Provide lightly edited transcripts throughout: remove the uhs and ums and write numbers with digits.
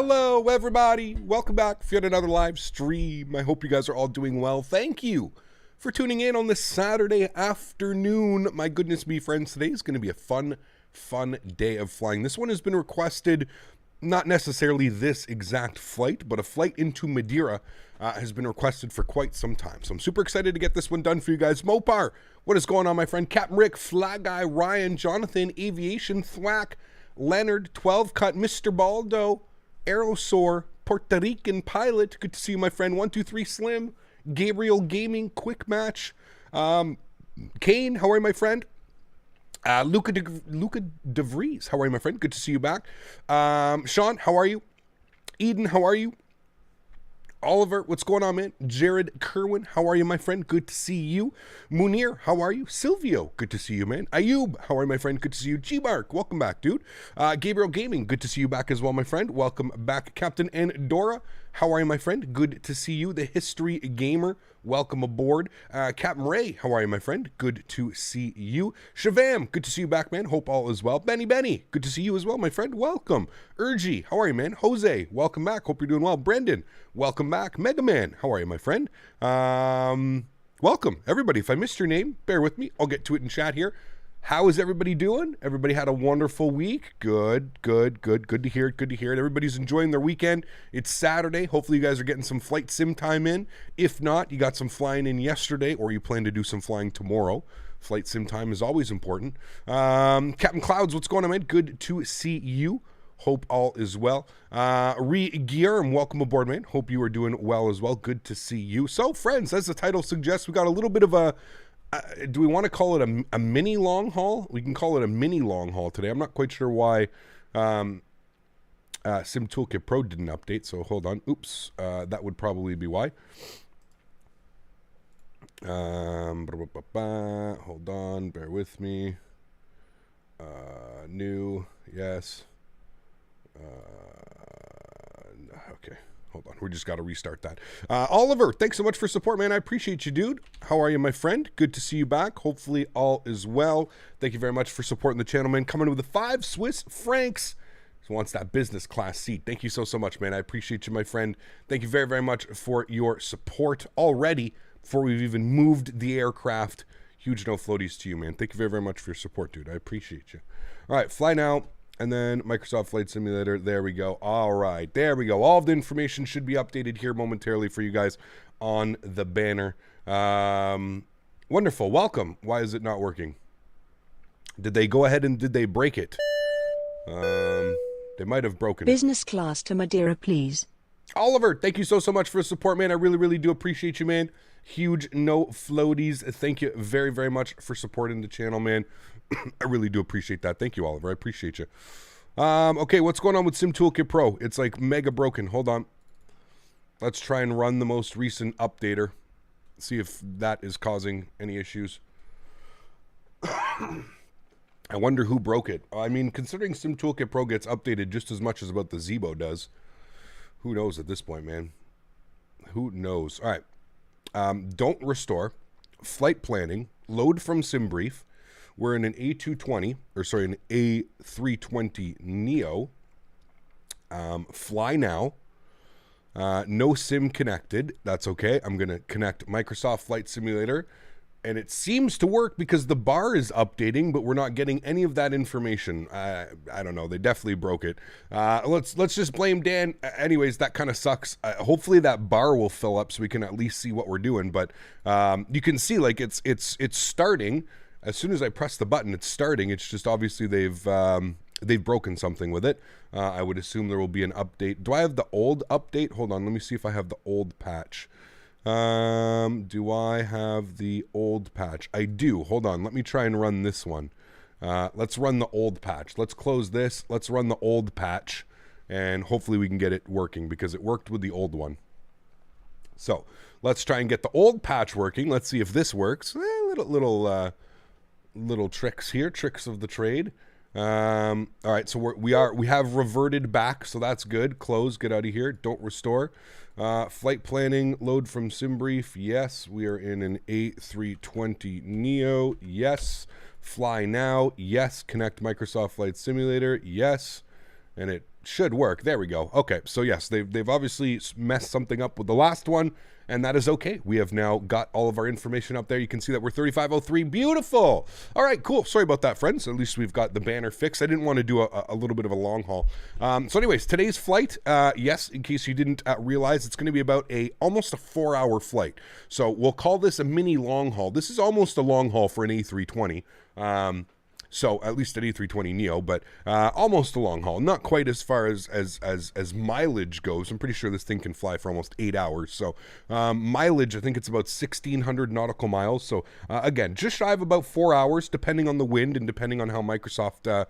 Hello, everybody. Welcome back for yet another live stream. I hope you guys are all doing well. Thank you for tuning in on this Saturday afternoon. My goodness me, friends, today is going to be a fun day of flying. This one has been requested, not necessarily this exact flight, but a flight into Madeira has been requested for quite some time. So I'm super excited to get this one done for you guys. Mopar, what is going on, my friend? Captain Rick, Flag Guy, Ryan, Jonathan, Aviation, Thwack, Leonard, 12 Cut, Mr. Baldo, Aerosaur, Puerto Rican Pilot, good to see you, my friend. 123 Slim, Gabriel Gaming, Quick Match, Kane, how are you, my friend? Luca De Vries, how are you, my friend? Good to see you back. Sean, how are you? Eden, how are you? Oliver, what's going on, man? Jared Kerwin, how are you, my friend? Good to see you. Munir, how are you? Silvio, good to see you, man. Ayub, how are you, my friend? Good to see you. G-Mark, welcome back, dude. Gabriel Gaming, good to see you back as well, my friend. Welcome back. Captain Andorra, how are you, my friend? Good to see you. The History Gamer, welcome aboard. Captain Ray, how are you, my friend? Good to see you. Shavam, good to see you back, man. Hope all is well. Benny, good to see you as well, my friend. Welcome. Urgy, how are you, man? Jose, welcome back. Hope you're doing well. Brendan, welcome back. Mega Man, how are you, my friend? Welcome, everybody. If I missed your name, bear with me. I'll get to it in chat here. How is everybody doing? Everybody had a wonderful week. Good to hear it. Good to hear it. Everybody's enjoying their weekend. It's Saturday. Hopefully you guys are getting some flight sim time in. If not, you got some flying in yesterday, or you plan to do some flying tomorrow. Flight sim time is always important. Captain Clouds, what's going on, man? Good to see you. Hope all is well. Guillermo, welcome aboard, man. Hope you are doing well as well. Good to see you. So, friends, as the title suggests, we got a little bit of a do we want to call it a mini long haul? We can call it a mini long haul today. I'm not quite sure why Sim Toolkit Pro didn't update, so hold on. Oops, that would probably be why. Hold on, bear with me. New, yes. Okay. Hold on, we just got to restart that. Oliver, thanks so much for support, man. I appreciate you, dude. How are you, my friend? Good to see you back. Hopefully all is well. Thank you very much for supporting the channel, man. Coming with the 5 Swiss francs. He wants that business class seat. Thank you so much, man. I appreciate you, my friend. Thank you very much for your support already before we've even moved the aircraft. Huge no floaties to you, man. Thank you very much for your support, dude. I appreciate you. All right, fly now. And then Microsoft Flight Simulator, there we go. All right, there we go. All of the information should be updated here momentarily for you guys on the banner. Wonderful, welcome. Why is it not working? Did they go ahead and did they break it? They might have broken it. Business class to Madeira, please. Oliver, thank you so much for the support, man. I really do appreciate you, man. Huge no floaties. Thank you very much for supporting the channel, man. I really do appreciate that. Thank you, Oliver. I appreciate you. Okay, what's going on with Sim Toolkit Pro? It's like mega broken. Hold on. Let's try and run the most recent updater. See if that is causing any issues. I wonder who broke it. I mean, considering Sim Toolkit Pro gets updated just as much as about the Zebo does, who knows at this point, man? Who knows? All right. Don't restore. Flight planning. Load from SimBrief. We're in an A220, or sorry, an A320 Neo. Fly now. No sim connected. That's okay. I'm going to connect Microsoft Flight Simulator. And it seems to work because the bar is updating, but we're not getting any of that information. I don't know. They definitely broke it. Let's just blame Dan. Anyways, that kind of sucks. Hopefully that bar will fill up so we can at least see what we're doing. But you can see like it's starting. As soon as I press the button, it's starting. It's just obviously they've broken something with it. I would assume there will be an update. Do I have the old update? Hold on. Let me see if I have the old patch. Do I have the old patch? I do. Hold on. Let me try and run this one. Let's run the old patch. Let's close this. Let's run the old patch. And hopefully we can get it working because it worked with the old one. So let's try and get the old patch working. Let's see if this works. Little tricks here. Tricks of the trade. All right. So we have reverted back. So that's good. Close. Get out of here. Don't restore. Flight planning, load from SimBrief. Yes, we are in an A320 Neo. Yes. Fly now. Yes. Connect Microsoft Flight Simulator. Yes. and it should work. There we go. Okay, so yes, they've obviously messed something up with the last one, and that is okay. We have now got all of our information up there. You can see that we're 3503. Beautiful. All right, cool. Sorry about that, friends. At least we've got the banner fixed. I didn't want to do a little bit of a long haul. So anyways, today's flight, yes, in case you didn't realize, it's going to be about almost a 4-hour flight. So we'll call this a mini long haul. This is almost a long haul for an A320. So at least an A320 Neo, but almost a long haul. Not quite as far as mileage goes. I'm pretty sure this thing can fly for almost 8 hours. So mileage, I think it's about 1,600 nautical miles. So again, just shy of about 4 hours, depending on the wind and depending on how Microsoft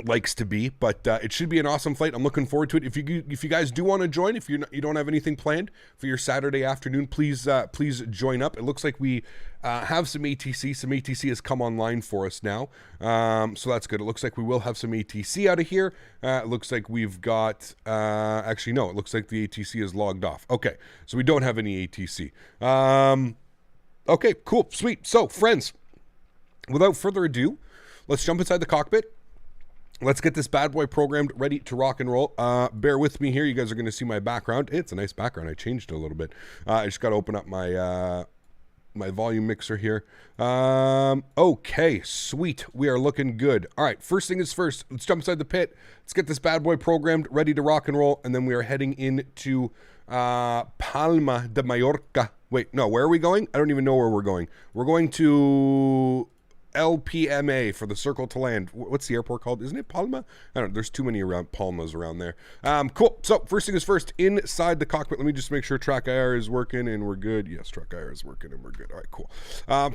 likes to be, but it should be an awesome flight. I'm looking forward to it. If you guys do want to join, if you don't have anything planned for your Saturday afternoon, please join up. It looks like we have some ATC. Some ATC has come online for us now, so that's good. It looks like we will have some ATC out of here. It looks like we've got actually no. It looks like the ATC is logged off. Okay, so we don't have any ATC. Okay, cool, sweet. So friends, without further ado, let's jump inside the cockpit. Let's get this bad boy programmed, ready to rock and roll. Bear with me here. You guys are going to see my background. It's a nice background. I changed it a little bit. I just got to open up my my volume mixer here. Okay, sweet. We are looking good. All right, first thing is first. Let's jump inside the pit. Let's get this bad boy programmed, ready to rock and roll, and then we are heading into Palma de Mallorca. Wait, no, where are we going? I don't even know where we're going. We're going to LPMA for the circle to land. What's the airport called? Isn't it Palma? I don't know. There's too many Palmas around there. Cool. So first thing is first, inside the cockpit, let me just make sure track IR is working and we're good. Yes, track IR is working and we're good. All right, cool.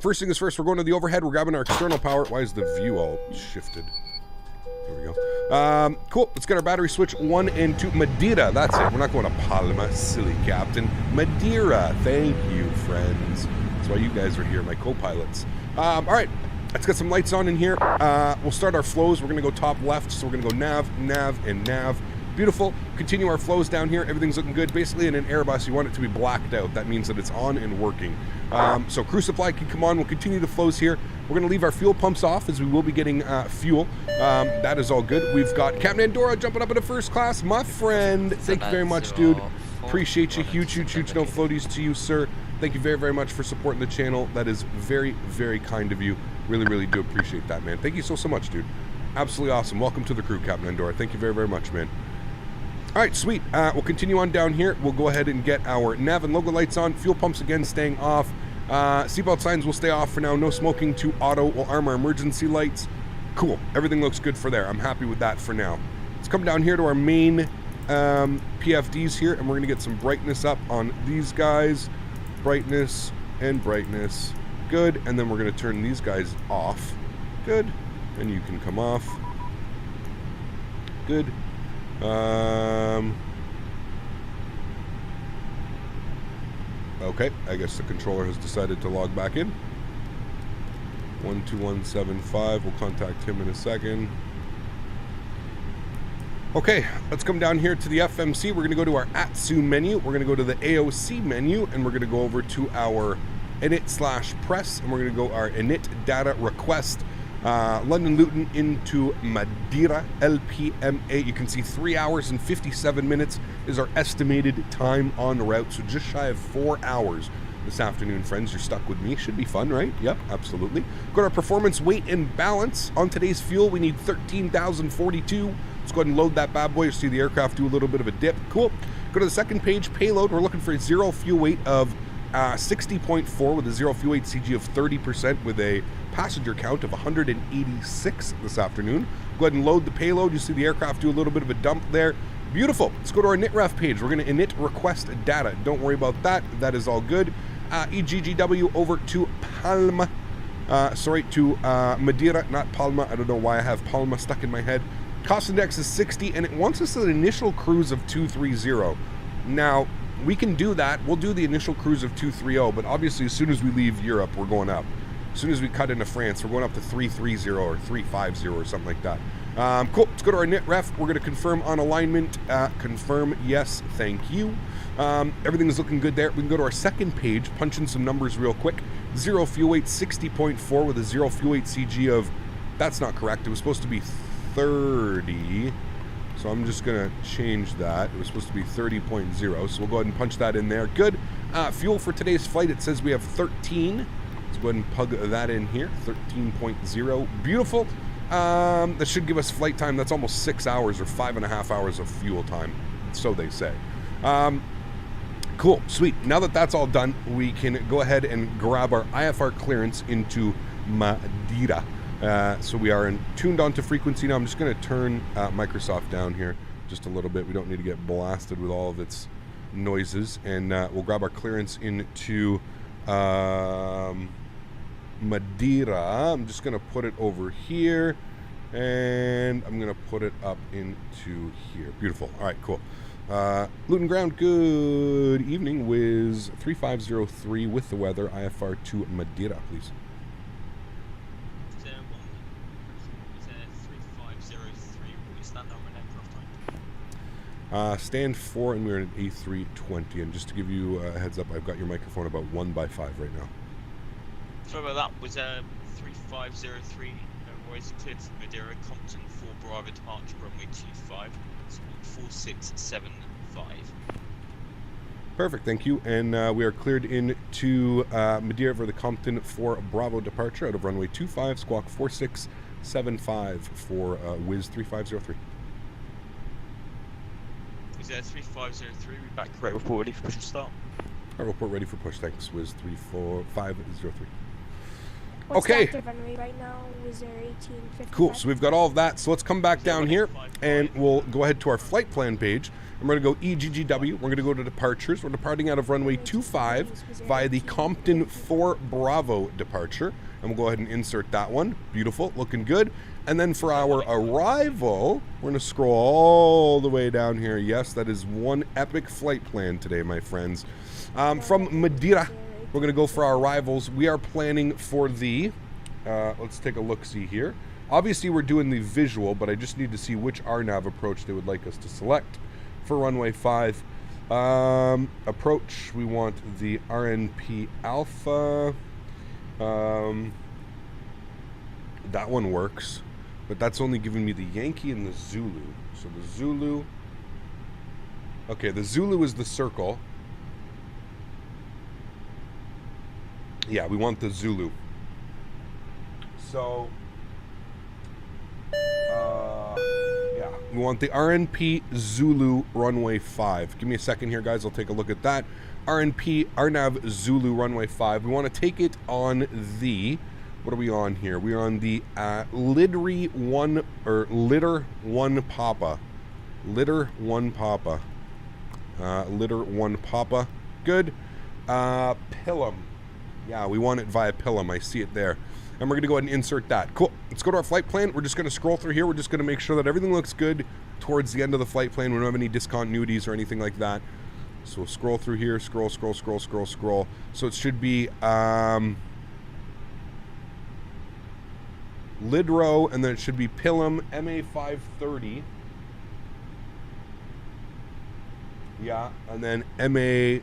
First thing is first, we're going to the overhead. We're grabbing our external power. Why is the view all shifted? There we go. Cool. Let's get our battery switch 1 and 2. Madeira. That's it. We're not going to Palma. Silly captain. Madeira. Thank you, friends. That's why you guys are here, my co-pilots. All right. Let's get some lights on in here. We'll start our flows. We're going to go top left. So we're going to go nav, nav, and nav. Beautiful. Continue our flows down here. Everything's looking good. Basically, in an Airbus, you want it to be blacked out. That means that it's on and working. So crew supply can come on. We'll continue the flows here. We're going to leave our fuel pumps off as we will be getting fuel. That is all good. We've got Captain Andorra jumping up into first class. My friend, thank you very much, dude. Appreciate you. Huge, huge, huge no floaties to you, sir. Thank you very, very much for supporting the channel. That is very, very kind of you. Really, really do appreciate that, man. Thank you so much, dude. Absolutely awesome. Welcome to the crew, Captain Andorra. Thank you very, very much, man. All right, sweet. We'll continue on down here. We'll go ahead and get our nav and logo lights on. Fuel pumps, again, staying off. Seatbelt signs will stay off for now. No smoking to auto. We'll arm our emergency lights. Cool. Everything looks good for there. I'm happy with that for now. Let's come down here to our main PFDs here, and we're going to get some brightness up on these guys. Brightness and brightness. Good. And then we're going to turn these guys off. Good. And you can come off. Good. Okay, I guess the controller has decided to log back in. 12175, we'll contact him in a second. Okay, let's come down here to the FMC. We're going to go to our ASXP menu. We're going to go to the AOC menu, and we're going to go over to our init/press, and we're going to go our init data request. London Luton into Madeira, LPMA. You can see 3 hours and 57 minutes is our estimated time on route. So just shy of 4 hours this afternoon, friends. You're stuck with me. Should be fun, right? Yep, absolutely. Go to our performance, weight, and balance. On today's fuel, we need 13,042. Let's go ahead and load that bad boy. You see the aircraft do a little bit of a dip. Cool. Go to the second page, payload. We're looking for a zero fuel weight of 60.4 with a zero fuel weight CG of 30% with a passenger count of 186 this afternoon. Go ahead and load the payload. You see the aircraft do a little bit of a dump there. Beautiful. Let's go to our init page. We're going to init request data. Don't worry about that. That is all good. EGGW over to Palma. To Madeira, not Palma. I don't know why I have Palma stuck in my head. Cost index is 60, and it wants us an initial cruise of 230. Now, we can do that. We'll do the initial cruise of 230, but obviously as soon as we leave Europe, we're going up. As soon as we cut into France, we're going up to 330 or 350 or something like that. Cool. Let's go to our init ref. We're going to confirm on alignment. Confirm, yes, thank you. Everything is looking good there. We can go to our second page, punch in some numbers real quick. Zero fuel weight 60.4 with a zero fuel weight CG of, that's not correct. It was supposed to be 30. So I'm just going to change that. It was supposed to be 30.0. So we'll go ahead and punch that in there. Good. Fuel for today's flight, it says we have 13. Let's go ahead and plug that in here. 13.0. Beautiful. That should give us flight time. That's almost 6 hours or 5.5 hours of fuel time. So they say. Cool. Sweet. Now that that's all done, we can go ahead and grab our IFR clearance into Madeira. So we are tuned onto frequency now. I'm just going to turn Microsoft down here just a little bit. We don't need to get blasted with all of its noises. And we'll grab our clearance into Madeira. I'm just going to put it over here. And I'm going to put it up into here. Beautiful. All right, cool. Luton Ground, good evening. Wiz 3503 with the weather. IFR to Madeira, please. 3503. We stand on aircraft time. Stand 4, and we're at an A320. And just to give you a heads up, I've got your microphone about 1 by 5 right now. Sorry about that. Was 3503. Royce cleared to Madeira, Compton 4 Bravo departure, runway 25. 4675. Perfect, thank you. And we are cleared into Madeira for the Compton 4 Bravo departure out of runway 25, squawk 4675 for Wiz 3503. Is 3503? We're back. Correct report ready for push and start. Our report ready for push, thanks. Wiz 34503. What's Okay. the active runway right now? Was there 1855? Cool, so we've got all of that. So let's come back down here and we'll go ahead to our flight plan page. And we're going to go EGGW. We're going to go to departures. We're departing out of runway 25 via the Compton 4 Bravo departure. And we'll go ahead and insert that one. Beautiful, looking good. And then for our arrival, we're going to scroll all the way down here. Yes, that is one epic flight plan today, my friends. From Madeira, we're going to go for our arrivals. We are planning for the, let's take a look-see here. Obviously, we're doing the visual, but I just need to see which RNAV approach they would like us to select for runway 5. Approach, we want the RNP Alpha. That one works, but that's only giving me the Yankee and the Zulu. So the Zulu, okay, the Zulu is the circle. Yeah, we want the Zulu. So, yeah, we want the RNP Zulu runway 5. Give me a second here, guys. I'll take a look at that. RNP RNAV Zulu runway 5. We want to take it on the, what are we on here? We are on the Litter 1 Papa. Litter 1 Papa. Litter 1 Papa. Good. Pilum. Yeah, we want it via Pilum. I see it there. And we're going to go ahead and insert that. Cool. Let's go to our flight plan. We're just going to scroll through here. We're just going to make sure that everything looks good towards the end of the flight plan. We don't have any discontinuities or anything like that. So we'll scroll through here. Scroll. So it should be Lidro, and then it should be Pilum MA530. Yeah, and then MA...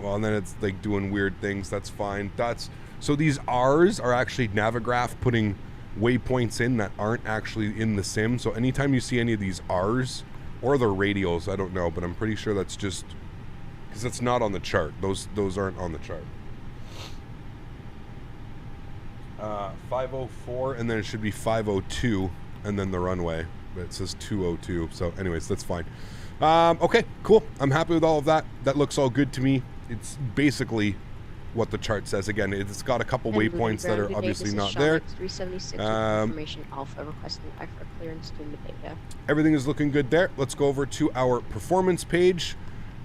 Well, and then it's like doing weird things. That's fine. That's so these R's are actually Navigraph putting waypoints in that aren't actually in the sim. So anytime you see any of these R's or their radials, I don't know, but I'm pretty sure that's just because it's not on the chart. Those aren't on the chart. 504, and then it should be 502, and then the runway. But it says 202. So, anyways, that's fine. Okay, cool. I'm happy with all of that. That looks all good to me. It's basically what the chart says. Again, it's got a couple waypoints that are obviously not there. 376 information Alpha requesting IFR clearance to Madeira. Everything is looking good there. Let's go over to our performance page.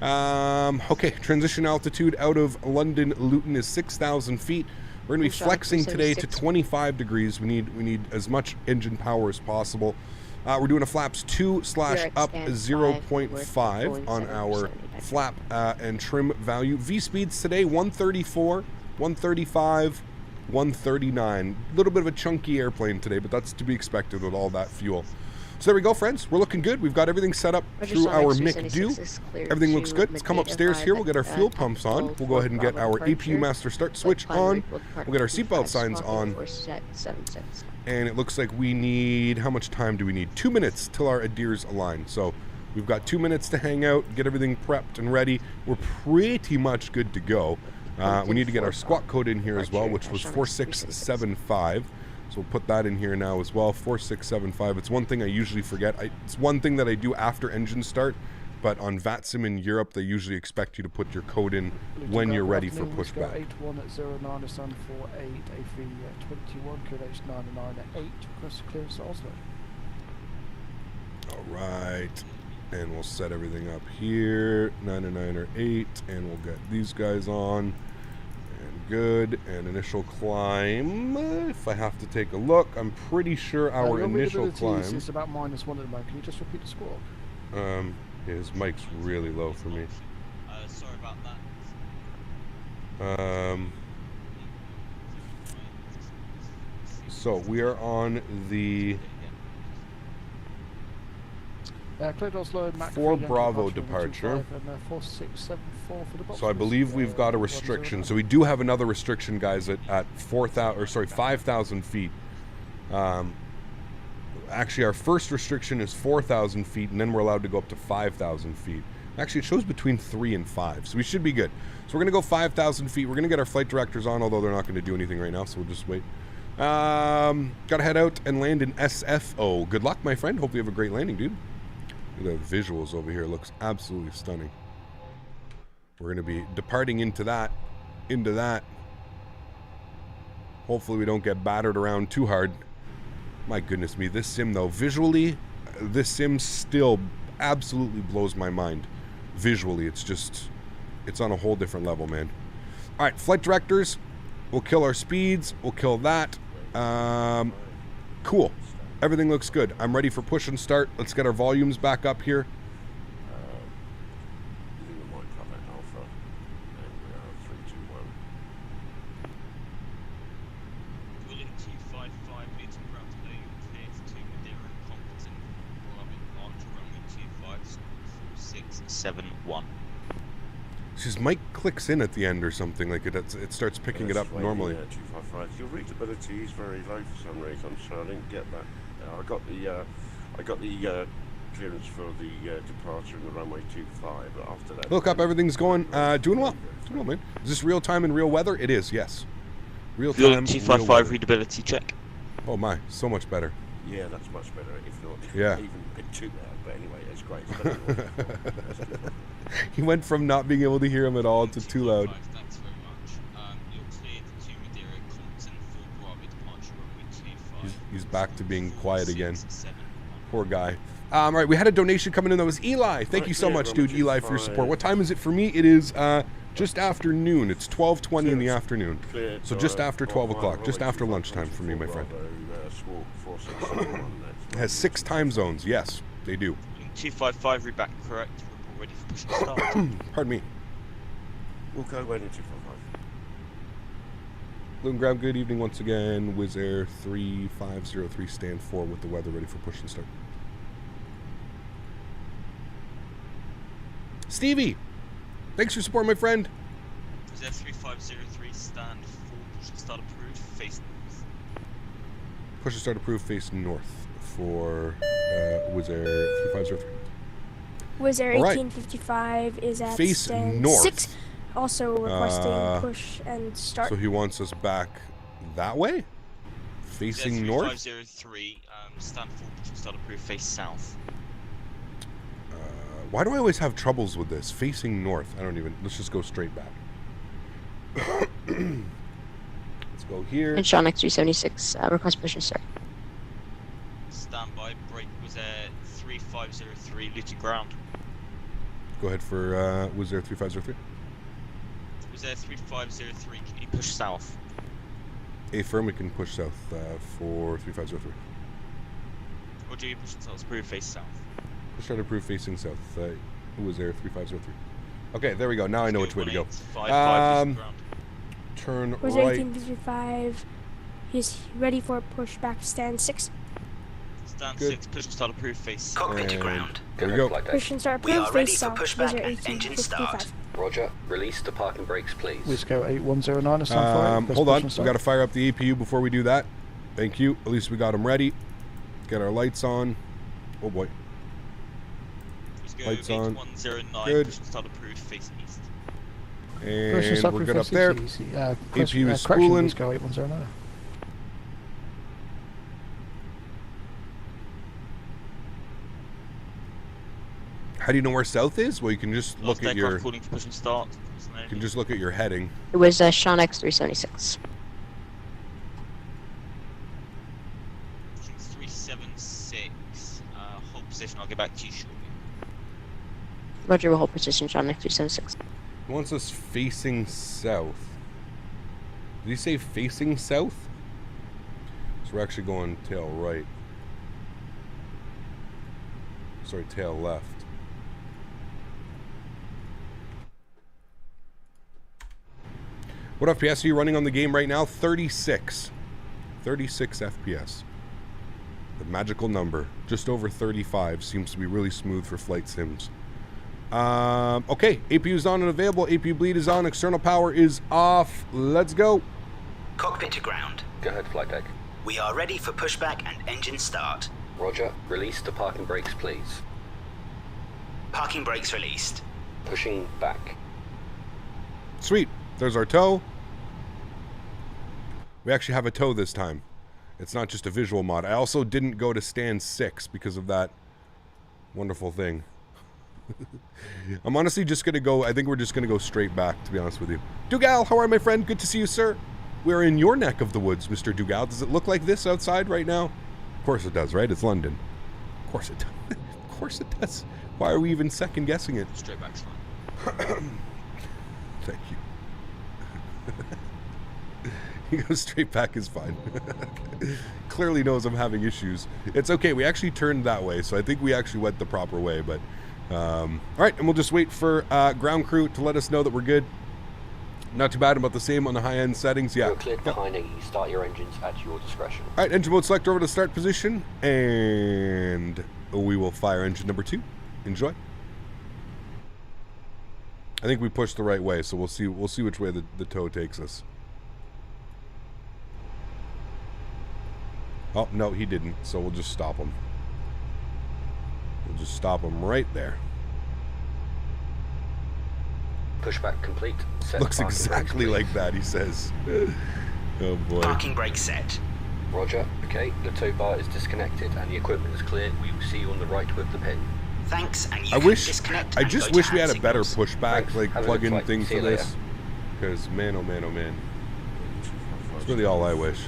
Okay, transition altitude out of London Luton is 6,000 feet. We're going to be flexing today to 25 degrees. We need as much engine power as possible. We're doing a flaps 2/up 0.5 on our flap and trim value. V-speeds today 134, 135, 139. A little bit of a chunky airplane today, but that's to be expected with all that fuel. So there we go, friends. We're looking good. We've got everything set up through our MIC-do. Everything looks good. Let's come upstairs here. We'll get our fuel pumps on. We'll go ahead and get our APU master start switch on. We'll get our seatbelt signs on. And it looks like we need, how much time do we need? 2 minutes till our adheres align. So we've got 2 minutes to hang out, get everything prepped and ready. We're pretty much good to go. We need to get our squawk code in here as well, which was 4675. So we'll put that in here now as well, 4675. It's one thing I usually forget. It's one thing that I do after engine start, but on VATSIM in Europe, they usually expect you to put your code in when you're ready for pushback. 81 at 09, Sun 48, AV 21, QH 99 at 8, request clearance to Oslo. All right, and we'll set everything up here, 99 or 8, and we'll get these guys on. Good, and initial climb. If I have to take a look, I'm pretty sure our initial climb. It's about -1 at the moment. Can you just repeat the squawk? His mic's really low for me. Sorry about that. So we are on the cleared Oslo, Mac 4 Bravo departure. And 4674 for the box. So I believe we've got a restriction. So we do have another restriction, guys, at 5,000 feet. Actually, our first restriction is 4,000 feet, and then we're allowed to go up to 5,000 feet. Actually, it shows between 3 and 5, so we should be good. So we're going to go 5,000 feet. We're going to get our flight directors on, although they're not going to do anything right now, so we'll just wait. Got to head out and land in SFO. Good luck, my friend. Hope you have a great landing, dude. Look at the visuals over here. It looks absolutely stunning. We're going to be departing into that. Hopefully we don't get battered around too hard. My goodness me, this sim though, visually, this sim still absolutely blows my mind. Visually, it's on a whole different level, man. All right, flight directors, we'll kill our speeds, we'll kill that. Cool. Everything looks good. I'm ready for push and start. Let's get our volumes back up here. His mic clicks in at the end or something, like it starts picking it up normally. Yeah, 255. Your readability is very low for some reason, so I didn't get that. I got the clearance for the departure in the runway 25, but after that... Look up, everything's going, doing well. Doing well, man. Is this real time and real weather? It is, yes. Real time, 255 readability check. Oh my, so much better. Yeah, that's much better, if not even a bit too loud, but anyway, it's great. It's better. He went from not being able to hear him at all to too loud. Thanks very much. You're cleared to Madeira, Compton, 4 Bravo, departure runway 25. He's back to being quiet again. Poor guy. All right, we had a donation coming in that was Eli. Thank you so much, dude, Eli, for your support. What time is it for me? It is just after noon. It's 12:20 in the afternoon. So just after 12 o'clock, just after lunchtime for me, my friend. It has 6 time zones. Yes, they do. 255, read back correct. We're ready for push and start. Pardon me. We'll go waiting 255. Loon Grab, good evening once again. Wizz Air 3503, stand 4 with the weather ready for push and start. Stevie, thanks for support, my friend. Wizz Air 3503, stand 4, push and start approved, face north. Push and start approved, face north for Wizz Air 3503. Wizz Air All right. 1855 is at Face stand north. 6. Also requesting push and start. So he wants us back that way? Facing north? 3503, stand 4, push and start approved, face south. Why do I always have troubles with this? Facing north. I don't even... Let's just go straight back. Let's go here. And Sean X376, request push and start. Stand by, break Wizz Air 3503, looting ground. Go ahead for Wizz Air 3503. Wizz Air 3503, can you push south? Affirm, we can push south for 3503. Roger, you push south, approved, face south. Push start approved facing south. Wizz Air 3503. Okay, there we go. Now I know which way to go. 1855, Turn Wizz Air right. 1855. He's ready for push back stand 6. stand Down Good. 6, push and start approved, face. Cockpit to And ground. there we go. Flight deck. Push and start We are approved, ready face for south, pushback visual and 18, engine 55. start. Roger. Release the parking brakes, please. Wisco 8109 is on fire. Hold on. We got to fire up the APU before we do that. Thank you. At least we got them ready. Get our lights on. Oh boy. Lights on. 8109, Good. push and start approved, face east. And we're good up there. APU is correction, spooling. Wisco 8109. How do you know where south is? Well, you can just Last look at your. calling for push and start. You can just look at your heading. It was Sean X376. 376. Hold position, I'll get back to you shortly. Roger, we'll hold position, Sean X376. He wants us facing south. Did he say facing south? So we're actually going tail right. Sorry, tail left. What FPS are you running on the game right now? 36. 36 FPS. The magical number. Just over 35 seems to be really smooth for flight sims. Okay, APU is on and available. APU bleed is on. External power is off. Let's go. Cockpit to ground. Go ahead, flight deck. We are ready for pushback and engine start. Roger. Release the parking brakes, please. Parking brakes released. Pushing back. Sweet. There's our tow. We actually have a tow this time. It's not just a visual mod. I also didn't go to stand 6 because of that wonderful thing. I'm honestly just going to go, I think we're just going to go straight back, to be honest with you. Dougal, how are you, my friend? Good to see you, sir. We're in your neck of the woods, Mr. Dougal. Does it look like this outside right now? Of course it does, right? It's London. Of course it does. Of course it does. Why are we even second guessing it? Straight back's fine. Thank you. He goes straight back is fine. Clearly knows I'm having issues. It's okay. We actually turned that way, so I think we actually went the proper way. But all right, and we'll just wait for ground crew to let us know that we're good. Not too bad. About the same on the high-end settings. Yeah. You're cleared behind you. Start your engines at your discretion. All right, engine mode select over to start position, and we will fire engine number 2. Enjoy. I think we pushed the right way, so we'll see. We'll see which way the tow takes us. Oh, no, he didn't, so we'll just stop him. We'll just stop him right there. Pushback complete. Set Looks parking exactly brakes, like that, he says. Oh, boy. Parking brake set. please. Roger. Okay, the tow bar is disconnected and the equipment is clear. We will see you on the right with the pin. Thanks, and you I can wish, disconnect I and just go to wish we hand had a better signals. pushback, Thanks. like Have a good plug-in flight. thing See for you later. this. Because, man, oh, man, oh, man. It's really all I wish.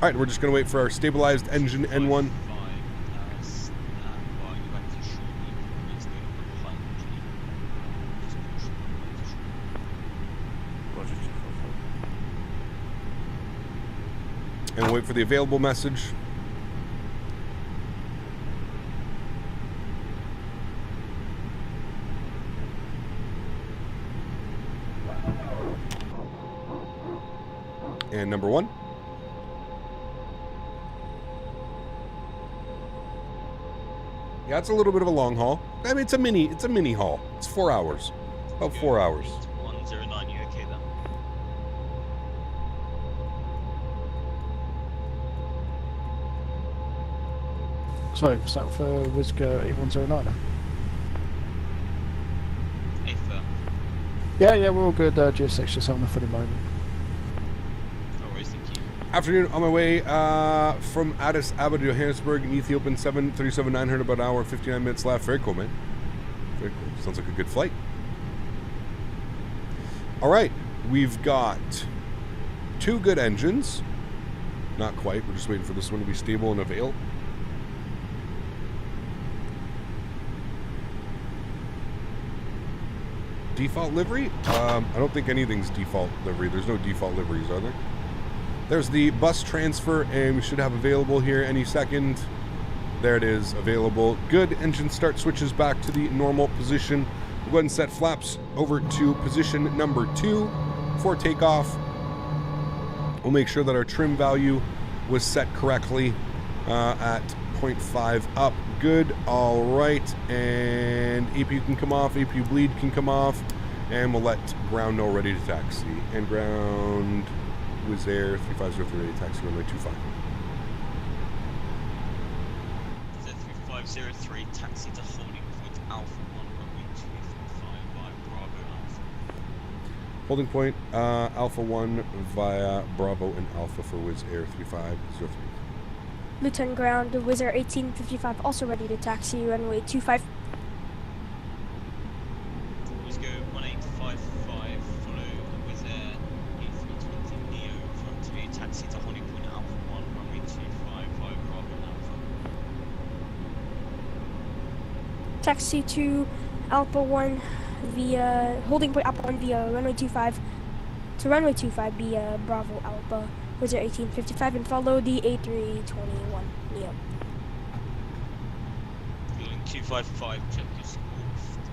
All right, we're just going to wait for our stabilized engine N1. And wait for the available message. And number 1. Yeah, it's a little bit of a long haul. I mean, it's a mini haul. It's 4 hours. About 4 hours. 109, you okay then? So, is that for Wisco 8109? If, Yeah, we're all good. GS6 just having a funny moment. no worries, thank you. Afternoon, on my way from Addis Ababa to Johannesburg in Ethiopian, 737-900, about an hour, 59 minutes left. Very cool, man. Very cool. Sounds like a good flight. All right, we've got 2 good engines. Not quite. We're just waiting for this one to be stable and avail. Default livery? I don't think anything's default livery. There's no default liveries, are there? There's the bus transfer, and we should have available here any second. There it is, available. Good. Engine start switches back to the normal position. We'll go ahead and set flaps over to position number 2 for takeoff. We'll make sure that our trim value was set correctly at 0.5 up. Good. All right. And APU can come off. APU bleed can come off. And we'll let ground know ready to taxi. And ground was there. 3503 taxi runway 25. 3503 taxi to holding point Alpha 1 runway 245 by Bravo Alpha. Holding point Alpha 1 via Bravo and Alpha for Wizz Air 3503. Lieutenant Ground, Wizz Air 1855 also ready to taxi runway 25. Let's go 1855, follow Wizz Air A320 Neo from to taxi to holding point Alpha 1 runway 25 via Bravo Alpha. Taxi to Alpha 1 via holding point Alpha 1 via runway 25 to runway 25 via Bravo Alpha. Wizz Air 1855 and follow the A321 Neo. Building 255, check your score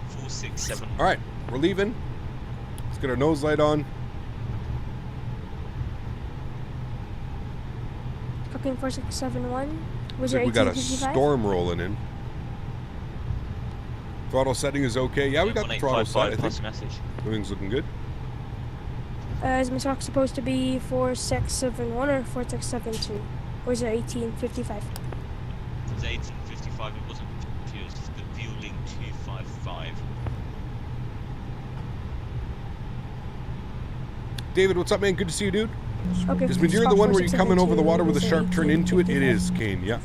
467. All right, we're leaving. Let's get our nose light on. Cooking 4671. Looks Wizz Air like we got a 1855. storm rolling in. Throttle setting is okay. Yeah, we got the throttle set. I think message. everything's looking good. Is my talk supposed to be 4671 or 4672? Wizz Air 1855. It was 1855, it wasn't confused. The Building 255. David, what's up, man? Good to see you, dude. Okay. Is Madeira the one where you come in over the water with a 4672, sharp turn into it? It 1855. is, Kane. Yeah,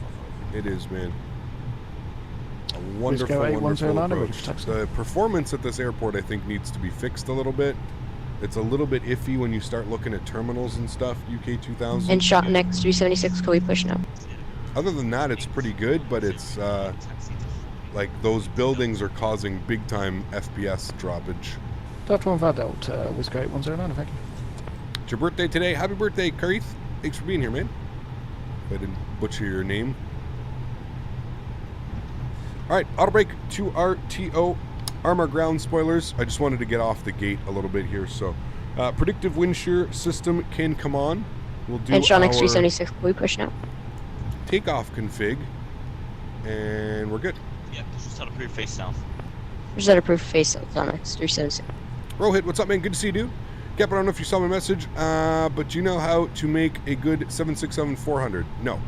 it is, man. A wonderful, go wonderful 8109 approach. taxi. The performance at this airport, I think, needs to be fixed a little bit. It's a little bit iffy when you start looking at terminals and stuff, UK 2000. And shot next 376, can we push now? Other than that, it's pretty good, but it's like those buildings are causing big time FPS droppage. Delta 1 Delta, Wizz Air 8109, thank you. It's your birthday today. Happy birthday, Karith. Thanks for being here, man. If I didn't butcher your name. All right, auto brake to RTO. Armor ground spoilers. I just wanted to get off the gate a little bit here. So, predictive wind shear system can come on. We'll do And shot next our 376, can we push now? takeoff config, and we're good. Yeah, just had a proof face south. There's that approved face on next 376. Rohit, what's up, man? Good to see you, dude. Cap, I don't know if you saw my message, but do you know how to make a good 767-400? No.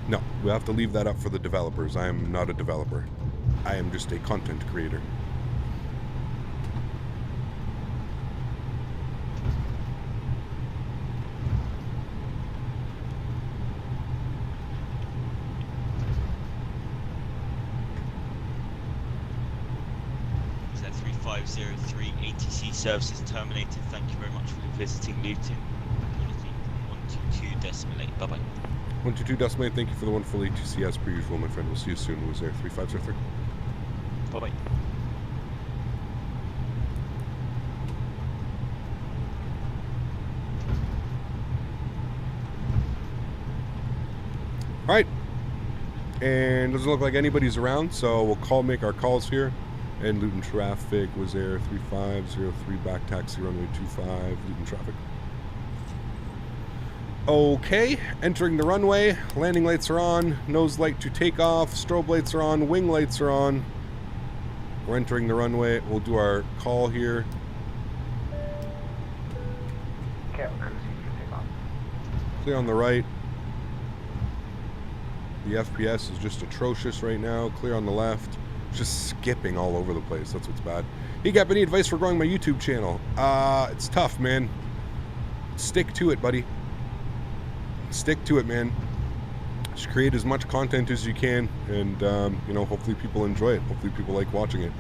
No, we have to leave that up for the developers. I am not a developer. I am just a content creator. Is that 3503 ATC services terminated? Thank you very much for visiting Luton. Quality 122.8. Bye bye. 122.8, thank you for the wonderful ATC as per usual, my friend. We'll see you soon. Who was there? 3503. Bye bye. All right. And doesn't look like anybody's around, so we'll make our calls here. And Luton traffic was there. 3503 back taxi runway 25. Luton traffic. Okay, entering the runway. Landing lights are on. Nose light to take off. Strobe lights are on. Wing lights are on. We're entering the runway. We'll do our call here. Clear on the right. The FPS is just atrocious right now. Clear on the left. Just skipping all over the place. That's what's bad. You got any advice for growing my YouTube channel? It's tough, man. Stick to it, buddy. Stick to it, man. Just create as much content as you can, and you know, hopefully people enjoy it. Hopefully people like watching it.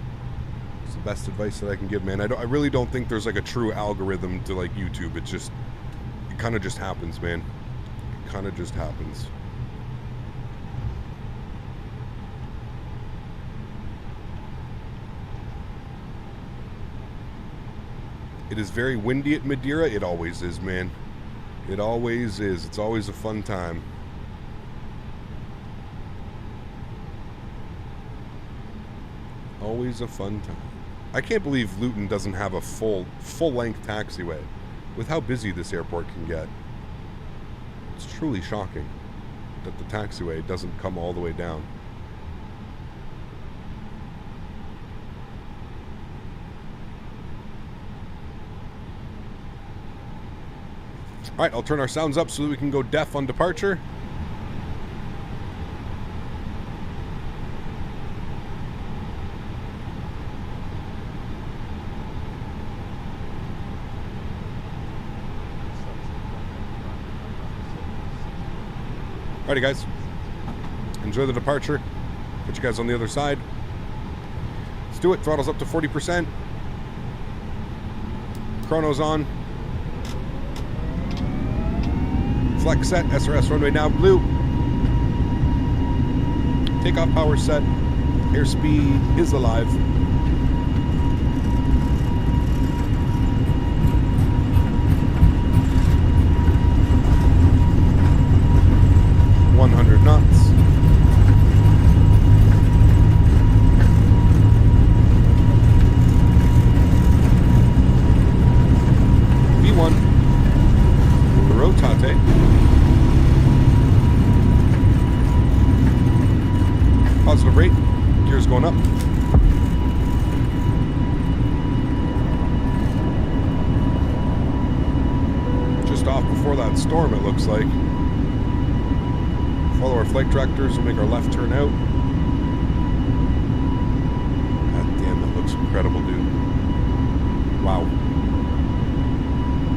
It's the best advice that I can give, man. I really don't think there's like a true algorithm to like YouTube. It kind of just happens, man. It kind of just happens. It is very windy at Madeira. It always is, man. It always is. It's always a fun time. Always a fun time. I can't believe Luton doesn't have a full-length taxiway with how busy this airport can get. It's truly shocking that the taxiway doesn't come all the way down. All right, I'll turn our sounds up so that we can go deaf on departure. Alrighty, guys. Enjoy the departure. Put you guys on the other side. Let's do it. Throttle's up to 40%. Chrono's on. Flex set. SRS runway now blue. Takeoff power set. Airspeed is alive. Knots. V1. Rotate. Positive rate. Gears going up. Just off before that storm, it looks like. Follow our flight directors, we'll make our left turn out. God damn, that looks incredible, dude. Wow.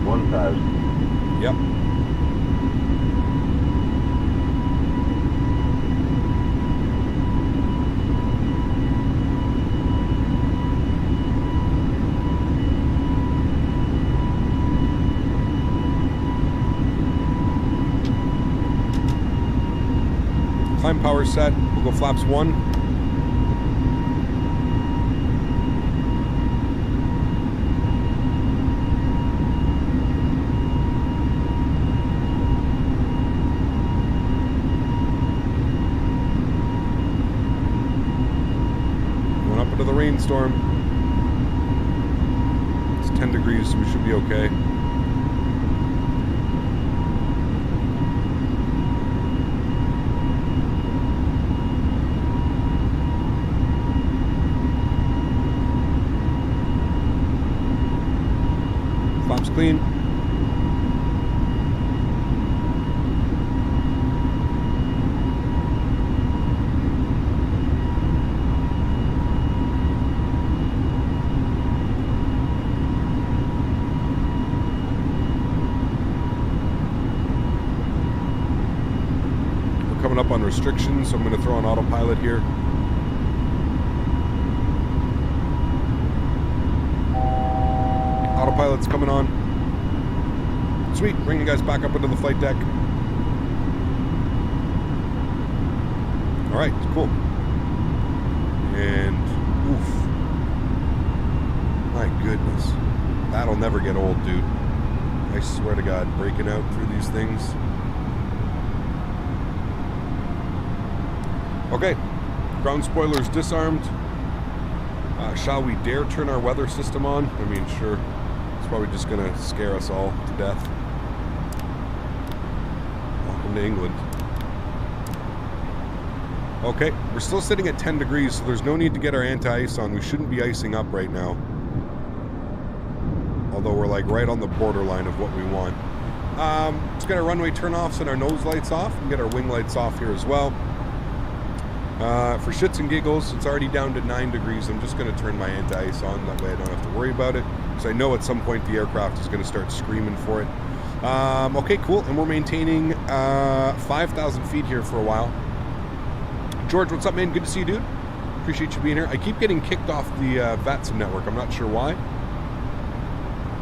1,000. Yep. Climb power set. We'll go flaps 1. Going up into the rainstorm. It's 10 degrees, so we should be okay. Clean. We're coming up on restrictions, so I'm going to throw on autopilot here. Autopilot's coming on. Sweet, bring you guys back up into the flight deck. Alright, cool. And, oof. My goodness. That'll never get old, dude. I swear to God, breaking out through these things. Okay, ground spoilers disarmed. Shall we dare turn our weather system on? I mean, sure. It's probably just gonna scare us all to death. Welcome to England. Okay, we're still sitting at 10 degrees, so there's no need to get our anti-ice on. We shouldn't be icing up right now. Although we're like right on the borderline of what we want. Let's get our runway turn-offs and our nose lights off, and get our wing lights off here as well. For shits and giggles, it's already down to 9 degrees. I'm just going to turn my anti-ice on, that way I don't have to worry about it, because I know at some point the aircraft is going to start screaming for it. Okay, cool, and we're maintaining 5,000 feet here for a while. George, what's up, man? Good to see you, dude. Appreciate you being here. I keep getting kicked off the VATSIM network. I'm not sure why.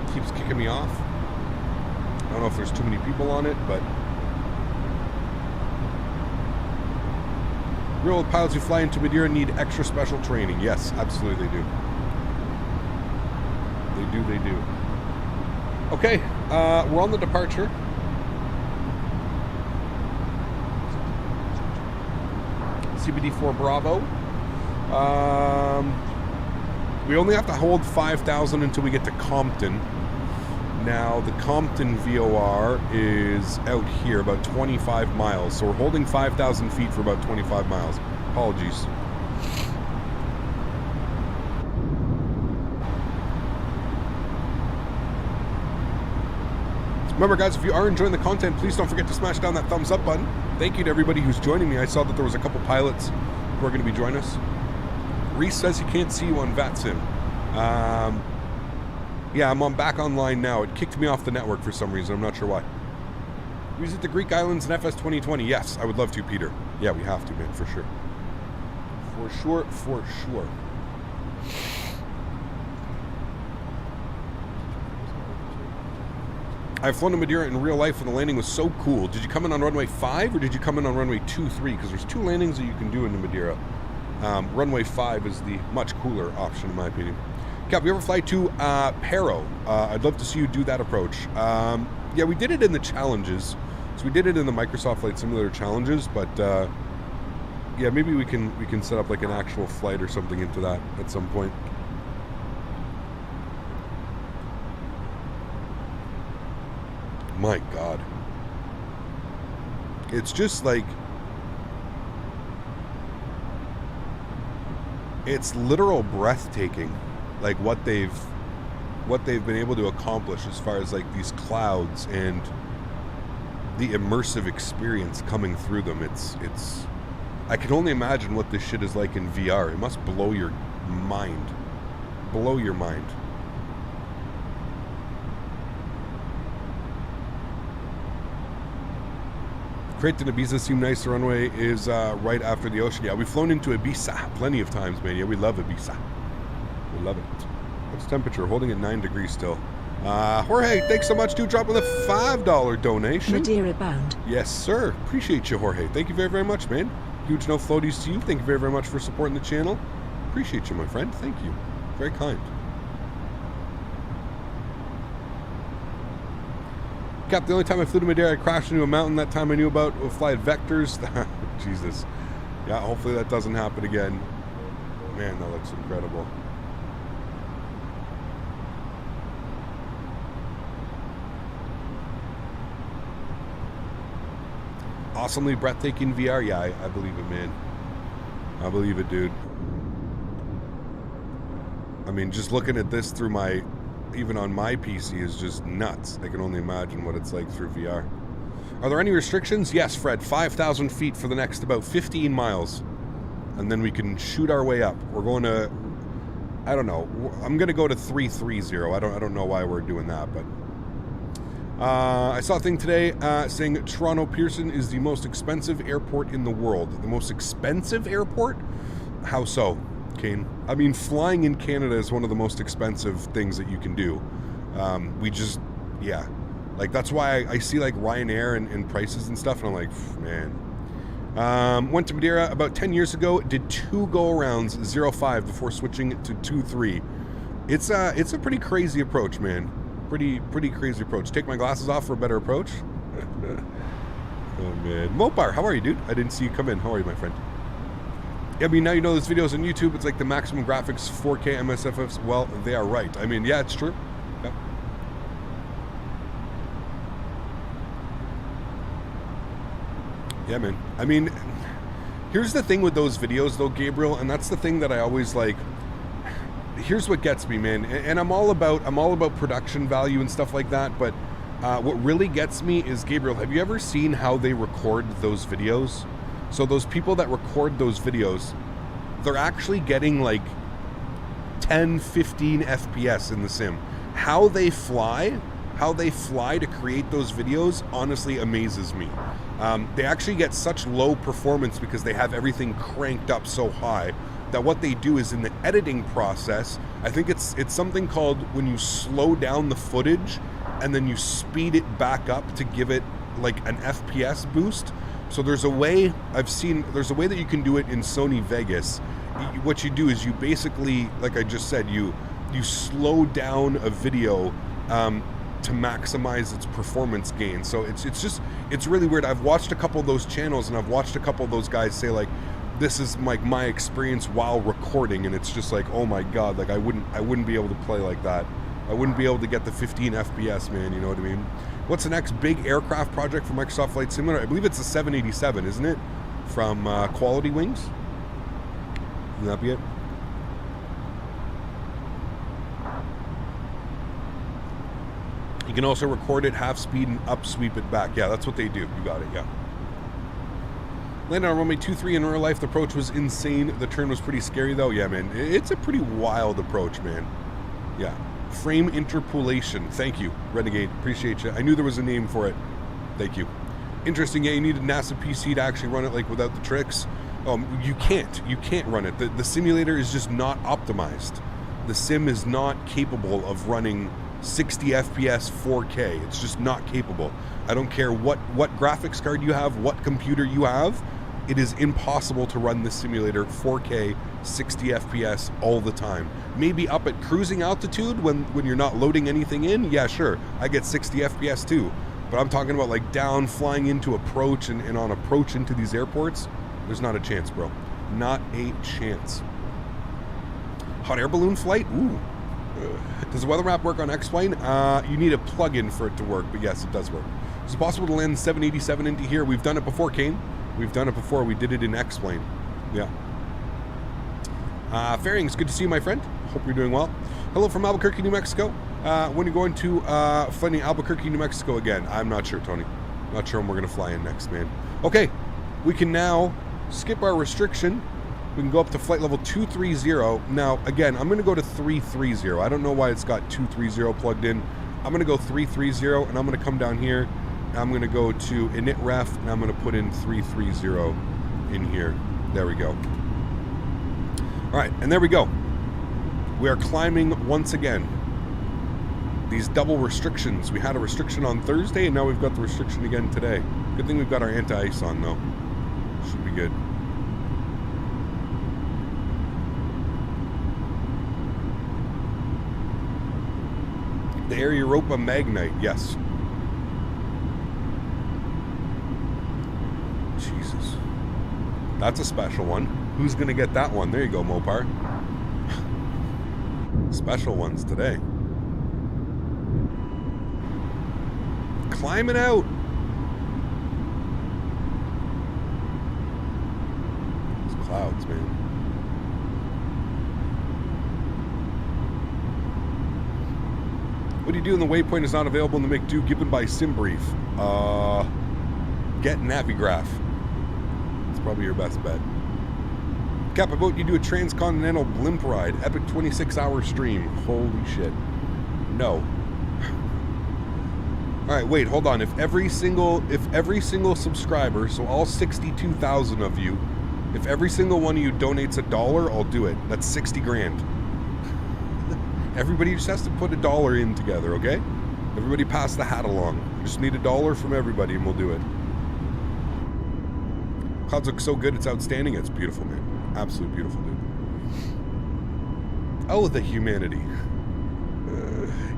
It keeps kicking me off. I don't know if there's too many people on it, but... Real pilots who fly into Madeira need extra special training. Yes, absolutely they do. They do. Okay, we're on the departure. CBD4 Bravo. We only have to hold 5,000 until we get to Compton. Now, the Compton VOR is out here, about 25 miles. So we're holding 5,000 feet for about 25 miles. Apologies. Remember, guys, if you are enjoying the content, please don't forget to smash down that thumbs up button. Thank you to everybody who's joining me. I saw that there was a couple pilots who are going to be joining us. Reese says he can't see you on VATSIM. Yeah, I'm back online now. It kicked me off the network for some reason. I'm not sure why. Visit the Greek Islands in FS 2020. Yes, I would love to, Peter. Yeah, we have to, man, for sure. For sure, for sure. I've flown to Madeira in real life and the landing was so cool. Did you come in on runway 5 or did you come in on runway 2-3? Because there's 2 landings that you can do in Madeira. Runway 5 is the much cooler option in my opinion. Cap, you ever fly to Pero? I'd love to see you do that approach. Yeah, we did it in the challenges. So we did it in the Microsoft Flight Simulator challenges, but yeah, maybe we can set up like an actual flight or something into that at some point. My God. It's just like, it's literal breathtaking, like what they've been able to accomplish as far as like these clouds and the immersive experience coming through them. It's I can only imagine what this shit is like in VR. It must blow your mind. Blow your mind. Crete and Ibiza seem nice. The runway is right after the ocean. Yeah, we've flown into Ibiza plenty of times, man. Yeah, we love Ibiza. We love it. What's temperature? Holding at 9 degrees still. Jorge, thanks so much, dude. Dropping the $5 donation. Madeira bound. Yes, sir. Appreciate you, Jorge. Thank you very, very much, man. Huge no floaties to you. Thank you very, very much for supporting the channel. Appreciate you, my friend. Thank you. Very kind. Cap, the only time I flew to Madeira, I crashed into a mountain. That time I knew about fly vectors. Jesus. Yeah, hopefully that doesn't happen again. Man, that looks incredible. Awesomely breathtaking VR. Yeah, I believe it, man. I believe it, dude. I mean, just looking at this through my... even on my PC is just nuts. I can only imagine what it's like through VR. Are there any restrictions? Yes, Fred. 5,000 feet for the next about 15 miles. And then we can shoot our way up. We're going to... I don't know. I'm going to go to 330. I don't know why we're doing that, but... I saw a thing today saying Toronto Pearson is the most expensive airport in the world. The most expensive airport? How so, Kane? I mean, flying in Canada is one of the most expensive things that you can do. We just, yeah. Like, that's why I see, like, Ryanair and prices and stuff, and I'm like, man. Went to Madeira about 10 years ago, did 2 go-arounds, 0.5, before switching to 2.3. It's a pretty crazy approach, man. Pretty crazy approach. Take my glasses off for a better approach. Oh, man. Mopar, how are you, dude? I didn't see you come in. How are you, my friend? Yeah, I mean, now you know this video's on YouTube. It's like the maximum graphics 4K MSFFs. Well, they are right. I mean, yeah, it's true. Yeah. Yeah, man. I mean, here's the thing with those videos, though, Gabriel, and that's the thing that I always like. Here's what gets me, man, and I'm all about production value and stuff like that, but what really gets me is, Gabriel, have you ever seen how they record those videos? So those people that record those videos, they're actually getting like 10, 15 FPS in the sim. How they fly to create those videos honestly amazes me. They actually get such low performance because they have everything cranked up so high that what they do is in the editing process, I think it's something called when you slow down the footage and then you speed it back up to give it like an FPS boost. So there's a way there's a way that you can do it in Sony Vegas. What you do is you basically, like I just said, you slow down a video to maximize its performance gain. So it's really weird. I've watched a couple of those channels and I've watched a couple of those guys say like, this is like my experience while recording, and it's just like, oh my god, like I wouldn't be able to play like that. I wouldn't be able to get the 15 FPS, man, you know what I mean? What's the next big aircraft project for Microsoft Flight Simulator? I believe it's the 787, isn't it? From Quality Wings? Can that be it? You can also record it half speed and up sweep it back. Yeah, that's what they do. You got it, yeah. Landed on runway 23 in real life. The approach was insane. The turn was pretty scary though. Yeah, man. It's a pretty wild approach, man. Yeah. Frame interpolation. Thank you, Renegade. Appreciate you. I knew there was a name for it. Thank you. Interesting. Yeah, you need a NASA PC to actually run it like without the tricks. You can't. You can't run it. The simulator is just not optimized. The sim is not capable of running 60 FPS 4K. It's just not capable. I don't care what graphics card you have, what computer you have. It is impossible to run this simulator 4K 60 FPS all the time. Maybe up at cruising altitude when you're not loading anything in, yeah, sure, I get 60 FPS too. But I'm talking about like down flying into approach and on approach into these airports, there's not a chance, bro. Not a chance. Hot air balloon flight? Ooh. Does the weather map work on X-Plane? You need a plug-in for it to work, but yes, it does work. Is it possible to land 787 into here? We've done it before, Kane. We've done it before. We did it in X-Plane. Yeah. Faring, it's good to see you, my friend. Hope you're doing well. Hello from Albuquerque, New Mexico. When are you going to flying Albuquerque, New Mexico again? I'm not sure, Tony. Not sure when we're going to fly in next, man. Okay, we can now skip our restriction. We can go up to flight level 230. Now, again, I'm going to go to 330. I don't know why it's got 230 plugged in. I'm going to go 330, and I'm going to come down here. I'm going to go to init ref, and I'm going to put in 330 in here. There we go. All right, and there we go. We are climbing once again. These double restrictions. We had a restriction on Thursday, and now we've got the restriction again today. Good thing we've got our anti-ice on, though. Should be good. The Air Europa Magnite, yes. Jesus. That's a special one. Who's going to get that one? There you go, Mopar. Special ones today. Climbing out. Those clouds, man. What do you do when the waypoint is not available in the McDo given by SimBrief? Get Navigraph. It's probably your best bet. Cap, about you do a transcontinental blimp ride. Epic 26-hour stream. Holy shit. No. Alright, wait, hold on. If every single subscriber, so all 62,000 of you, if every single one of you donates $1, I'll do it. That's 60 grand. Everybody just has to put $1 in together, okay? Everybody pass the hat along. We just need $1 from everybody and we'll do it. Clouds look so good, it's outstanding. It's beautiful, man. Absolutely beautiful, dude. Oh, the humanity.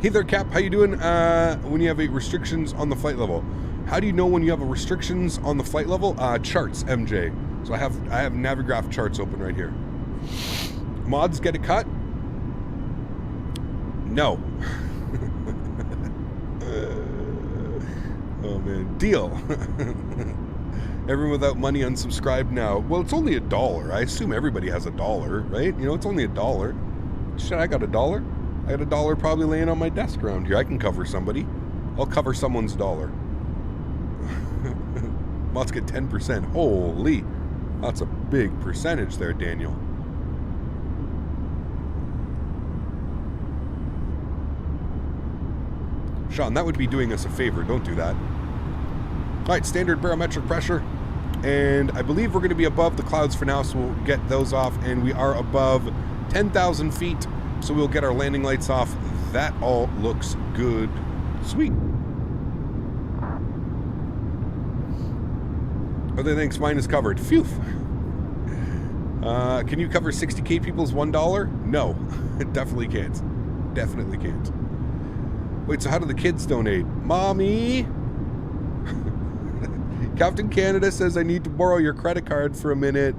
Hey there, Cap. How you doing when you have restrictions on the flight level? How do you know when you have restrictions on the flight level? Charts, MJ. So I have Navigraph charts open right here. Mods get a cut? No. Oh man, deal. Everyone without money unsubscribed now. Well, it's only $1. I assume everybody has $1, right? You know, it's only $1. Shit, I got $1. I got $1 probably laying on my desk around here. I can cover somebody. I'll cover someone's $1. Let's get 10%. Holy, that's a big percentage there, Daniel. Sean, that would be doing us a favor. Don't do that. All right, standard barometric pressure. And I believe we're going to be above the clouds for now, so we'll get those off. And we are above 10,000 feet, so we'll get our landing lights off. That all looks good. Sweet. Other thanks, mine is covered. Phew. Can you cover 60K people's $1? No, it definitely can't. Definitely can't. Wait, so how do the kids donate? Mommy! Captain Canada says I need to borrow your credit card for a minute.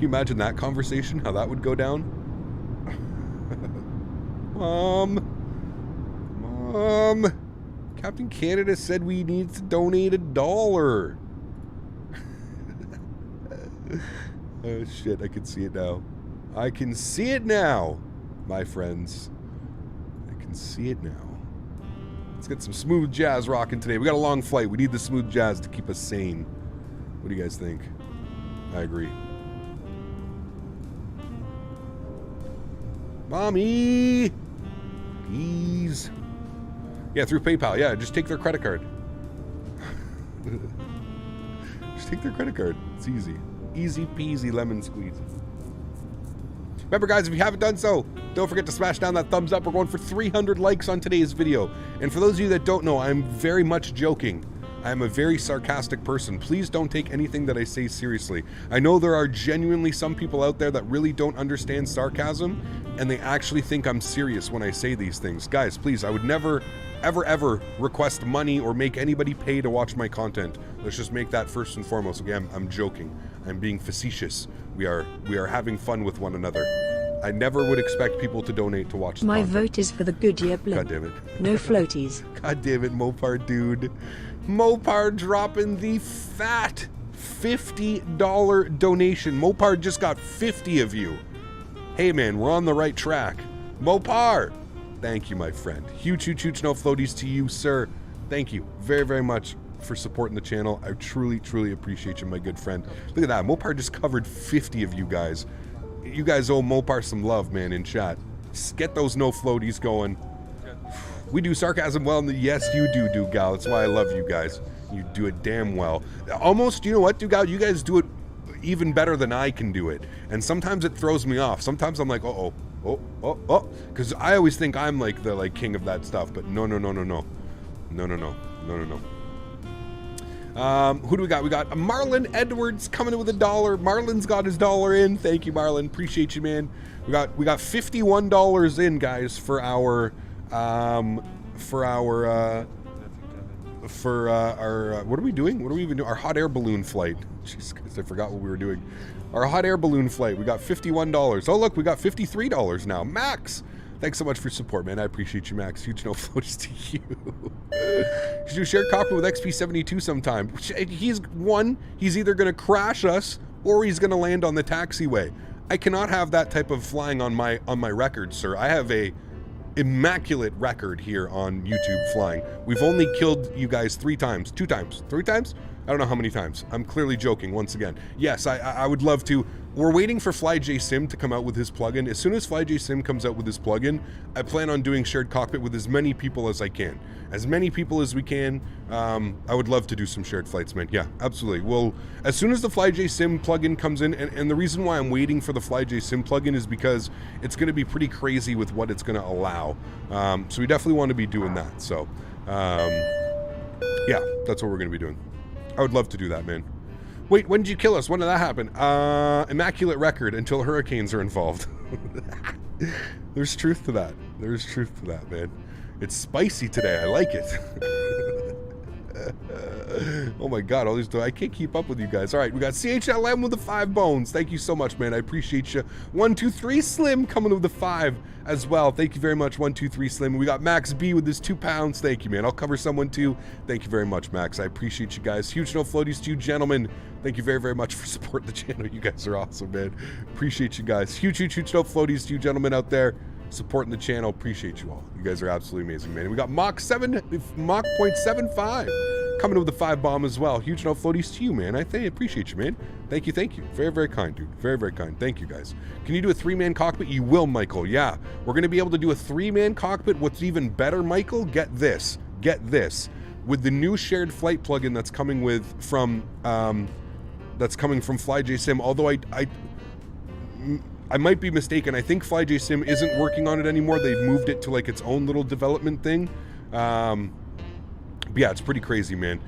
you imagine that conversation? How that would go down? Mom. Captain Canada said we need to donate $1. Oh shit, I can see it now. I can see it now, my friends. I can see it now. Let's get some smooth jazz rocking today. We got a long flight. We need the smooth jazz to keep us sane. What do you guys think? I agree. Mommy! Please. Yeah, through PayPal. Yeah, just take their credit card. Just take their credit card. It's easy. Easy peasy lemon squeeze. Remember, guys, if you haven't done so, don't forget to smash down that thumbs up. We're going for 300 likes on today's video. And for those of you that don't know, I'm very much joking. I am a very sarcastic person. Please don't take anything that I say seriously. I know there are genuinely some people out there that really don't understand sarcasm, and they actually think I'm serious when I say these things. Guys, please, I would never, ever request money or make anybody pay to watch my content. Let's just make that first and foremost. Again, I'm joking. I'm being facetious. We are having fun with one another. I never would expect people to donate to watch the My content. vote is for the Goodyear blimp. God damn it. No floaties. God damn it, Mopar dude. Mopar dropping the fat $50 donation. Mopar just got 50 of you. Hey man, we're on the right track. Mopar! Thank you, my friend. Huge no floaties to you, sir. Thank you very, very much for supporting the channel. I truly appreciate you, my good friend. Look at that. Mopar just covered 50 of you guys. You guys owe Mopar some love, man, in chat. Just get those no floaties going. We do sarcasm well, and yes, you do, gal. That's why I love you guys. You do it damn well. Almost, you know what, gal? You guys do it even better than I can do it. And sometimes it throws me off. Sometimes I'm like, oh. Because I always think I'm like the king of that stuff. But no. Who do we got? We got Marlon Edwards coming in with $1. Marlon's got his $1 in. Thank you, Marlon. Appreciate you, man. We got $51 in, guys, for our what are we doing? What are we even doing? Our hot air balloon flight. Jesus Christ, I forgot what we were doing. Our hot air balloon flight. We got $51. Oh, look, we got $53 now. Max, thanks so much for support, man. I appreciate you, Max. Huge no floats to you. You should do a shared cockpit with XP72 sometime. He's either going to crash us or he's going to land on the taxiway. I cannot have that type of flying on my record, sir. I have a immaculate record here on YouTube flying. We've only killed you guys 3 times. 2 times. 3 times? I don't know how many times. I'm clearly joking once again. Yes, I would love to. We're waiting for FlyJSim to come out with his plugin. As soon as FlyJSim comes out with his plugin, I plan on doing shared cockpit with as many people as I can. As many people as we can. I would love to do some shared flights, man. Yeah, absolutely. Well, as soon as the FlyJSim plugin comes in, and the reason why I'm waiting for the FlyJSim plugin is because it's going to be pretty crazy with what it's going to allow. So we definitely want to be doing that. So, yeah, that's what we're going to be doing. I would love to do that, man. Wait, when did you kill us? When did that happen? Immaculate record until hurricanes are involved. There's truth to that. There's truth to that, man. It's spicy today. I like it. Oh my God, all these, I can't keep up with you guys. All right, we got CHLM with the 5 bones. Thank you so much, man. I appreciate you. 123 Slim coming with the 5 as well. Thank you very much, 123 Slim. We got Max B with his 2 pounds. Thank you, man. I'll cover someone too. Thank you very much, Max. I appreciate you guys. Huge no floaties to you, gentlemen. Thank you very, very much for supporting the channel. You guys are awesome, man. Appreciate you guys. Huge no floaties to you, gentlemen out there supporting the channel. Appreciate you all. You guys are absolutely amazing, man. And we got Mach 0.75 coming in with the 5 bomb as well. Huge no floaties to you, man. I appreciate you, man. Thank you. Very, very kind, dude. Very, very kind. Thank you, guys. Can you do a 3-man cockpit? You will, Michael. Yeah. We're going to be able to do a 3-man cockpit. What's even better, Michael? Get this. With the new shared flight plugin that's coming from FlyJSim, although I might be mistaken. I think FlyJSim isn't working on it anymore. They've moved it to like its own little development thing. But yeah, it's pretty crazy, man.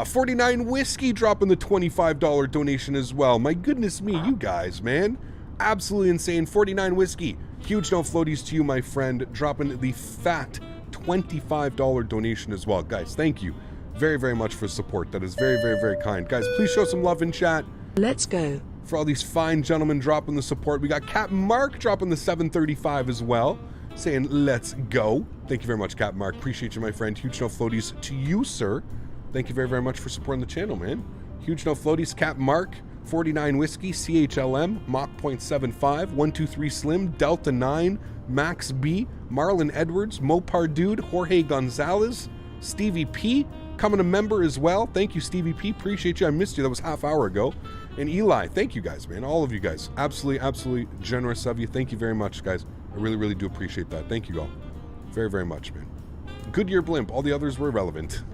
49 Whiskey dropping the $25 donation as well. My goodness me, you guys, man. Absolutely insane. 49 Whiskey. Huge no floaties to you, my friend. Dropping the fat $25 donation as well. Guys, thank you very, very much for support. That is very, very, very kind. Guys, please show some love in chat. Let's go. for all these fine gentlemen dropping the support. We got Captain Mark dropping the 735 as well, saying let's go. Thank you very much, Captain Mark. Appreciate you, my friend. Huge no floaties to you, sir. Thank you very, very much for supporting the channel, man. Huge no floaties, Captain Mark, 49 Whiskey, CHLM, Mach 0.75, 123 Slim, Delta 9, Max B, Marlon Edwards, Mopar Dude, Jorge Gonzalez, Stevie P, coming a member as well. Thank you, Stevie P. Appreciate you. I missed you. That was half hour ago. And Eli, thank you guys, man. All of you guys. Absolutely, absolutely generous of you. Thank you very much, guys. I really, really do appreciate that. Thank you all. Very, very much, man. Goodyear blimp. All the others were irrelevant.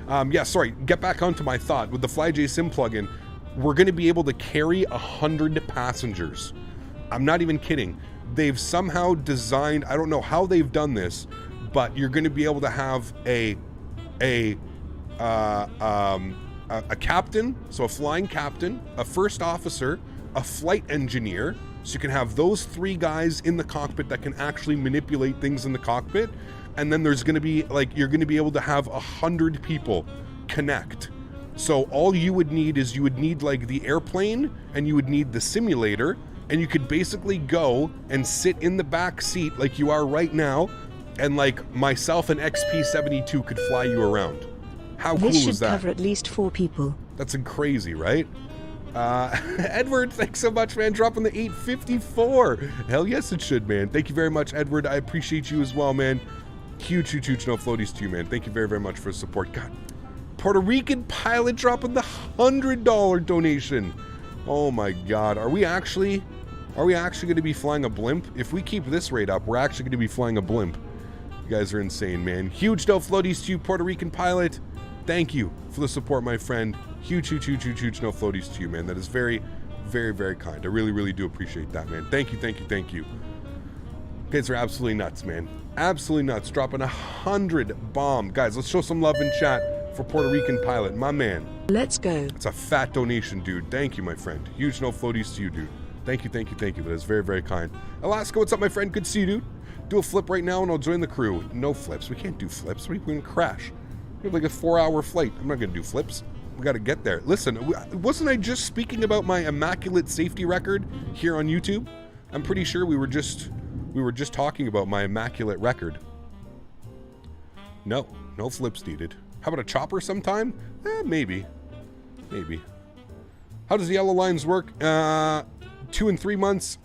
Yeah, sorry. Get back onto my thought. With the FlyJ Sim plugin, we're going to be able to carry 100 passengers. I'm not even kidding. They've somehow designed, I don't know how they've done this, but you're going to be able to have a captain, so a flying captain, a first officer, a flight engineer, so you can have those 3 guys in the cockpit that can actually manipulate things in the cockpit, and then there's going to be, like, you're going to be able to have 100 people connect. So all you would need is you would need, like, the airplane, and you would need the simulator, and you could basically go and sit in the back seat like you are right now, and, like, myself and XP72 could fly you around. How cool is that? This should cover at least 4 people. That's crazy, right? Edward, thanks so much, man. Dropping the 854. Hell yes, it should, man. Thank you very much, Edward. I appreciate you as well, man. Huge, huge, huge no floaties to you, man. Thank you very, very much for the support. God, Puerto Rican pilot dropping the $100 donation. Oh my God. Are we actually going to be flying a blimp? If we keep this rate up, we're actually going to be flying a blimp. You guys are insane, man. Huge no floaties to you, Puerto Rican pilot. Thank you for the support, my friend. Huge, huge, huge, huge, huge no floaties to you, man. That is very, very, very kind. I really, really do appreciate that, man. Thank you, thank you, thank you. You guys are absolutely nuts, man. Absolutely nuts. Dropping 100 bomb. Guys, let's show some love in chat for Puerto Rican pilot, my man. Let's go. It's a fat donation, dude. Thank you, my friend. Huge no floaties to you, dude. Thank you, thank you, thank you. That is very, very kind. Alaska, what's up, my friend? Good to see you, dude. Do a flip right now and I'll join the crew. No flips. We can't do flips. We're going to crash. We have like a 4-hour flight. I'm not going to do flips. We got to get there. Listen, wasn't I just speaking about my immaculate safety record here on YouTube? I'm pretty sure we were just talking about my immaculate record. No flips needed. How about a chopper sometime? Maybe. How does the yellow lines work? 2 and 3 months,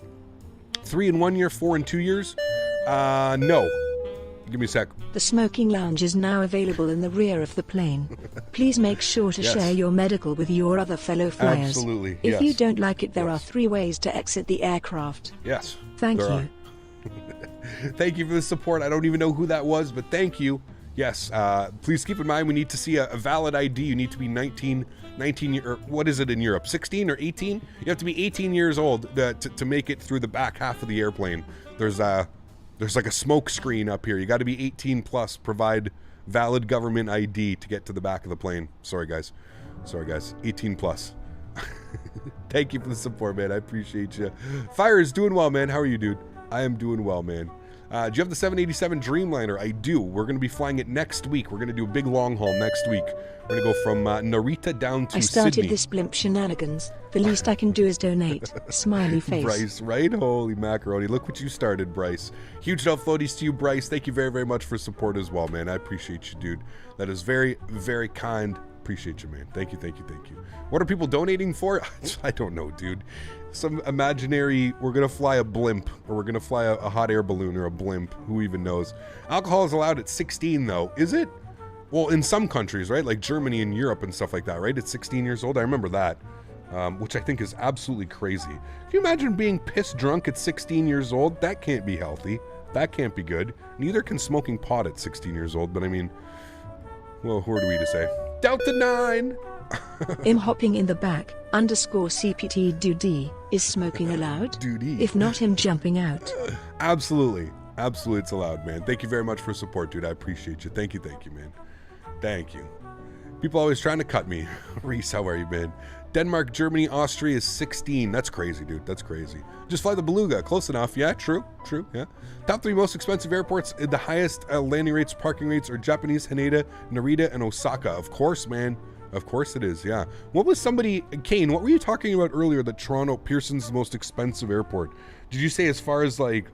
3 and 1 year, 4 and 2 years. No. Give me a sec. The smoking lounge is now available in the rear of the plane. Please make sure to share your medical with your other fellow flyers. Absolutely. If you don't like it, there are 3 ways to exit the aircraft. Yes. Thank you. Thank you for the support. I don't even know who that was, but thank you. Yes. Please keep in mind we need to see a valid ID. You need to be 19 or what is it in Europe? 16 or 18? You have to be 18 years old to make it through the back half of the airplane. There's like a smoke screen up here. You got to be 18 plus, provide valid government ID to get to the back of the plane. Sorry, guys. 18 plus. Thank you for the support, man. I appreciate you. Fire is doing well, man. How are you, dude? I am doing well, man. Do you have the 787 Dreamliner? I do. We're going to be flying it next week. We're going to do a big long haul next week. We're going to go from Narita down to Sydney. I started this blimp shenanigans. The least I can do is donate. Smiley face. Bryce, right? Holy macaroni. Look what you started, Bryce. Huge love floaties to you, Bryce. Thank you very, very much for support as well, man. I appreciate you, dude. That is very, very kind. Appreciate you, man. Thank you, thank you, thank you. What are people donating for? I don't know, dude. Some imaginary, we're going to fly a blimp, or we're going to fly a hot air balloon or a blimp. Who even knows? Alcohol is allowed at 16, though. Is it? Well, in some countries, right? Like Germany and Europe and stuff like that, right? It's 16 years old. I remember that, which I think is absolutely crazy. Can you imagine being pissed drunk at 16 years old? That can't be healthy. That can't be good. Neither can smoking pot at 16 years old, but I mean, well, who are we to say? Delta 9! Him hopping in the back, _CPT Duty, is smoking allowed? Duty. If not, him jumping out. Absolutely. Absolutely, it's allowed, man. Thank you very much for support, dude. I appreciate you. Thank you, man. Thank you. People always trying to cut me. Reese, how are you, man? Denmark, Germany, Austria is 16. That's crazy, dude. That's crazy. Just fly the Beluga. Close enough. Yeah, true, yeah. Top 3 most expensive airports, the highest landing rates, parking rates are Japanese, Haneda, Narita, and Osaka. Of course, man. Of course it is, yeah. What was somebody, Kane, what were you talking about earlier that Toronto, Pearson's the most expensive airport? Did you say as far as like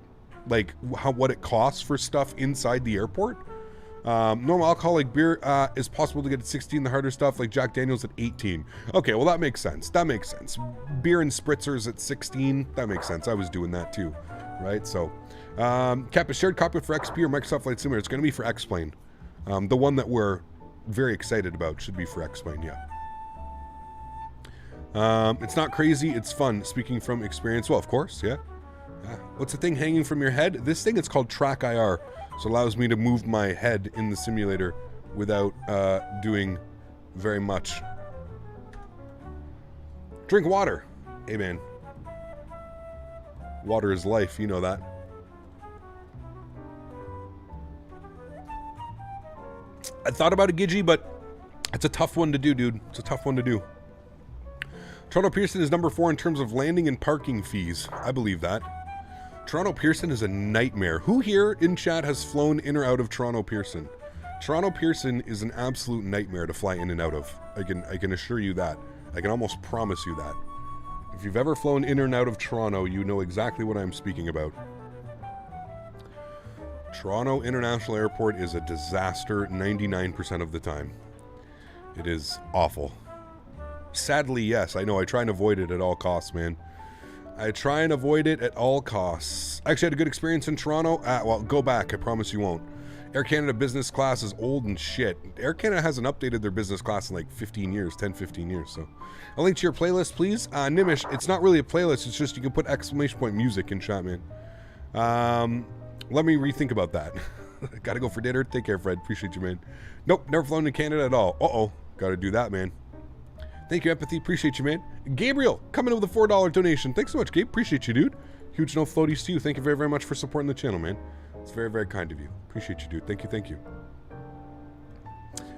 what it costs for stuff inside the airport? Normal alcoholic beer is possible to get at 16. The harder stuff like Jack Daniels at 18. Okay, well that makes sense. That makes sense. Beer and spritzers at 16. That makes sense. I was doing that too, right? So, Cap, a shared copy for XP or Microsoft Flight Simulator. It's going to be for X-Plane. The one that we're very excited about should be for X-Plane, yeah. It's not crazy, it's fun. Speaking from experience, well, of course, yeah. What's the thing hanging from your head? This thing, it's called Track IR. So it allows me to move my head in the simulator without doing very much. Drink water. Hey, man. Water is life, you know that. I thought about a Gidgey, but it's a tough one to do, dude. It's a tough one to do. Toronto Pearson is number 4 in terms of landing and parking fees. I believe that. Toronto Pearson is a nightmare. Who here in chat has flown in or out of Toronto Pearson? Toronto Pearson is an absolute nightmare to fly in and out of. I can assure you that. I can almost promise you that. If you've ever flown in and out of Toronto, you know exactly what I'm speaking about. Toronto International Airport is a disaster 99% of the time. It is awful. Sadly, yes. I know. I try and avoid it at all costs, man. I try and avoid it at all costs. I actually had a good experience in Toronto. Well, go back. I promise you won't. Air Canada business class is old and shit. Air Canada hasn't updated their business class in like 15 years, 10, 15 years. So a link to your playlist, please. Nimish, it's not really a playlist. It's just you can put exclamation point music in chat, man. Let me rethink about that. Gotta go for dinner. Take care, Fred. Appreciate you, man. Nope, never flown to Canada at all. Uh-oh. Gotta do that, man. Thank you, Empathy. Appreciate you, man. Gabriel, coming in with a $4 donation. Thanks so much, Gabe. Appreciate you, dude. Huge no floaties to you. Thank you very, very much for supporting the channel, man. It's very, very kind of you. Appreciate you, dude. Thank you, thank you.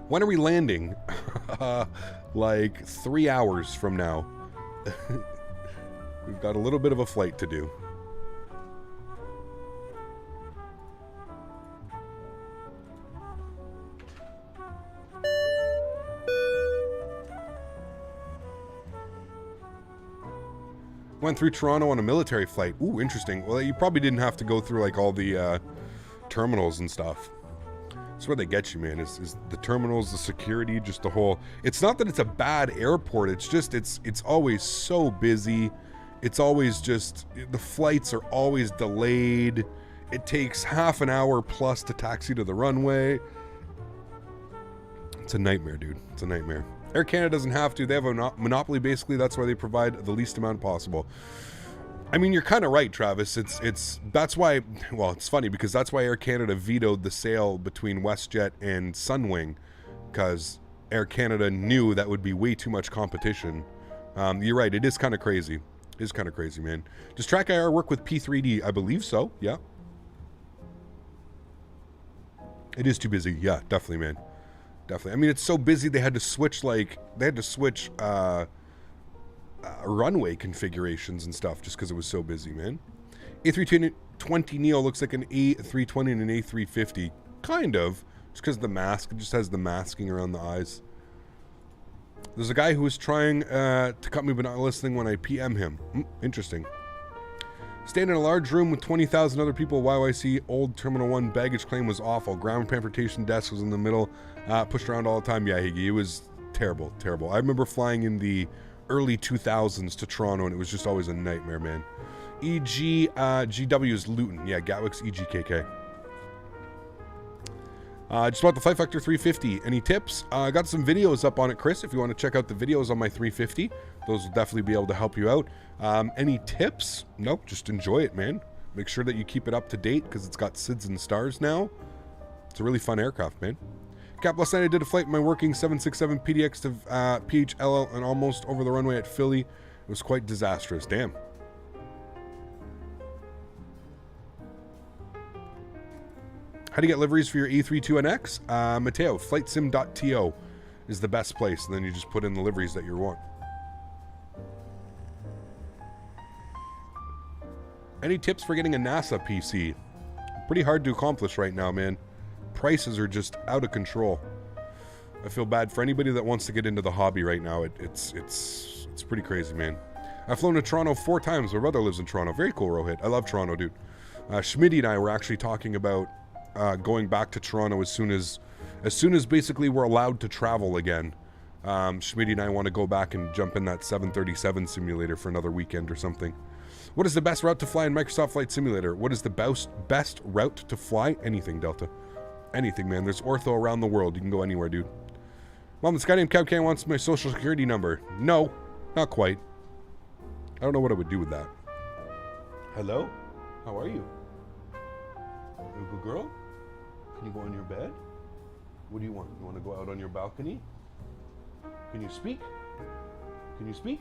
When are we landing? Like 3 hours from now. We've got a little bit of a flight to do. Went through Toronto on a military flight. Ooh, interesting. Well, you probably didn't have to go through like all the terminals and stuff. That's where they get you, man. Is the terminals, the security, just the whole. It's not that it's a bad airport. It's just it's always so busy. It's always just the flights are always delayed. It takes half an hour plus to taxi to the runway. It's a nightmare, dude. It's a nightmare. Air Canada doesn't have to. They have a monopoly, basically. That's why they provide the least amount possible. I mean, you're kind of right, Travis. That's why, well, it's funny because that's why Air Canada vetoed the sale between WestJet and Sunwing, because Air Canada knew that would be way too much competition. You're right. It is kind of crazy. It is kind of crazy, man. Does Track IR work with P3D? I believe so. Yeah. It is too busy. Yeah, definitely, man. Definitely. I mean, it's so busy they had to switch runway configurations and stuff just because it was so busy, man. A320neo looks like an A320 and an A350. Kind of. Just because the mask. It just has the masking around the eyes. There's a guy who was trying to cut me but not listening when I PM him. Interesting. Staying in a large room with 20,000 other people. YYC old Terminal 1 baggage claim was awful. Ground transportation desk was in the middle. Pushed around all the time. Yeah, Higgy, it was terrible, terrible. I remember flying in the early 2000s to Toronto, and it was just always a nightmare, man. GW is Luton. Yeah, Gatwick's EGKK. Just bought the Flight Factor 350. Any tips? I got some videos up on it, Chris. If you want to check out the videos on my 350, those will definitely be able to help you out. Any tips? Nope, just enjoy it, man. Make sure that you keep it up to date because it's got SIDS and stars now. It's a really fun aircraft, man. Cap, last night I did a flight in my working 767 PDX to PHLL and almost over the runway at Philly. It was quite disastrous. Damn. How do you get liveries for your A32NX? Mateo, flightsim.to is the best place, and then you just put in the liveries that you want. Any tips for getting a NASA PC? Pretty hard to accomplish right now, man. Prices are just out of control. I feel bad for anybody that wants to get into the hobby right now. It's pretty crazy, man. I've flown to Toronto 4 times. My brother lives in Toronto. Very cool, Rohit. I love Toronto, dude. Smitty and I were actually talking about going back to Toronto as soon as basically we're allowed to travel again. Smitty and I want to go back and jump in that 737 simulator for another weekend or something. What is the best route to fly in Microsoft Flight Simulator? What is the best route to fly? Anything, Delta. Anything, man. There's ortho around the world. You can go anywhere, dude. Mom, this guy named Cowcan wants my social security number. No, not quite. I don't know what I would do with that. Hello? How are you? Are you a good girl? Can you go on your bed? What do you want? You want to go out on your balcony? Can you speak? Can you speak?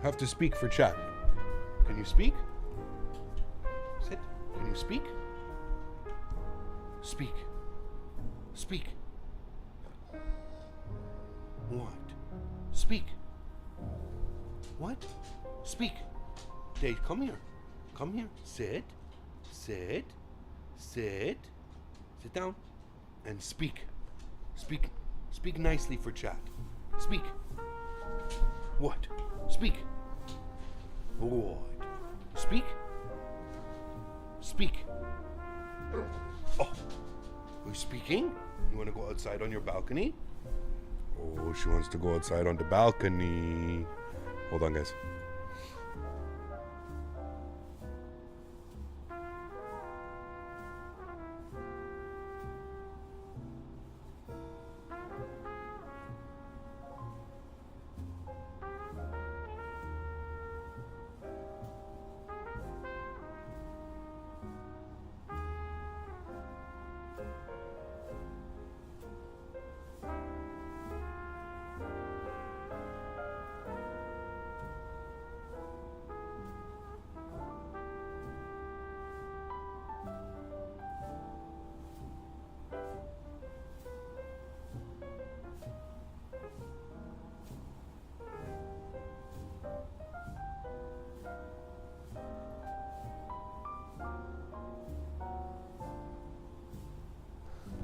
Have to speak for chat. Can you speak? Sit. Can you speak? Speak. Speak. What? Speak. What? Speak. Dave, come here. Come here. Sit. Sit. Sit. Sit down. And speak. Speak. Speak nicely for chat. Speak. What? Speak. What? Speak. Speak. Oh. Are you speaking? You want to go outside on your balcony? Oh, she wants to go outside on the balcony. Hold on, guys.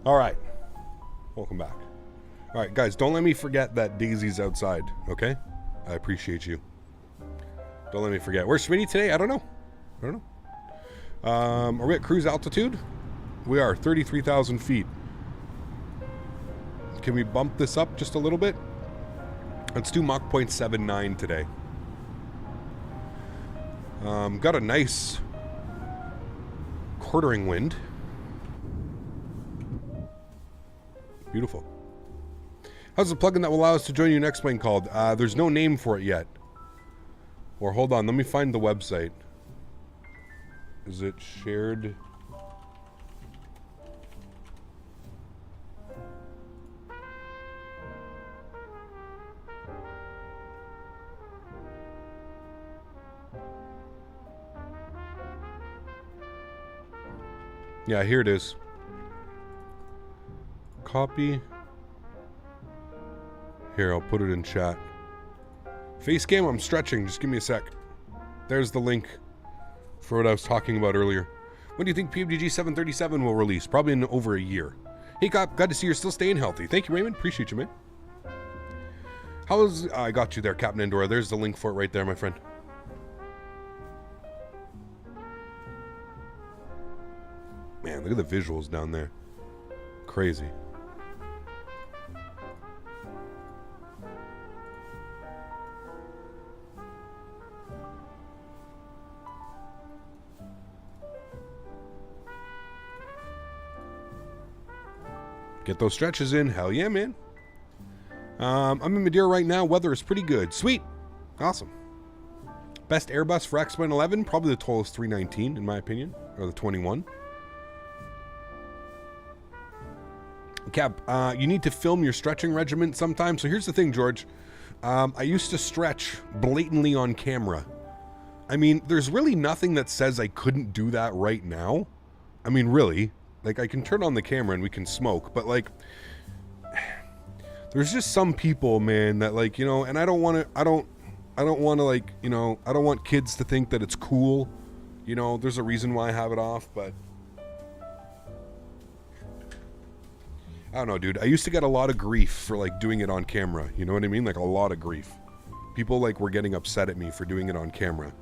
All right. Welcome back. All right, guys, don't let me forget that Daisy's outside, okay? I appreciate you. Don't let me forget. Where's Smitty today? I don't know. Are we at cruise altitude? We are, 33,000 feet. Can we bump this up just a little bit? Let's do Mach 0.79 today. Got a nice quartering wind. Beautiful. How's the plugin that will allow us to join you next plane called? There's no name for it yet. Or hold on, let me find the website. Is it shared? Yeah, here it is. Copy. Here, I'll put it in chat. Facecam, I'm stretching. Just give me a sec. There's the link for what I was talking about earlier. When do you think PUBG 737 will release? Probably in over a year. Hey, Cop, glad to see you're still staying healthy. Thank you, Raymond. Appreciate you, man. How's... I got you there, Captain Andorra. There's the link for it right there, my friend. Man, look at the visuals down there. Crazy. Get those stretches in. Hell yeah, man. I'm in Madeira right now. Weather is pretty good. Sweet. Awesome. Best Airbus for X-Men 11? Probably the tallest 319, in my opinion. Or the 21. Cap, you need to film your stretching regimen sometime. So here's the thing, George. I used to stretch blatantly on camera. I mean, there's really nothing that says I couldn't do that right now. I mean, really. Like, I can turn on the camera and we can smoke, but like, there's just some people, man, that like, you know, and I don't want to like, you know, I don't want kids to think that it's cool. You know, there's a reason why I have it off, but I don't know, dude. I used to get a lot of grief for like doing it on camera. You know what I mean? Like a lot of grief. People like were getting upset at me for doing it on camera.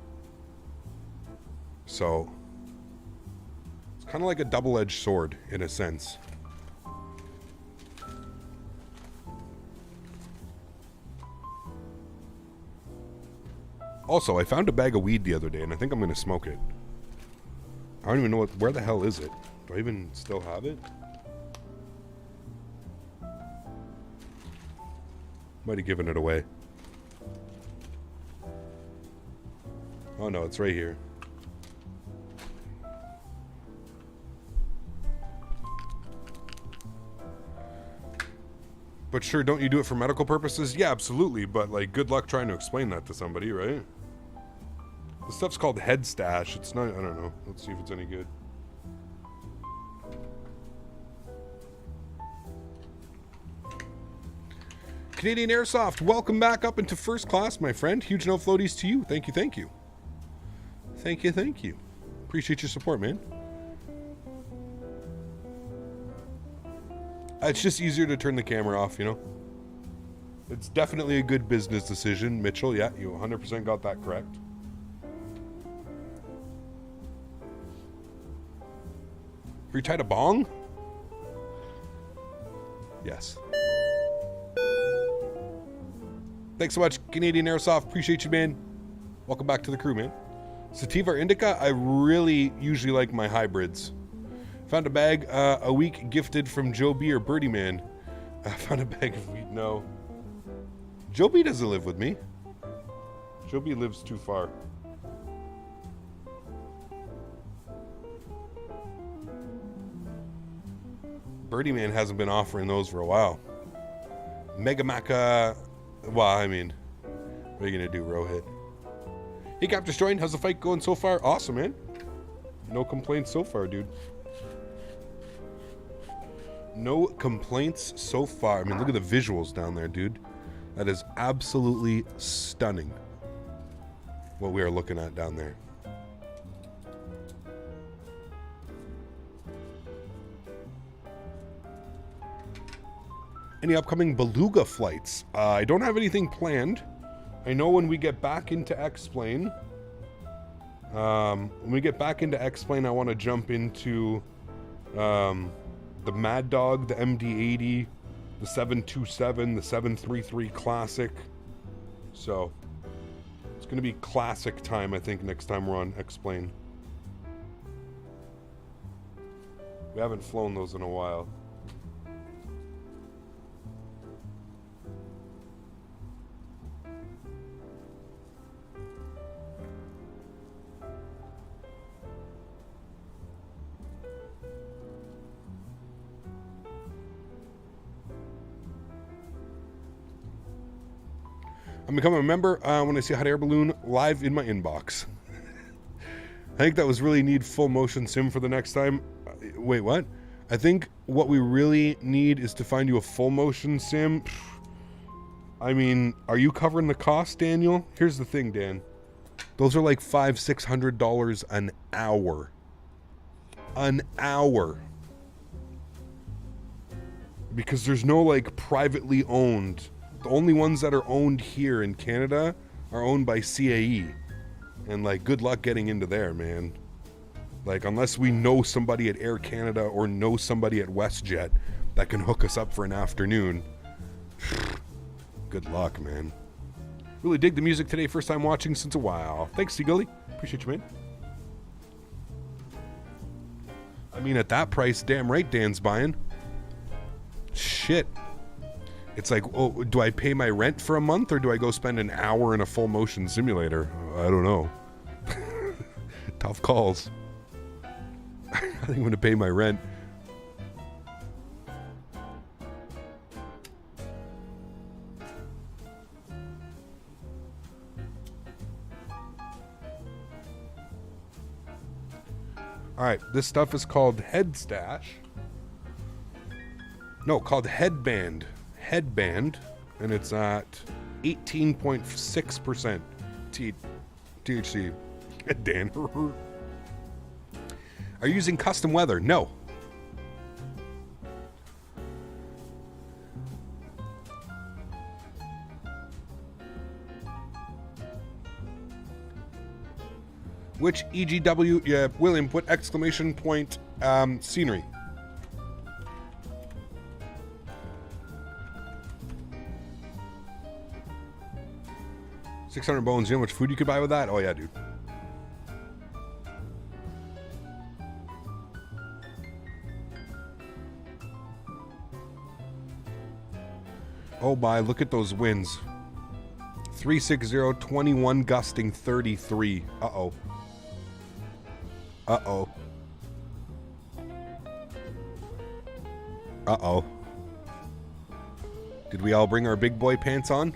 So it's kind of like a double-edged sword in a sense. Also, I found a bag of weed the other day, and I think I'm going to smoke it. I don't even know where the hell is it? Do I even still have it? Might have given it away. Oh no, it's right here. But sure, don't you do it for medical purposes? Yeah, absolutely, but like good luck trying to explain that to somebody, right? The stuff's called head stash. It's not, I don't know. Let's see if it's any good. Canadian Airsoft, welcome back up into first class, my friend. Huge no floaties to you. Thank you, thank you. Thank you, thank you. Appreciate your support, man. It's just easier to turn the camera off, you know? It's definitely a good business decision, Mitchell. Yeah, you 100% got that correct. Are you tied a bong? Yes. Thanks so much, Canadian Airsoft. Appreciate you, man. Welcome back to the crew, man. Sativa or Indica, I really usually like my hybrids. Found a bag a week gifted from Joe B or Birdie Man. I found a bag of weed. No. Joe B doesn't live with me. Joe B lives too far. Birdie Man hasn't been offering those for a while. Mega Maca. Well, I mean, what are you going to do, Rohit? Hey, Captain Destroying, how's the fight going so far? Awesome, man. No complaints so far, dude. No complaints so far. I mean, look at the visuals down there, dude. That is absolutely stunning what we are looking at down there. Any upcoming Beluga flights? I don't have anything planned. I know when we get back into X-Plane, I want to jump into the Mad Dog, the MD-80, the 727, the 733 Classic. So it's going to be classic time, I think, next time we're on X-Plane. We haven't flown those in a while. I'm becoming a member when I see a hot air balloon live in my inbox. I think that was really need full motion sim for the next time. Wait, what? I think what we really need is to find you a full motion sim. I mean, are you covering the cost, Daniel? Here's the thing, Dan. Those are like $500-600 an hour. An hour. Because there's no like privately owned. The only ones that are owned here in Canada are owned by CAE. And like, good luck getting into there, man. Like, unless we know somebody at Air Canada or know somebody at WestJet that can hook us up for an afternoon. Good luck, man. Really dig the music today. First time watching since a while. Thanks, Seagully. Appreciate you, man. I mean, at that price, damn right Dan's buying. Shit. It's like, oh, do I pay my rent for a month or do I go spend an hour in a full motion simulator? I don't know. Tough calls. I think I'm going to pay my rent. All right, this stuff is called Head Stash. No, called Headband. Headband, and it's at 18.6% THC. Dan, are you using custom weather? No. Which EGW, yeah, William, put exclamation point scenery. $600 bones. You know how much food you could buy with that? Oh yeah, dude. Oh my, look at those winds. 360, 21 gusting 33. Uh-oh. Uh-oh. Uh-oh. Did we all bring our big boy pants on?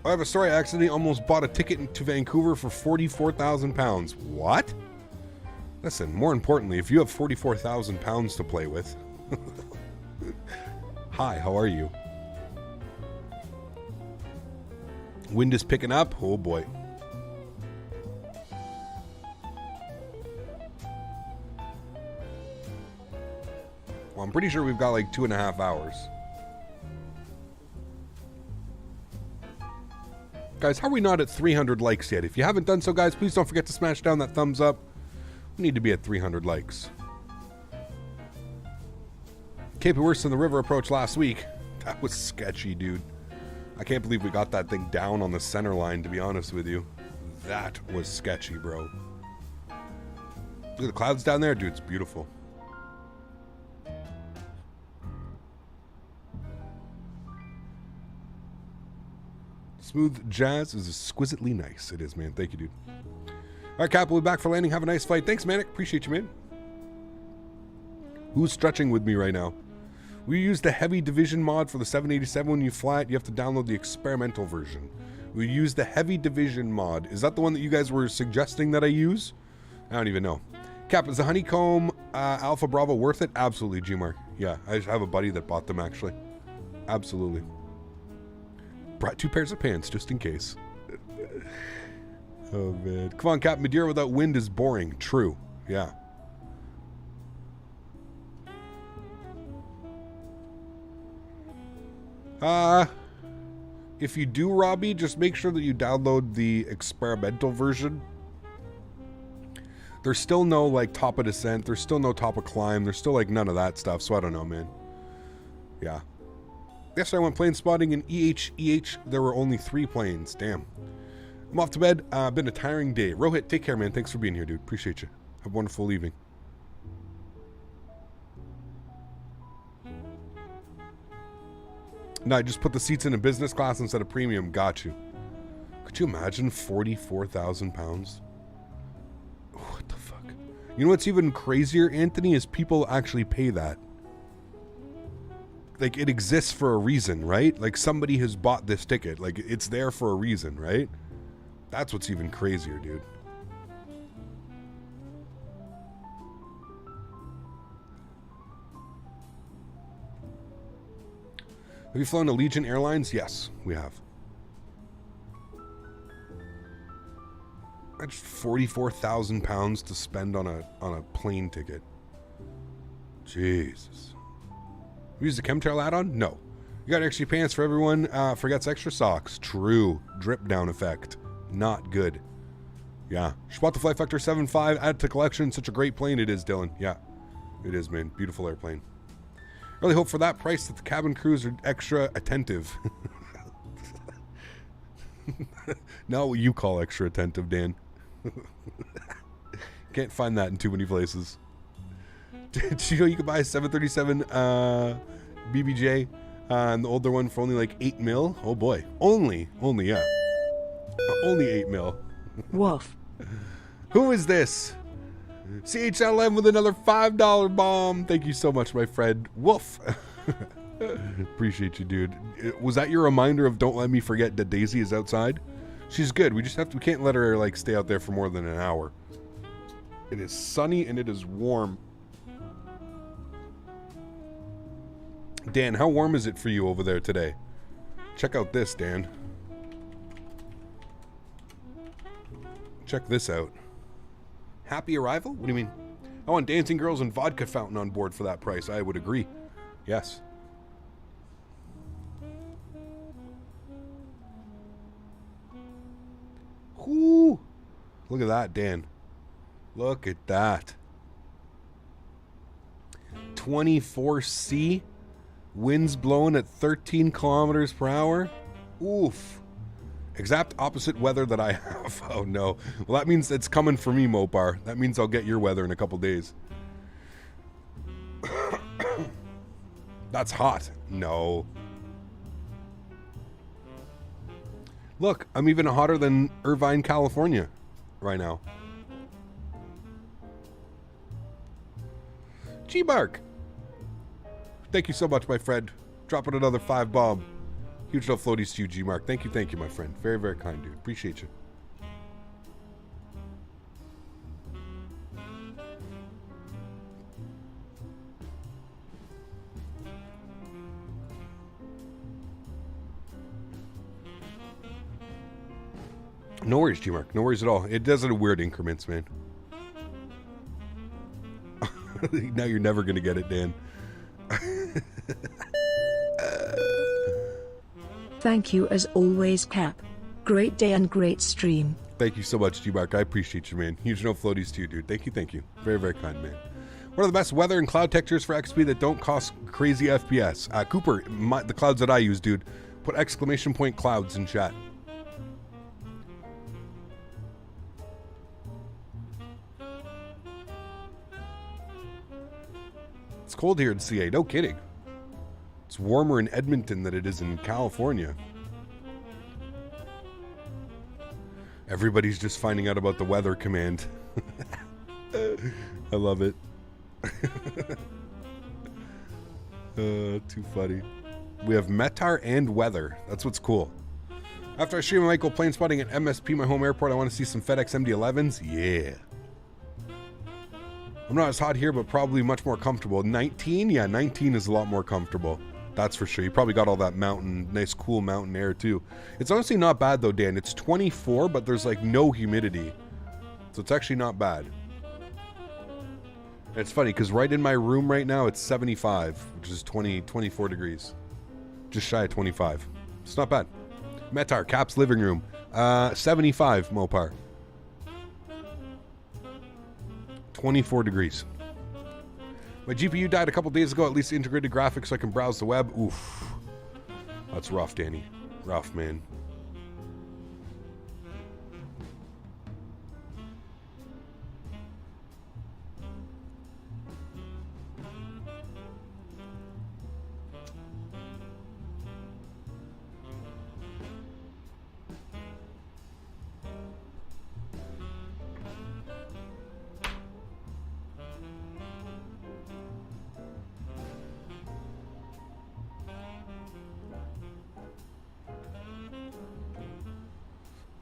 I have a story. I accidentally almost bought a ticket to Vancouver for £44,000. What? Listen, more importantly, if you have £44,000 to play with... Hi, how are you? Wind is picking up. Oh boy. Well, I'm pretty sure we've got like 2.5 hours. Guys, how are we not at 300 likes yet? If you haven't done so, guys, please don't forget to smash down that thumbs up. We need to be at 300 likes. Can't be worse than the river approach last week. That was sketchy, dude. I can't believe we got that thing down on the center line, to be honest with you. That was sketchy, bro. Look at the clouds down there, dude. It's beautiful. Smooth jazz is exquisitely nice. It is, man. Thank you, dude. All right, Cap, we'll be back for landing. Have a nice flight. Thanks, Manic. Appreciate you, man. Who's stretching with me right now? We use the heavy division mod for the 787 when you fly it. You have to download the experimental version. We use the heavy division mod. Is that the one that you guys were suggesting that I use? I don't even know. Cap, is the Honeycomb Alpha Bravo worth it? Absolutely, G-Mark. Yeah, I have a buddy that bought them, actually. Absolutely. Brought 2 pairs of pants, just in case. Oh, man. Come on, Cap. Madeira without wind is boring. True. Yeah. If you do, Robbie, just make sure that you download the experimental version. There's still no, like, top of descent. There's still no top of climb. There's still, like, none of that stuff. So I don't know, man. Yeah. Yesterday I went plane spotting in EH. There were only 3 planes. Damn. I'm off to bed. Been a tiring day. Rohit, take care, man. Thanks for being here, dude. Appreciate you. Have a wonderful evening. No, I just put the seats in a business class instead of premium. Got you. Could you imagine £44,000? What the fuck? You know what's even crazier, Anthony, is people actually pay that. Like, it exists for a reason, right? Like, somebody has bought this ticket. Like, it's there for a reason, right? That's what's even crazier, dude. Have you flown to Legion Airlines? Yes, we have. That's £44,000 to spend on a plane ticket. Jesus. We use the chemtrail add-on? No. You got extra pants for everyone forgets extra socks. True. Drip down effect. Not good. Yeah. Just bought the Flight Vector 7.5. Add to collection. Such a great plane it is, Dylan. Yeah. It is, man. Beautiful airplane. Really hope for that price that the cabin crews are extra attentive. Not what you call extra attentive, Dan. Can't find that in too many places. Did you know you could buy a 737 BBJ and the older one for only like 8 mil? Oh boy. Only, yeah. Only 8 mil. Woof. Who is this? CHLM with another $5 bomb. Thank you so much, my friend. Woof. Appreciate you, dude. Was that your reminder of don't let me forget that Daisy is outside? She's good. We can't let her like stay out there for more than an hour. It is sunny and it is warm. Dan, how warm is it for you over there today? Check out this, Dan. Check this out. Happy arrival? What do you mean? I want dancing girls and vodka fountain on board for that price. I would agree. Yes. Whoo! Look at that, Dan. Look at that. 24C. Winds blowing at 13 kilometers per hour. Oof. Exact opposite weather that I have. Oh no. Well, that means it's coming for me, Mopar. That means I'll get your weather in a couple days. That's hot. No. Look, I'm even hotter than Irvine, California right now. G-Bark. Thank you so much, my friend. Dropping another 5 bomb. Huge no floaties to you, G-Mark. Thank you, my friend. Very, very kind, dude. Appreciate you. No worries, G-Mark. No worries at all. It does it in weird increments, man. Now you're never going to get it, Dan. Thank you as always, Cap. Great day and great stream. Thank you so much, G-Mark. I appreciate you, man. Huge no floaties to you, dude. Thank you. Very, very kind, man. What are the best weather and cloud textures for XP that don't cost crazy FPS? Cooper, the clouds that I use, dude. Put exclamation point clouds in chat. It's cold here in CA. No kidding. It's warmer in Edmonton than it is in California. Everybody's just finding out about the weather command. I love it. Too funny. We have Metar and weather. That's what's cool. After I stream, I might go plane spotting at MSP, my home airport. I want to see some FedEx MD-11s. Yeah. I'm not as hot here, but probably much more comfortable. 19? Yeah, 19 is a lot more comfortable. That's for sure. You probably got all that nice cool mountain air too. It's honestly not bad though, Dan. It's 24, but there's like no humidity. So it's actually not bad. And it's funny because right in my room right now, it's 75, which is 24 degrees. Just shy of 25. It's not bad. Metar, Cap's living room. 75, Mopar. 24 degrees. My GPU died a couple days ago. At least integrated graphics so I can browse the web. Oof. That's rough, Danny. Rough, man.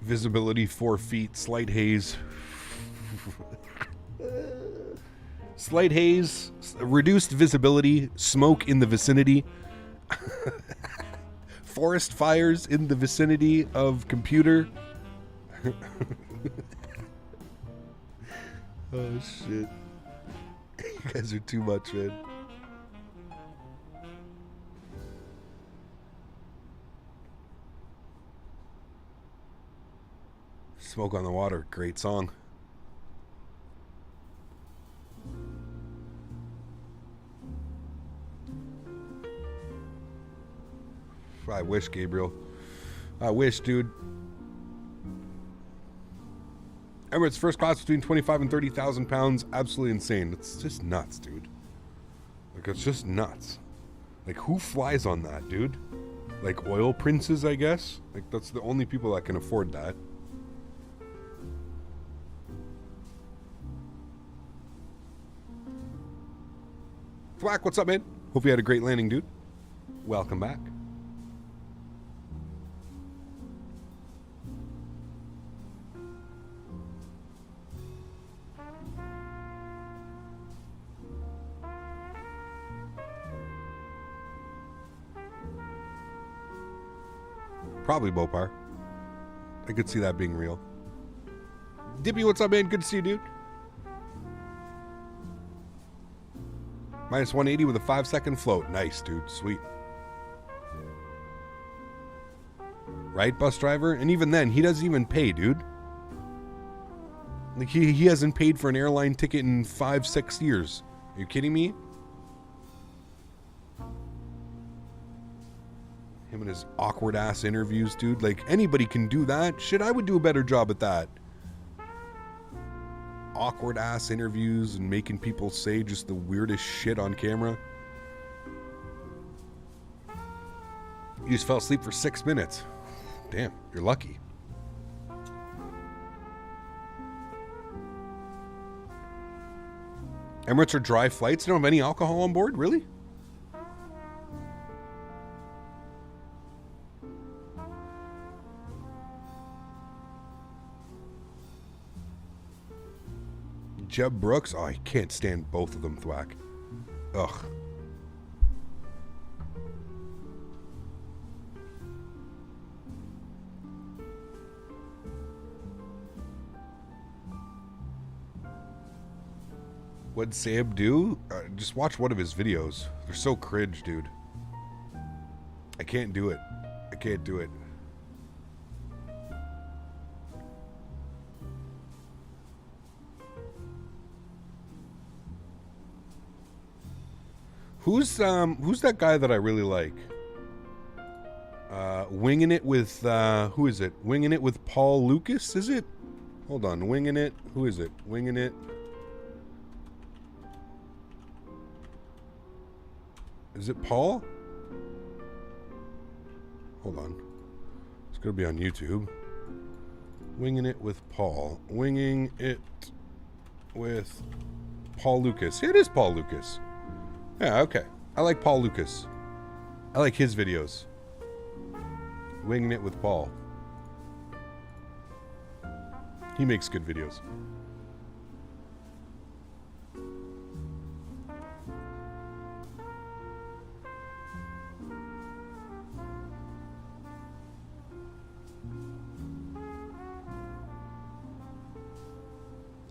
Visibility 4 feet, slight haze. Slight haze, reduced visibility, smoke in the vicinity. Forest fires in the vicinity of computer. Oh shit. You guys are too much, man. Smoke on the Water, great song. I wish, Gabriel. I wish, dude. Emirates first class between 25 and 30,000 pounds. Absolutely insane. It's just nuts, dude. Like, it's just nuts. Like, who flies on that, dude? Like, oil princes, I guess? Like, that's the only people that can afford that. Thwack, what's up, man? Hope you had a great landing, dude. Welcome back. Probably Bopar. I could see that being real. Dippy, what's up, man? Good to see you, dude. Minus 180 with a 5-second float. Nice, dude. Sweet. Right, bus driver? And even then, he doesn't even pay, dude. Like he hasn't paid for an airline ticket in 5-6 years. Are you kidding me? Him and his awkward ass interviews, dude. Like, anybody can do that. Shit, I would do a better job at that. Awkward ass interviews and making people say just the weirdest shit on camera. You just fell asleep for 6 minutes. Damn, you're lucky. Emirates are dry flights. They don't have any alcohol on board? Really? Jeb Brooks? Oh, I can't stand both of them, thwack. Ugh. What'd Sam do? Just watch one of his videos. They're so cringe, dude. I can't do it. I can't do it. Who's that guy that I really like? Winging it with who is it? Winging it with Paul Lucas, is it? Hold on, Winging it. Who is it? Winging it. Is it Paul? Hold on. It's gonna be on YouTube. Winging it with Paul. Winging it with Paul Lucas. Yeah, it is Paul Lucas. Yeah, okay. I like Paul Lucas. I like his videos. Winging it with Paul. He makes good videos.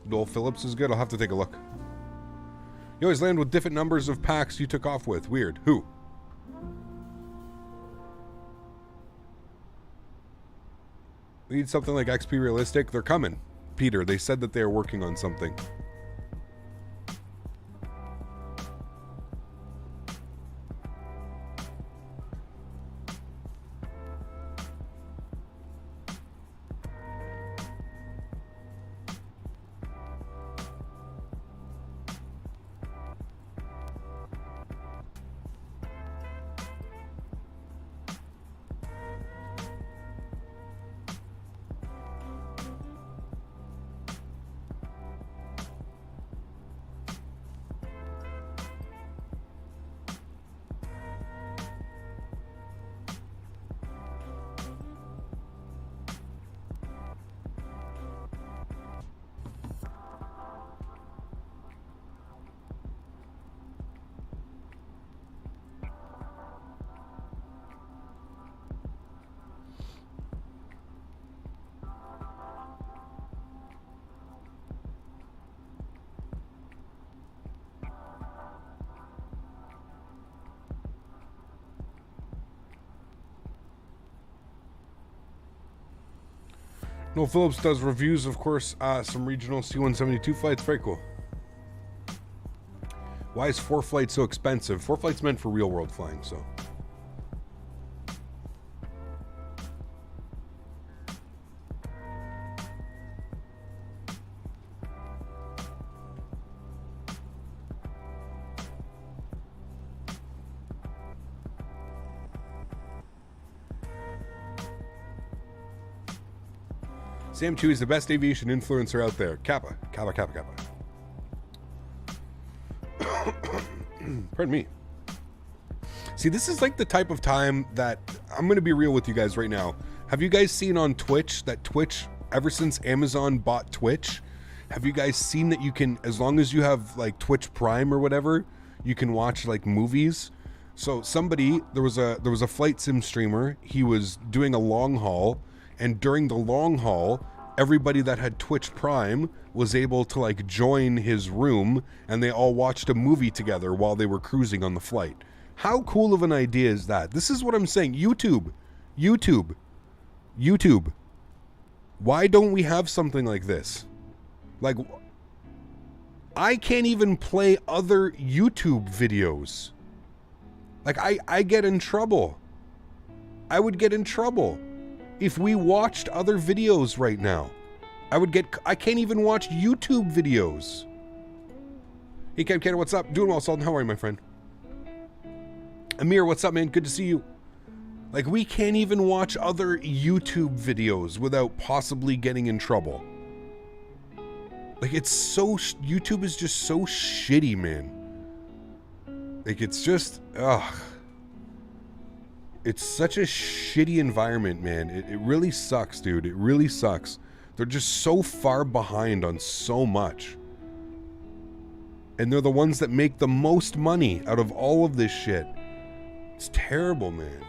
Noel Phillips is good. I'll have to take a look. You always land with different numbers of packs you took off with. Weird. Who? We need something like XP Realistic. They're coming. Peter, they said that they're working on something. Noel Phillips does reviews, of course, some regional C-172 flights. Very cool. Why is 4Flite so expensive? 4Flite's meant for real world flying, so. Sam Chew is the best aviation influencer out there. Kappa, Kappa, Kappa, Kappa. Pardon me. See, this is like the type of time that I'm going to be real with you guys right now. Have you guys seen on Twitch that Twitch, ever since Amazon bought Twitch, have you guys seen that you can, as long as you have like Twitch Prime or whatever, you can watch like movies? So somebody, there was a flight sim streamer. He was doing a long haul. And during the long haul, everybody that had Twitch Prime was able to like join his room and they all watched a movie together while they were cruising on the flight. How cool of an idea is that? This is what I'm saying. YouTube. Why don't we have something like this? Like, I can't even play other YouTube videos. Like, I get in trouble. I would get in trouble if we watched other videos right now. I can't even watch YouTube videos. Hey, Cam Cannon, what's up? Doing well, Sultan. How are you, my friend? Amir, what's up, man? Good to see you. Like, we can't even watch other YouTube videos without possibly getting in trouble. Like, it's so... YouTube is just so shitty, man. Like, it's just... Ugh. It's such a shitty environment, man. It really sucks, dude. It really sucks. They're just so far behind on so much. And they're the ones that make the most money out of all of this shit. It's terrible, man.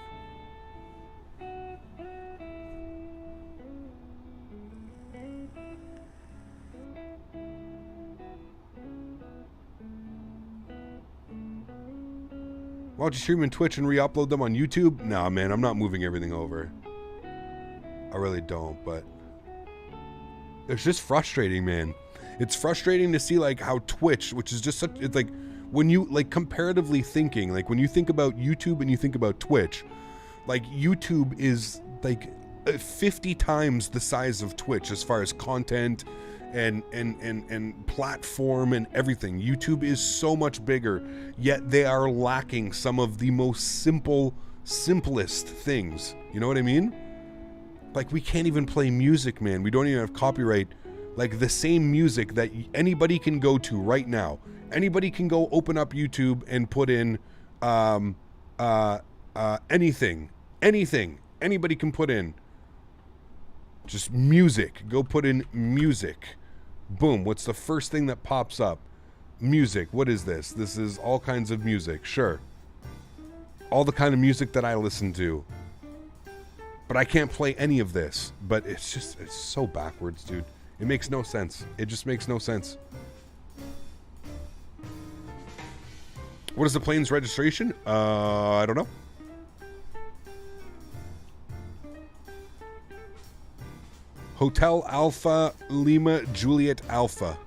Why don't you stream in Twitch and re-upload them on YouTube? Nah, man, I'm not moving everything over. I really don't, but... It's just frustrating, man. It's frustrating to see, like, how Twitch, which is just such... It's like, when you, like, comparatively thinking, like, when you think about YouTube and you think about Twitch, like, YouTube is, like, 50 times the size of Twitch as far as content and platform and everything. YouTube is so much bigger, yet they are lacking some of the most simplest things. You know what I mean? Like, we can't even play music, man. We don't even have copyright. Like, the same music that anybody can go to right now. Anybody can go open up YouTube and put in anything. Anybody can put in just music. Go put in music. Boom. What's the first thing that pops up? Music. What is this? This is all kinds of music. Sure. All the kind of music that I listen to. But I can't play any of this. But it's so backwards, dude. It makes no sense. It just makes no sense. What is the plane's registration? I don't know. Hotel Alpha Lima Juliet Alpha.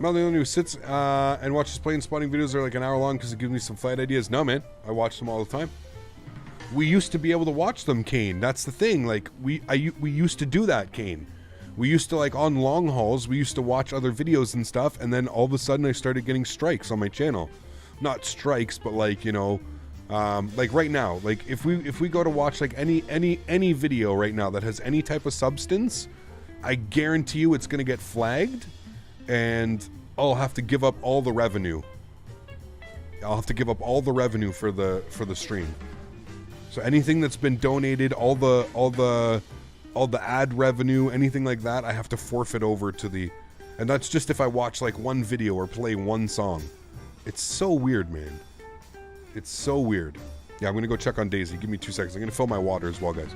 I'm the only one who sits and watches plane spotting videos that are like an hour long because it gives me some flight ideas. No, man. I watch them all the time. We used to be able to watch them, Kane. That's the thing. Like, we used to do that, Kane. We used to, like, on long hauls, we used to watch other videos and stuff, and then all of a sudden I started getting strikes on my channel. Not strikes, but, like, you know, like right now, like, if we go to watch, like, any video right now that has any type of substance, I guarantee you it's going to get flagged. And I'll have to give up all the revenue. I'll have to give up all the revenue for the stream. So anything that's been donated, all the ad revenue, anything like that, I have to forfeit over to the. And that's just if I watch like one video or play one song. It's so weird, man. It's so weird. Yeah, I'm gonna go check on Daisy. Give me 2 seconds. I'm gonna fill my water as well, guys.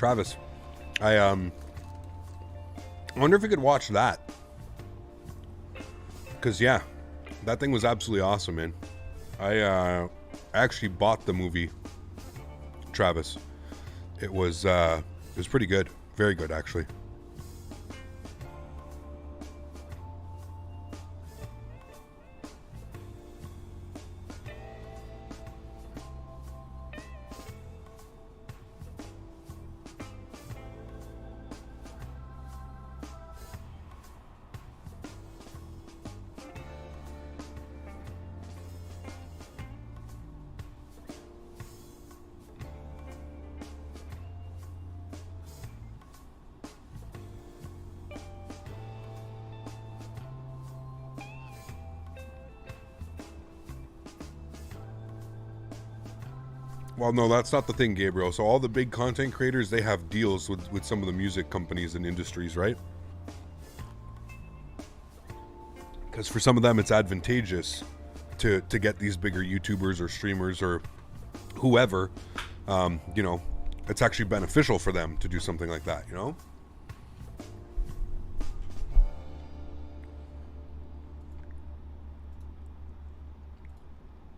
Travis. I wonder if we could watch that. Because, yeah, that thing was absolutely awesome, man. I actually bought the movie, Travis. It was pretty good. Very good, actually. Well, no, that's not the thing, Gabriel. So all the big content creators, they have deals with some of the music companies and industries, right? Because for some of them, it's advantageous to get these bigger YouTubers or streamers or whoever. You know, it's actually beneficial for them to do something like that, you know?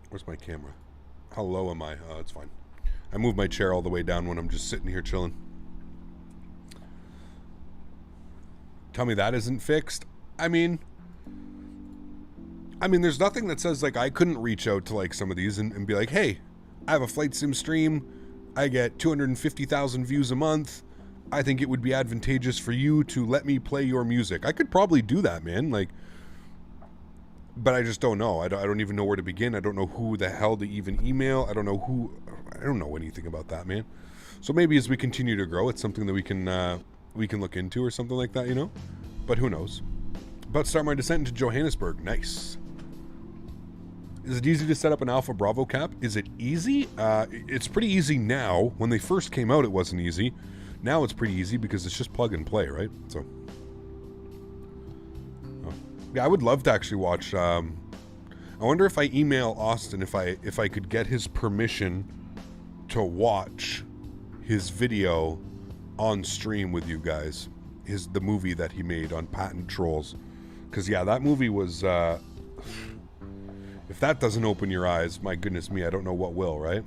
Where's my camera? How low am I? Oh, it's fine. I move my chair all the way down when I'm just sitting here chilling. Tell me that isn't fixed. I mean, there's nothing that says, like, I couldn't reach out to, like, some of these and be like, hey, I have a flight sim stream. I get 250,000 views a month. I think it would be advantageous for you to let me play your music. I could probably do that, man. Like, but I just don't know. I don't even know where to begin. I don't know who the hell to even email. I don't know anything about that, man. So maybe as we continue to grow, it's something that we can look into or something like that, you know? But who knows? About to start my descent into Johannesburg. Nice. Is it easy to set up an Alpha Bravo cap? Is it easy? It's pretty easy now. When they first came out, it wasn't easy. Now it's pretty easy because it's just plug and play, right? So... yeah, I would love to actually watch. I wonder if I email Austin if I could get his permission to watch his video on stream with you guys. The movie that he made on Patent Trolls, because yeah, that movie was. If that doesn't open your eyes, my goodness me, I don't know what will, right?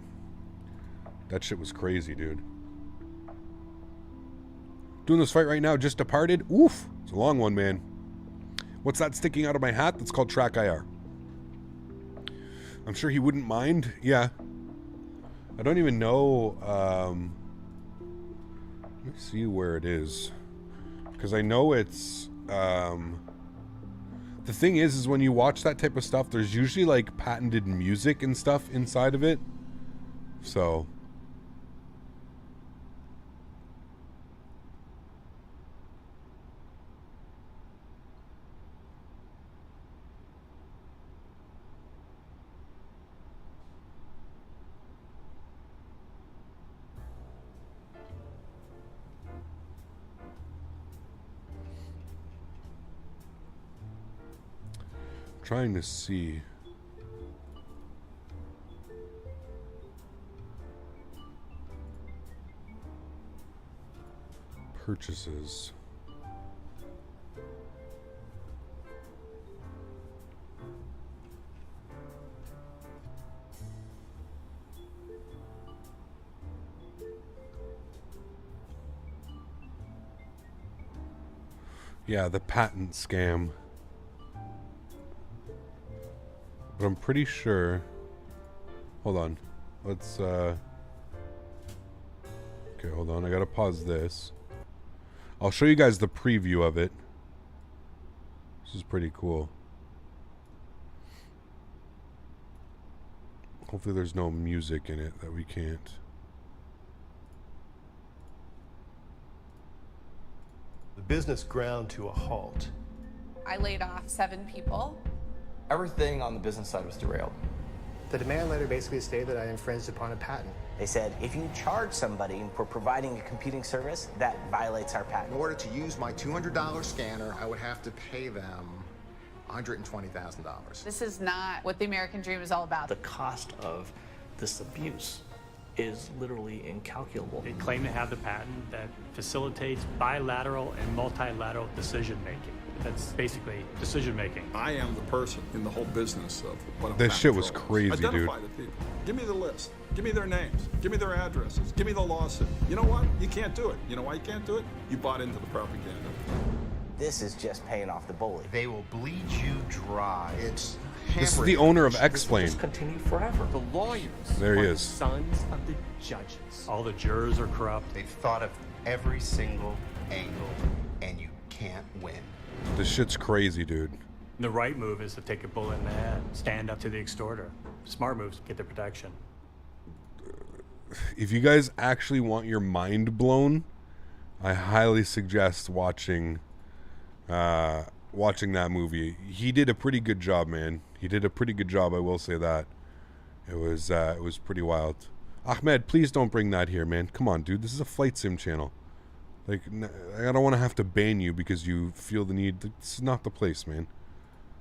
That shit was crazy, dude. Doing this fight right now. Just departed. Oof, it's a long one, man. What's that sticking out of my hat? That's called Track IR. I'm sure he wouldn't mind. Yeah. I don't even know. Let me see where it is. Because I know it's... the thing is when you watch that type of stuff, there's usually like patented music and stuff inside of it. So... trying to see. Purchases. Yeah, the patent scam. But I'm pretty sure... hold on. Let's, okay, hold on. I gotta pause this. I'll show you guys the preview of it. This is pretty cool. Hopefully there's no music in it that we can't. The business ground to a halt. I laid off 7 people. Everything on the business side was derailed. The demand letter basically stated that I infringed upon a patent. They said, if you charge somebody for providing a computing service, that violates our patent. In order to use my $200 scanner, I would have to pay them $120,000. This is not what the American dream is all about. The cost of this abuse is literally incalculable. They claim to have the patent that facilitates bilateral and multilateral decision making. That's basically decision making. I am the person in the whole business of what This shit was crazy, dude. Identify the people. Give me the list. Give me their names. Give me their addresses. Give me the lawsuit. You know what? You can't do it. You know why you can't do it? You bought into the propaganda. This is just paying off the bully. They will bleed you dry. It's This is the owner of Explain. This will just continue forever. The lawyers There he are is. the sons of the judges. All the jurors are corrupt. They've thought of every single angle, and you can't win. This shit's crazy, dude. The right move is to take a bullet in the head, stand up to the extorter. Smart moves get the protection. If you guys actually want your mind blown, I highly suggest watching that movie. He did a pretty good job, man. He did a pretty good job, I will say that. It was pretty wild. Ahmed, please don't bring that here, man. Come on, dude. This is a flight sim channel. Like, I don't want to have to ban you because you feel the need. This is not the place, man.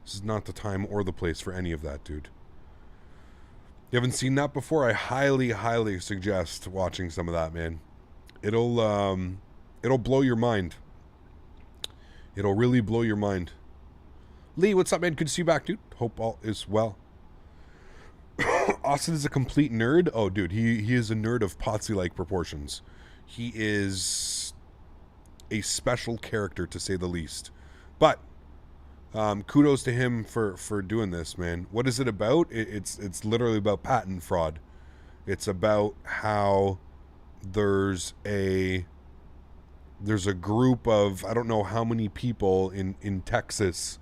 This is not the time or the place for any of that, dude. You haven't seen that before? I highly, highly suggest watching some of that, man. It'll blow your mind. It'll really blow your mind. Lee, what's up, man? Good to see you back, dude. Hope all is well. Austin is a complete nerd. Oh, dude, he is a nerd of Potsy-like proportions. He is a special character, to say the least. But kudos to him for doing this, man. What is it about? It's literally about patent fraud. It's about how there's a group of, I don't know how many people in Texas,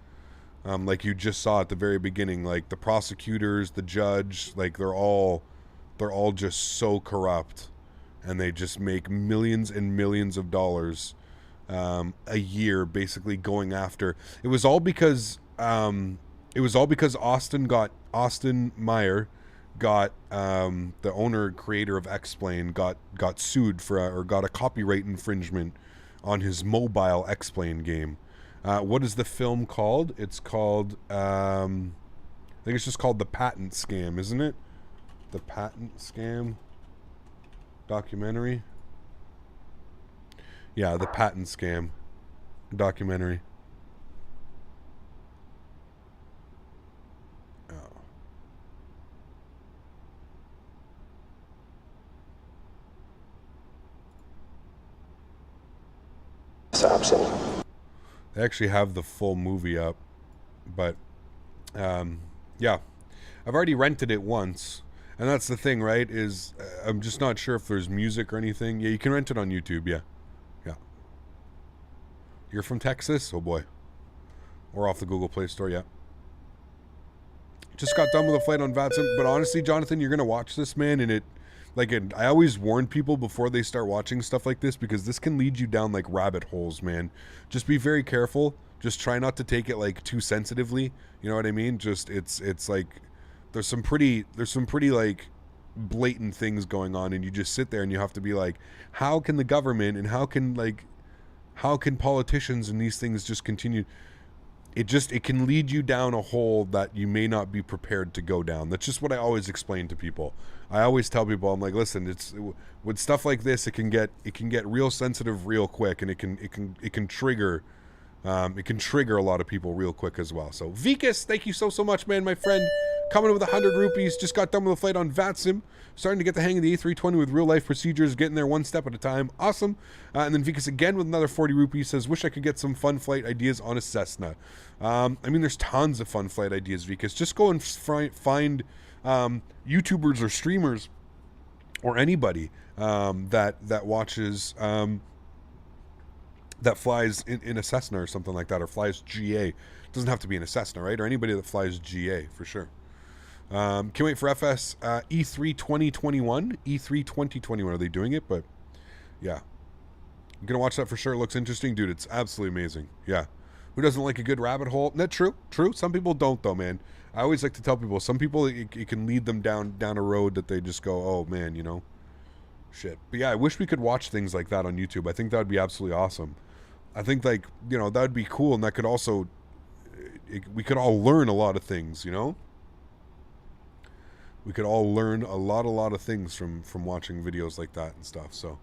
like you just saw at the very beginning, like the prosecutors, the judge, like they're all just so corrupt, and they just make millions and millions of dollars a year, basically going after. It was all because Austin Meyer got the owner creator of X-Plane got sued for or got a copyright infringement on his mobile X-Plane game. What is the film called? It's called I think it's just called The Patent Scam, isn't it? The Patent Scam documentary. Yeah, The Patent Scam documentary. Oh. Option. They actually have the full movie up, but yeah, I've already rented it once, and that's the thing, right? Is I'm just not sure if there's music or anything. Yeah, you can rent it on YouTube. Yeah. You're from Texas? Oh boy. Or off the Google Play Store, yeah. Just got done with a flight on Faten, but honestly, Jonathan, you're gonna watch this, man, and I always warn people before they start watching stuff like this, because this can lead you down like rabbit holes, man. Just be very careful. Just try not to take it like too sensitively. You know what I mean? Just it's like there's some pretty like blatant things going on, and you just sit there and you have to be like, how can the government and how can politicians and these things just continue? It can lead you down a hole that you may not be prepared to go down. That's just what I always explain to people. I always tell people, I'm like, listen, it's with stuff like this, it can get real sensitive real quick, and it can trigger a lot of people real quick as well. So Vikas, thank you so much, man, my friend. Coming in with 100 rupees. Just got done with a flight on VATSIM. Starting to get the hang of the A320 with real life procedures, getting there one step at a time. Awesome. And then Vikas again with another 40 rupees says, wish I could get some fun flight ideas on a Cessna. I mean, there's tons of fun flight ideas, Vikas. Just go and find YouTubers or streamers or anybody that watches that flies in a Cessna or something like that, or flies GA. It doesn't have to be in a Cessna, right? Or anybody that flies GA for sure. Can't wait for FS E3 2021. E3 2021. Are they doing it? But yeah, I'm gonna watch that for sure. It looks interesting, dude. It's absolutely amazing. Yeah, who doesn't like a good rabbit hole? That's true. Some people don't, though, man. I always like to tell people, some people it can lead them down a road that they just go, oh man, you know, shit. But yeah, I wish we could watch things like that on YouTube. I think that would be absolutely awesome. I think, like, you know, that would be cool, and that could also, we could all learn a lot of things, you know. we could all learn a lot of things from watching videos like that and stuff. So,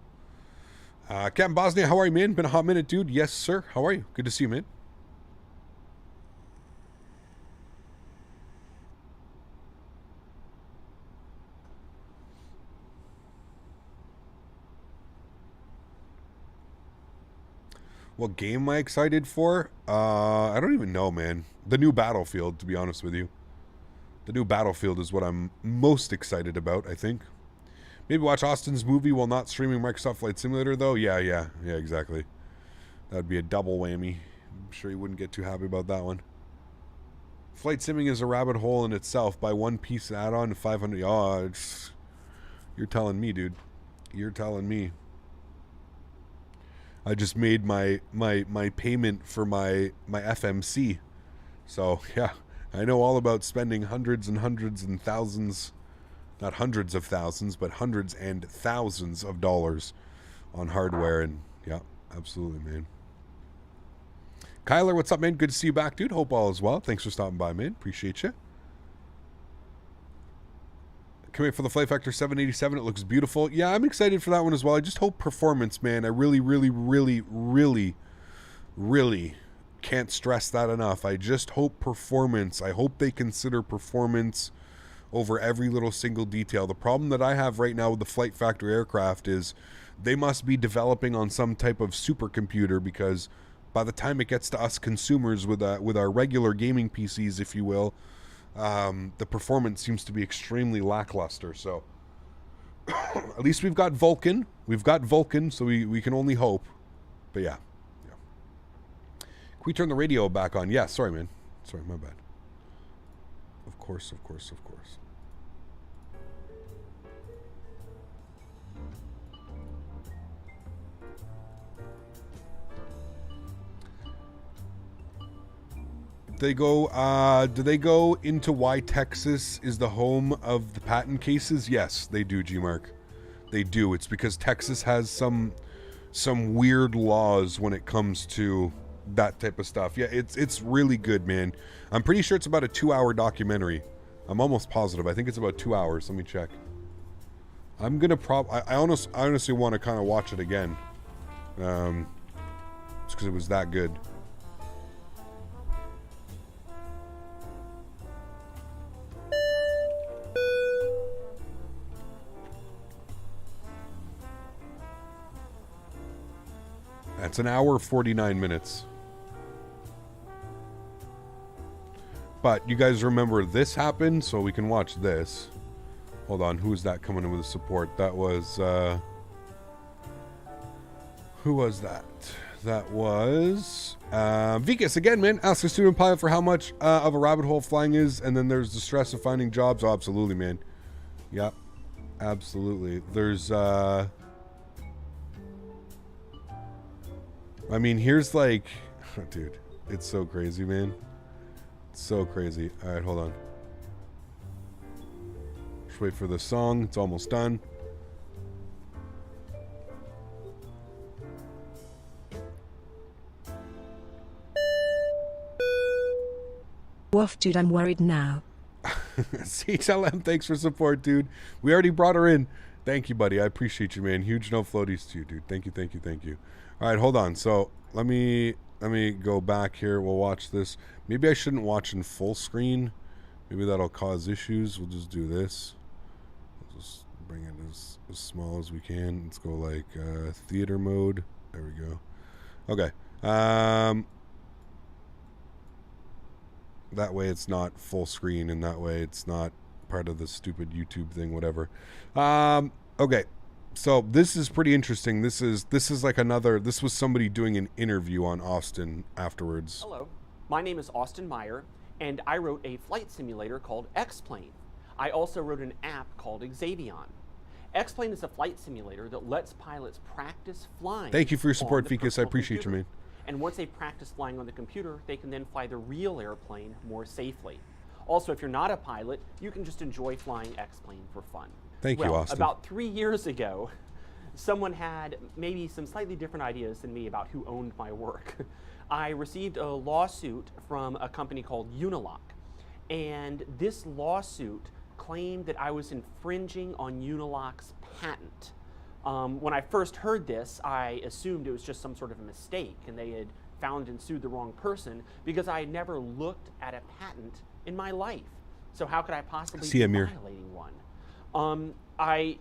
Captain Bosnia, how are you, man? Been a hot minute, dude. Yes, sir. How are you? Good to see you, man. What game am I excited for? I don't even know, man. The new Battlefield, to be honest with you. The new Battlefield is what I'm most excited about, I think. Maybe watch Austin's movie while not streaming Microsoft Flight Simulator, though. Yeah, exactly. That would be a double whammy. I'm sure you wouldn't get too happy about that one. Flight simming is a rabbit hole in itself. Buy one piece add-on to 500. Oh, you're telling me, dude. You're telling me. I just made my payment for my FMC. So, yeah, I know all about spending hundreds and hundreds and thousands, not hundreds of thousands, but hundreds and thousands of dollars on hardware. And, yeah, absolutely, man. Kyler, what's up, man? Good to see you back, dude. Hope all is well. Thanks for stopping by, man. Appreciate you. Can't wait for the Flight Factor 787. It looks beautiful. Yeah, I'm excited for that one as well. I just hope performance, man. I really can't stress that enough. I just hope performance. I hope they consider performance over every little single detail. The problem that I have right now with the Flight Factor aircraft is they must be developing on some type of supercomputer, because by the time it gets to us consumers with our regular gaming PCs, if you will, the performance seems to be extremely lackluster. So at least we've got Vulcan. So we can only hope. But yeah. Can we turn the radio back on? Yeah, sorry, man. Sorry, my bad. Of course. Do they go into why Texas is the home of the patent cases? Yes, they do, G-Mark. They do. It's because Texas has some weird laws when it comes to that type of stuff. Yeah, it's really good, man. I'm pretty sure it's about a 2-hour documentary. I'm almost positive. I think it's about 2 hours. Let me check. I'm gonna I honestly want to kind of watch it again. Just because it was that good. It's an hour 49 minutes. But you guys remember this happened, so we can watch this. Hold on, who is that coming in with the support? That was who was that? That was Vikas again, man. Ask a student pilot for how much of a rabbit hole flying is, and then there's the stress of finding jobs. Oh, absolutely, man. Yep, absolutely. There's I mean, here's like, dude, it's so crazy, man. It's so crazy. All right, hold on. Just wait for the song. It's almost done. Woof, dude, I'm worried now. CHLM, thanks for support, dude. We already brought her in. Thank you, buddy. I appreciate you, man. Huge no floaties to you, dude. Thank you. All right, hold on. So let me go back here. We'll watch this. Maybe I shouldn't watch in full screen. Maybe that'll cause issues. We'll just do this. We'll just bring it as small as we can. Let's go like theater mode. There we go. Okay. That way it's not full screen, and that way it's not part of the stupid YouTube thing, whatever. Okay. So this is pretty interesting. This is like this was somebody doing an interview on Austin afterwards. Hello, my name is Austin Meyer, and I wrote a flight simulator called X-Plane. I also wrote an app called Xavion. X-Plane is a flight simulator that lets pilots practice flying. Thank you for your support, Vikas. I appreciate you, man. And once they practice flying on the computer, they can then fly the real airplane more safely. Also, if you're not a pilot, you can just enjoy flying X-Plane for fun. Thank you, Austin. About 3 years ago, someone had maybe some slightly different ideas than me about who owned my work. I received a lawsuit from a company called Unilock, and this lawsuit claimed that I was infringing on Uniloc's patent. When I first heard this, I assumed it was just some sort of a mistake and they had found and sued the wrong person because I had never looked at a patent in my life. So how could I possibly be violating one? I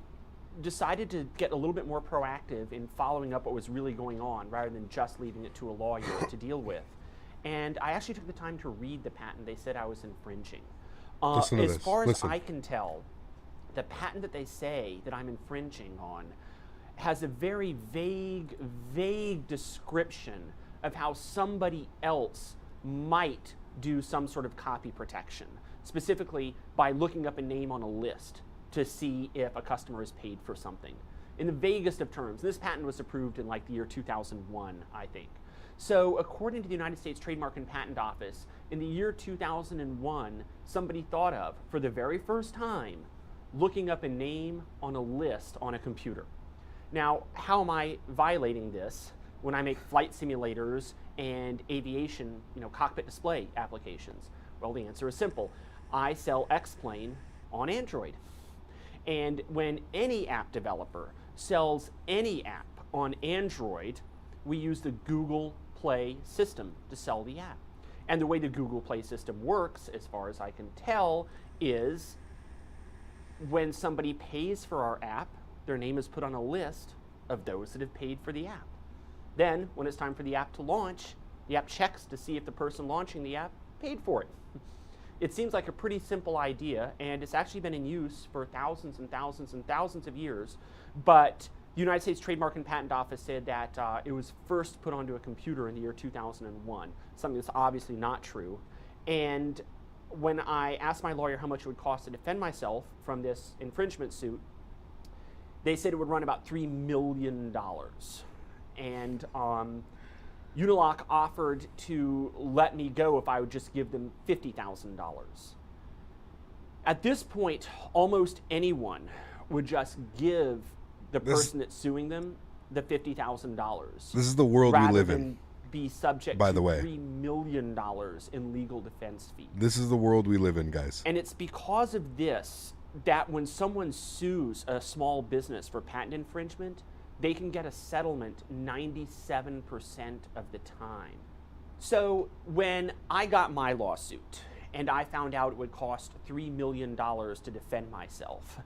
decided to get a little bit more proactive in following up what was really going on rather than just leaving it to a lawyer to deal with. And I actually took the time to read the patent. They said I was infringing. As far as I can tell, the patent that they say that I'm infringing on has a very vague description of how somebody else might do some sort of copy protection, specifically by looking up a name on a list to see if a customer is paid for something. In the vaguest of terms, this patent was approved in like the year 2001, I think. So according to the United States Trademark and Patent Office, in the year 2001, somebody thought of, for the very first time, looking up a name on a list on a computer. Now, how am I violating this when I make flight simulators and aviation, cockpit display applications? Well, the answer is simple. I sell X-Plane on Android. And when any app developer sells any app on Android, we use the Google Play system to sell the app. And the way the Google Play system works, as far as I can tell, is when somebody pays for our app, their name is put on a list of those that have paid for the app. Then, when it's time for the app to launch, the app checks to see if the person launching the app paid for it. It seems like a pretty simple idea, and it's actually been in use for thousands and thousands and thousands of years, but the United States Trademark and Patent Office said that it was first put onto a computer in the year 2001, something that's obviously not true. And when I asked my lawyer how much it would cost to defend myself from this infringement suit, they said it would run about $3 million. And Uniloc offered to let me go if I would just give them $50,000. At this point, almost anyone would just give the person that's suing them the $50,000. This is the world we live in. Be subject by to the way, $3 million in legal defense fees. This is the world we live in, guys. And it's because of this that when someone sues a small business for patent infringement, they can get a settlement 97% of the time. So when I got my lawsuit and I found out it would cost $3 million to defend myself,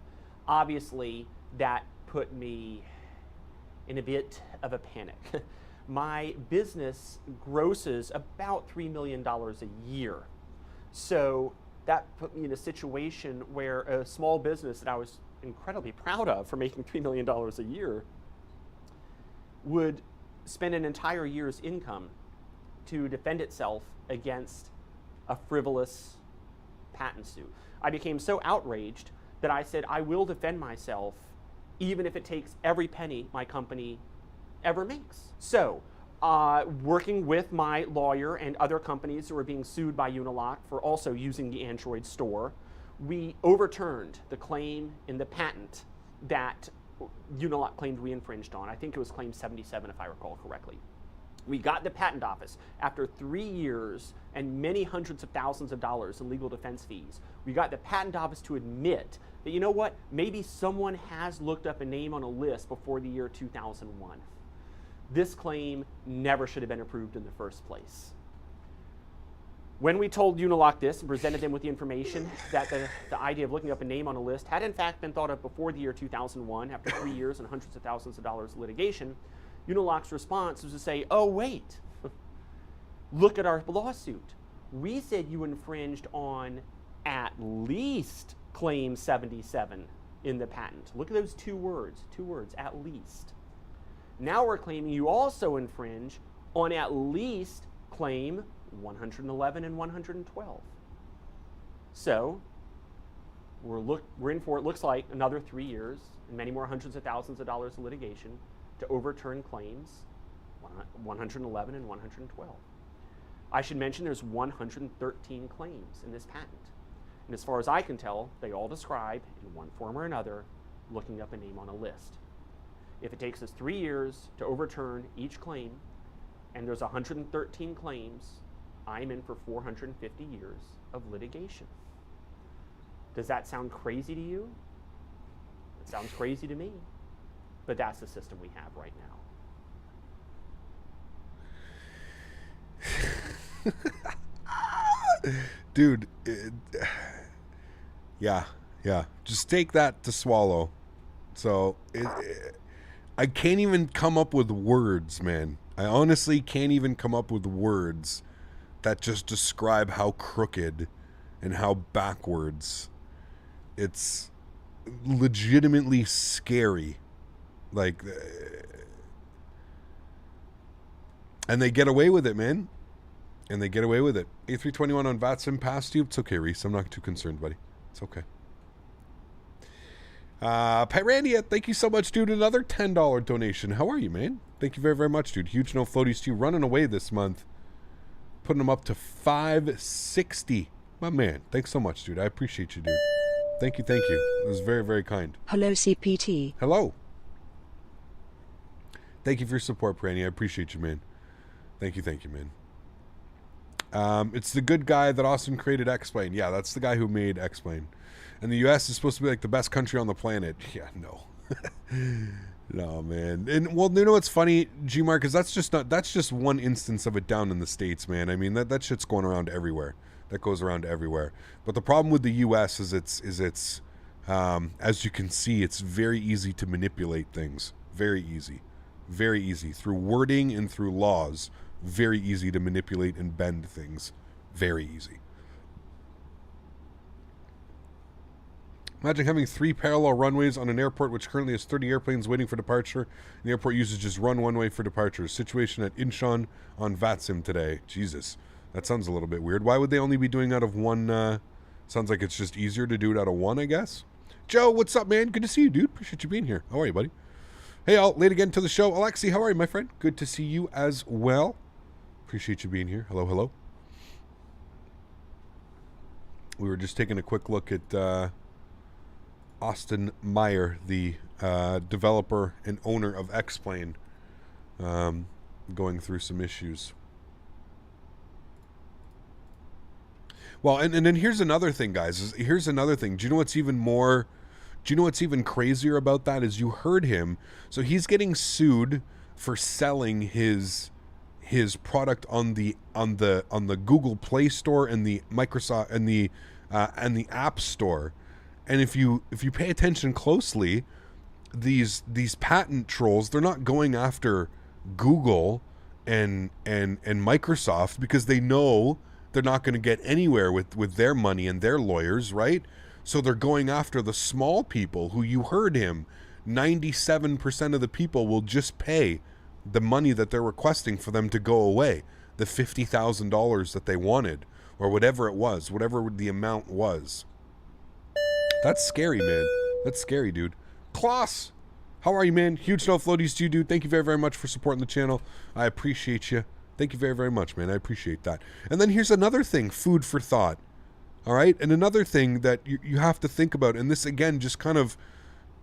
obviously that put me in a bit of a panic. My business grosses about $3 million a year. So that put me in a situation where a small business that I was incredibly proud of for making $3 million a year would spend an entire year's income to defend itself against a frivolous patent suit. I became so outraged that I said, I will defend myself even if it takes every penny my company ever makes. So, working with my lawyer and other companies who were being sued by Uniloc for also using the Android store, we overturned the claim in the patent that Uniloc claimed we infringed on. I think it was claim 77, if I recall correctly. We got the patent office after 3 years and many hundreds of thousands of dollars in legal defense fees. We got the patent office to admit that, you know what, maybe someone has looked up a name on a list before the year 2001. This claim never should have been approved in the first place. When we told Uniloc this and presented them with the information that the idea of looking up a name on a list had in fact been thought of before the year 2001, after 3 years and hundreds of thousands of dollars of litigation, Uniloc's response was to say, oh wait, look at our lawsuit. We said you infringed on at least claim 77 in the patent. Look at those two words, at least. Now we're claiming you also infringe on at least claim 111 and 112. So we're in for, it looks like, another 3 years and many more hundreds of thousands of dollars of litigation to overturn claims 111 and 112. I should mention there's 113 claims in this patent. And as far as I can tell, they all describe, in one form or another, looking up a name on a list. If it takes us 3 years to overturn each claim, and there's 113 claims, I'm in for 450 years of litigation. Does that sound crazy to you? It sounds crazy to me. But that's the system we have right now. Dude, yeah. Just take that to swallow. So, I can't even come up with words, man. I honestly can't even come up with words that just describe how crooked and how backwards. It's legitimately scary. Like, and they get away with it, man. And they get away with it. A321 on VATSIM past you. It's okay, Reese. I'm not too concerned, buddy. It's okay. Pyrandia, thank you so much, dude. Another $10 donation. How are you, man? Thank you very, very much, dude. Huge no floaties to you. Running away this month. Putting them up to $560. My man. Thanks so much, dude. I appreciate you, dude. Thank you, thank you. It was very, very kind. Hello, CPT. Hello. Thank you for your support, Pyrandia. I appreciate you, man. Thank you, man. It's the good guy that Austin created X-Plane. Yeah, that's the guy who made X-Plane. And the U.S. is supposed to be like the best country on the planet. Yeah, no. No, man. And, well, you know what's funny, G-Mark, is that's just one instance of it down in the States, man. I mean, that shit's going around everywhere. That goes around everywhere. But the problem with the U.S. is it's as you can see, it's very easy to manipulate things. Very easy. Very easy. Through wording and through laws. Very easy to manipulate and bend things. Very easy. Imagine having 3 parallel runways on an airport which currently has 30 airplanes waiting for departure. And the airport uses just one way for departure. Situation at Incheon on VATSIM today. Jesus. That sounds a little bit weird. Why would they only be doing out of one? Sounds like it's just easier to do it out of one, I guess. Joe, what's up, man? Good to see you, dude. Appreciate you being here. How are you, buddy? Hey, all. Late again to the show. AlexSiu, how are you, my friend? Good to see you as well. Appreciate you being here. Hello, hello. We were just taking a quick look at Austin Meyer, the developer and owner of X-Plane, going through some issues. Well, and then here's another thing, guys. Here's another thing. Do you know what's even more... Do you know what's even crazier about that is you heard him. So he's getting sued for selling his product on the Google Play Store and the Microsoft and the App Store. And if you pay attention closely, these patent trolls, they're not going after Google and Microsoft because they know they're not going to get anywhere with their money and their lawyers, right? So they're going after the small people who, you heard him, 97% of the people will just pay the money that they're requesting for them to go away, the $50,000 that they wanted, or whatever it was, whatever the amount was. That's scary, man. That's scary, dude. Klaus, how are you, man? Huge no floaties to you, dude. Thank you very, very much for supporting the channel. I appreciate you. Thank you very, very much, man. I appreciate that. And then here's another thing, food for thought. All right? And another thing that you have to think about, and this, again, just kind of,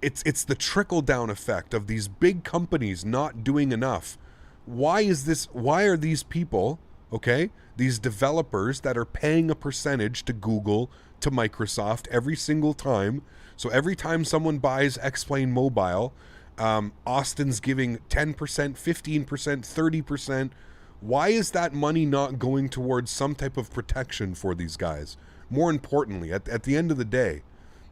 it's the trickle-down effect of these big companies not doing enough. Why are these people, okay, these developers that are paying a percentage to Google, to Microsoft every single time? So every time someone buys X-Plane Mobile, Austin's giving 10%, 15%, 30%. Why is that money not going towards some type of protection for these guys? More importantly, at the end of the day,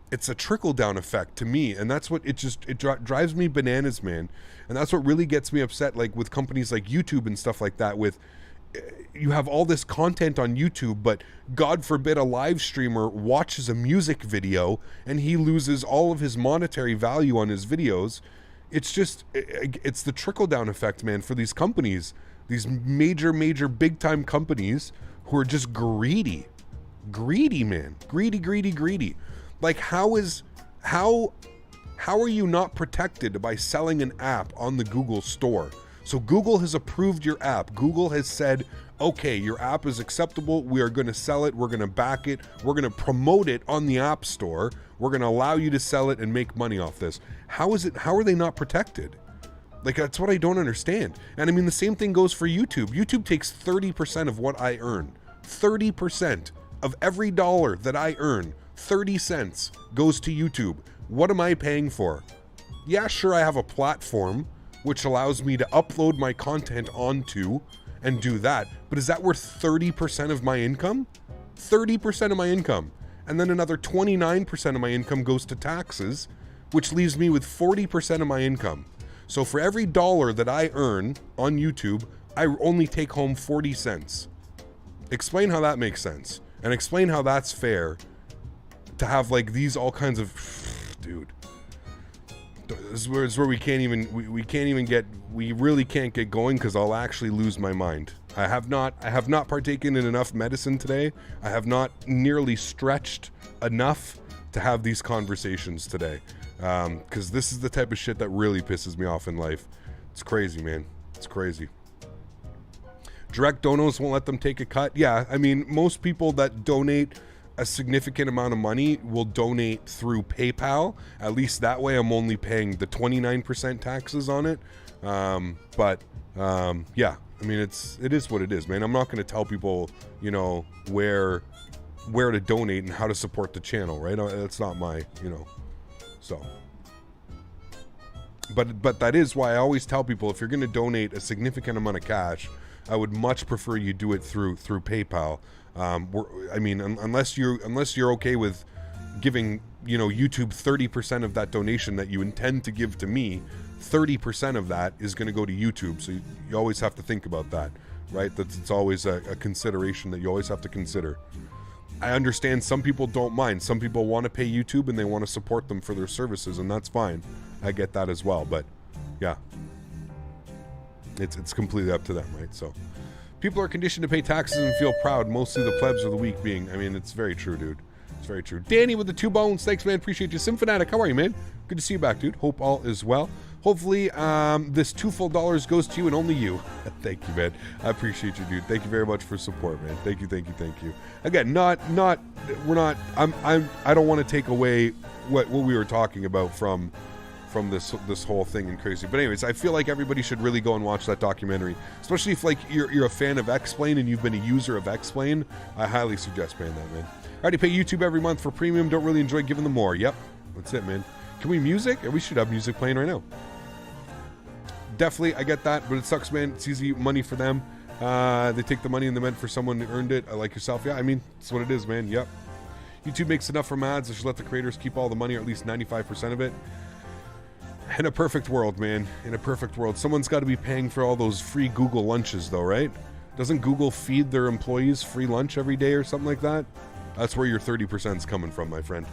it's a trickle-down effect to me, and that's what it drives me bananas, man. And that's what really gets me upset, like with companies like YouTube and stuff like that. With you have all this content on YouTube, but God forbid a live streamer watches a music video and he loses all of his monetary value on his videos. It's just, it's the trickle-down effect, man, for these companies, these major big-time companies who are just greedy, man, greedy. Like, how are you not protected by selling an app on the Google Store? So Google has approved your app. Google has said, okay, your app is acceptable. We are going to sell it. We're going to back it. We're going to promote it on the App Store. We're going to allow you to sell it and make money off this. How are they not protected? Like, that's what I don't understand. And I mean, the same thing goes for YouTube. YouTube takes 30% of what I earn. 30% of every dollar that I earn. 30 cents goes to YouTube. What am I paying for? Yeah, sure, I have a platform which allows me to upload my content onto and do that, but is that worth 30% of my income? 30% of my income. And then another 29% of my income goes to taxes, which leaves me with 40% of my income. So for every dollar that I earn on YouTube, I only take home 40 cents. Explain how that makes sense. And explain how that's fair to have like these all kinds of... Dude. This is where we can't even get... We really can't get going because I'll actually lose my mind. I have not partaken in enough medicine today. I have not nearly stretched enough to have these conversations today. Because this is the type of shit that really pisses me off in life. It's crazy, man. It's crazy. Direct donos won't let them take a cut. Yeah, I mean, most people that donate a significant amount of money will donate through PayPal. At least that way I'm only paying the 29% taxes on it. Yeah, I mean, it is what it is, man. I'm not going to tell people, you know, where to donate and how to support the channel, right? That's not my, you know, so. But that is why I always tell people, if you're going to donate a significant amount of cash, I would much prefer you do it through PayPal. I mean, unless you're okay with giving, you know, YouTube 30% of that donation that you intend to give to me, 30% of that is going to go to YouTube. So you always have to think about that, right? It's always a consideration that you always have to consider. I understand some people don't mind. Some people want to pay YouTube and they want to support them for their services, and that's fine. I get that as well, but yeah. It's completely up to them, right? So people are conditioned to pay taxes and feel proud, mostly the plebs of the week being... I mean, it's very true, dude. It's very true. Danny with the 2 bones. Thanks, man. Appreciate you. Simfanatic, how are you, man? Good to see you back, dude. Hope all is well. Hopefully, this $2 full goes to you and only you. Thank you, man. I appreciate you, dude. Thank you very much for support, man. Thank you. Again, I don't want to take away what we were talking about from this whole thing and crazy. But anyways, I feel like everybody should really go and watch that documentary, especially if like you're a fan of X-Plane and you've been a user of X-Plane. I highly suggest paying that, man. I already pay YouTube every month for premium. Don't really enjoy giving them more. Yep, that's it, man. Can we music? We should have music playing right now. Definitely, I get that, but it sucks, man. It's easy money for them. They take the money and they meant for someone who earned it, like yourself. Yeah, I mean, it's what it is, man. Yep. YouTube makes enough from ads. They should let the creators keep all the money, or at least 95% of it. In a perfect world, man. In a perfect world. Someone's got to be paying for all those free Google lunches, though, right? Doesn't Google feed their employees free lunch every day or something like that? That's where your 30% is coming from, my friend.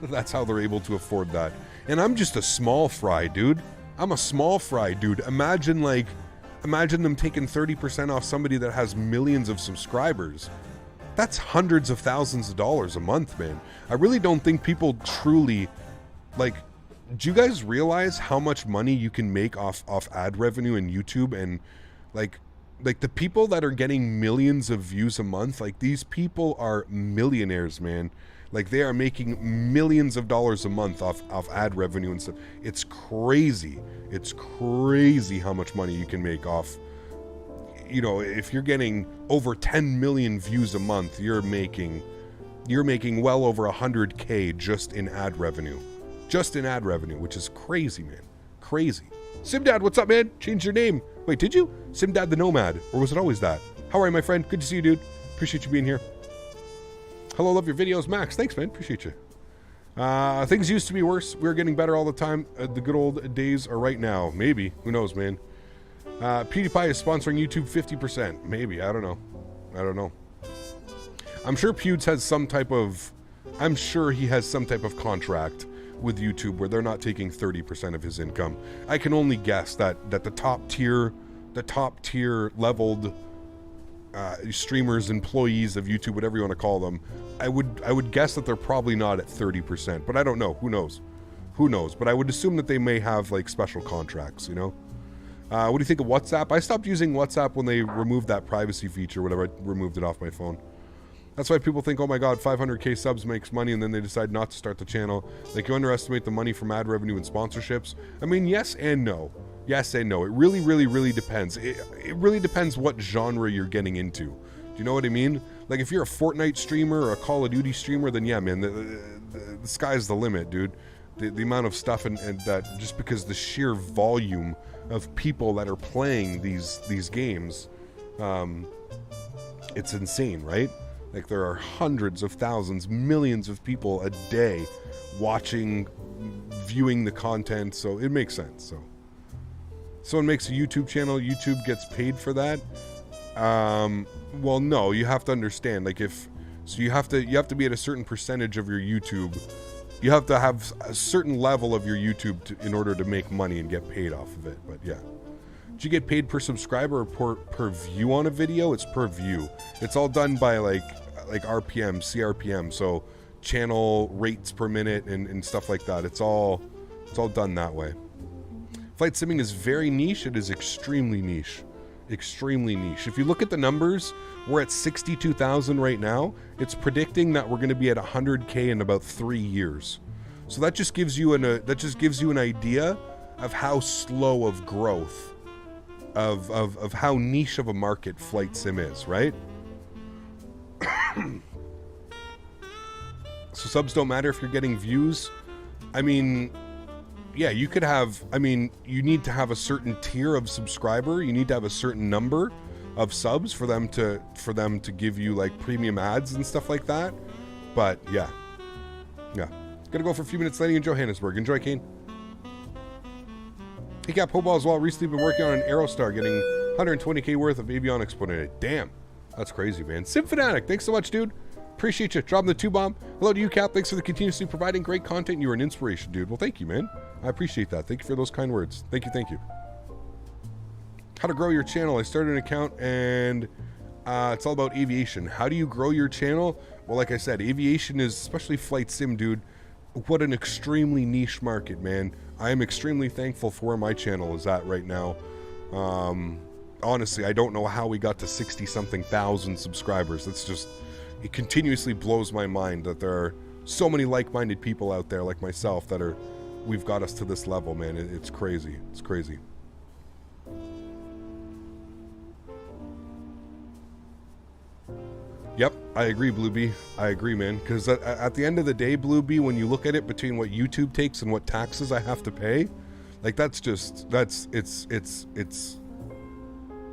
That's how they're able to afford that. And I'm just a small fry, dude. I'm a small fry, dude. Imagine them taking 30% off somebody that has millions of subscribers. That's hundreds of thousands of dollars a month, man. I really don't think people truly, like... Do you guys realize how much money you can make off ad revenue in YouTube? And like the people that are getting millions of views a month, like these people are millionaires, man. Like they are making millions of dollars a month off ad revenue and stuff. It's crazy. It's crazy how much money you can make off. You know, if you're getting over 10 million views a month, you're making well over 100K just in ad revenue. Just in ad revenue, which is crazy, man. Crazy. Simdad, what's up, man? Changed your name. Wait, did you? Simdad the Nomad. Or was it always that? How are you, my friend? Good to see you, dude. Appreciate you being here. Hello, love your videos. Max, thanks, man. Appreciate you. Things used to be worse. We're getting better all the time. The good old days are right now. Maybe. Who knows, man? PewDiePie is sponsoring YouTube 50%. Maybe. I don't know. I'm sure Pewds has some type of... I'm sure he has some type of contract with YouTube where they're not taking 30% of his income. I can only guess that the top tier leveled streamers, employees of YouTube, whatever you want to call them, I would guess that they're probably not at 30%, but I don't know. Who knows? But I would assume that they may have like special contracts, you know? What do you think of WhatsApp? I stopped using WhatsApp when they removed that privacy feature, whatever. I removed it off my phone. That's why people think, oh my god, 500k subs makes money, and then they decide not to start the channel. Like, you underestimate the money from ad revenue and sponsorships. I mean, yes and no. Yes and no. It really, really, really depends. It really depends what genre you're getting into. Do you know what I mean? Like, if you're a Fortnite streamer or a Call of Duty streamer, then yeah, man, the sky's the limit, dude. The amount of stuff and that, just because the sheer volume of people that are playing these games, it's insane, right? Like, there are hundreds of thousands, millions of people a day watching, viewing the content, so it makes sense. So someone makes a YouTube channel, YouTube gets paid for that. Well, no, you have to understand, like, you have to be at a certain percentage of your YouTube. You have to have a certain level of your YouTube in order to make money and get paid off of it. But yeah, do you get paid per subscriber or per view on a video? It's per view. It's all done by like RPM, CRPM, so channel rates per minute and stuff like that. It's all done that way. Flight simming is very niche. It is extremely niche. Extremely niche. If you look at the numbers, we're at 62,000 right now. It's predicting that we're going to be at 100K in about 3 years. So that just gives you an idea of how slow of growth, of how niche of a market flight sim is, right? So subs don't matter if you're getting views. I mean, yeah, you could have, I mean, you need to have a certain tier of subscriber. You need to have a certain number of subs for them to give you like premium ads and stuff like that. But yeah. Gonna go for a few minutes landing in Johannesburg. Enjoy, Kane. Takeoff Hoball as well. Recently been working on an Aerostar, getting 120K worth of avionics put in it. Damn, that's crazy, man. Simfanatic, thanks so much, dude. Appreciate you. Dropping the 2-bomb. Hello to you, Cap. Thanks for the continuously providing great content. You are an inspiration, dude. Well, thank you, man. I appreciate that. Thank you for those kind words. Thank you. How to grow your channel. I started an account and it's all about aviation. How do you grow your channel? Well, like I said, aviation is, especially flight sim, dude, what an extremely niche market, man. I am extremely thankful for where my channel is at right now. Honestly, I don't know how we got to 60-something thousand subscribers. That's just, it continuously blows my mind that there are so many like-minded people out there like myself that we've got us to this level, man. It's crazy. It's crazy. Yep, I agree, Bluebee. I agree, man. Because at the end of the day, Bluebee, when you look at it between what YouTube takes and what taxes I have to pay, like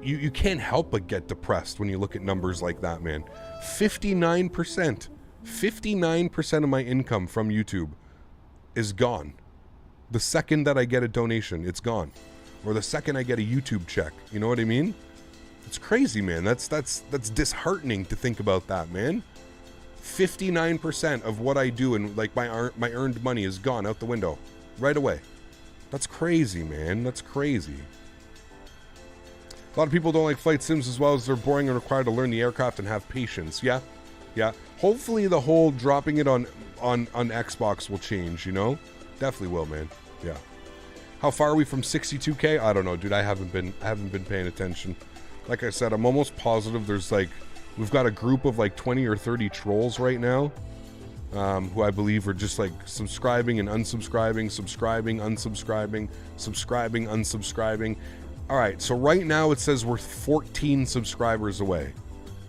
you can't help but get depressed when you look at numbers like that, man. 59% of my income from YouTube is gone. The second that I get a donation, it's gone. Or the second I get a YouTube check. You know what I mean? It's crazy, man. That's disheartening to think about that, man. 59% of what I do and like my earned money is gone out the window right away. That's crazy, man. That's crazy. A lot of people don't like flight sims as well as they're boring and required to learn the aircraft and have patience. Yeah. Hopefully the whole dropping it on Xbox will change, you know? Definitely will, man. Yeah. How far are we from 62K? I don't know, dude. I haven't been paying attention. Like I said, I'm almost positive there's like, we've got a group of like 20 or 30 trolls right now, who I believe are just like subscribing and unsubscribing, subscribing, unsubscribing, subscribing, unsubscribing. All right, so right now it says we're 14 subscribers away.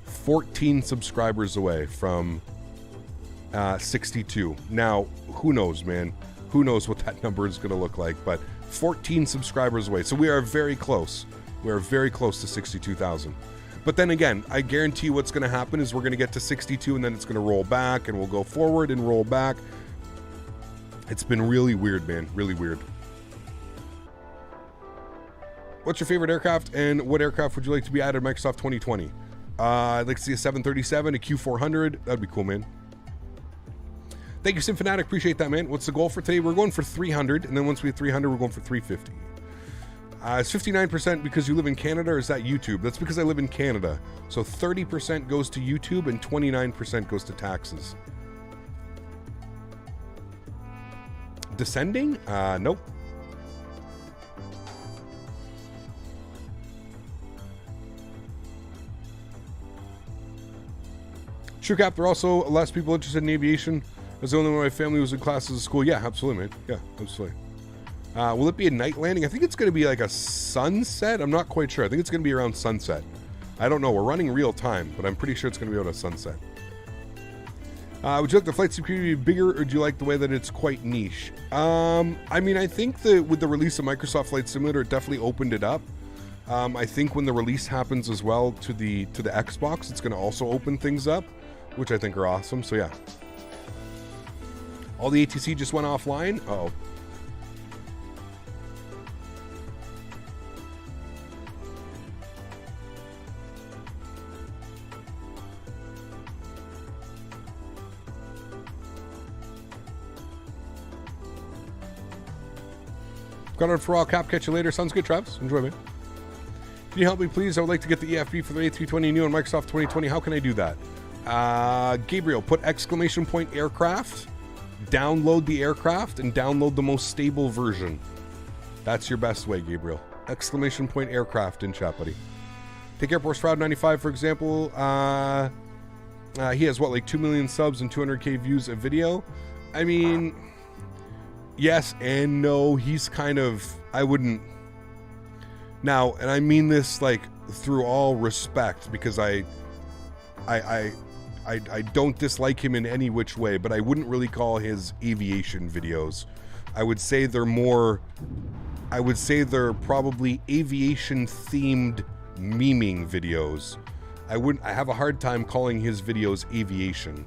14 subscribers away from 62. Now, who knows, man? Who knows what that number is going to look like, but 14 subscribers away. So we are very close. We are very close to 62,000. But then again, I guarantee what's going to happen is we're going to get to 62 and then it's going to roll back and we'll go forward and roll back. It's been really weird, man. Really weird. What's your favorite aircraft and what aircraft would you like to be added to Microsoft 2020? I'd like to see a 737, a Q400. That'd be cool, man. Thank you, Simfanatic. Appreciate that, man. What's the goal for today? We're going for 300, and then once we hit 300, we're going for 350. It's 59% because you live in Canada, or is that YouTube? That's because I live in Canada. So 30% goes to YouTube and 29% goes to taxes. Descending? Nope. True Cap, there are also less people interested in aviation. As the only one of my family was in classes at school. Yeah, absolutely, man. Yeah, absolutely. Will it be a night landing? I think it's going to be like a sunset. I'm not quite sure. I think it's going to be around sunset. I don't know. We're running real time, but I'm pretty sure it's going to be able to sunset. Would you like the Flite CPU to be bigger, or do you like the way that it's quite niche? I mean, I think that with the release of Microsoft Flight Simulator, it definitely opened it up. I think when the release happens as well to the Xbox, it's going to also open things up, which I think are awesome. So yeah. All the ATC just went offline. Uh-oh. Got it for all. Cap, catch you later. Sounds good, Travis. Enjoy, man. Can you help me, please? I would like to get the EFB for the A320 Neo on Microsoft 2020. How can I do that? Gabriel, put ! aircraft, download the aircraft, and download the most stable version. That's your best way, Gabriel. ! aircraft in chat, buddy. Take Air Force Proud 95, for example. He has, what, like 2 million subs and 200k views a video? I mean... yes and no. He's kind of, I wouldn't now, and I mean this like through all respect, because I don't dislike him in any which way, but I wouldn't really call his aviation videos. I would say they're probably aviation themed memeing videos. I have a hard time calling his videos aviation.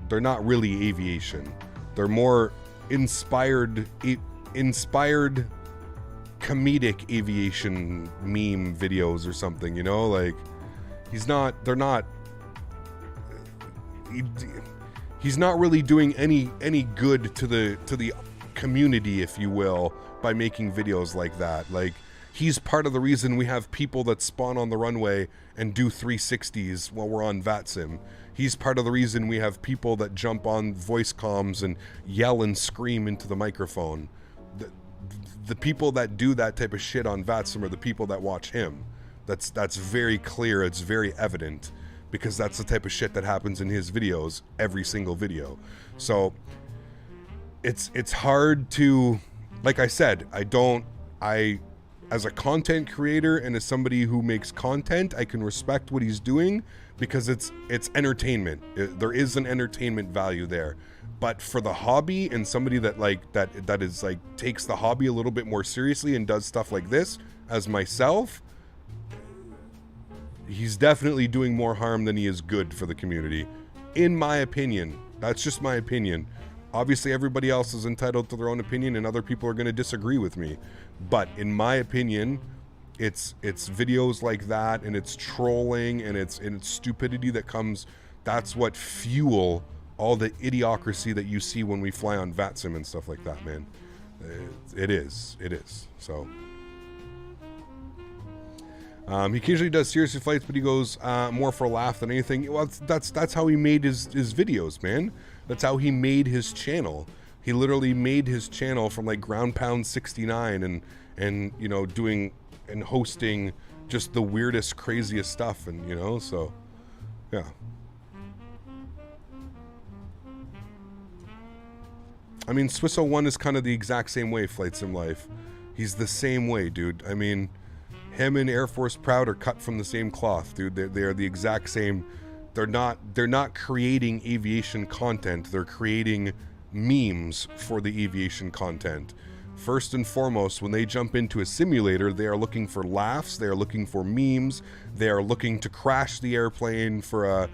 They're not really aviation. They're more inspired comedic aviation meme videos or something, you know, like he's not really doing any good to the community, if you will, by making videos like that. Like, he's part of the reason we have people that spawn on the runway and do 360s while we're on VATSIM. He's part of the reason we have people that jump on voice comms and yell and scream into the microphone. The people that do that type of shit on VATSIM are the people that watch him. That's very clear. It's very evident, because that's the type of shit that happens in his videos, every single video. So it's hard to, like I said, as a content creator and as somebody who makes content, I can respect what he's doing, because it's entertainment. There is an entertainment value there. But for the hobby, and somebody that that is like takes the hobby a little bit more seriously and does stuff like this, as myself, he's definitely doing more harm than he is good for the community, in my opinion. That's just my opinion. Obviously, everybody else is entitled to their own opinion, and other people are going to disagree with me. But in my opinion, it's videos like that, and it's trolling, and it's stupidity that comes. That's what fuel all the idiocracy that you see when we fly on VATSIM and stuff like that, man. It is. So he occasionally does serious flights, but he goes more for a laugh than anything. Well, that's how he made his videos, man. That's how he made his channel. He literally made his channel from like Ground Pound 69 and you know, doing and hosting just the weirdest, craziest stuff, and you know, so yeah. I mean, Swiss01 is kind of the exact same way, Flight Sim Life. He's the same way, dude. I mean, him and Air Force Proud are cut from the same cloth, dude. They are the exact same. They're not creating aviation content. They're creating memes for the aviation content. First and foremost, when they jump into a simulator, they are looking for laughs. They are looking for memes. They are looking to crash the airplane for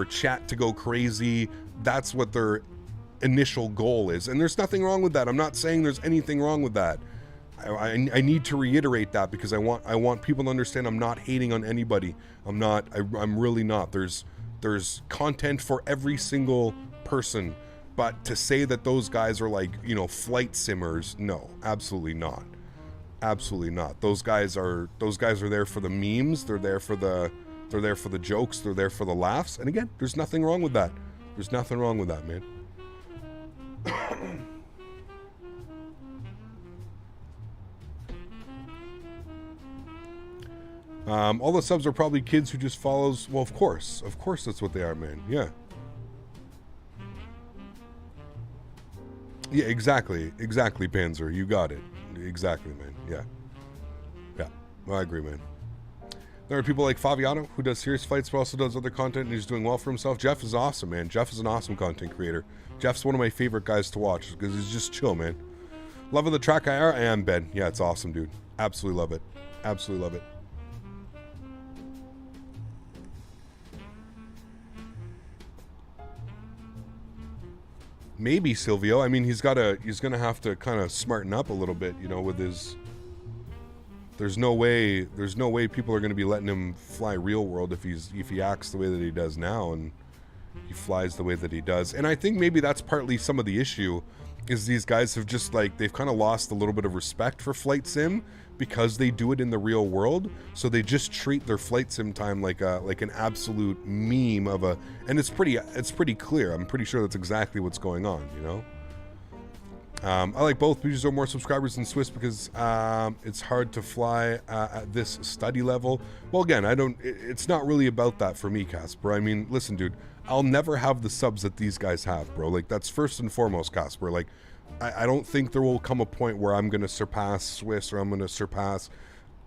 chat to go crazy. That's what their initial goal is, and there's nothing wrong with that. I'm not saying there's anything wrong with that. I need to reiterate that, because I want people to understand I'm not hating on anybody. I'm really not. There's content for every single person, but to say that those guys are like, you know, flight simmers, no, absolutely not. Absolutely not. Those guys are there for the memes. They're there for the jokes. They're there for the laughs. And again, there's nothing wrong with that. There's nothing wrong with that, man. All the subs are probably kids who just follows. Well, of course that's what they are, man. Yeah, exactly, Panzer, you got it, exactly, man. Yeah, I agree, man. There are people like Faviano, who does serious flights but also does other content, and he's doing well for himself. Jeff is awesome, man. Jeff is an awesome content creator. Jeff's one of my favorite guys to watch because he's just chill, man. Loving the track I am, Ben. Yeah, it's awesome, dude. Absolutely love it. Absolutely love it. Maybe Silvio. I mean, he's gonna have to kind of smarten up a little bit, you know, with his. There's no way people are gonna be letting him fly real world if he acts the way that he does now and he flies the way that he does. And I think maybe that's partly some of the issue, is these guys have just like, they've kind of lost a little bit of respect for flight sim because they do it in the real world. So they just treat their flight sim time like an absolute meme of a, and it's pretty clear. I'm pretty sure that's exactly what's going on, you know? I like both. We deserve more subscribers than Swiss because it's hard to fly at this study level. Well, again, it's not really about that for me, Casper. I mean, listen, dude, I'll never have the subs that these guys have, bro. Like, that's first and foremost, Casper. Like, I don't think there will come a point where I'm going to surpass Swiss or I'm going to surpass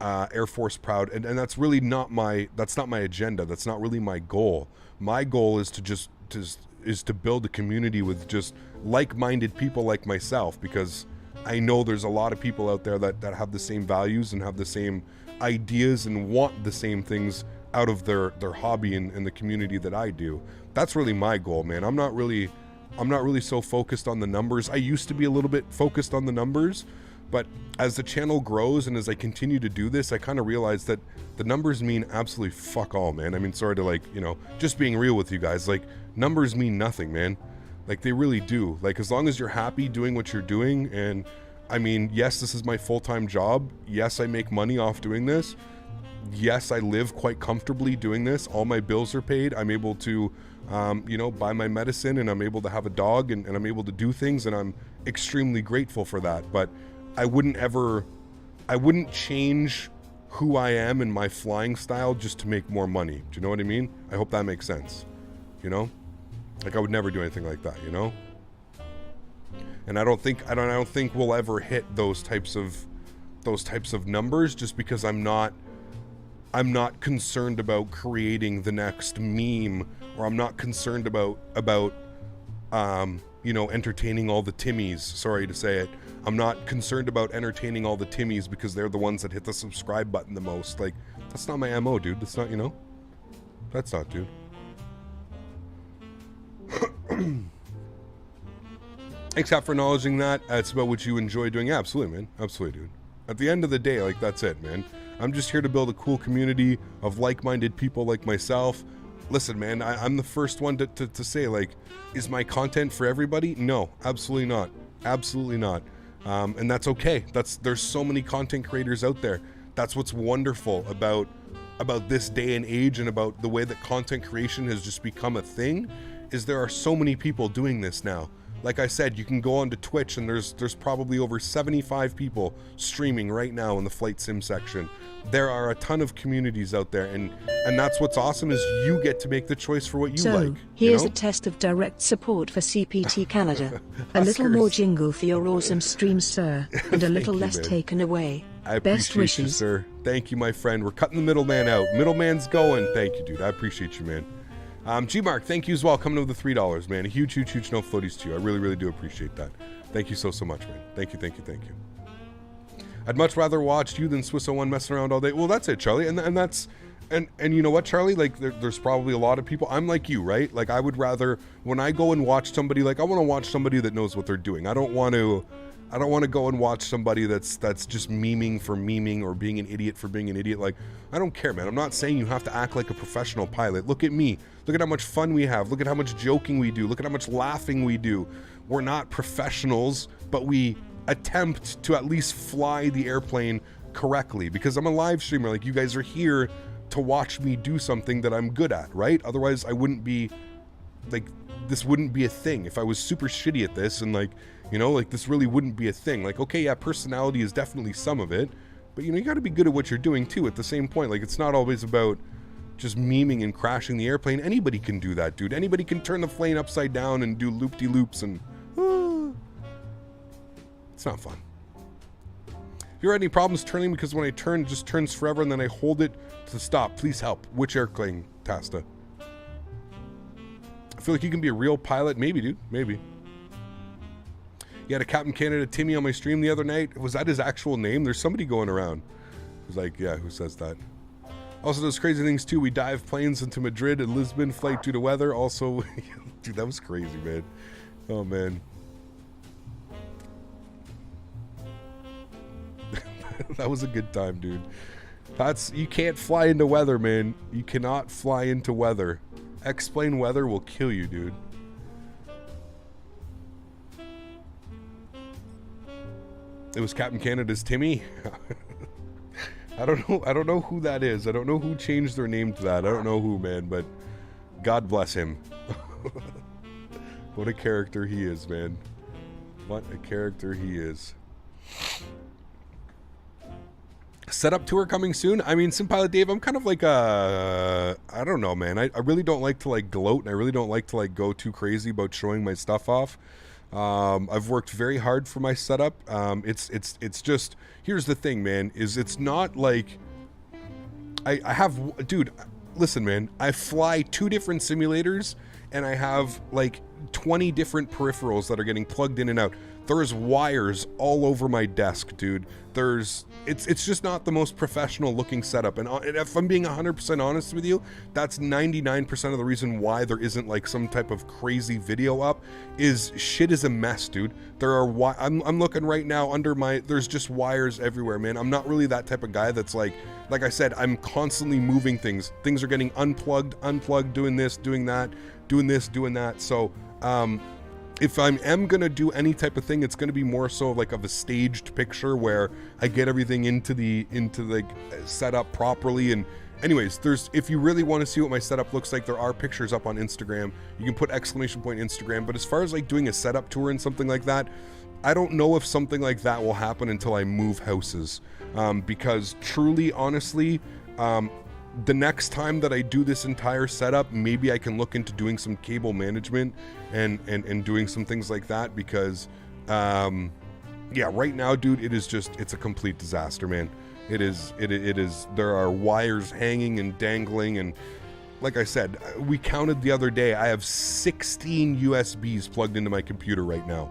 Air Force Proud. And that's really not that's not my agenda. That's not really my goal. My goal is to build a community with just like-minded people like myself, because I know there's a lot of people out there that have the same values and have the same ideas and want the same things out of their hobby and the community that I do. That's really my goal, man. I'm not really so focused on the numbers. I used to be a little bit focused on the numbers, but as the channel grows and as I continue to do this, I kind of realize that the numbers mean absolutely fuck all, man. I mean, sorry to, like, you know, just being real with you guys, like, numbers mean nothing, man. Like, they really do. Like, as long as you're happy doing what you're doing, and I mean, yes, this is my full-time job. Yes, I make money off doing this. Yes, I live quite comfortably doing this. All my bills are paid. I'm able to, you know, buy my medicine, and I'm able to have a dog, and I'm able to do things, and I'm extremely grateful for that. But I wouldn't change who I am and my flying style just to make more money. Do you know what I mean? I hope that makes sense. You know? Like, I would never do anything like that, you know? And I don't think we'll ever hit those types of numbers, just because I'm not concerned about creating the next meme, or I'm not concerned about you know, entertaining all the Timmies. Sorry to say it. I'm not concerned about entertaining all the Timmies because they're the ones that hit the subscribe button the most. Like, that's not my MO, dude. That's not, you know? That's not, dude. Except for acknowledging that it's about what you enjoy doing. Yeah, absolutely, man. Absolutely, dude. At the end of the day, like, that's it, man. I'm just here to build a cool community of like-minded people like myself. Listen, man, I'm the first one to say, like, is my content for everybody? No, absolutely not. Absolutely not. And that's okay. There's so many content creators out there. That's what's wonderful about this day and age, and about the way that content creation has just become a thing, is there are so many people doing this now. Like I said, you can go onto Twitch, and there's probably over 75 people streaming right now in the flight sim section. There are a ton of communities out there, and that's what's awesome, is you get to make the choice for what you like. So, here's a test of direct support for CPT Canada. A little more jingle for your awesome streams, sir, and a little less taken away. I Best appreciate wishes. you, sir. Thank you, my friend. We're cutting the middleman out. Middleman's going. Thank you, dude. I appreciate you, man. G-Mark, thank you as well, coming with the $3, man. A huge no floaties to you. I really, really do appreciate that. Thank you so much, man. Thank you. I'd much rather watch you than Swiss 01 messing around all day. Well, that's it, Charlie. And that's, and you know what, Charlie? Like, there's probably a lot of people. I'm like you, right? Like, I would rather, when I go and watch somebody, like, I want to watch somebody that knows what they're doing. I don't want to go and watch somebody that's just memeing for memeing, or being an idiot for being an idiot. Like, I don't care, man. I'm not saying you have to act like a professional pilot. Look at me. Look at how much fun we have. Look at how much joking we do. Look at how much laughing we do. We're not professionals, but we attempt to at least fly the airplane correctly, because I'm a live streamer. Like, you guys are here to watch me do something that I'm good at, right? Otherwise, I wouldn't be, like, this wouldn't be a thing. If I was super shitty at this, and, like, you know, like, this really wouldn't be a thing. Like, okay, yeah, personality is definitely some of it, but, you know, you got to be good at what you're doing too at the same point. Like, it's not always about just memeing and crashing the airplane. Anybody can do that, dude. Anybody can turn the plane upside down and do loop-de-loops, and it's not fun. you ever had any problems turning because when I turn, it just turns forever and then I hold it to stop? Please help. Which airplane, Tasta? I feel like you can be a real pilot. Maybe, dude. Maybe. You had a Captain Canada Timmy on my stream the other night. Was that his actual name? There's somebody going around who's like, yeah, who says that? Also does crazy things too. We dive planes into Madrid and Lisbon flight due to weather. Also, dude, that was crazy, man. Oh, man. That was a good time, dude. You can't fly into weather, man. You cannot fly into weather. Explain weather will kill you, dude. It was Captain Canada's Timmy. I don't know who that is. I don't know who changed their name to that. I don't know who, man, but God bless him. What a character he is, man. What a character he is. Setup tour coming soon. I mean, SimPilot Dave, I'm kind of like I don't know, man. I really don't like to like gloat, and I really don't like to like go too crazy about showing my stuff off. I've worked very hard for my setup. It's just, here's the thing, man, is it's not like I have, dude, listen, man, I fly 2 different simulators and I have like 20 different peripherals that are getting plugged in and out. There's wires all over my desk, dude. It's just not the most professional looking setup. And if I'm being 100% honest with you, that's 99% of the reason why there isn't like some type of crazy video up. Is shit is a mess, dude. I'm looking right now under there's just wires everywhere, man. I'm not really that type of guy that's like I said, I'm constantly moving things. Things are getting unplugged, doing this, doing that, doing this, doing that. So, if I am gonna do any type of thing, it's gonna be more so like of a staged picture where I get everything into the setup properly. And anyways, if you really want to see what my setup looks like, there are pictures up on Instagram. You can put !Instagram. But as far as like doing a setup tour and something like that, I don't know if something like that will happen until I move houses, because truly, honestly, the next time that I do this entire setup, maybe I can look into doing some cable management and doing some things like that, because yeah, right now, dude, it's a complete disaster, man. It is there are wires hanging and dangling, and like I said, we counted the other day, I have 16 USBs plugged into my computer right now.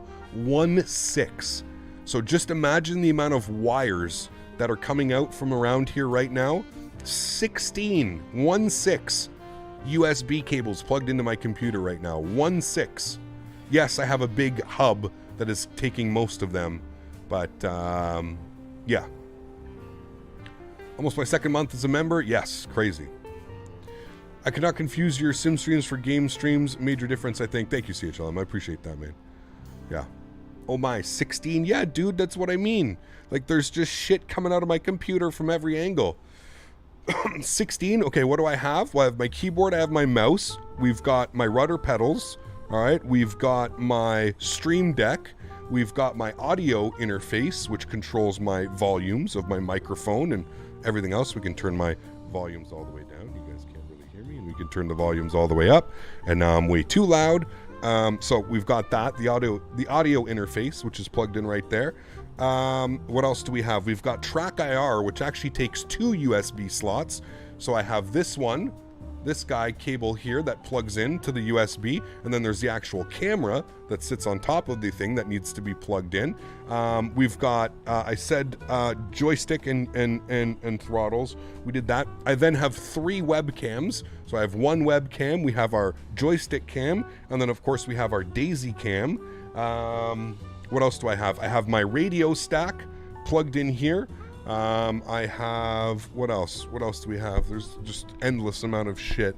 16. So just imagine the amount of wires that are coming out from around here right now. 16 USB cables plugged into my computer right now. 16. Yes, I have a big hub that is taking most of them, but yeah. Almost my 2nd month as a member. Yes, crazy. I could not confuse your sim streams for game streams. Major difference, I think. Thank you, CHLM. I appreciate that, man. Yeah. Oh my, 16? Yeah, dude, that's what I mean. Like, there's just shit coming out of my computer from every angle. 16. Okay, what do I have? Well, I have my keyboard, I have my mouse, we've got my rudder pedals, all right, we've got my stream deck, we've got my audio interface, which controls my volumes of my microphone and everything else. We can turn my volumes all the way down. You guys can't really hear me. And we can turn the volumes all the way up. And now I'm way too loud. So we've got that, the audio interface, which is plugged in right there. What else do we have? We've got Track IR, which actually takes 2 USB slots. So I have this one, this guy cable here that plugs in to the USB, and then there's the actual camera that sits on top of the thing that needs to be plugged in. We've got, I said, joystick and throttles. We did that. I then have 3 webcams. So I have 1 webcam, we have our joystick cam, and then of course we have our daisy cam. What else do I have? I have my radio stack plugged in here. I have, what else? What else do we have? There's just endless amount of shit.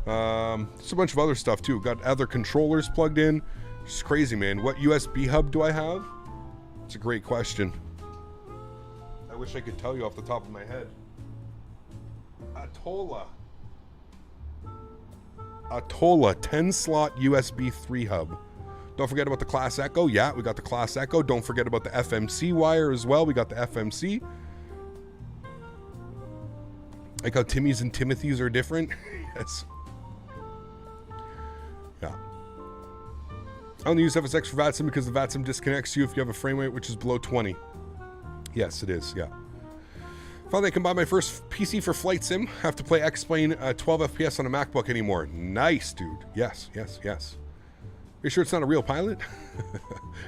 Just a bunch of other stuff too. Got other controllers plugged in. It's crazy, man. What USB hub do I have? It's a great question. I wish I could tell you off the top of my head. Atola 10-slot USB 3 hub. Don't forget about the Class Echo. Yeah, we got the Class Echo. Don't forget about the FMC wire as well. We got the FMC. Like how Timmy's and Timothy's are different. Yes. Yeah. I only use FSX for VATSIM because the VATSIM disconnects you if you have a frame rate which is below 20. Yes, it is, yeah. Finally, I can buy my first PC for flight sim. Have to play X-Plane 12 FPS on a MacBook anymore. Nice, dude. Yes, yes, yes. Are you sure it's not a real pilot?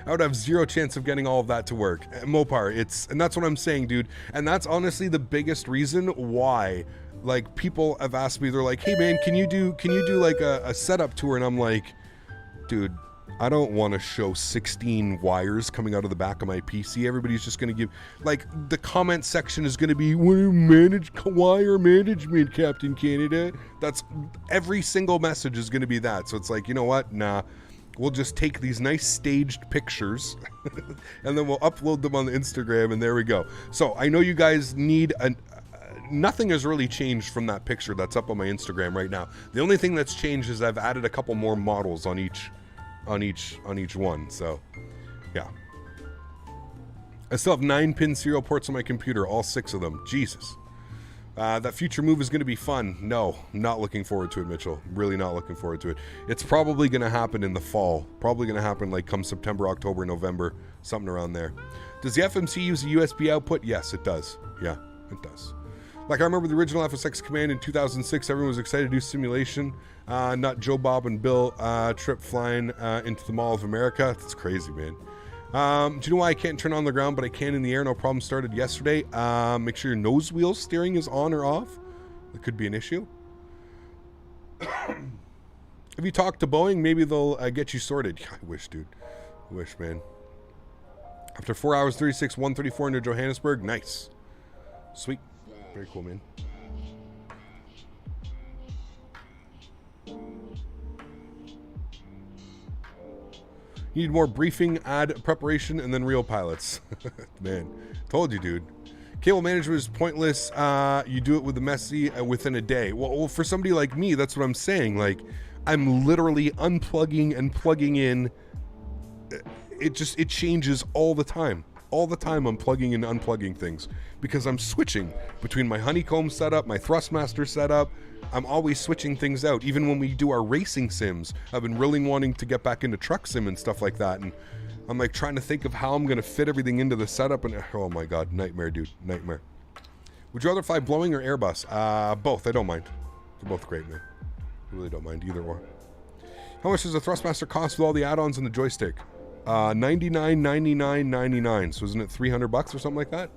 I would have zero chance of getting all of that to work. Mopar, and that's what I'm saying, dude. And that's honestly the biggest reason why, like, people have asked me, they're like, hey man, can you do like a setup tour? And I'm like, dude, I don't want to show 16 wires coming out of the back of my PC. Everybody's just going to give, like, the comment section is going to be, what do you manage wire management, Captain Canada? That's, every single message is going to be that. So it's like, you know what? Nah, we'll just take these nice staged pictures and then we'll upload them on the Instagram, and there we go. So I know you guys need nothing has really changed from that picture that's up on my Instagram right now. The only thing that's changed is I've added a couple more models on each one. So yeah, I still have 9-pin serial ports on my computer, all 6 of them. Jesus. That future move is going to be fun. No, not looking forward to it, Mitchell. Really not looking forward to it. It's probably going to happen in the fall. Probably going to happen like come September, October, November, something around there. Does the FMC use a USB output? Yes, it does. Yeah, it does. Like, I remember the original FSX Command in 2006. Everyone was excited to do simulation. Not Joe, Bob, and Bill trip flying into the Mall of America. That's crazy, man. Do you know why I can't turn on the ground, but I can in the air? No problem. Started yesterday. Make sure your nose wheel steering is on or off. That could be an issue. Have you talked to Boeing? Maybe they'll get you sorted. Yeah, I wish, dude. I wish, man. After 4 hours, 36, 134 into Johannesburg. Nice. Sweet. Very cool, man. You need more briefing, ad preparation, and then real pilots. Man, told you, dude. Cable management is pointless. You do it with the messy within a day. Well, for somebody like me, that's what I'm saying. Like, I'm literally unplugging and plugging in. It changes all the time. All the time I'm plugging and unplugging things because I'm switching between my honeycomb setup, my Thrustmaster setup. I'm always switching things out. Even when we do our racing sims, I've been really wanting to get back into truck sim and stuff like that. And I'm like trying to think of how I'm going to fit everything into the setup. And oh my God, nightmare, dude, nightmare. Would you rather fly Blowing or Airbus? Both. I don't mind. They're both great, man. I really don't mind either or. How much does a Thrustmaster cost with all the add-ons and the joystick? $99.99. So isn't it $300 or something like that?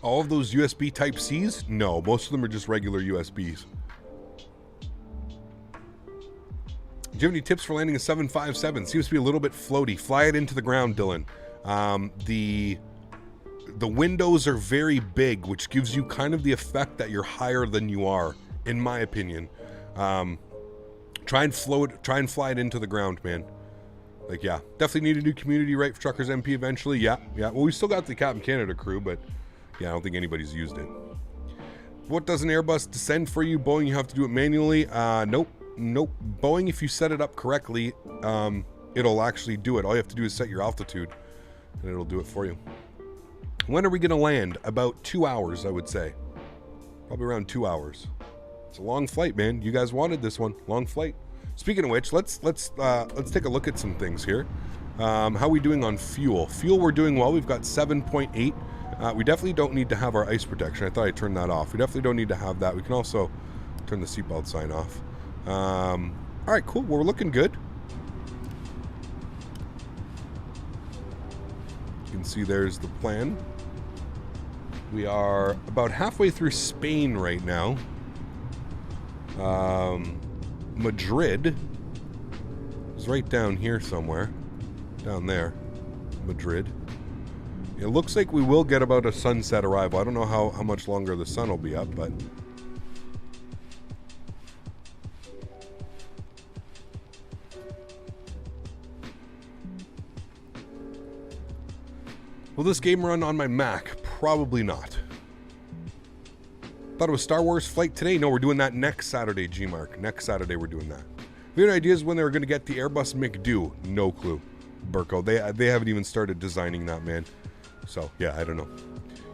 All of those USB Type-Cs? No, most of them are just regular USBs. Do you have any tips for landing a 757? Seems to be a little bit floaty. Fly it into the ground, Dylan. The windows are very big, which gives you kind of the effect that you're higher than you are, in my opinion. Try and fly it into the ground, man. Like, yeah, definitely need a new community right for Truckers MP eventually. Yeah. Well, we still got the Captain Canada crew, but yeah, I don't think anybody's used it. What does an Airbus descend for you? Boeing, you have to do it manually? Nope. Boeing, if you set it up correctly, it'll actually do it. All you have to do is set your altitude, and it'll do it for you. When are we going to land? About 2 hours, I would say. Probably around 2 hours. It's a long flight, man. You guys wanted this one. Long flight. Speaking of which, let's take a look at some things here. How are we doing on fuel? Fuel, we're doing well. We've got 7.8. We definitely don't need to have our ice protection. I thought I turned that off. We definitely don't need to have that. We can also turn the seatbelt sign off. All right, cool. Well, we're looking good. You can see there's the plan. We are about halfway through Spain right now. Madrid is right down here somewhere. Down there. Madrid. It looks like we will get about a sunset arrival. I don't know how much longer the sun will be up, but... Will this game run on my Mac? Probably not. Thought it was Star Wars flight today. No, we're doing that next Saturday, G-Mark. Next Saturday we're doing that. Have you any ideas when they were going to get the Airbus McDo? No clue. Burko. They haven't even started designing that, man. So, yeah, I don't know.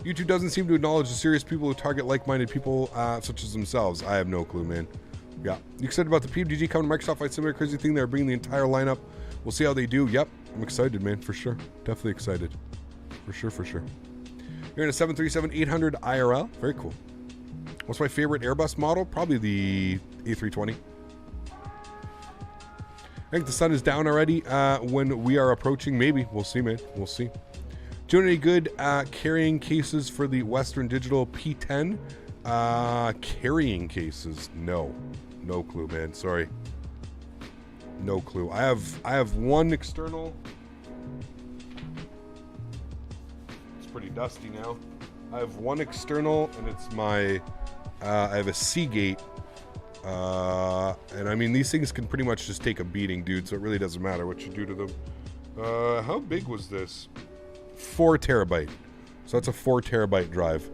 YouTube doesn't seem to acknowledge the serious people who target like-minded people such as themselves. I have no clue, man. Yeah. You excited about the PMDG coming to Microsoft Flight Simulator? Crazy thing, they're bringing the entire lineup. We'll see how they do. Yep. I'm excited, man, for sure. Definitely excited. For sure, for sure. You're in a 737-800 IRL. Very cool. What's my favorite Airbus model? Probably the A320. I think the sun is down already when we are approaching. Maybe. We'll see, man. We'll see. Doing any good carrying cases for the Western Digital P10? Carrying cases? No. No clue, man. Sorry. No clue. I have one external. It's pretty dusty now. I have one external, and it's my... I have a Seagate. And I mean, these things can pretty much just take a beating, dude, so it really doesn't matter what you do to them. How big was this? 4 terabyte. So that's a 4 terabyte drive.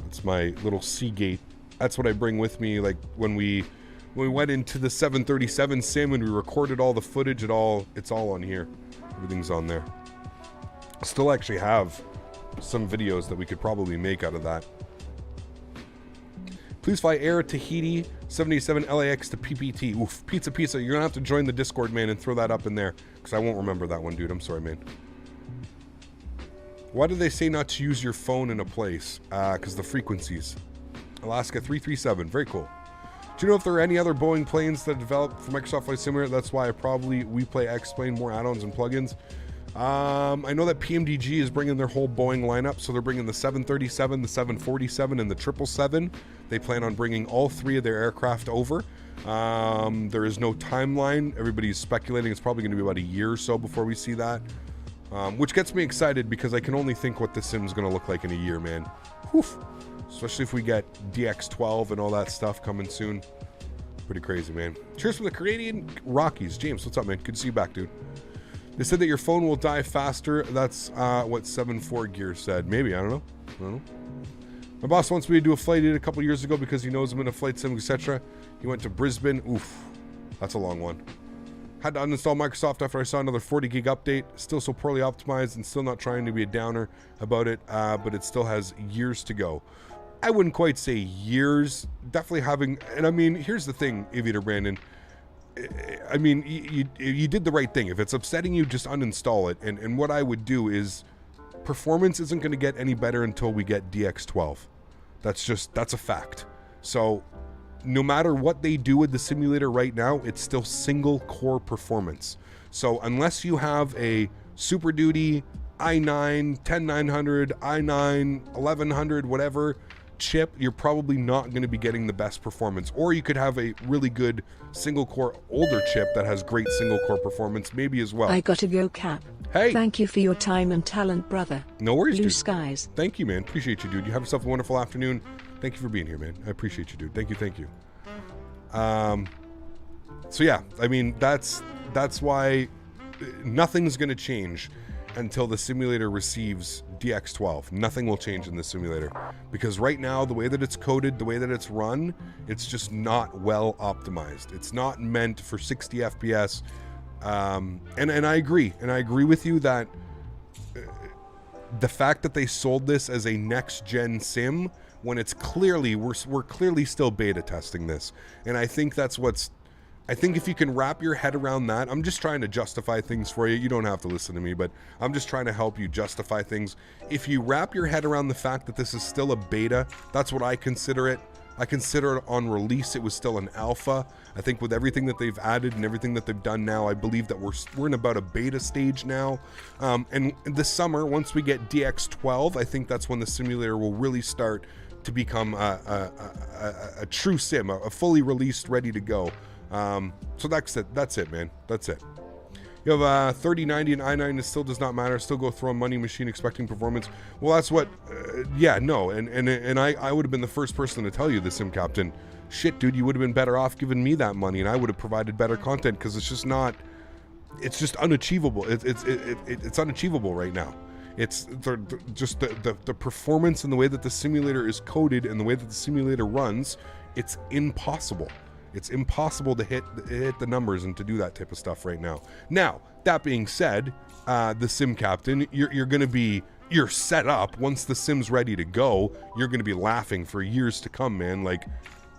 It's my little Seagate. That's what I bring with me, like when we went into the 737 sim and we recorded all the footage. It's all on here. Everything's on there. I still actually have some videos that we could probably make out of that. Please fly Air Tahiti 77 LAX to PPT. Oof, pizza. You're gonna have to join the Discord, man, and throw that up in there, because I won't remember that one, dude. I'm sorry, man. Why do they say not to use your phone in a place? Because the frequencies. Alaska 337, very cool. Do you know if there are any other Boeing planes that developed for Microsoft Flight Simulator? That's why we play X-Plane, more add-ons and plugins. I know that PMDG is bringing their whole Boeing lineup, so they're bringing the 737, the 747, and the 777. They plan on bringing all 3 of their aircraft over. There is no timeline. Everybody's speculating it's probably going to be about a year or so before we see that, which gets me excited because I can only think what the sim's going to look like in a year, man. Whew. Especially if we get DX12 and all that stuff coming soon. Pretty crazy, man. Cheers from the Canadian Rockies. James, what's up, man? Good to see you back, dude. They said that your phone will die faster. That's what 7.4 Gear said. Maybe, I don't know. My boss wants me to do a flight a couple years ago because he knows I'm in a flight sim, etc. He went to Brisbane. Oof, that's a long one. Had to uninstall Microsoft after I saw another 40 gig update. Still so poorly optimized and still not trying to be a downer about it, but it still has years to go. I wouldn't quite say years. Definitely having, and I mean, here's the thing, Aviator Brandon. I mean, you did the right thing. If it's upsetting you, just uninstall it. And what I would do is, performance isn't going to get any better until we get DX12. That's a fact. So no matter what they do with the simulator right now, it's still single core performance. So unless you have a Super Duty i9 10900, i9 1100, whatever chip, you're probably not going to be getting the best performance. Or you could have a really good single core older chip that has great single core performance maybe as well. I gotta go, Cap. Hey, thank you for your time and talent, brother. No worries, Blue dude. skies. Thank you, man. Appreciate you, dude. You have yourself a wonderful afternoon. Thank you for being here, man. I appreciate you, dude. Thank you. So yeah, I mean, that's why nothing's going to change until the simulator receives DX12. Nothing will change in the simulator, because right now, the way that it's coded, the way that it's run, it's just not well optimized. It's not meant for 60 FPS. And I agree with you that the fact that they sold this as a next gen sim when it's clearly we're clearly still beta testing this, and I think that's I think if you can wrap your head around that, I'm just trying to justify things for you. You don't have to listen to me, but I'm just trying to help you justify things. If you wrap your head around the fact that this is still a beta, that's what I consider it. I consider it on release, it was still an alpha. I think with everything that they've added and everything that they've done now, I believe that we're in about a beta stage now. And this summer, once we get DX12, I think that's when the simulator will really start to become a true sim, a fully released, ready to go. So that's it, man. That's it. You have 3090 and i9, it still does not matter. Still go throw a money machine expecting performance. Well, that's what, yeah, no. And I would have been the first person to tell you this, Sim Captain. Shit, dude, you would have been better off giving me that money and I would have provided better content, because it's just not, it's just unachievable. It's unachievable right now. It's just the performance and the way that the simulator is coded and the way that the simulator runs, it's impossible. It's impossible to hit the numbers and to do that type of stuff right now. Now, that being said, the Sim Captain, you're set up. Once the sim's ready to go, you're going to be laughing for years to come, man. Like,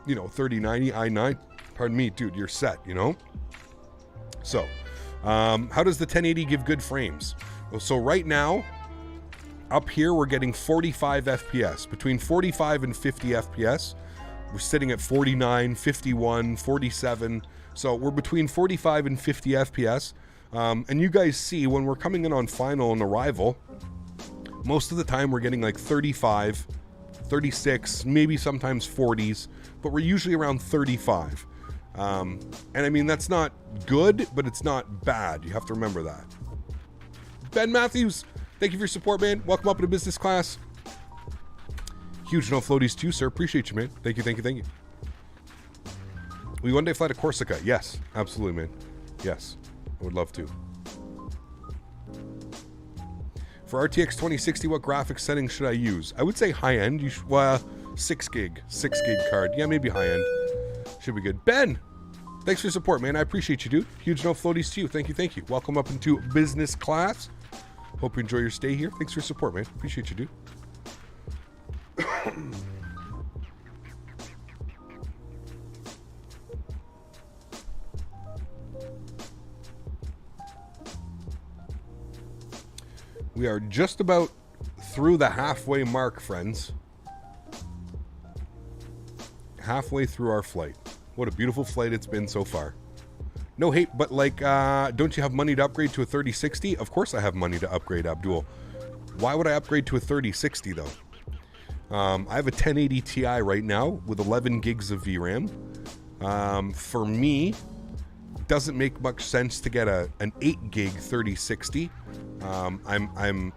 3090 i9, pardon me, dude, you're set, you know? So, how does the 1080 give good frames? Well, so right now, up here, we're getting 45 FPS, between 45 and 50 FPS. We're sitting at 49, 51, 47. So we're between 45 and 50 FPS. And you guys see when we're coming in on final and arrival, most of the time we're getting like 35, 36, maybe sometimes 40s, but we're usually around 35. And I mean, that's not good, but it's not bad. You have to remember that. Ben Matthews, thank you for your support, man. Welcome up into business class. Huge no floaties too, sir. Appreciate you, man. Thank you, thank you, thank you. Will you one day fly to Corsica? Yes, absolutely, man. Yes, I would love to. For RTX 2060, what graphics settings should I use? I would say high end. You should, well, 6 gig card. Yeah, maybe high end. Should be good. Ben, thanks for your support, man. I appreciate you, dude. Huge no floaties to you. Thank you, thank you. Welcome up into business class. Hope you enjoy your stay here. Thanks for your support, man. Appreciate you, dude. We are just about through the halfway mark, friends. Halfway through our flight. What a beautiful flight it's been so far. No hate, but like, don't you have money to upgrade to a 3060? Of course I have money to upgrade, Abdul. Why would I upgrade to a 3060 though? I have a 1080 Ti right now with 11 gigs of VRAM. For me, it doesn't make much sense to get an 8 gig 3060. I'm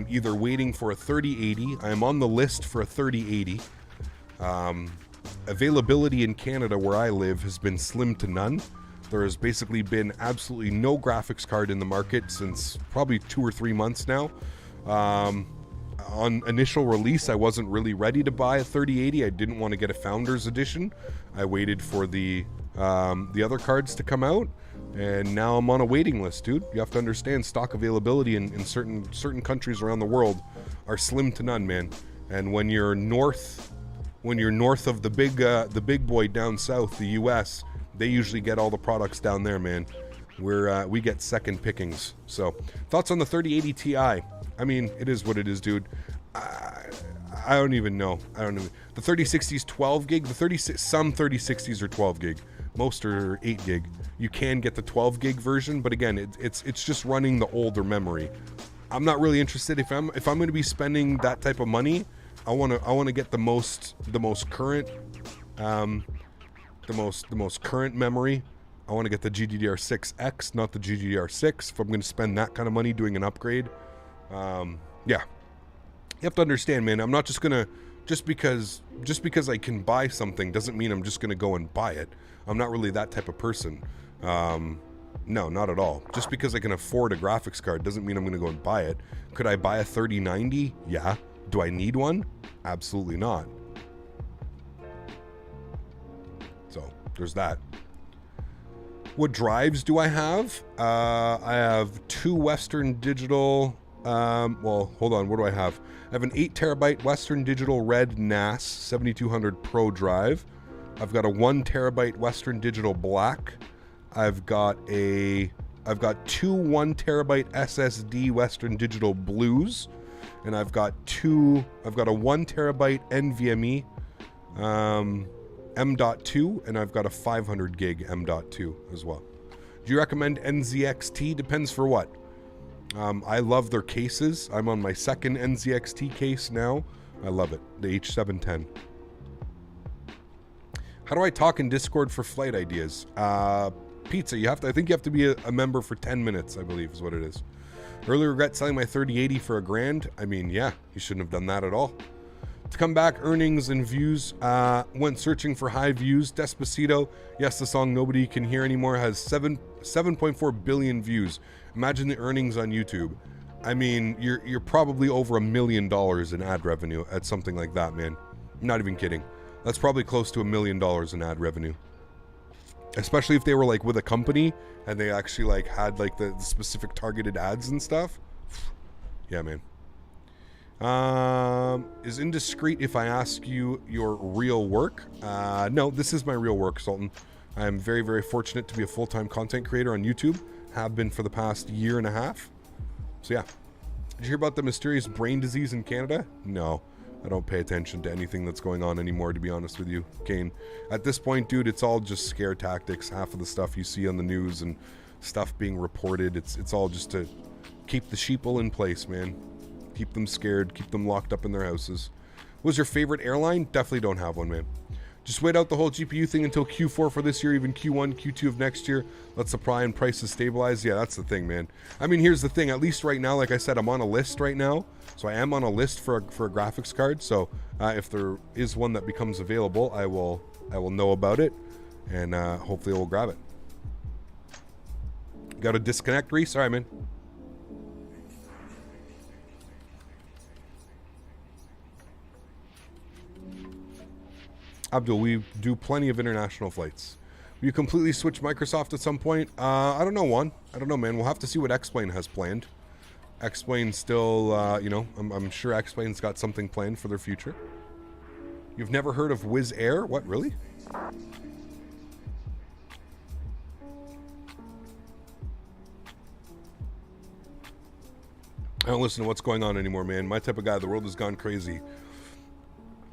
either waiting for a 3080. I'm on the list for a 3080. Availability in Canada where I live has been slim to none. There has basically been absolutely no graphics card in the market since probably 2 or 3 months now. On initial release, I wasn't really ready to buy a 3080. I didn't want to get a Founders Edition. I waited for the other cards to come out, and now I'm on a waiting list, dude. You have to understand, stock availability in certain countries around the world are slim to none, man. And when you're north of the big boy down south, the U.S., they usually get all the products down there, man. We get second pickings. So, thoughts on the 3080 Ti? I mean, it is what it is, dude. I don't even know. The 3060 is 12 gig. Some 3060s are 12 gig. Most are 8 gig. You can get the 12 gig version, but again, it's just running the older memory. I'm not really interested. If I'm going to be spending that type of money, I want to get the most current memory. I want to get the GDDR6X, not the GDDR6. If I'm going to spend that kind of money doing an upgrade, yeah. You have to understand, man. I'm not just gonna just because I can buy something doesn't mean I'm just gonna go and buy it. I'm not really that type of person. No, not at all. Just because I can afford a graphics card doesn't mean I'm gonna go and buy it. Could I buy a 3090? Yeah. Do I need one? Absolutely not. So there's that. What drives do I have? I have 2 Western Digital. Well, hold on. What do I have? I have an 8 terabyte Western Digital Red NAS 7200 Pro drive. I've got a 1 terabyte Western Digital Black. I've got 2 1 terabyte SSD Western Digital Blues, and I've got a 1 terabyte NVMe M.2, and I've got a 500 gig M.2 as well. Do you recommend NZXT? Depends for what. I love their cases. I'm on my second NZXT case now. I love it. The H710. How do I talk in Discord for flight ideas? Pizza, I think you have to be a member for 10 minutes, I believe is what it is. Early regret selling my 3080 for $1,000. I mean, yeah, you shouldn't have done that at all. To come back, earnings and views. When searching for high views, Despacito, yes, the song nobody can hear anymore, has 7.4 billion views. Imagine the earnings on YouTube. I mean, you're probably over $1 million in ad revenue at something like that, man. I'm not even kidding. That's probably close to $1 million in ad revenue. Especially if they were like with a company and they actually like had like the specific targeted ads and stuff. Yeah, man. Is indiscreet if I ask you your real work? No, this is my real work, Sultan. I am very, very fortunate to be a full-time content creator on YouTube. Have been for the past year and a half. So yeah. Did you hear about the mysterious brain disease in Canada? No. I don't pay attention to anything that's going on anymore, to be honest with you, Kane. At this point, dude, it's all just scare tactics. Half of the stuff you see on the news and stuff being reported, it's all just to keep the sheeple in place, man. Keep them scared, keep them locked up in their houses. What was your favorite airline? Definitely don't have one, man. Just wait out the whole GPU thing until Q4 for this year, even Q1, Q2 of next year. Let supply and prices stabilize. Yeah, that's the thing, man. I mean, here's the thing. At least right now, like I said, I'm on a list right now. So I am on a list for a graphics card. So if there is one that becomes available, I will know about it. And hopefully I will grab it. Got to disconnect, Reese? All right, man. Abdul, we do plenty of international flights. Will you completely switch Microsoft at some point? I don't know, Juan. I don't know, man. We'll have to see what X-Plane has planned. X-Plane still, you know, I'm sure X-Plane's got something planned for their future. You've never heard of Wizz Air? What, really? I don't listen to what's going on anymore, man. My type of guy, the world has gone crazy.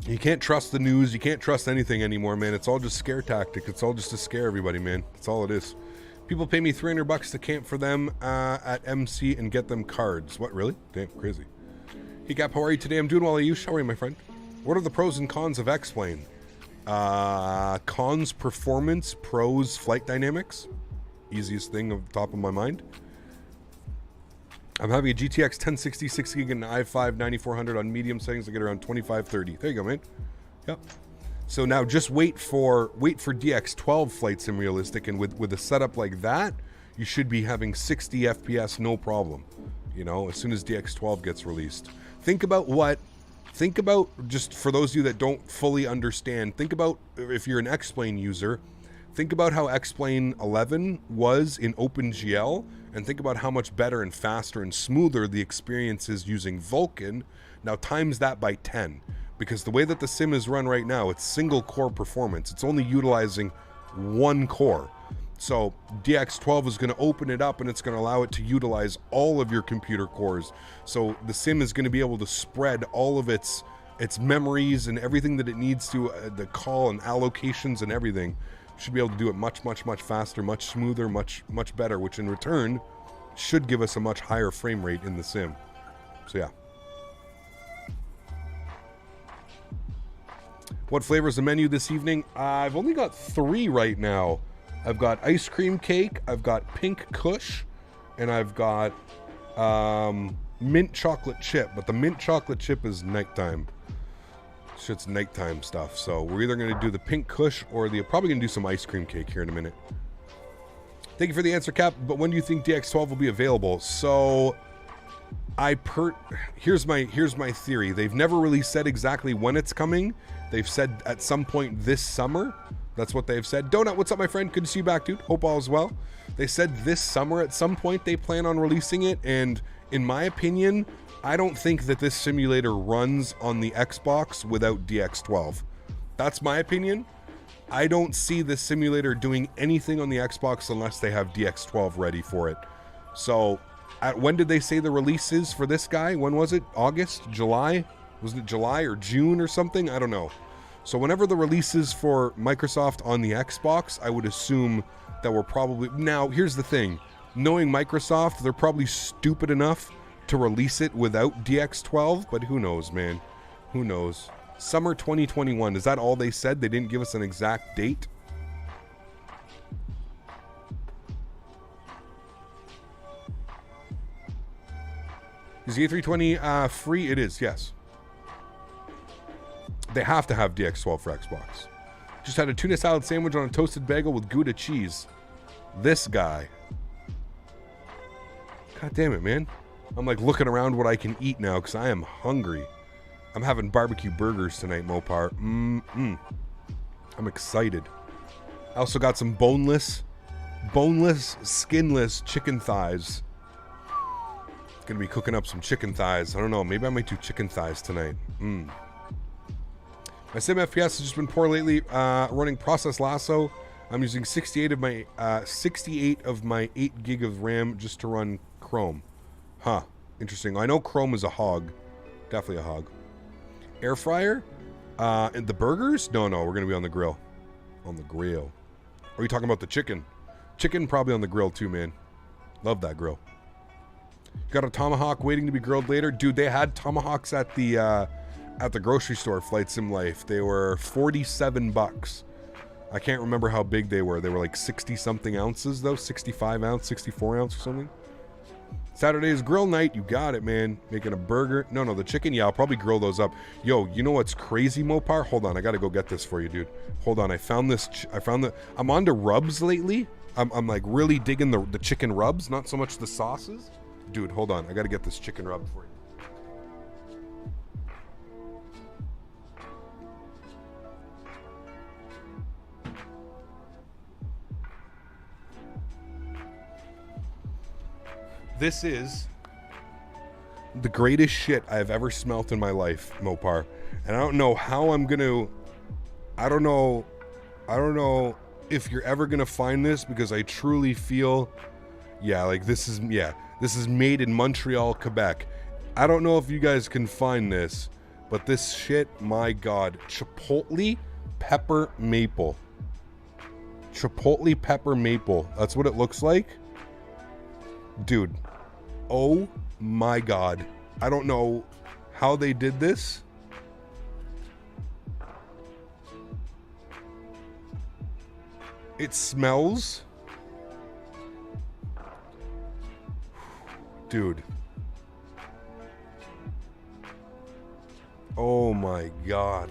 You can't trust the news. You can't trust anything anymore, man. It's all just scare tactic. It's all just to scare everybody, man. That's all it is. People pay me $300 to camp for them at MC and get them cards. What, really? Damn, crazy. Hey, Gap, how are you today? I'm doing well. Ayush, how are you, my friend? What are the pros and cons of X-Plane? Cons, performance. Pros, flight dynamics. Easiest thing off the top of my mind. I'm having a GTX 1060 6GB and an i5 9400 on medium settings. I get around 25-30. There you go, man. Yep. So now just wait for DX12 Flight Sim Realistic, and with a setup like that, you should be having 60 FPS no problem. You know, as soon as DX12 gets released. Think about, just for those of you that don't fully understand, think about if you're an X-Plane user, think about how X-Plane 11 was in OpenGL, and think about how much better and faster and smoother the experience is using Vulkan. Now times that by 10, because the way that the sim is run right now, it's single core performance. It's only utilizing one core. So DX12 is going to open it up, and it's going to allow it to utilize all of your computer cores. So the sim is going to be able to spread all of its memories and everything that it needs to, the call and allocations and everything. Should be able to do it much, much, much faster, much smoother, much, much better, which in return should give us a much higher frame rate in the sim. So yeah. What flavor is the menu this evening? I've only got 3 right now. I've got ice cream cake, I've got pink kush, and I've got mint chocolate chip. But the mint chocolate chip is nighttime. Shit's nighttime stuff. So we're either going to do the pink kush or probably going to do some ice cream cake here in a minute. Thank you for the answer, Cap. But when do you think DX12 will be available? So here's my theory. They've never really said exactly when it's coming. They've said at some point this summer. That's what they've said. Donut, what's up, my friend? Good to see you back, dude. Hope all is well. They said this summer at some point they plan on releasing it, and in my opinion, I don't think that this simulator runs on the Xbox without DX12. That's my opinion. I don't see this simulator doing anything on the Xbox unless they have DX12 ready for it. So, when did they say the release is for this guy? When was it? August? July? Was it July or June or something? I don't know. So whenever the release is for Microsoft on the Xbox, I would assume that we're probably... Now, here's the thing. Knowing Microsoft, they're probably stupid enough to release it without DX12, but who knows, man? Who knows? Summer 2021, is that all they said? They didn't give us an exact date? Is the A320 free? It is, yes. They have to have DX12 for Xbox. Just had a tuna salad sandwich on a toasted bagel with Gouda cheese. This guy. God damn it, man. I'm like looking around what I can eat now because I am hungry. I'm having barbecue burgers tonight, Mopar. I'm excited. I also got some boneless, skinless chicken thighs. Gonna be cooking up some chicken thighs. I don't know. Maybe I might do chicken thighs tonight. My sim FPS has just been poor lately. Running Process Lasso I'm using 68 of my 8 gig of RAM just to run Chrome. Huh. Interesting. I know Chrome is a hog. Definitely a hog. Air fryer? And the burgers? No, we're gonna be on the grill. On the grill. Or are you talking about the chicken? Chicken probably on the grill too, man. Love that grill. Got a tomahawk waiting to be grilled later. Dude, they had tomahawks at the grocery store, Flight Sim Life. They were $47. I can't remember how big they were. They were like 60 something ounces though. 65 ounce, 64 ounce or something. Saturday is grill night. You got it, man. Making a burger. No, the chicken. Yeah, I'll probably grill those up. Yo, you know what's crazy, Mopar? Hold on, I gotta go get this for you, dude. Hold on, I found this. I'm on to rubs lately. I'm like really digging the chicken rubs, not so much the sauces. Dude, hold on, I gotta get this chicken rub for you. This is the greatest shit I've ever smelt in my life, Mopar. And I don't know how I'm gonna... I don't know if you're ever gonna find this, because I truly feel... Yeah, like this is made in Montreal, Quebec. I don't know if you guys can find this, but this shit, my God. Chipotle pepper maple. Chipotle pepper maple. That's what it looks like. Dude, oh my God. I don't know how they did this. It smells. Dude. Oh my God.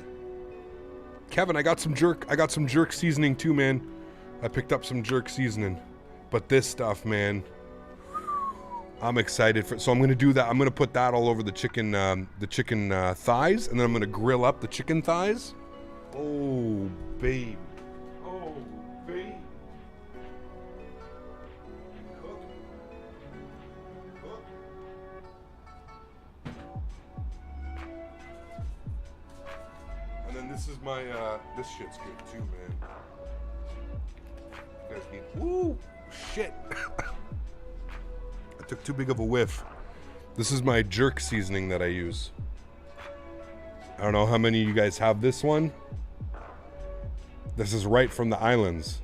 Kevin, I got some jerk seasoning too, man. I picked up some jerk seasoning. But this stuff, man, I'm excited for. So I'm gonna do that. I'm gonna put that all over the chicken thighs, and then I'm gonna grill up the chicken thighs. Oh, babe. Oh, babe. And then this is my this shit's good too, man. You guys need. Woo, shit. I took too big of a whiff. This is my jerk seasoning that I use. I don't know how many of you guys have this one. This is right from the islands.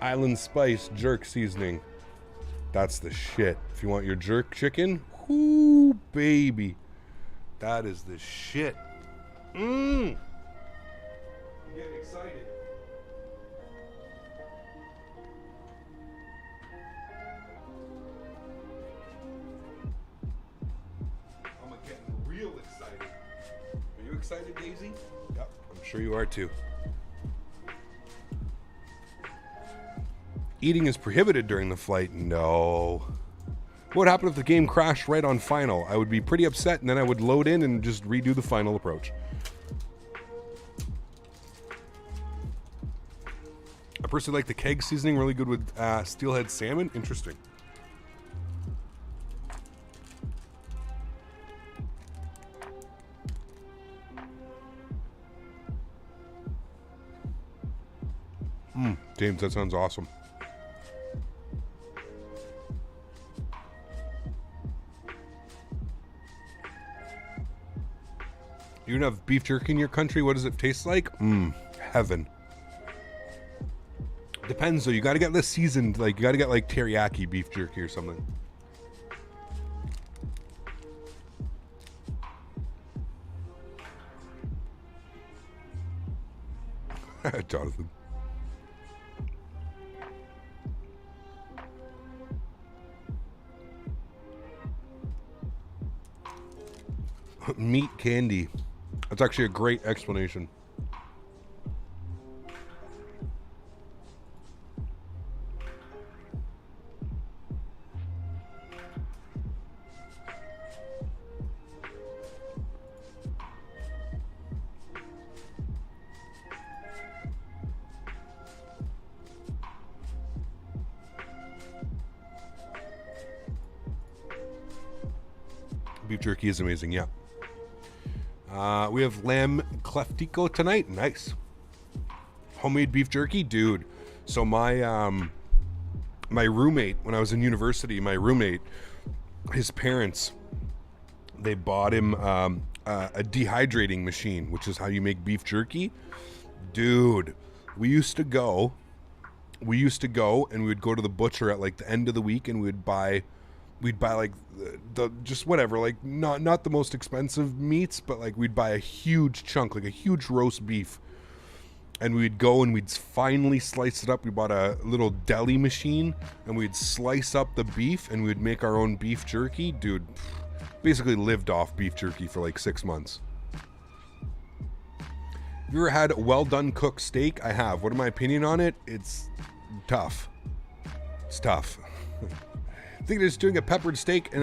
Island spice jerk seasoning. That's the shit. If you want your jerk chicken, whoo, baby. That is the shit. I'm getting excited. Excited, Daisy? Yep, I'm sure you are too. Eating is prohibited during the flight? No. What would happen if the game crashed right on final? I would be pretty upset, and then I would load in and just redo the final approach. I personally like the keg seasoning, really good with steelhead salmon. Interesting. James, that sounds awesome. You don't have beef jerky in your country? What does it taste like? Heaven. Depends though. You gotta get this seasoned. Like, you gotta get like teriyaki beef jerky or something. Jonathan. Meat candy. That's actually a great explanation. Beef jerky is amazing, yeah. We have lamb cleftico tonight. Nice. Homemade beef jerky, dude. So my my roommate, when I was in university, his parents, they bought him a dehydrating machine, which is how you make beef jerky. Dude, we used to go and we would go to the butcher at like the end of the week, and we'd buy like the just whatever, like not the most expensive meats, but like we'd buy a huge chunk, like a huge roast beef, and we'd go and we'd finely slice it up. We bought a little deli machine, and we'd slice up the beef, and we'd make our own beef jerky. Dude, basically lived off beef jerky for like 6 months. Have you ever had well done cooked steak? I have. What is my opinion on it? It's tough. It's tough. I think just doing a peppered steak and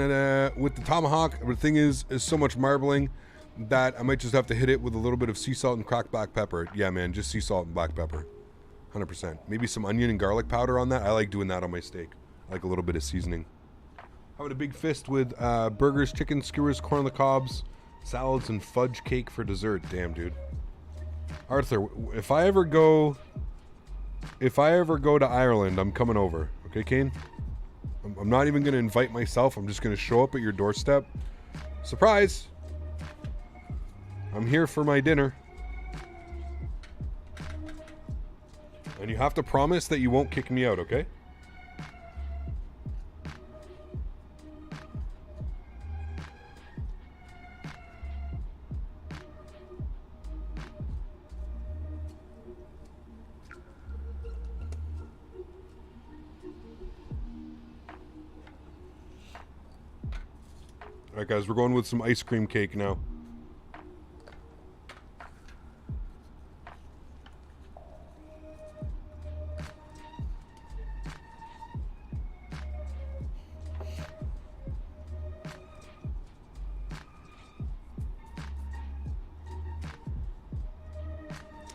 with the tomahawk. But the thing is so much marbling that I might just have to hit it with a little bit of sea salt and cracked black pepper. Yeah, man, just sea salt and black pepper. 100%. Maybe some onion and garlic powder on that. I like doing that on my steak. I like a little bit of seasoning. Having a big fist with burgers, chicken skewers, corn on the cobs, salads, and fudge cake for dessert. Damn, dude. Arthur, if I ever go to Ireland, I'm coming over. Okay, Kane? I'm not even going to invite myself. I'm just going to show up at your doorstep. Surprise! I'm here for my dinner. And you have to promise that you won't kick me out, okay? Alright guys, we're going with some ice cream cake now.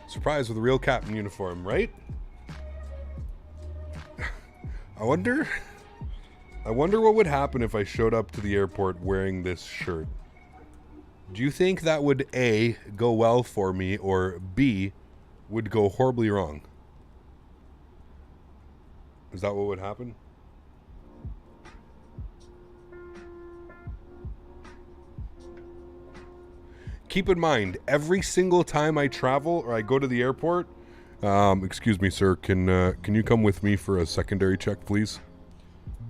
Surprise with a real captain uniform, right? I wonder what would happen if I showed up to the airport wearing this shirt. Do you think that would A, go well for me, or B, would go horribly wrong? Is that what would happen? Keep in mind, every single time I travel or I go to the airport, excuse me, sir, can you come with me for a secondary check, please?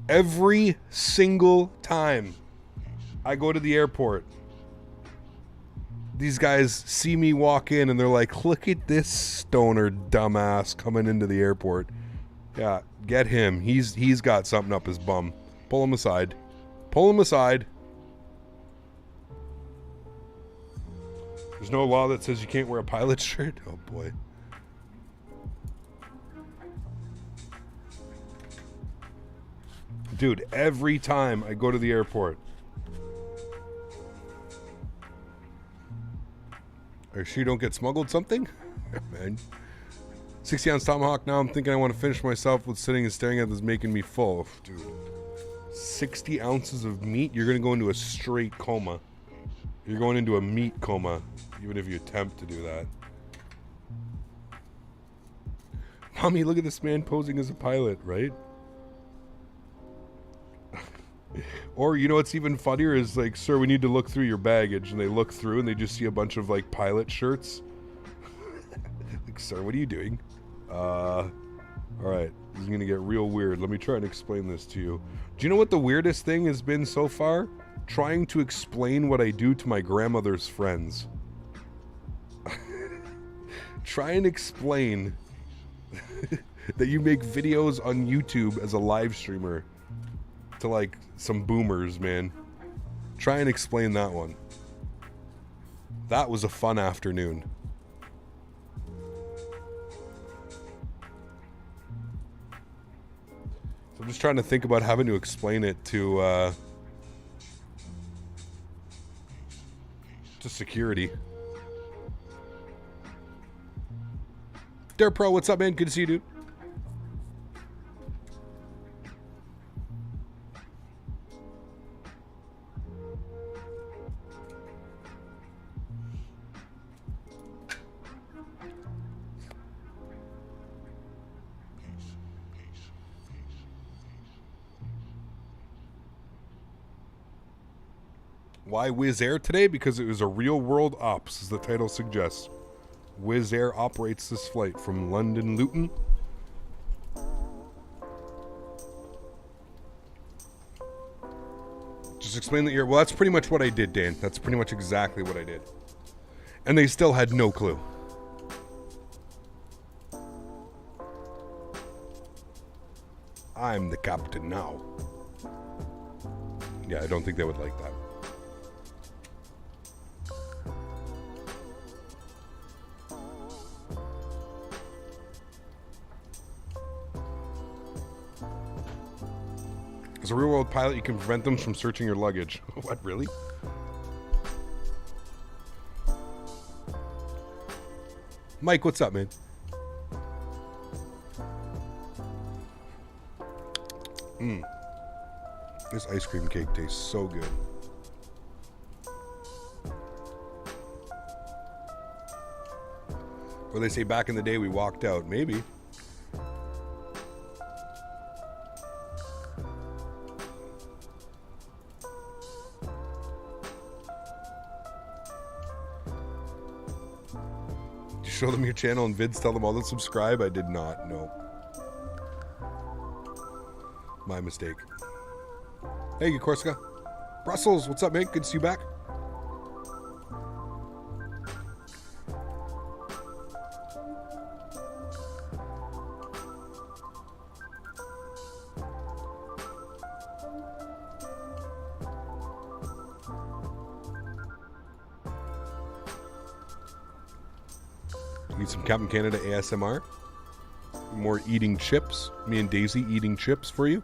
Every single time I go to the airport, these guys see me walk in and they're like, look at this stoner dumbass coming into the airport. Yeah, get him. He's got something up his bum. Pull him aside. Pull him aside. There's no law that says you can't wear a pilot shirt? Oh boy. Dude, every time I go to the airport. Are you sure you don't get smuggled something? Man. 60-ounce tomahawk. Now I'm thinking I want to finish myself with sitting and staring at this, making me full. Dude. 60 ounces of meat? You're going to go into a straight coma. You're going into a meat coma, even if you attempt to do that. Mommy, look at this man posing as a pilot, right? Or, you know what's even funnier is like, sir, we need to look through your baggage. And they look through and they just see a bunch of like pilot shirts. Like, sir, what are you doing? Alright, this is going to get real weird. Let me try and explain this to you. Do you know what the weirdest thing has been so far? Trying to explain what I do to my grandmother's friends. Try and explain that you make videos on YouTube as a live streamer to like some boomers, man. Try and explain that one. That was a fun afternoon. So I'm just trying to think about having to explain it to security. Dare Pro, what's up, man? Good to see you, dude. Why Wizz Air today? Because it was a real-world ops, as the title suggests. Wizz Air operates this flight from London Luton. Just explain that you're... Well, that's pretty much what I did, Dan. That's pretty much exactly what I did. And they still had no clue. I'm the captain now. Yeah, I don't think they would like that. As a real-world pilot, you can prevent them from searching your luggage. What, really? Mike, what's up, man? This ice cream cake tastes so good. Or they say back in the day we walked out. Maybe. Did you show them your channel and vids, tell them all to subscribe? I did not, no. My mistake. Hey, you Corsica. Brussels, what's up, man? Good to see you back. Need some Captain Canada ASMR? More eating chips? Me and Daisy eating chips for you?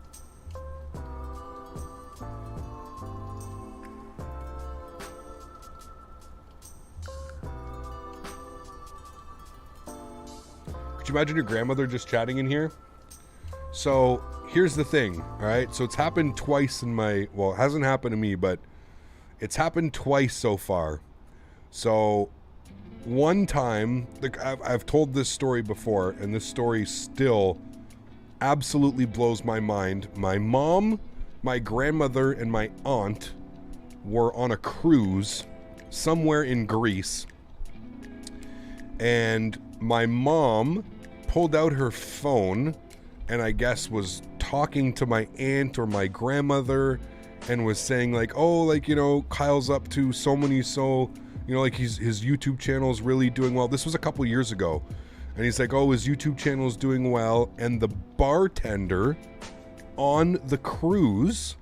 Could you imagine your grandmother just chatting in here? So here's the thing, all right? So it's happened twice in my, well, it hasn't happened to me, but it's happened twice so far. So one time, I've told this story before, and this story still absolutely blows my mind. My mom, my grandmother, and my aunt were on a cruise somewhere in Greece, and my mom pulled out her phone and I guess was talking to my aunt or my grandmother and was saying like, oh, like, you know, Kyle's up to so many, so, you know, like his YouTube channel is really doing well. This was a couple years ago. And he's like, oh, his YouTube channel is doing well. And the bartender on the cruise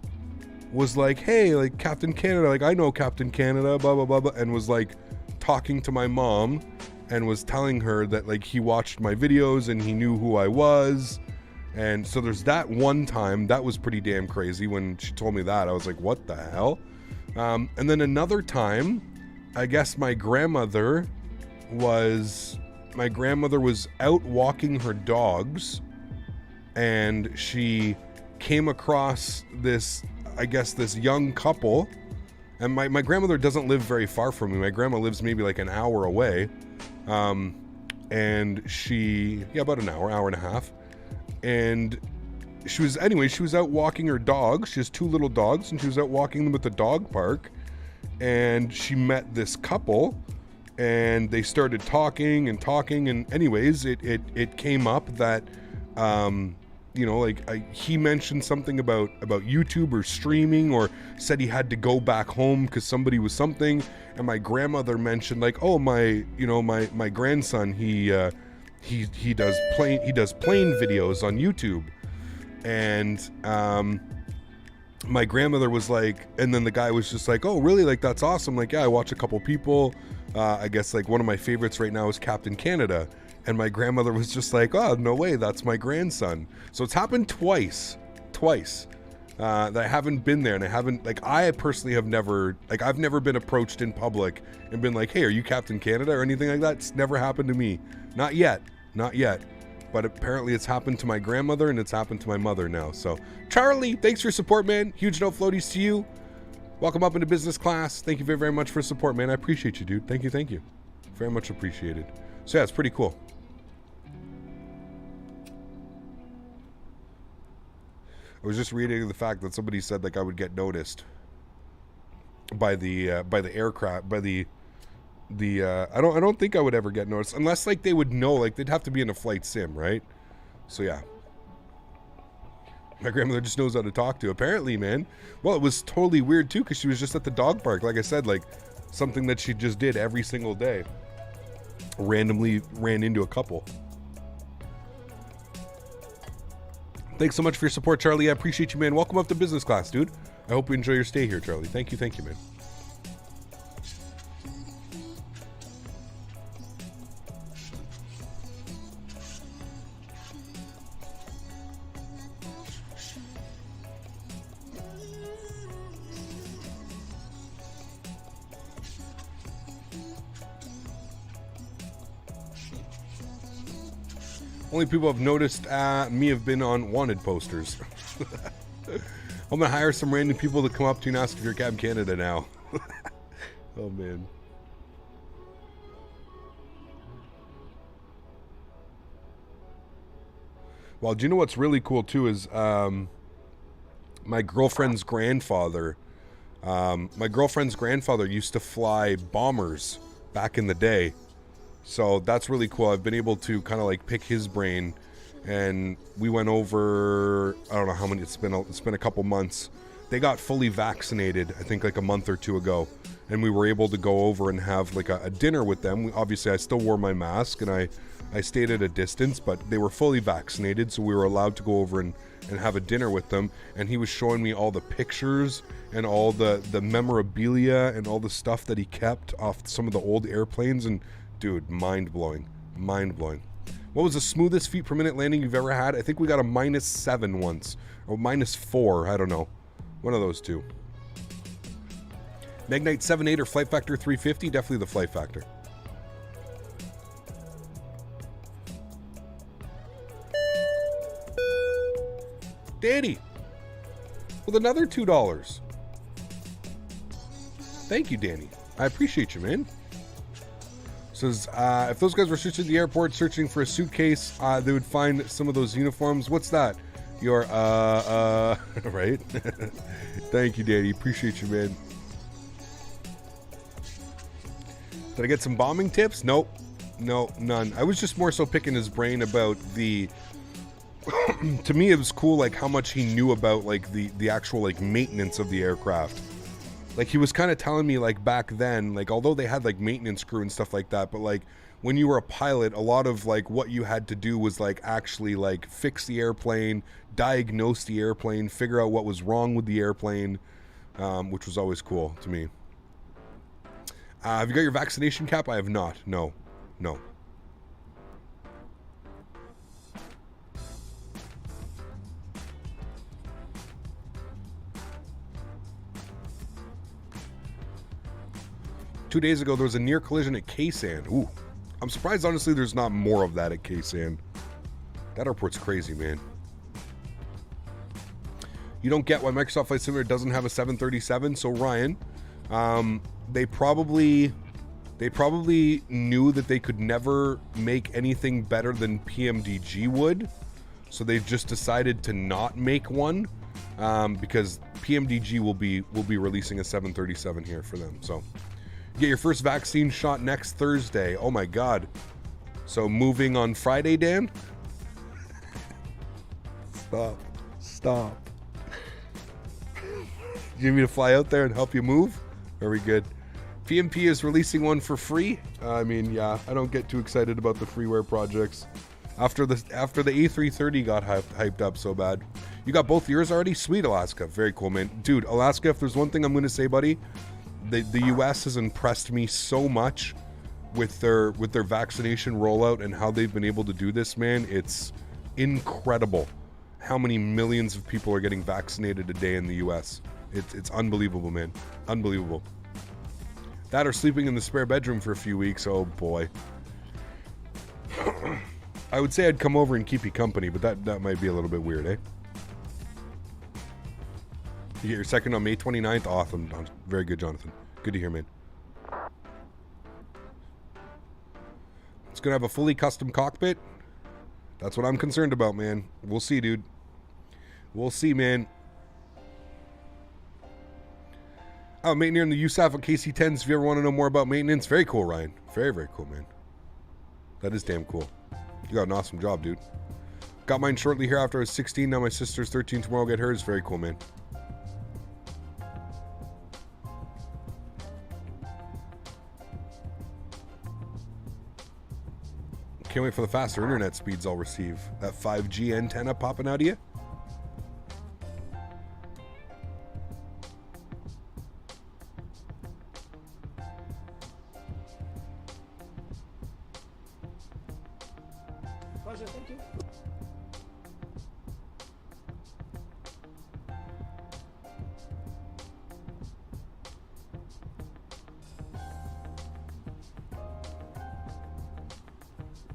was like, hey, like Captain Canada, like I know Captain Canada, blah, blah, blah, blah, and was like talking to my mom and was telling her that like he watched my videos and he knew who I was. And so there's that one time that was pretty damn crazy. When she told me that, I was like, what the hell? And then another time, I guess my grandmother was out walking her dogs and she came across this, I guess, this young couple. And my grandmother doesn't live very far from me. My grandma lives maybe like an hour away. And she, about an hour and a half. And she was out walking her dogs. She has two little dogs and she was out walking them at the dog park. And she met this couple and they started talking. And anyways, it came up that, you know, like he mentioned something about YouTube or streaming, or said he had to go back home because somebody was something. And my grandmother mentioned like, oh, my grandson, he does plane videos on YouTube. And my grandmother was like, and then the guy was just like, oh, really? Like, that's awesome. Like, yeah, I watch a couple people. I guess like one of my favorites right now is Captain Canada. And my grandmother was just like, oh, no way, that's my grandson. So it's happened twice, that I haven't been there. And I personally have never, like, I've never been approached in public and been like, hey, are you Captain Canada or anything like that? It's never happened to me. Not yet. But apparently it's happened to my grandmother and it's happened to my mother now. So Charlie, thanks for your support, man. Huge no floaties to you. Welcome up into business class. Thank you very, very much for support, man. I appreciate you, dude. Thank you. Very much appreciated. So yeah, it's pretty cool. I was just reading the fact that somebody said like I would get noticed. aircraft, by the I don't think I would ever get noticed unless like they would know, like they'd have to be in a flight sim, right? So yeah. My grandmother just knows how to talk to, apparently, man. Well, it was totally weird too because she was just at the dog park, like I said, like something that she just did every single day. Randomly ran into a couple. Thanks so much for your support, Charlie. I appreciate you, man. Welcome up to business class, dude. I hope you enjoy your stay here, Charlie. Thank you, man. Only people have noticed me have been on wanted posters. I'm gonna hire some random people to come up to you and ask if you're Cab Canada now. Oh man. Well, do you know what's really cool too is my girlfriend's grandfather. My girlfriend's grandfather used to fly bombers back in the day. So that's really cool. I've been able to kind of like pick his brain, and we went over, I don't know how many, it's been a couple months. They got fully vaccinated, I think like a month or two ago, and we were able to go over and have like a dinner with them. Obviously I still wore my mask and I stayed at a distance, but they were fully vaccinated, so we were allowed to go over and have a dinner with them. And he was showing me all the pictures and all the memorabilia and all the stuff that he kept off some of the old airplanes, and dude, mind-blowing. What was the smoothest feet per minute landing you've ever had? I think we got a -7 once, or -4, I don't know. One of those two. Magnite 7.8 or Flight Factor 350? Definitely the Flight Factor. Danny, with another $2. Thank you, Danny. I appreciate you, man. Says, if those guys were searching the airport, searching for a suitcase, they would find some of those uniforms. What's that? Your, right? Thank you, Danny. Appreciate you, man. Did I get some bombing tips? Nope. No, none. I was just more so picking his brain about the... to me, it was cool, like, how much he knew about, like, the actual, like, maintenance of the aircraft. Like, he was kind of telling me, like, back then, like, although they had, like, maintenance crew and stuff like that, but, like, when you were a pilot, a lot of, like, what you had to do was, like, actually, like, fix the airplane, diagnose the airplane, figure out what was wrong with the airplane, which was always cool to me. Have you got your vaccination cap? I have not. No. 2 days ago, there was a near collision at Ksan. Ooh. I'm surprised, honestly, there's not more of that at Ksan. That airport's crazy, man. You don't get why Microsoft Flight Simulator doesn't have a 737. So, Ryan, they probably knew that they could never make anything better than PMDG would. So they just decided to not make one, because PMDG will be releasing a 737 here for them. So you get your first vaccine shot next Thursday. Oh my God. So moving on Friday, Dan? Stop. You need me to fly out there and help you move? Very good. PMP is releasing one for free. I mean, yeah, I don't get too excited about the freeware projects. After the A330 got hyped up so bad. You got both yours already? Sweet, Alaska. Very cool, man. Dude, Alaska, if there's one thing I'm going to say, buddy, the US has impressed me so much with their vaccination rollout and how they've been able to do this, man. It's incredible how many millions of people are getting vaccinated a day in the US. It's unbelievable, man. Unbelievable. That or sleeping in the spare bedroom for a few weeks. Oh boy. I would say I'd come over and keep you company, but that might be a little bit weird, eh? You get your second on May 29th? Awesome. Very good, Jonathan. Good to hear, man. It's going to have a fully custom cockpit. That's what I'm concerned about, man. We'll see, dude. We'll see, man. Oh, maintenance in the USAF on KC-10s. If you ever want to know more about maintenance, very cool, Ryan. Very, very cool, man. That is damn cool. You got an awesome job, dude. Got mine shortly here after I was 16. Now my sister's 13. Tomorrow I'll get hers. Very cool, man. Can't wait for the faster internet speeds I'll receive. That 5G antenna popping out of you. Pleasure, thank you.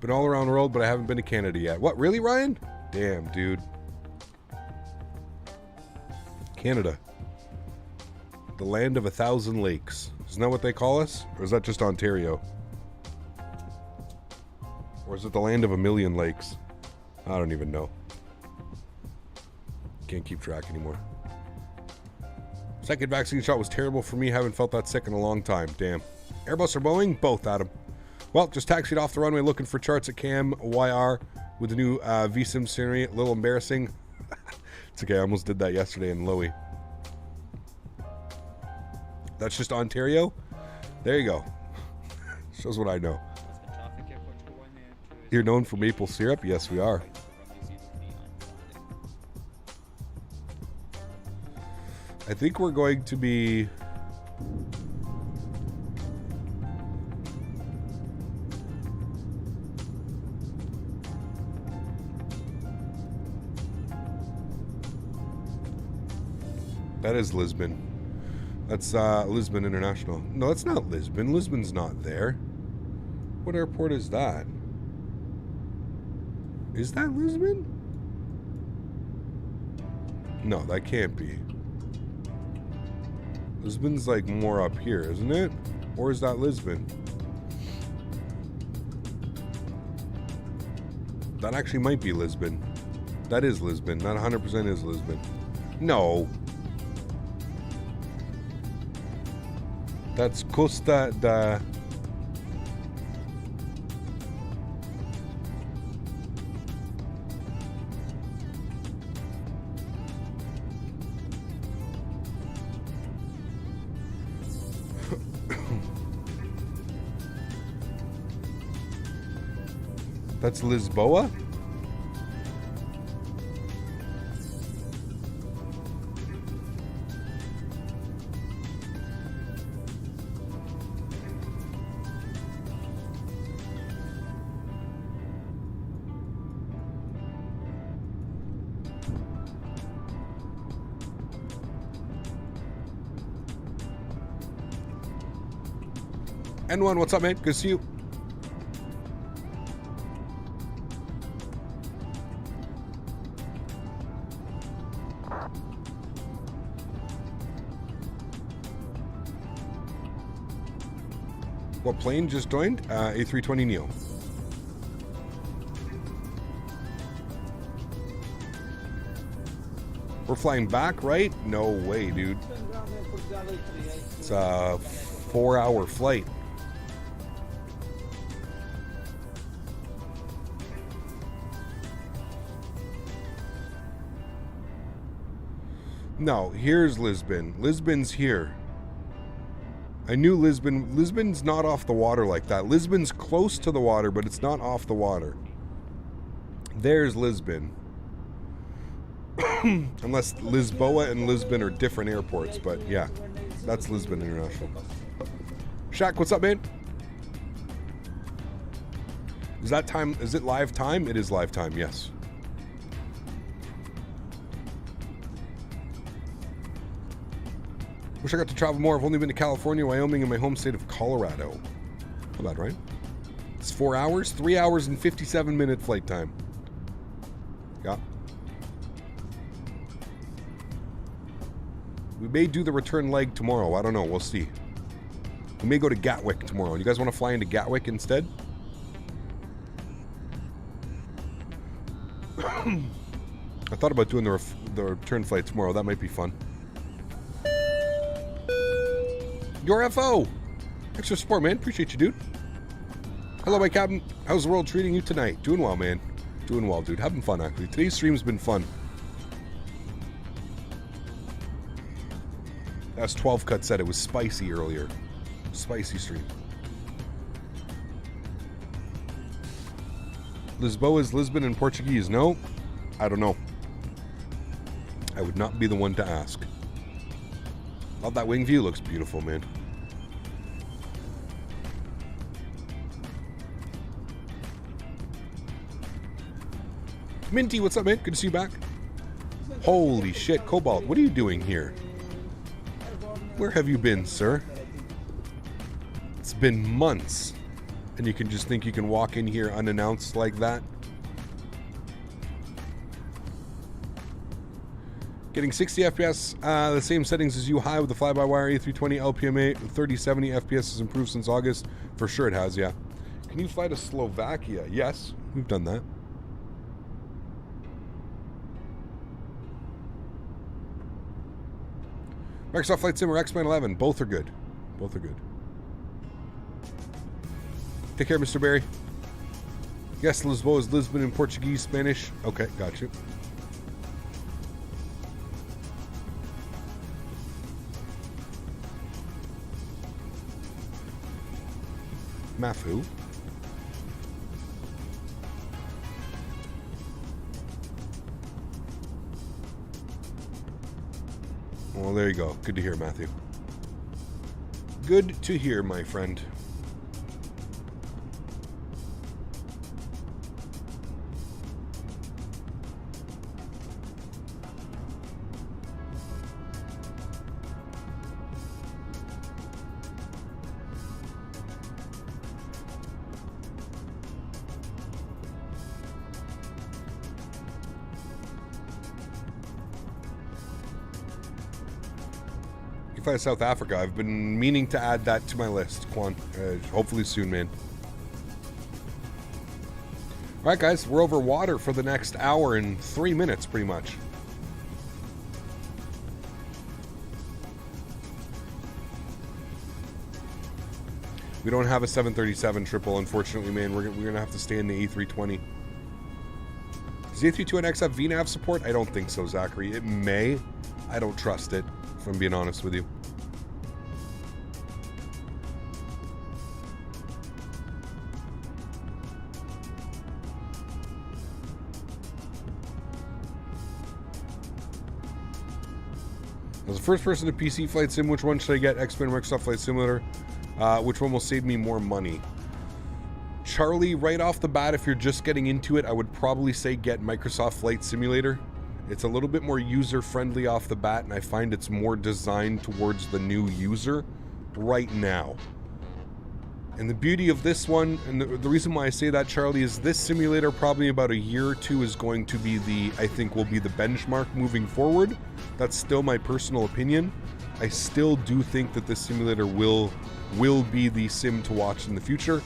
Been all around the world, but I haven't been to Canada yet. What, really, Ryan? Damn, dude. Canada. The land of 1,000 lakes. Isn't that what they call us? Or is that just Ontario? Or is it the land of 1,000,000 lakes? I don't even know. Can't keep track anymore. Second vaccine shot was terrible for me. Haven't felt that sick in a long time. Damn. Airbus or Boeing? Both, Adam. Well, just taxied off the runway looking for charts at Cam YR with the new VSIM scenery. A little embarrassing. It's okay, I almost did that yesterday in Lowy. That's just Ontario? There you go. Shows what I know. You're known for maple syrup? Yes, we are. I think we're going to be... That is Lisbon. That's Lisbon International. No, that's not Lisbon. Lisbon's not there. What airport is that? Is that Lisbon? No, that can't be. Lisbon's like more up here, isn't it? Or is that Lisbon? That actually might be Lisbon. That is Lisbon. That 100% is Lisbon. No. That's Costa da... That's Lisboa? N1, what's up, man? Good to see you. What plane just joined? A320neo. We're flying back, right? No way, dude. It's a 4-hour flight. No, here's Lisbon. Lisbon's here. I knew Lisbon. Lisbon's not off the water like that. Lisbon's close to the water, but it's not off the water. There's Lisbon. Unless Lisboa and Lisbon are different airports, but yeah, that's Lisbon International. Shaq, what's up, man? Is that time? Is it live time? It is live time, yes. Wish I got to travel more. I've only been to California, Wyoming, and my home state of Colorado. Not bad, right? It's 4 hours, 3 hours and 57-minute flight time. Yeah. We may do the return leg tomorrow. I don't know. We'll see. We may go to Gatwick tomorrow. You guys want to fly into Gatwick instead? I thought about doing the return flight tomorrow. That might be fun. Your FO. Thanks for support, man. Appreciate you, dude. Hello, my captain. How's the world treating you tonight? Doing well, man. Doing well, dude. Having fun, actually. Today's stream's been fun. As 12 Cut said, it was spicy earlier. Spicy stream. Lisboa is Lisbon in Portuguese. No? I don't know. I would not be the one to ask. Oh, that wing view looks beautiful, man. Minty, what's up, man? Good to see you back. Holy shit, Cobalt, what are you doing here? Where have you been, sir? It's been months, and you can just think you can walk in here unannounced like that? Getting 60 FPS, the same settings as you, high with the fly-by-wire A320 LPMA, 3070 FPS has improved since August. For sure it has, yeah. Can you fly to Slovakia? Yes, we've done that. Microsoft Flight Sim or X-Men 11, both are good. Both are good. Take care, Mr. Barry. Yes, Lisboa is Lisbon in Portuguese, Spanish. Okay, got you. Mafu. Well, there you go. Good to hear, Matthew. Good to hear, my friend. South Africa. I've been meaning to add that to my list, Quan. Hopefully soon, man. All right, guys, we're over water for the next hour and 3 minutes, pretty much. We don't have a 737 triple, unfortunately, man. We're gonna have to stay in the A320. Does the A32NX have VNAV support? I don't think so, Zachary. It may. I don't trust it, if I'm being honest with you. As a first person to PC flight sim, which one should I get? X-Men or Microsoft Flight Simulator? Which one will save me more money? Charlie, right off the bat, if you're just getting into it, I would probably say get Microsoft Flight Simulator. It's a little bit more user-friendly off the bat, and I find it's more designed towards the new user right now. And the beauty of this one, and the reason why I say that, Charlie, is this simulator probably about a year or two is going to be I think will be the benchmark moving forward. That's still my personal opinion. I still do think that this simulator will be the sim to watch in the future.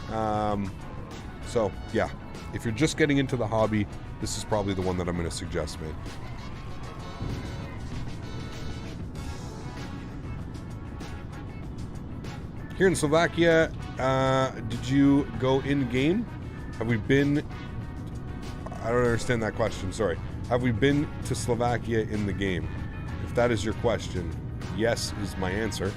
So, yeah. If you're just getting into the hobby, this is probably the one that I'm going to suggest, man. Here in Slovakia, did you go in-game? Have we been... I don't understand that question, sorry. Have we been to Slovakia in the game? If that is your question, yes is my answer.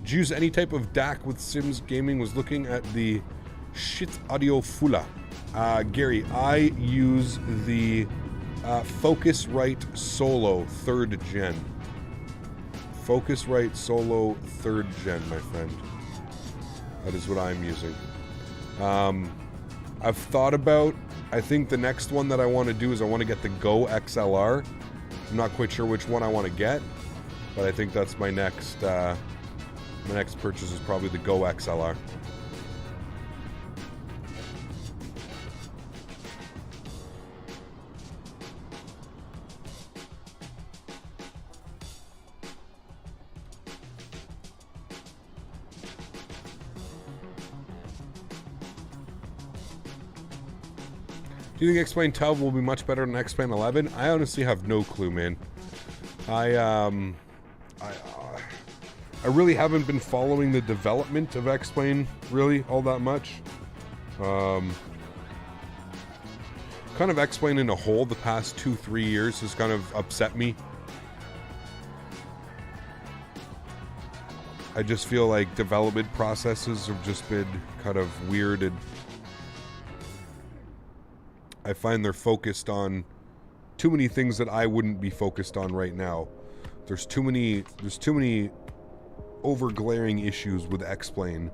Did you use any type of DAC with Sims Gaming? Was looking at the Shit Audio Fula. Gary, I use the Focusrite Solo 3rd Gen. Focusrite Solo 3rd Gen, my friend. That is what I'm using. I've thought about, I think the next one that I want to do is I want to get the Go XLR. I'm not quite sure which one I want to get, but I think that's my next purchase is probably the Go XLR. Do you think X-Plane 12 will be much better than X-Plane 11? I honestly have no clue, man. I really haven't been following the development of X-Plane really all that much. Kind of X-Plane in a whole the past 2-3 years has kind of upset me. I just feel like development processes have just been kind of weird, and I find they're focused on too many things that I wouldn't be focused on right now. There's too many over-glaring issues with X-Plane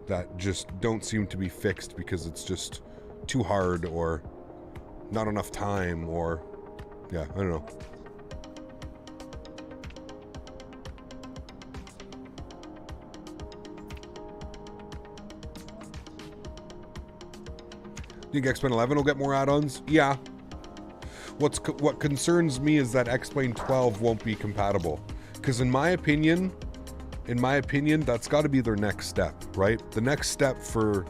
that just don't seem to be fixed because it's just too hard or not enough time, or yeah, I don't know. Think X-Plane 11 will get more add-ons? Yeah. What concerns me is that X-Plane 12 won't be compatible, because in my opinion, that's got to be their next step, right? The next step for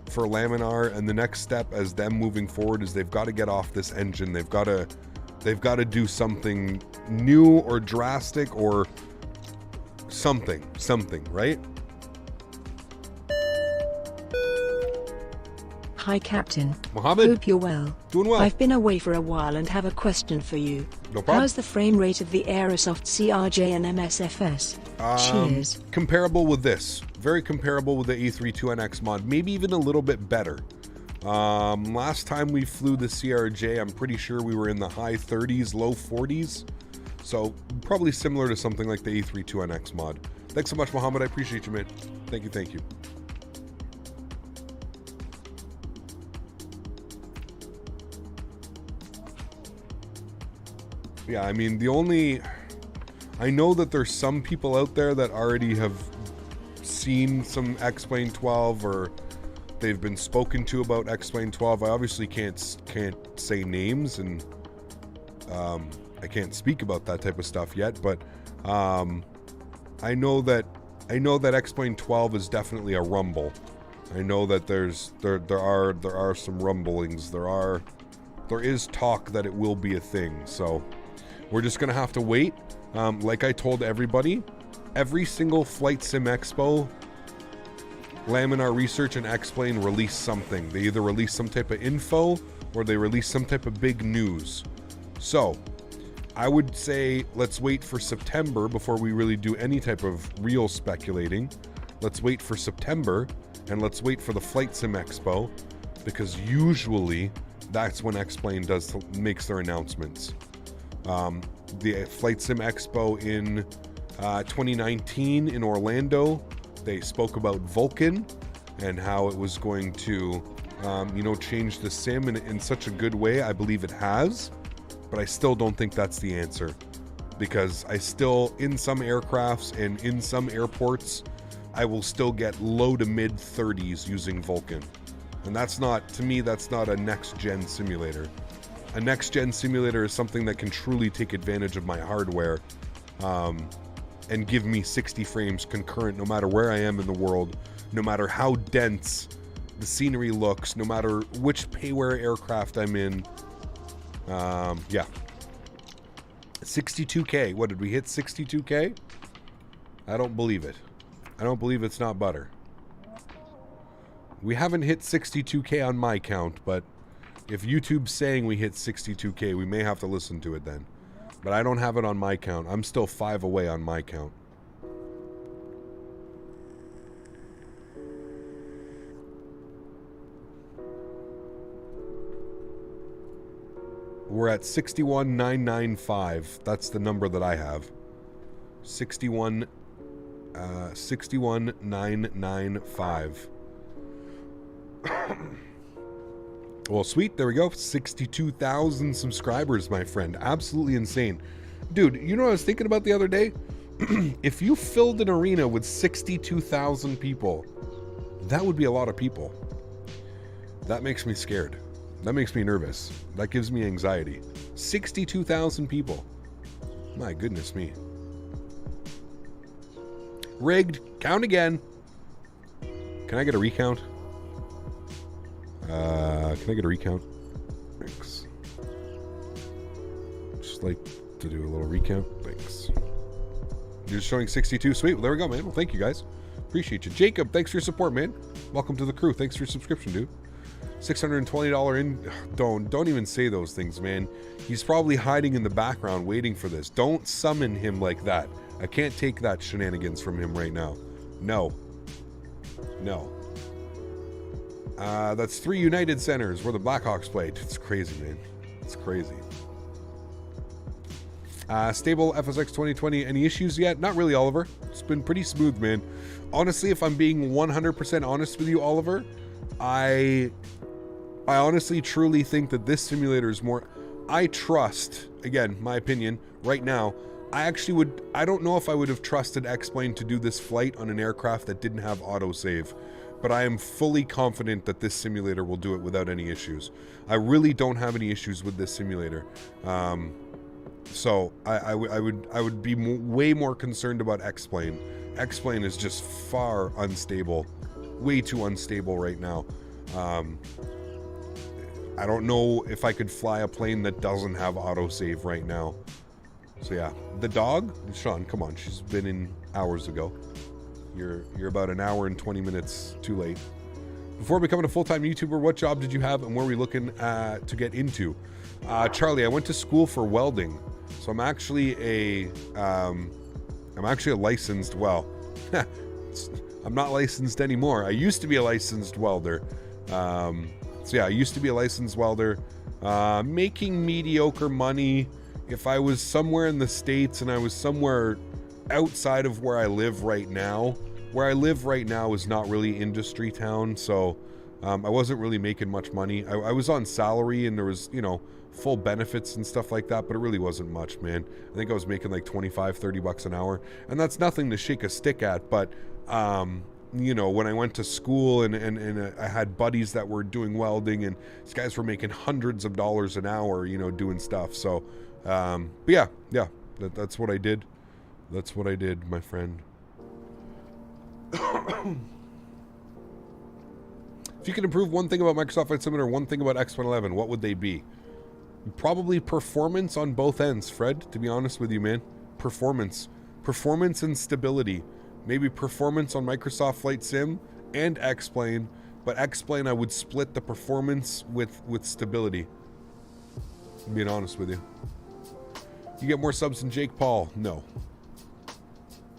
Laminar, and the next step as them moving forward, is they've got to get off this engine. They've got to do something new or drastic or something, right? Hi Captain. Mohammed. Hope you're well. Doing well. I've been away for a while and have a question for you. No problem. How's the frame rate of the Aerosoft CRJ and MSFS? Cheers. Comparable with this. Very comparable with the A32NX mod. Maybe even a little bit better. Last time we flew the CRJ, I'm pretty sure we were in the high 30s, low 40s. So probably similar to something like the A32NX mod. Thanks so much, Mohammed. I appreciate you, man. Thank you, thank you. Yeah, I mean, I know that there's some people out there that already have seen some X-Plane 12, or they've been spoken to about X-Plane 12. I obviously can't say names, and I can't speak about that type of stuff yet, but I know that X-Plane 12 is definitely a rumble. I know that there are some rumblings. There is talk that it will be a thing, so we're just gonna have to wait. Like I told everybody, every single Flight Sim Expo, Laminar Research and X-Plane release something. They either release some type of info or they release some type of big news. So I would say let's wait for September before we really do any type of real speculating. Let's wait for September, and let's wait for the Flight Sim Expo, because usually that's when X-Plane makes their announcements. The Flight Sim Expo in 2019 in Orlando, they spoke about Vulcan and how it was going to, change the sim in such a good way. I believe it has, but I still don't think that's the answer, because in some aircrafts and in some airports, I will still get low to mid 30s using Vulcan. And to me, that's not a next-gen simulator. A next-gen simulator is something that can truly take advantage of my hardware and give me 60 frames concurrent no matter where I am in the world, no matter how dense the scenery looks, no matter which payware aircraft I'm in. Yeah. 62K. What, did we hit 62K? I don't believe it. I don't believe it's not butter. We haven't hit 62K on my count, but if YouTube's saying we hit 62K, we may have to listen to it then. But I don't have it on my count. I'm still 5 away on my count. We're at 61,995. That's the number that I have. 61,995. Well, sweet. There we go. 62,000 subscribers, my friend. Absolutely insane. Dude, you know what I was thinking about the other day? If you filled an arena with 62,000 people, that would be a lot of people. That makes me scared. That makes me nervous. That gives me anxiety. 62,000 people. My goodness me. Rigged. Count again. Can I get a recount? Can I get a recount? just like to do a little recount. Thanks. You're just showing 62. Sweet. Well, there we go, man. Well, thank you guys. Appreciate you. Jacob, thanks for your support, man. Welcome to the crew. Thanks for your subscription, dude. $620 in. Don't even say those things, man. He's probably hiding in the background waiting for this. Don't summon him like that. I can't take that shenanigans from him right now. No. That's 3 United Centers where the Blackhawks played. It's crazy, man. It's crazy. Stable FSX 2020. Any issues yet? Not really, Oliver. It's been pretty smooth, man. Honestly, if I'm being 100% honest with you, Oliver, I honestly truly think that this simulator is more... I trust, again, my opinion, right now, I don't know if I would have trusted X-Plane to do this flight on an aircraft that didn't have autosave, but I am fully confident that this simulator will do it without any issues. I really don't have any issues with this simulator. So I would be way more concerned about X-Plane. X-Plane is just far unstable, way too unstable right now. I don't know if I could fly a plane that doesn't have autosave right now. So yeah, the dog, Sean, come on, she's been in hours ago. You're about an hour and 20 minutes too late. Before becoming a full-time YouTuber, what job did you have and where were you looking to get into? Charlie, I went to school for welding, so I'm actually a licensed, well, I'm not licensed anymore. I used to be a licensed welder. So yeah, I used to be a licensed welder, making mediocre money. If I was somewhere in the States and I was somewhere outside of where I live right now is not really industry town, so I wasn't really making much money. I was on salary and there was, full benefits and stuff like that, but it really wasn't much, man. I think I was making like 25-30 bucks an hour, and that's nothing to shake a stick at, but when I went to school and I had buddies that were doing welding, and these guys were making hundreds of dollars an hour, doing stuff. So, but yeah, that's what I did. That's what I did, my friend. If you could improve one thing about Microsoft Flight Simulator, one thing about X111, what would they be? Probably performance on both ends, Fred, to be honest with you, man. Performance and stability. Maybe performance on Microsoft Flight Sim and X-Plane, but X-Plane I would split the performance with stability. I'm being honest with you. You get more subs than Jake Paul? No.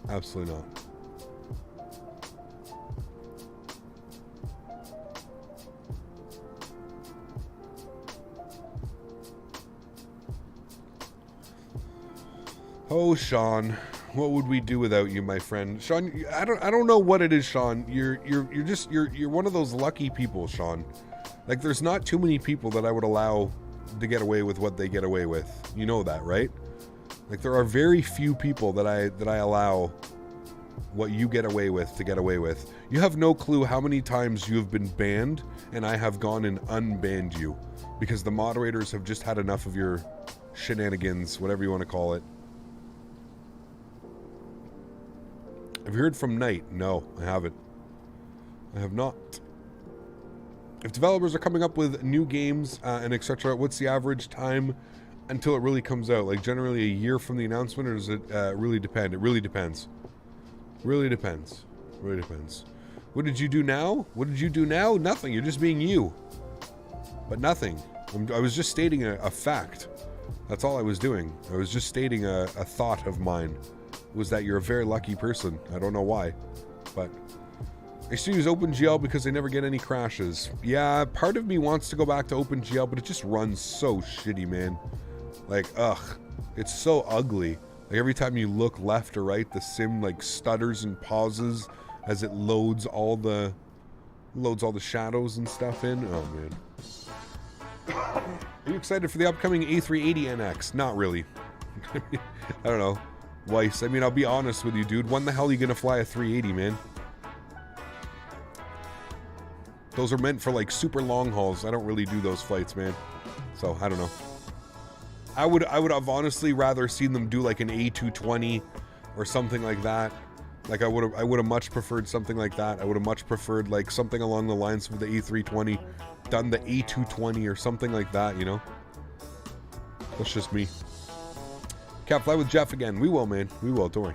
Absolutely not. Oh, Sean, what would we do without you, my friend? Sean, I don't know what it is, Sean. You're one of those lucky people, Sean. Like, there's not too many people that I would allow to get away with what they get away with. You know that, right? Like, there are very few people that I allow what you get away with to get away with. You have no clue how many times you have been banned and I have gone and unbanned you because the moderators have just had enough of your shenanigans, whatever you want to call it. Have you heard from Knight? No, I haven't. I have not. If developers are coming up with new games and etc., what's the average time until it really comes out? Like generally a year from the announcement, or does it really depend? It really depends. Really depends. Really depends. What did you do now? What did you do now? Nothing. You're just being you. But nothing. I was just stating a fact. That's all I was doing. I was just stating a thought of mine. Was that you're a very lucky person. I don't know why, but I still use OpenGL because they never get any crashes. Yeah, part of me wants to go back to OpenGL, but it just runs so shitty, man. Like, ugh, it's so ugly. Like every time you look left or right, the sim like stutters and pauses as it loads all the shadows and stuff in. Oh man. Are you excited for the upcoming A32NX? Not really. I don't know. Weiss, I mean, I'll be honest with you, dude. When the hell are you gonna fly a 380, man? Those are meant for like super long hauls. I don't really do those flights, man. So I don't know. I would have honestly rather seen them do like an A220 or something like that. Like I would have much preferred something like that. I would have much preferred like something along the lines of the A320, done the A220 or something like that, you know? That's just me. Cap, fly with Jeff again. We will, man. We will. Don't worry.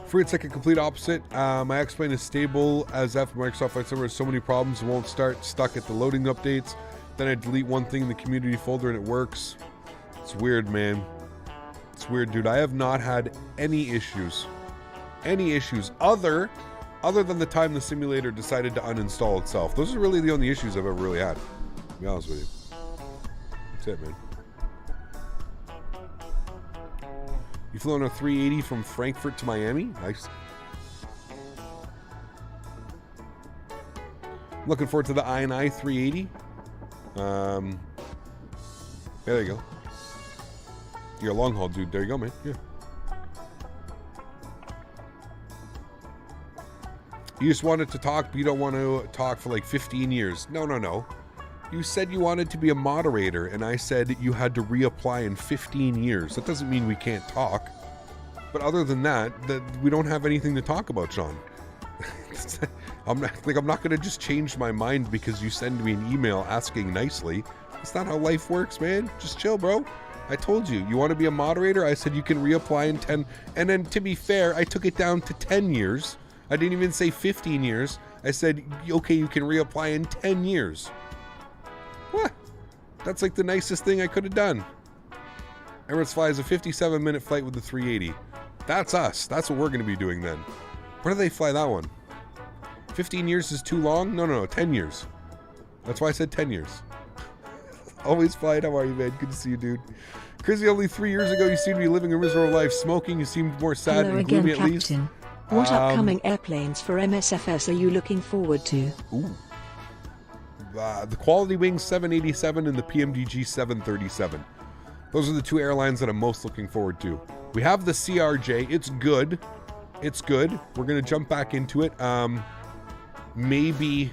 For it's like a complete opposite. My X-Plane is stable as F. Microsoft Flight Simulator has so many problems. It won't start. Stuck at the loading updates. Then I delete one thing in the community folder and it works. It's weird, man. It's weird, dude. I have not had any issues. Any issues other than the time the simulator decided to uninstall itself. Those are really the only issues I've ever really had. To be honest with you. That's it, man. You flew on a 380 from Frankfurt to Miami? Nice. Looking forward to the I&I 380. There you go. You're a long haul dude. There you go, man. Yeah. You just wanted to talk, but you don't want to talk for like 15 years. No. You said you wanted to be a moderator, and I said you had to reapply in 15 years. That doesn't mean we can't talk. But other than that, we don't have anything to talk about, Sean. I'm not going to just change my mind because you send me an email asking nicely. That's not how life works, man. Just chill, bro. I told you. You want to be a moderator? I said you can reapply in 10. And then, to be fair, I took it down to 10 years. I didn't even say 15 years. I said, okay, you can reapply in 10 years. What? That's like the nicest thing I could have done. Emirates flies a 57-minute flight with the 380. That's us. That's what we're going to be doing then. Where do they fly that one? 15 years is too long? No, 10 years. That's why I said 10 years. AlwaysFlying, how are you, man? Good to see you, dude. Crazy, only 3 years ago, you seemed to be living a miserable life. Smoking, you seemed more sad Hello and gloomy again, at least. Captain. What upcoming airplanes for MSFS are you looking forward to? Ooh. The Quality Wings 787 and the PMDG 737. Those are the two airlines that I'm most looking forward to. We have the CRJ. It's good. It's good. We're going to jump back into it. Maybe,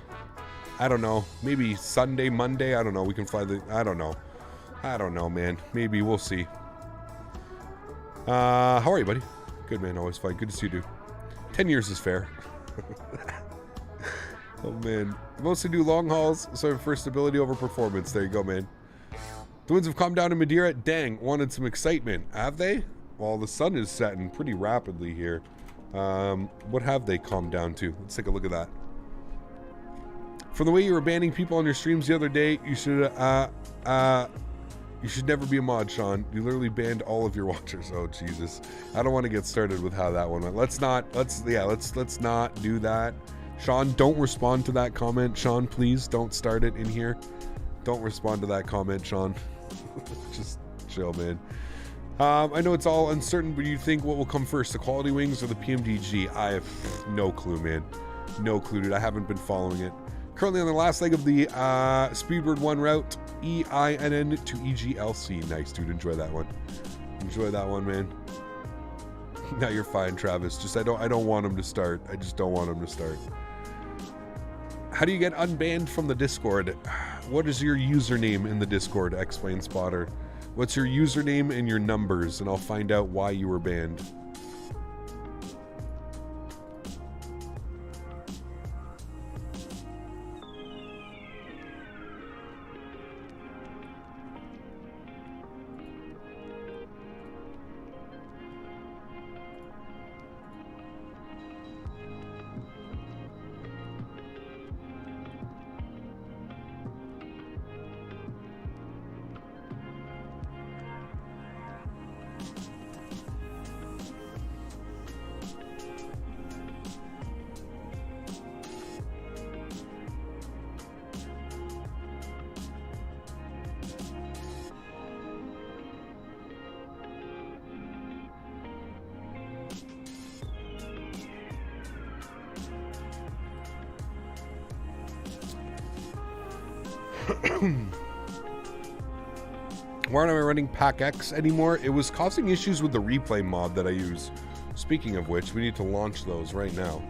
I don't know. Maybe Sunday, Monday. I don't know. We can fly the, I don't know, man. Maybe. We'll see. How are you, buddy? Good, man. Always fine. Good to see you, dude. 10 years is fair. Oh, man. Mostly do long hauls, so for stability over performance. There you go, man. The winds have calmed down in Madeira. Dang, wanted some excitement. Have they? Well, the sun is setting pretty rapidly here. What have they calmed down to? Let's take a look at that. From the way you were banning people on your streams the other day, you should never be a mod, Sean. You literally banned all of your watchers. Oh, Jesus. I don't want to get started with how that one went. Let's not do that. Sean, don't respond to that comment. Sean, please don't start it in here. Don't respond to that comment, Sean. Just chill, man. I know it's all uncertain, but you think what will come first, the Quality Wings or the PMDG? I have no clue, man. No clue, dude. I haven't been following it. Currently on the last leg of the Speedbird 1 route, EINN to EGLC. Nice, dude. Enjoy that one. Enjoy that one, man. Now you're fine, Travis. Just I don't want him to start. I just don't want him to start. How do you get unbanned from the Discord? What is your username in the Discord, Explain Spotter? What's your username and your numbers, and I'll find out why you were banned. Why aren't I running Pack X anymore? It was causing issues with the replay mod that I use. Speaking of which, we need to launch those right now.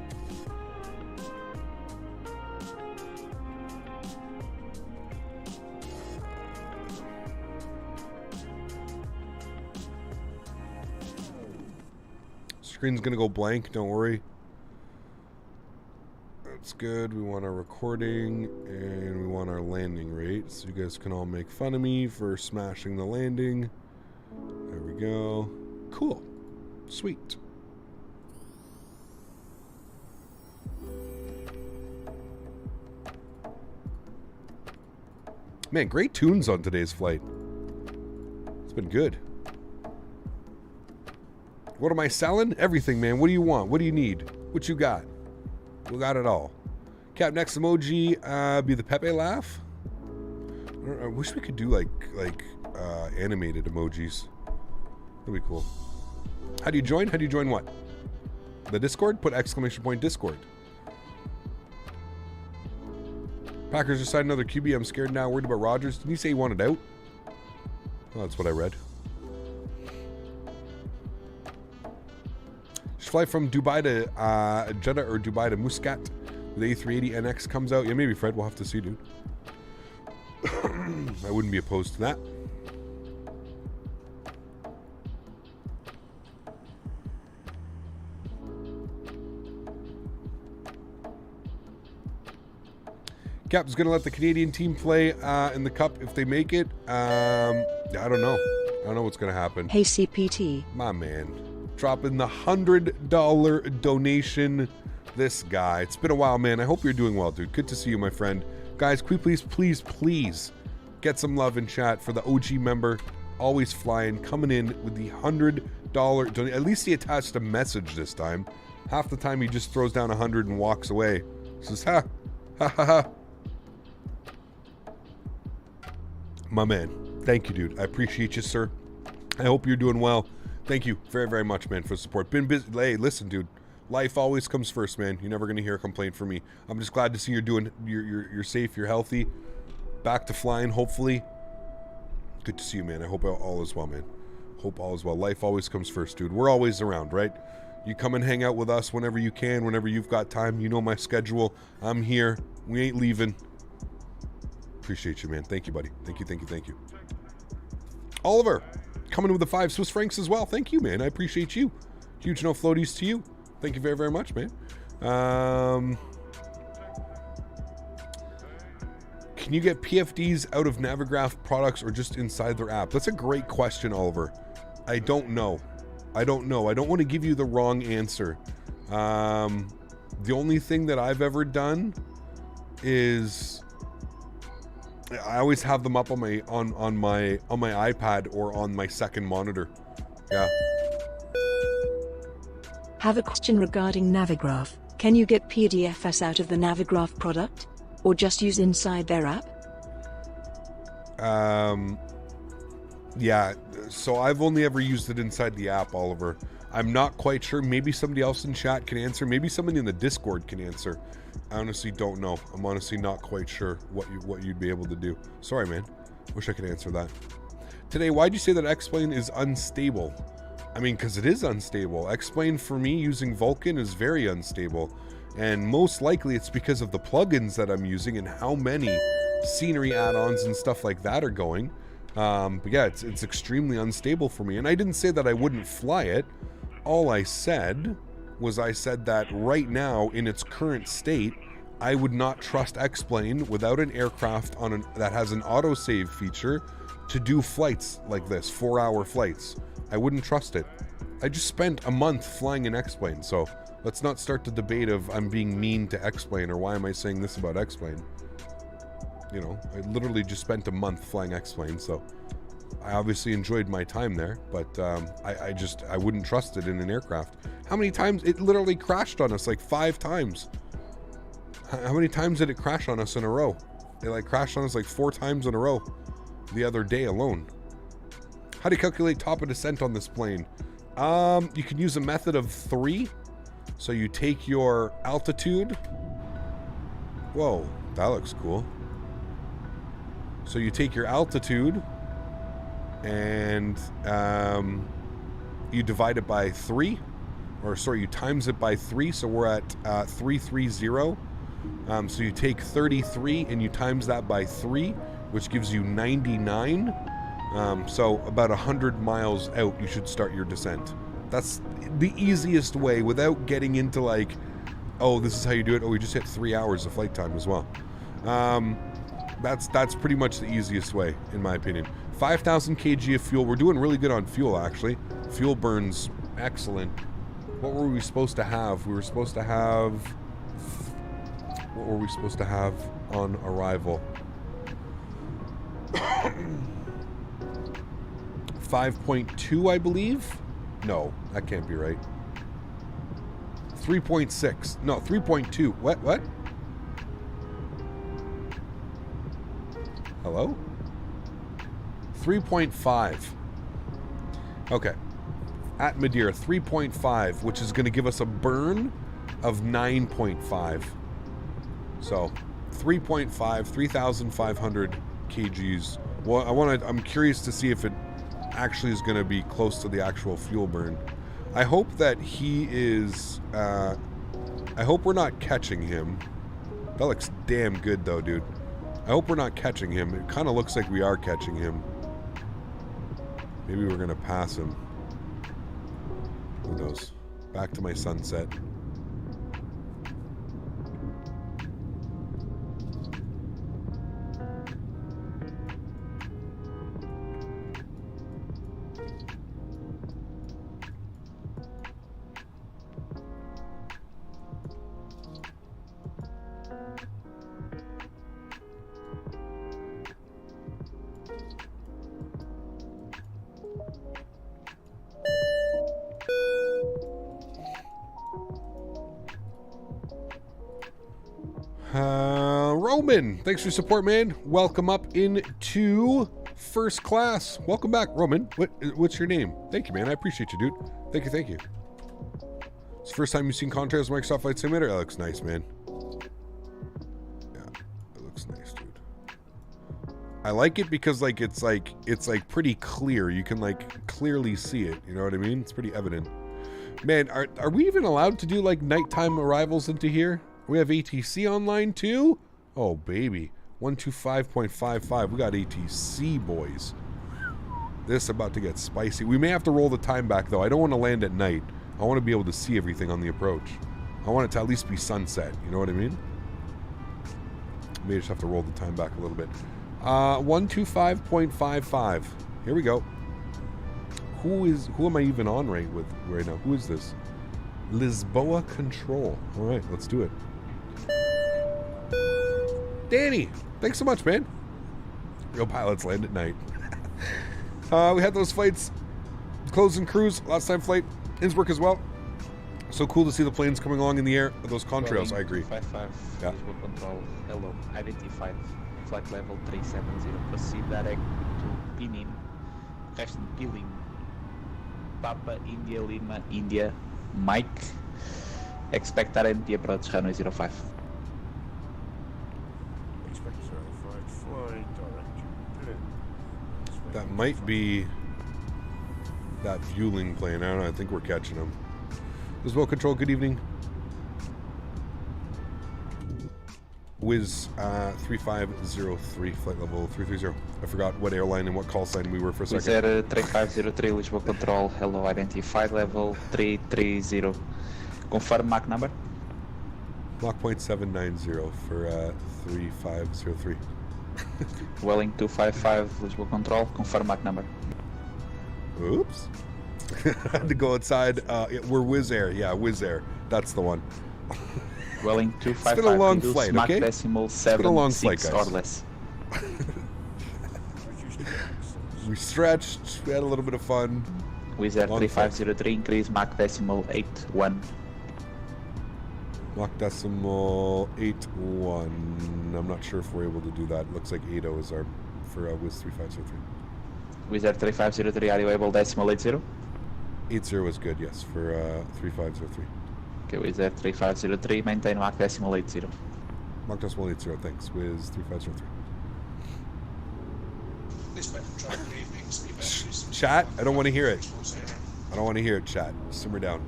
Screen's gonna go blank, don't worry. That's good. We want our recording and we want our landing rate. So you guys can all make fun of me for smashing the landing. There we go. Cool. Sweet. Man, great tunes on today's flight. It's been good. What am I selling? Everything, man. What do you want? What do you need? What you got? We got it all. Cap, next emoji be the Pepe laugh. I wish we could do like animated emojis. That'd be cool. How do you join? How do you join what? The Discord? Put exclamation point Discord. Packers just signed another QB. I'm scared now. Worried about Rodgers. Didn't you say he wanted out? Oh, that's what I read. Just fly from Dubai to Jeddah or Dubai to Muscat. The A32NX comes out. Yeah, maybe Fred. We'll have to see, dude. I wouldn't be opposed to that. Cap is going to let the Canadian team play in the Cup if they make it. I don't know. I don't know what's going to happen. Hey, CPT. My man. Dropping the $100 donation. This guy. It's been a while, man. I hope you're doing well, dude. Good to see you, my friend. Guys, please get some love in chat for the OG member, AlwaysFlying, coming in with the $100 donation. At least he attached a message this time. Half the time he just throws down 100 and walks away. Says, ha, ha, ha, ha. My man, thank you, dude. I appreciate you, sir. I hope you're doing well. Thank you very, very much, man, for the support. Been busy. Hey, listen, dude. Life always comes first, man. You're never gonna hear a complaint from me. I'm just glad to see you're doing. You're safe. You're healthy. Back to flying, hopefully. Good to see you, man. I hope all is well, man. Hope all is well. Life always comes first, dude. We're always around, right? You come and hang out with us whenever you can, whenever you've got time. You know my schedule. I'm here. We ain't leaving. Appreciate you, man. Thank you, buddy. Thank you. Oliver, coming in with the 5 Swiss francs as well. Thank you, man. I appreciate you. Huge no floaties to you. Thank you very, very much, man. Can you get PFDs out of Navigraph products or just inside their app? That's a great question, Oliver. I don't know. I don't want to give you the wrong answer. The only thing that I've ever done is I always have them up on my iPad or on my second monitor. Yeah. Have a question regarding Navigraph. Can you get PDFs out of the Navigraph product? Or just use inside their app? Yeah, so I've only ever used it inside the app, Oliver. I'm not quite sure. Maybe somebody else in chat can answer. Maybe somebody in the Discord can answer. I honestly don't know. I'm honestly not quite sure what you'd be able to do. Sorry, man. Wish I could answer that. Today, why'd you say that X-Plane is unstable? I mean, because it is unstable. X-Plane for me using Vulkan is very unstable. And most likely it's because of the plugins that I'm using and how many scenery add-ons and stuff like that are going. But yeah, it's extremely unstable for me. And I didn't say that I wouldn't fly it. All I said was that right now, in its current state, I would not trust X-Plane without an aircraft that has an autosave feature to do flights like this, 4-hour flights. I wouldn't trust it. I just spent a month flying an X-Plane, so let's not start the debate of I'm being mean to X-Plane or why am I saying this about X-Plane. You know, I literally just spent a month flying X-Plane, so I obviously enjoyed my time there, but I wouldn't trust it in an aircraft. How many times? It literally crashed on us like 5 times. How many times did it crash on us in a row? It like crashed on us like 4 times in a row the other day alone. How do you calculate top of descent on this plane? You can use a method of 3. So you take your altitude. Whoa, that looks cool. So you take your altitude and you divide it by 3. Or sorry, you times it by 3. So we're at 330. So you take 33 and you times that by 3, which gives you 99. So about 100 miles out, you should start your descent. That's the easiest way without getting into like Oh, this is how you do it? Oh, we just hit 3 hours of flight time as well. That's pretty much the easiest way, in my opinion. 5,000 kg of fuel. We're doing really good on fuel, actually. Fuel burns excellent. What were we supposed to have? We were supposed to have... What were we supposed to have on arrival? 5.2, I believe? No, that can't be right. 3.6. No, 3.2. What? Hello? 3.5. Okay. At Madeira, 3.5, which is going to give us a burn of 9.5. So, 3.5, 3,500 kgs. Well, I'm curious to see if it actually is going to be close to the actual fuel burn. I hope that he is, I hope we're not catching him. That looks damn good though, dude. I hope we're not catching him. It kind of looks like we are catching him. Maybe we're going to pass him. Who knows? Back to my sunset. Roman, thanks for your support, man. Welcome up into first class. Welcome back, Roman. What's your name? Thank you, man. I appreciate you, dude. Thank you. It's the first time you've seen Contrails Microsoft Flight Simulator. That looks nice, man. Yeah, it looks nice, dude. I like it because it's pretty clear. You can clearly see it. You know what I mean? It's pretty evident. Man, are we even allowed to do nighttime arrivals into here? We have ATC online too? Oh, baby. 125.55. We got ATC, boys. This is about to get spicy. We may have to roll the time back, though. I don't want to land at night. I want to be able to see everything on the approach. I want it to at least be sunset. You know what I mean? May just have to roll the time back a little bit. 125.55. Here we go. Who am I even on right now? Who is this? Lisboa Control. All right, let's do it. Danny, thanks so much, man. Real pilots land at night. We had those flights, close and cruise, last time flight, Innsbruck as well. So cool to see the planes coming along in the air. Those contrails, I agree. 55, yeah. Visual control, hello, identified, flight level 370, proceed direct to Penin, Reston Pilim, Papa, India, Lima, India, Mike, expect RNP approach, runway 05. That might be that fueling plane. I don't know. I think we're catching them. Lisboa Control, good evening. Wiz 3503, flight level 330. I forgot what airline and what call sign we were for a second. Wizz 3503, Lisboa Control, hello, identified level 330. Confirm Mach number? Mach 0.790 for 3503. Welling 255, Lisboa Control, confirm Mach number. Oops. I had to go outside. We're Wizz Air. Yeah, Wizz Air. That's the one. Welling 255, it's been a long flight, Mach okay? decimal It's been a long flight, 7, 6 guys. or less. We stretched. We had a little bit of fun. Wizz Air 3503, increase Mach decimal 81. Mach decimal 81. I'm not sure if we're able to do that. Looks like 80 is our for Wizz 3503. Wizz Air 3503, are you able decimal 80? 80 was good, yes, for 3503. Okay, Wizz Air 3503, maintain Mach decimal 80. Mach decimal 80, thanks. Wizz 3503. Chat? I don't want to hear it. I don't want to hear it, chat. Simmer down.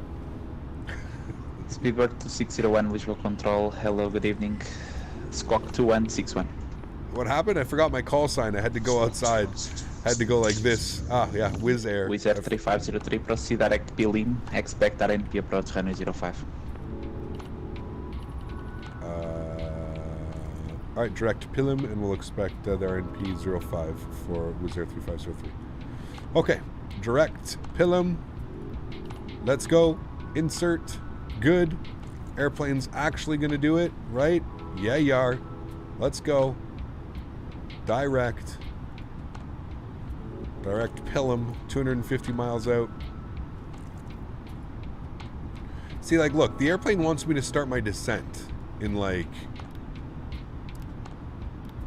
Speedbird 2601, visual control. Hello, good evening. Squawk 2161. What happened? I forgot my call sign. I had to go outside. I had to go like this. Ah, yeah, Wizz Air. Wizz Air 3503, proceed direct Pilim. Expect RNP approach runway 05. All right, direct Pilum, and we'll expect their NP05 for Wizz Air 3503. Okay, direct Pilum. Let's go. Insert. Good. Airplane's actually going to do it, right? Yeah, you are. Let's go. Direct. Direct Pilum, 250 miles out. See, like, look, the airplane wants me to start my descent in, like,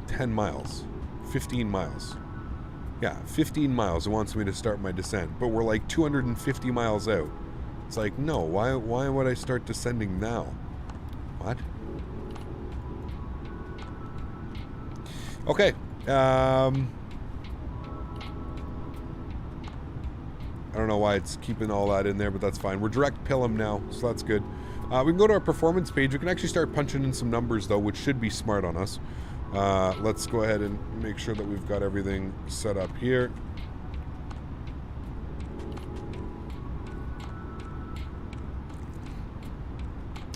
10 miles. 15 miles. Yeah, 15 miles it wants me to start my descent. But we're, like, 250 miles out. It's like, no, why would I start descending now? What? Okay. I don't know why it's keeping all that in there, but that's fine. We're direct Pilum now, so that's good. We can go to our performance page. We can actually start punching in some numbers, though, which should be smart on us. Let's go ahead and make sure that we've got everything set up here.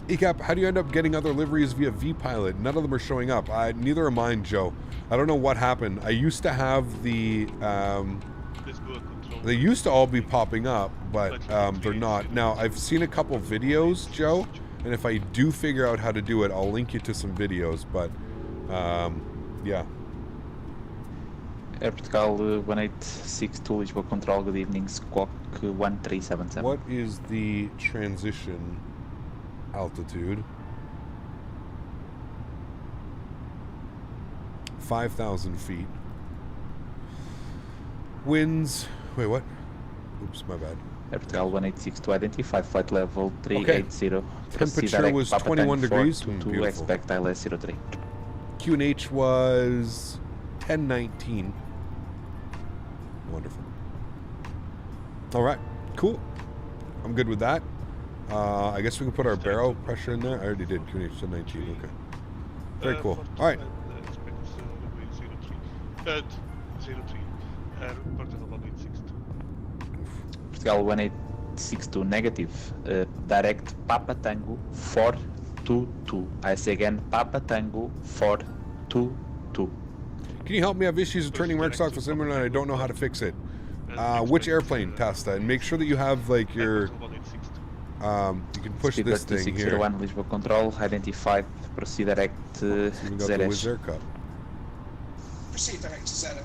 ECAP, how do you end up getting other liveries via vPilot? None of them are showing up. Neither are mine, Joe. I don't know what happened. I used to have the... they used to all be popping up, but they're not. Now, I've seen a couple videos, Joe, and if I do figure out how to do it, I'll link you to some videos, but yeah. Air Portugal 1862 Lisboa Control, good evening, Squawk 1377. What is the transition altitude? 5,000 feet. Winds, wait, what? Oops, my bad. Air Portugal 1862 identify flight level 380. Okay. Temperature was 21 degrees. To expect ILS03. QNH was 1019. Wonderful. All right, cool. I'm good with that. I guess we can put our barrel pressure in there. I already did. QNH 1019. Okay. Very cool. All right. Portugal 1862 negative. Direct Papa Tango 422. I say again, Papa Tango 422. Can you help me? I have issues with turning mark stock for similar and I don't know how to fix it. Which airplane, Tasta? And make sure that you have like your you can push Speed this thing here. 601 Lisboa Control, identified, proceed direct We got the Wizz Air Cup. Proceed direct to Zeta.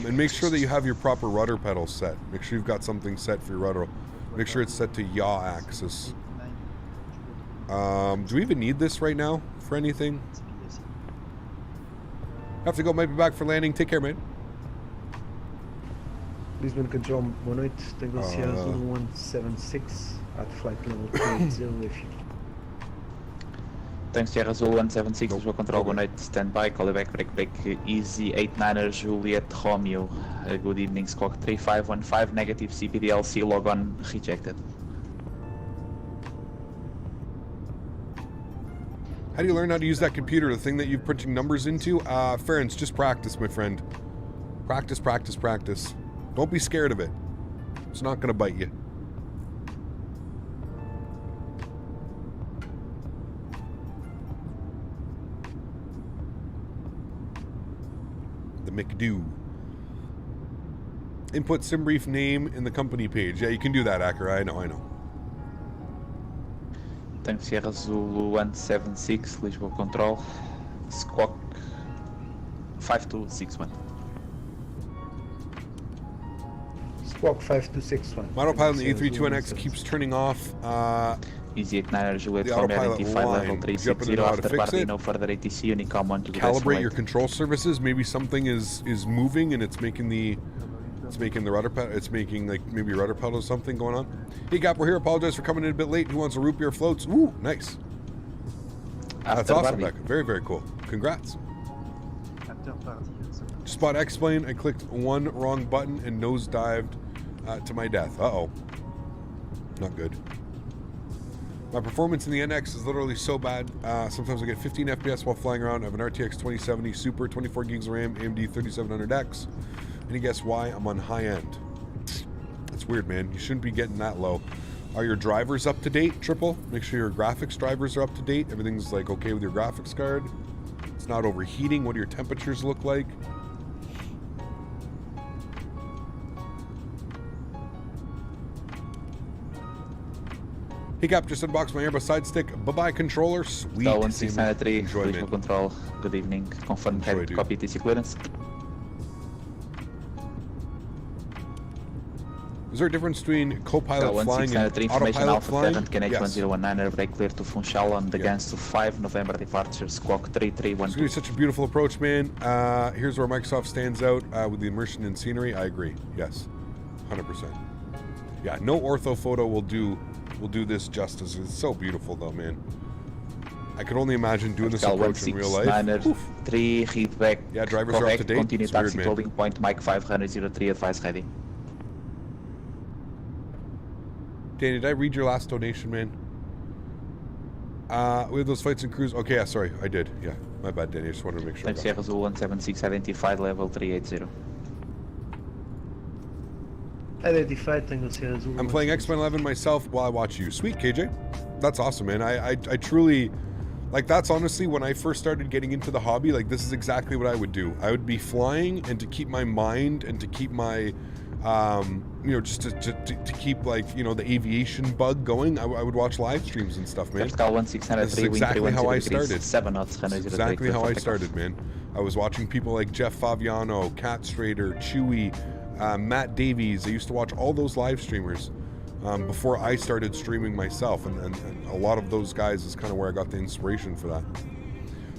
And make sure that you have your proper rudder pedal set. Make sure you've got something set for your rudder. Make sure it's set to yaw axis. Do we even need this right now for anything? Have to go, might be back for landing. Take care, man. Lisbon Control, boa noite. Tango Sierra 176 at flight level 30 if you. Thanks, Sierra Zulu 176, Lisboa Control, boa noite. Stand by, call you back, break, easy 89er, Juliet Romeo. Good evening, Squawk 3515, negative CPDLC, log on, rejected. How do you learn how to use that computer, the thing that you're putting numbers into? Ference, just practice, my friend. Practice, practice, practice. Don't be scared of it. It's not going to bite you. The McDo. Input SimBrief name in the company page. Yeah, you can do that, Acker. I know. Thanks, Sierra Zulu 176, Lisboa Control, Squawk 5261. Squawk 5261. Autopilot in the A32NX keeps turning off. Easy 89er, Juliet the Romeo, autopilot identify line. level 360, after party, no further ATC, Unicom 1 to the Calibrate your control surfaces. Maybe something is moving and it's making the rudder pedal. It's making like maybe rudder pedal or something going on. Hey Gap, we're here. Apologize for coming in a bit late. Who wants a root beer floats? Ooh, nice. That's awesome, Becca. Very, very cool. Congrats. Spot X-Plane. I clicked one wrong button and nosedived to my death. Uh-oh. Not good. My performance in the NX is literally so bad. Sometimes I get 15 FPS while flying around. I have an RTX 2070 Super, 24 gigs of RAM, AMD 3700X. Any guess why? I'm on high end. That's weird, man. You shouldn't be getting that low. Are your drivers up to date, Triple? Make sure your graphics drivers are up to date. Everything's like okay with your graphics card. It's not overheating. What do your temperatures look like? Hey Cap, just unboxed my Airbus side stick. Bye-bye controller. Sweet. Star 1693, visual control. Good evening. Confirm headed copy TC clearance. Is there a difference between co-pilot flying and information autopilot Alpha flying? 7, Canadian Yes. 1019, break clear to Funchal on the guns to 5 November departure, squawk 3312. It's going to be such a beautiful approach, man. Here's where Microsoft stands out with the immersion in scenery. I agree. Yes, 100%. Yeah, no ortho photo will do this justice. It's so beautiful, though, man. I could only imagine doing this approach in real life. 3 feedback. Yeah, drivers are up to date. Continue It's weird, taxi man. holding point, Mike 503, advise ready. Danny, did I read your last donation, man? We have those flights and crews. Okay, yeah, sorry, I did. Yeah, my bad, Danny. I just wanted to make sure. Time Sierra Zulu 176, identified level 380. Identified, Tango Sierra Zulu. I'm playing X-Men 11 myself while I watch you. Sweet, KJ. That's awesome, man. I truly, like, that's honestly when I first started getting into the hobby, like, this is exactly what I would do. I would be flying, and to keep my mind and to keep my, you know, just to keep, like, you know, the aviation bug going, I would watch live streams and stuff, man. This is exactly how I started. 7 knots, This is exactly how I started, man. I was watching people like Jeff Faviano, Cat Strader, Chewy, Matt Davies. I used to watch all those live streamers before I started streaming myself, and a lot of those guys is kind of where I got the inspiration for that.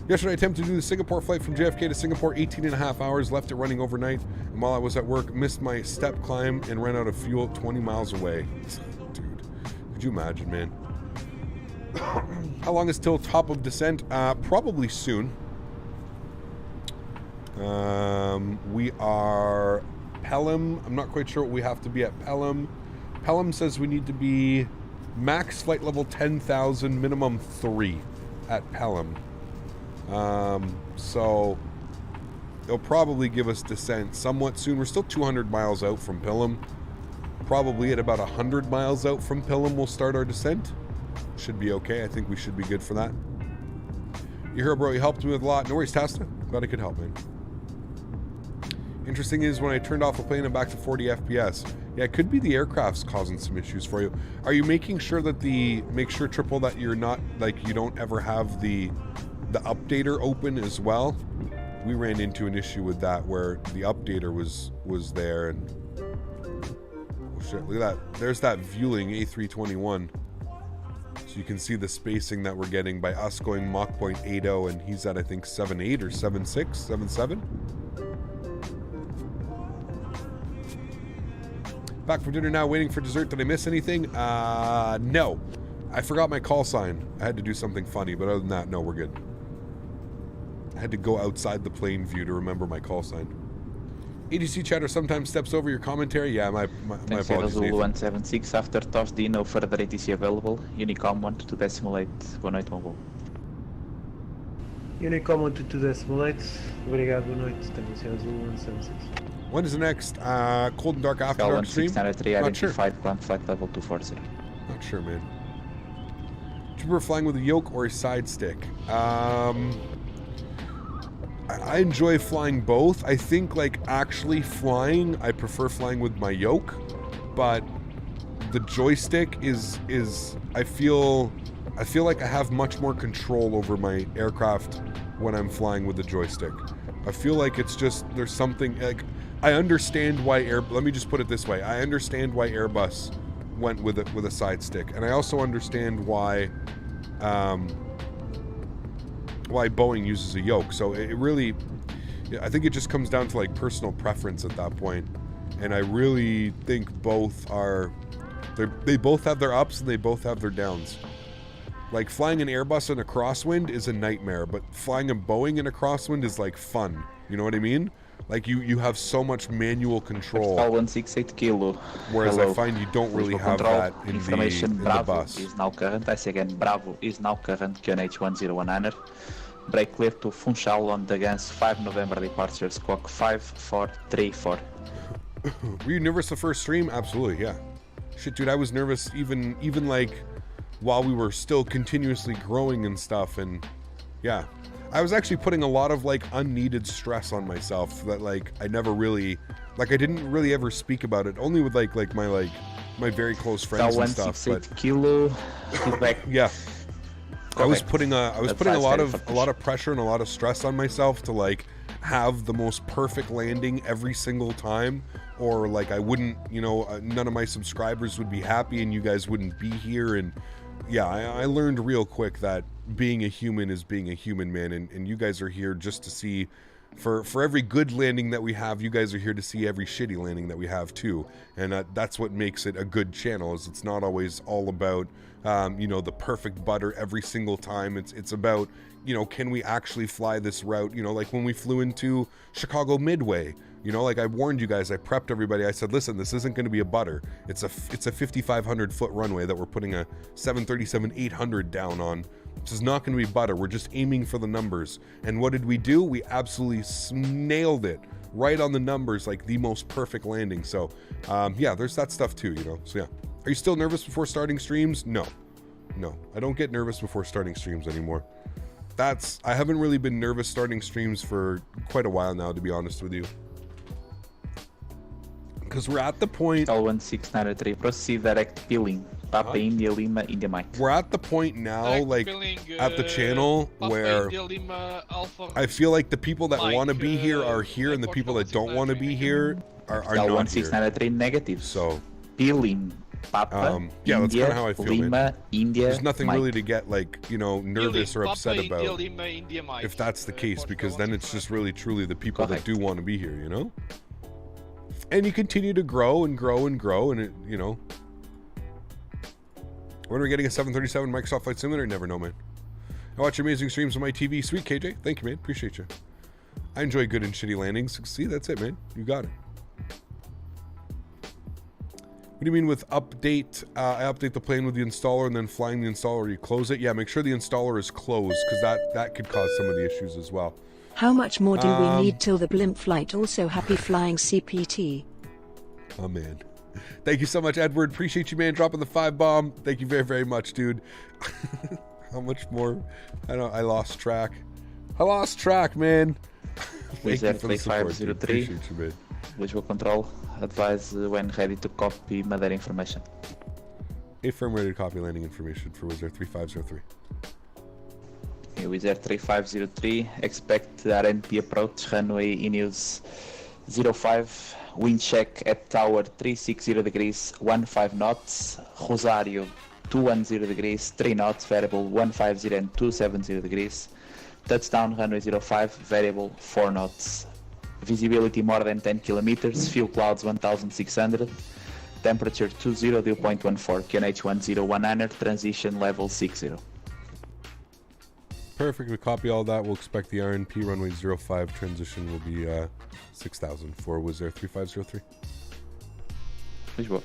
Yesterday I attempted to do the Singapore flight from JFK to Singapore, 18.5 hours, left it running overnight, and while I was at work, missed my step climb and ran out of fuel 20 miles away. Dude, could you imagine, man? How long is till top of descent? Probably soon. We are Pelham. I'm not quite sure what we have to be at Pelham. Pelham says we need to be max flight level 10,000, minimum 3 at Pelham. So it'll probably give us descent somewhat soon. We're still 200 miles out from Pelham. Probably at about 100 miles out from Pelham we'll start our descent. Should be okay. I think we should be good for that. You hear, bro, you helped me with a lot. No worries, Tasta. Glad I could help, man. Interesting is when I turned off the plane and back to 40 FPS. Yeah, it could be the aircraft's causing some issues for you. Are you making sure that make sure, Triple, that you're not, like, you don't ever have the updater open as well? We ran into an issue with that where the updater was there, and oh shit, look at that. There's that Vueling A321. So you can see the spacing that we're getting by us going Mach point 80, and he's at, I think, 7.8 or 7.6, 7.7. Back from dinner now, waiting for dessert. Did I miss anything? No. I forgot my call sign. I had to do something funny, but other than that, no, we're good. I had to go outside the plane view to remember my call sign. ADC chatter sometimes steps over your commentary. Yeah, my apologies, Zulu Nathan. 176, after Thursday, no further ATC available. Unicom 122.8, boa noite, mobile. Unicom 122.8, obrigado, boa noite, Tango Sierra Zulu 176. When is the next Cold and Dark After Dark stream? Not sure. Identified, climb flight level 240. Not sure, man. Do you prefer flying with a yoke or a side stick? I enjoy flying both. I think, like, actually flying, I prefer flying with my yoke, but the joystick is I feel like I have much more control over my aircraft when I'm flying with the joystick. I feel like it's just, there's something, like, I understand why let me just put it this way. I understand why Airbus went with a side stick, and I also understand why Boeing uses a yoke. So it really, I think it just comes down to, like, personal preference at that point. And I really think both they both have their ups and they both have their downs. Like, flying an Airbus in a crosswind is a nightmare, but flying a Boeing in a crosswind is, like, fun. You know what I mean? Like, you have so much manual control. 168 kilo. Whereas Hello. I find you don't really have control. that in Information the Bravo bus. is now current. I say again, Bravo is now current. QNH 1019. Break clear to Funchal on the guns 5 November departure. Squawk 5434. Were you nervous the first stream? Absolutely, yeah. Shit, dude, I was nervous even like while we were still continuously growing and stuff, and Yeah. I was actually putting a lot of like unneeded stress on myself that like I never really, like I didn't really ever speak about it. Only with like my very close friends and stuff. But kilo, yeah. I was putting a lot of pressure and a lot of stress on myself to like have the most perfect landing every single time, or like I wouldn't, none of my subscribers would be happy and you guys wouldn't be here. And yeah, I learned real quick that being a human is being a human, man, and you guys are here just to see, for every good landing that we have, you guys are here to see every shitty landing that we have too. And that's what makes it a good channel, is it's not always all about the perfect butter every single time. It's about, can we actually fly this route? Like when we flew into Chicago Midway, like I warned you guys, I prepped everybody. I said, listen, this isn't going to be a butter. It's a 5,500 foot runway that we're putting a 737-800 down on. This is not going to be butter. We're just aiming for the numbers. And what did we do? We absolutely nailed it right on the numbers, like the most perfect landing. So yeah, there's that stuff too, So yeah. Are you still nervous before starting streams? No, I don't get nervous before starting streams anymore. I haven't really been nervous starting streams for quite a while now, to be honest with you. Because we're at the point... L1693, proceed direct billing. Papa India Lima India Mike. We're at the point now, like, at the channel where I feel like the people that want to be here are here, and the people that don't want to be here are not here. L1693 negative. So... Billing. Papa, yeah, India, that's kind of how I feel, Lima, man. India, There's nothing Mike. really to get like, nervous or upset Papa, about Lima, India, Mike. if that's the case, because then it's just really truly the people that do want to be here, And you continue to grow and grow and grow, and it, when are we getting a 737 Microsoft Flight Simulator? Never know, man. I watch your amazing streams on my TV. Sweet, KJ. Thank you, man. Appreciate you. I enjoy good and shitty landings. See, that's it, man. You got it. What do you mean with update? I update the plane with the installer and then flying the installer. You close it? Yeah, make sure the installer is closed, because that could cause some of the issues as well. How much more do we need till the blimp flight? Also, happy flying CPT. Oh, man. Thank you so much, Edward. Appreciate you, man, dropping the 5 bomb. Thank you very, very much, dude. How much more? I lost track. I lost track, man. Thank you for the support. Appreciate you, man. Visual control, advise when ready to copy Madeira information. Affirm ready to copy landing information for Wizz Air 3503. Okay, Wizz Air 3503, expect RNP approach, runway Ineos 05, wind check at tower 360 degrees, 15 knots, Rosario 210 degrees, 3 knots, variable 150 and 270 degrees, touchdown runway 05, variable 4 knots. Visibility more than 10 kilometers, fuel clouds 1600, temperature 20, dew point 14, QNH 10100, transition level 60. Perfect, we copy all that. We'll expect the RNP runway 05 transition will be 6000 for Wizz Air 3503. Visual.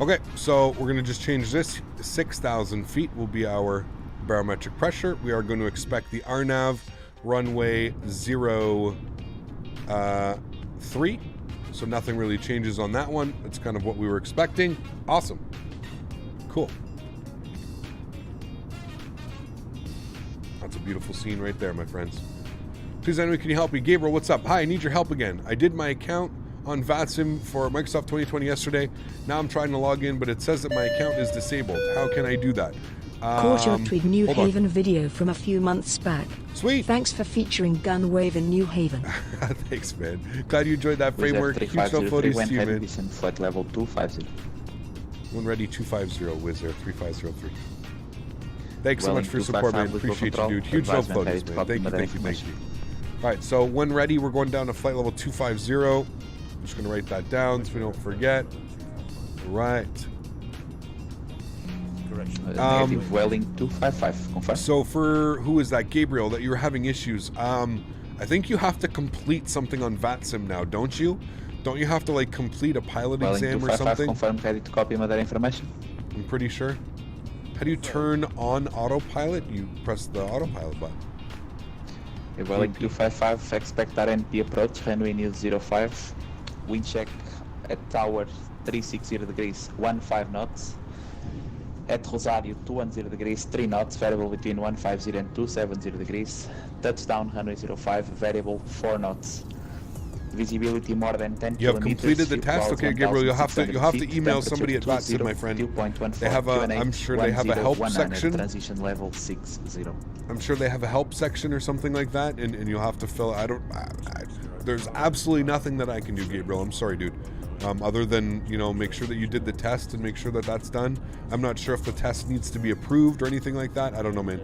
Okay, so we're going to just change this. 6,000 feet will be our barometric pressure. We are going to expect the RNAV runway 03, so nothing really changes on that one. That's kind of what we were expecting. Awesome. Cool. That's a beautiful scene right there, my friends. Please, anyway, can you help me? Gabriel, what's up? Hi, I need your help again. I did my account on VATSIM for Microsoft 2020 yesterday. Now I'm trying to log in, but it says that my account is disabled. How can I do that? Caught your tweet New Haven video from a few months back. Sweet. Thanks for featuring Gun Wave in New Haven. Thanks, man. Glad you enjoyed that framework. Huge uploadies to you, man. Flight level 250. When ready, 250, Wizz Air 3503. Thanks so much for your support, man. Appreciate you, dude. Huge uploadies, man. Thank you. All right, so when ready, we're going down to flight level 250. I'm just going to write that down so we don't forget. Right. Negative Welling 255, confirm. So for, who is that, Gabriel, that you were having issues, I think you have to complete something on VATSIM now, don't you? Don't you have to, like, complete a pilot exam or something? Confirm, ready to copy Madeira information. I'm pretty sure. How do you turn on autopilot? You press the autopilot button. Welling 255, expect RNP approach, runway News 05, wind check at tower 360 degrees, 15 knots. at Rosario 210 degrees, 3 knots, variable between 150 and 270 degrees. Touchdown runway 05, variable 4 knots. Visibility more than 10 You have kilometers. completed the test. Okay, Gabriel, you'll have to feet, email somebody at Faten, my friend. They have a, I'm sure they have a help section. Transition level 60. I'm sure they have a help section or something like that, and you'll have to fill. There's absolutely nothing that I can do, Gabriel. I'm sorry, dude. Other than, you know, make sure that you did the test and make sure that that's done. I'm not sure if the test needs to be approved or anything like that. I don't know, man.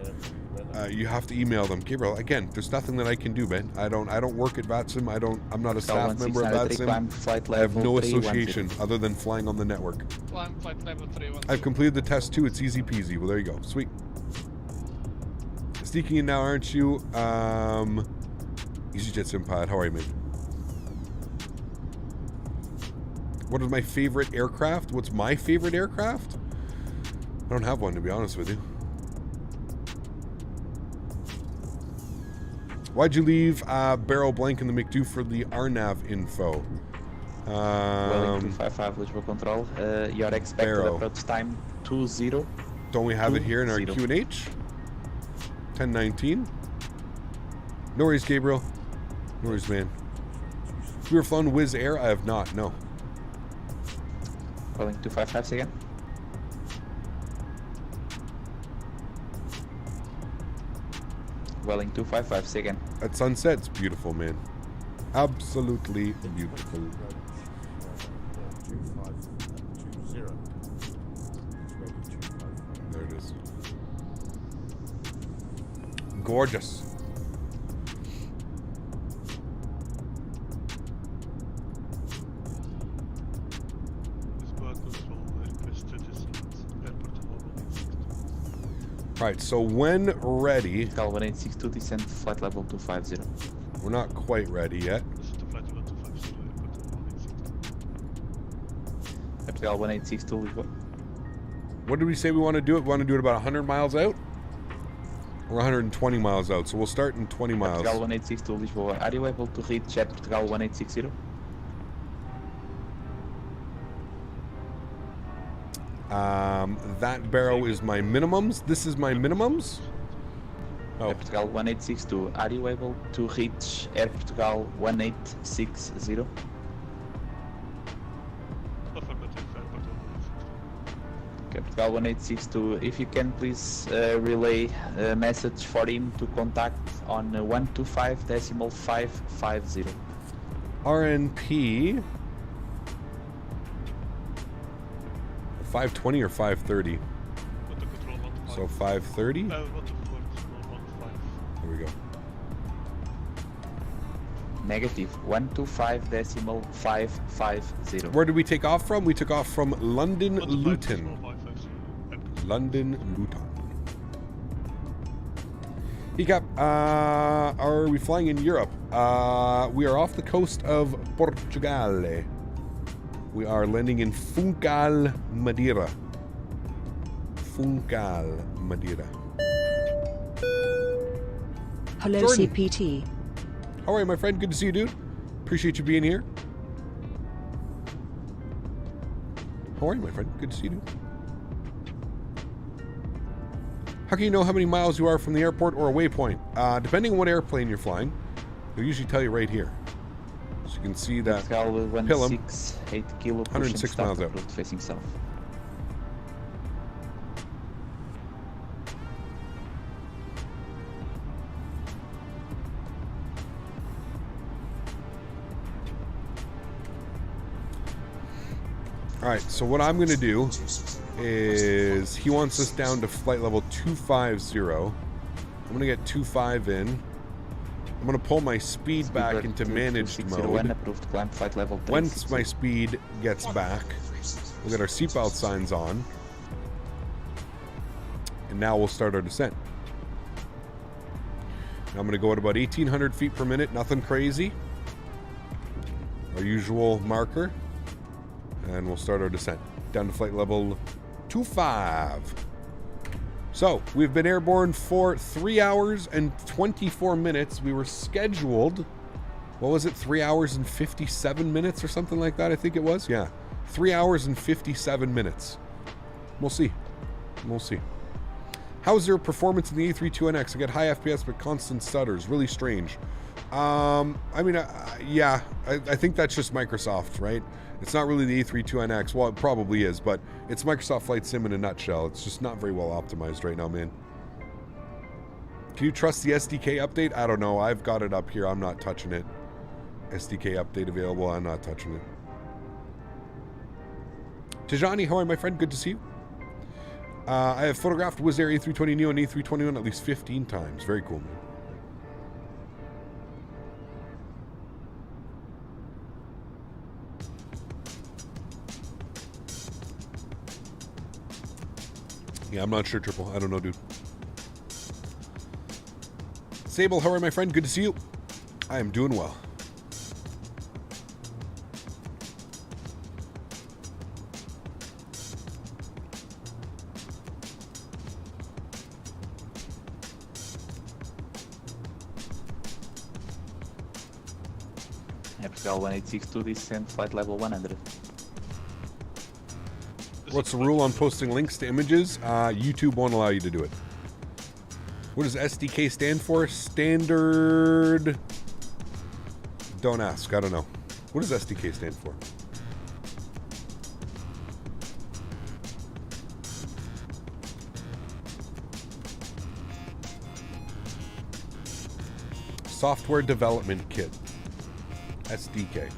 You have to email them, Gabriel. Again, there's nothing that I can do, man. I don't work at VATSIM. I'm not a staff member of VATSIM. I have no association other than flying on the network. Climb flight level 310. I've completed the test too. It's easy peasy. Well, there you go. Sweet. Sneaking in now, aren't you? EasyJet Simpad. How are you, man? What is my favorite aircraft? What's my favorite aircraft? I don't have one, to be honest with you. Why'd you leave barrel blank in the McDo for the RNAV info? Welling 255 visual control. Your expected Barrow. approach time 20. Don't we have it here in our Q&H? 1019. No worries, Gabriel. No worries, man. Have you ever flown Wizz Air? I have not, no. Welling 255 again. Welling 255 second. At sunset, it's beautiful, man. Absolutely beautiful. There it is. Gorgeous. Alright, so when ready... Karl 1862 descent flight level 250. We're not quite ready yet. Karl 1862 Lisboa. What did we say we want to do it? We want to do it about 100 miles out? Or 120 miles out, so we'll start in 20 miles. Portugal 1862 Lisboa. Are you able to reach at Portugal 1860? That barrow is my minimums. This is my minimums. Oh. Air Portugal 1862. Are you able to reach Air Portugal 1860? Okay, Portugal 1862. If you can please relay a message for him to contact on 125.550. RNP 520 or 530? So 530? There we go. Negative 125.550. Where did we take off from? We took off from London Luton. London Luton. Hiccup, are we flying in Europe? We are off the coast of Portugal. We are landing in Funchal, Madeira. Funchal, Madeira. Hello, Jordan. CPT. How are you, my friend? Good to see you, dude. Appreciate you being here. How are you, my friend? Good to see you, dude. How can you know how many miles you are from the airport or a waypoint? Depending on what airplane you're flying, they'll usually tell you right here. So you can see that Pilum, 106 miles out. Facing south. Alright, so what I'm going to do is he wants us down to flight level 250. I'm going to get 25 in. I'm going to pull my speed back into managed mode. Once my speed gets back, we'll get our seatbelt signs on. And now we'll start our descent. Now I'm going to go at about 1,800 feet per minute, nothing crazy. Our usual marker. And we'll start our descent down to flight level 25. So, we've been airborne for 3 hours and 24 minutes. We were scheduled, what was it, 3 hours and 57 minutes or something like that, I think it was? Yeah, 3 hours and 57 minutes. We'll see. We'll see. How's their performance in the A32NX? I get high FPS but constant stutters. Really strange. I mean, yeah, I think that's just Microsoft, right? It's not really the A32NX. Well, it probably is, but it's Microsoft Flight Sim in a nutshell. It's just not very well optimized right now, man. Can you trust the SDK update? I don't know. I've got it up here. I'm not touching it. SDK update available. I'm not touching it. Tijani, how are you, my friend? Good to see you. I have photographed Wizz Air A320 Neo and A321 at least 15 times. Very cool, man. Yeah, I'm not sure, Triple. I don't know, dude. Sable, how are you, my friend? Good to see you. I am doing well. Gal 1862 descent flight level 100. What's the rule on posting links to images? YouTube won't allow you to do it. What does SDK stand for? Standard... Don't ask. I don't know. What does SDK stand for? Software Development Kit. SDK.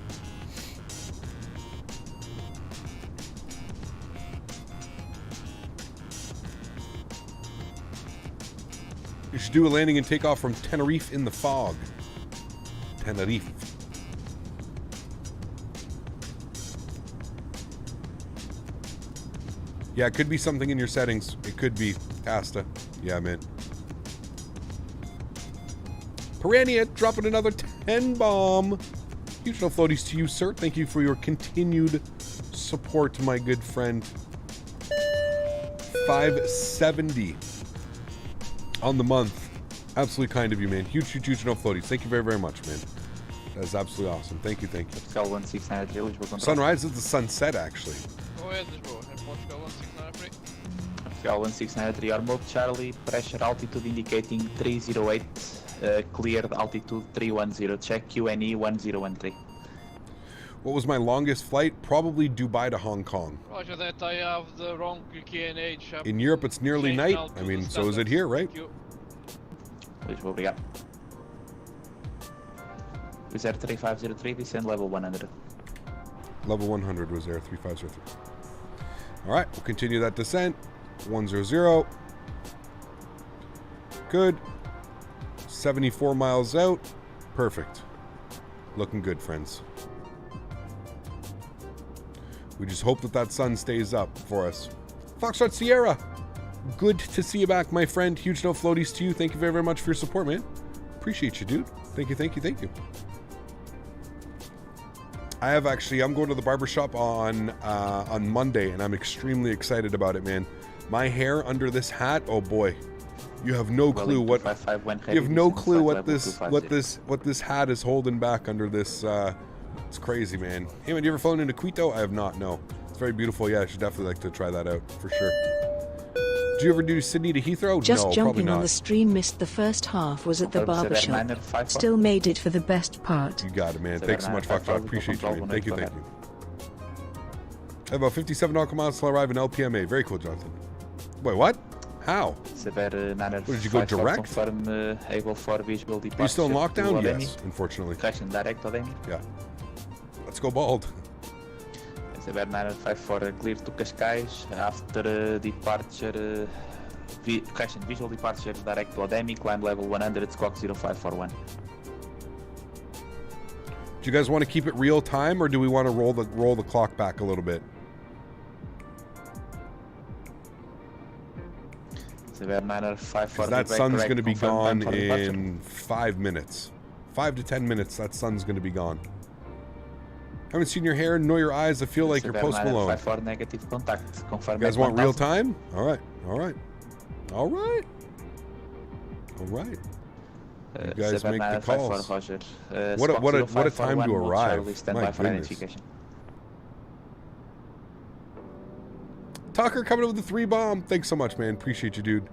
You should do a landing and takeoff from Tenerife in the fog. Tenerife. Yeah, it could be something in your settings. It could be. Asta. Yeah, man. Piranha dropping another 10 bomb. Huge no floaties to you, sir. Thank you for your continued support, my good friend. 570 on the month. Absolutely kind of you, man. Huge no floaties. Thank you very, very much, man. That is absolutely awesome. Thank you, thank you. Sunrise is the sunset, actually. Go ahead, Lisboa. And Portugal 1693. Portugal 1693, Armored Charlie, pressure altitude indicating 308. Cleared altitude 310. Check QNE 1013. What was my longest flight? Probably Dubai to Hong Kong. Roger that. I have the wrong QNH. In Europe, it's nearly night. I mean, so is it here, right? Obrigado. Was there 3503, descend level 100. Level 100 was there, 3503. All right, we'll continue that descent. 100. Good. 74 miles out. Perfect. Looking good, friends. We just hope that that sun stays up for us. Foxtrot Sierra. Good to see you back, my friend. Huge no floaties to you. Thank you very, very much for your support, man. Appreciate you, dude. Thank you, thank you, thank you. I'm going to the barbershop on Monday, and I'm extremely excited about it, man. My hair under this hat, oh boy. You have no clue what this hat is holding back under this. It's crazy, man. Hey man, you ever flown into Quito? I have not. No, it's very beautiful. Yeah, I should definitely like to try that out for sure. Did you ever do Sydney to Heathrow? Just no, jumping on the stream, missed the first half, was at the barbershop. Still made it for the best part. You got it, man. Thanks so much, Foxtrot. Appreciate you, man. Thank you, thank you. I have about 57 nautical miles till I arrive in LPMA. Very cool, Jonathan. Wait, what? How? What, did you go direct? Are you still in lockdown? Yes, unfortunately. Yeah. Let's go bald. Sever 954 clear to Cascais after departure. Visual departure direct to Ademi, climb level 100, squawk 0541. Do you guys want to keep it real time, or do we want to roll the clock back a little bit? Because that sun's going to be gone in 5 minutes. 5 to 10 minutes, that sun's going to be gone. Haven't seen your hair nor your eyes. I feel like you're Post Malone. You guys want real time? All right, all right, all right, all right. You guys make the calls. What a time to arrive. My goodness. Tucker coming up with the 3 bomb. Thanks so much, man. Appreciate you, dude.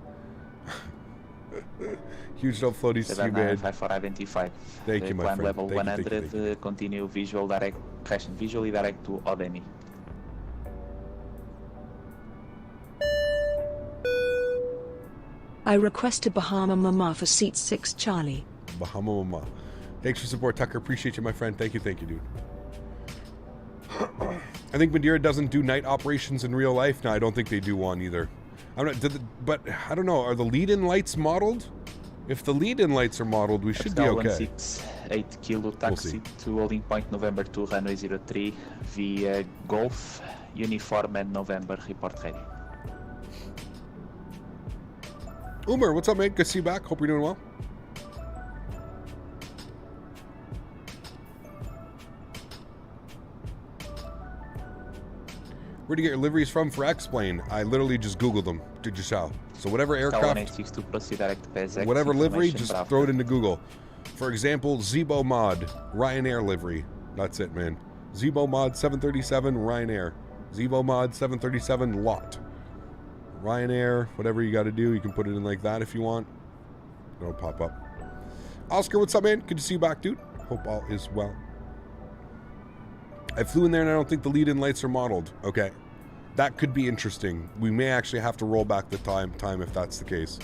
Huge no floaties to you, man. 795. Thank you, my Climb friend. level Thank you, 100, thank you. continue visual direct, visually direct to Odemi. I request a Bahama Mama for seat 6 Charlie. Bahama Mama. Thanks for support, Tucker. Appreciate you, my friend. Thank you, dude. I think Madeira doesn't do night operations in real life. No, I don't think they do one either. I'm not, but I don't know. Are the lead-in lights modeled? If the lead-in lights are modeled, we should be okay. 8 kilo taxi to holding point November 2 runway 03 via Golf, uniform and November report ready. Umer, what's up, mate? Good to see you back. Hope you're doing well. Where do you get your liveries from for X-Plane? I literally just Googled them. Did you shout? So whatever aircraft, whatever livery, just throw it into Google. For example, Zebo Mod, Ryanair livery. That's it, man. Zebo Mod 737, Ryanair. Zebo Mod 737, lot. Ryanair, whatever you got to do, you can put it in like that if you want. It'll pop up. Oscar, what's up, man? Good to see you back, dude. Hope all is well. I flew in there and I don't think the lead-in lights are modeled. Okay. That could be interesting. We may actually have to roll back the time if that's the case.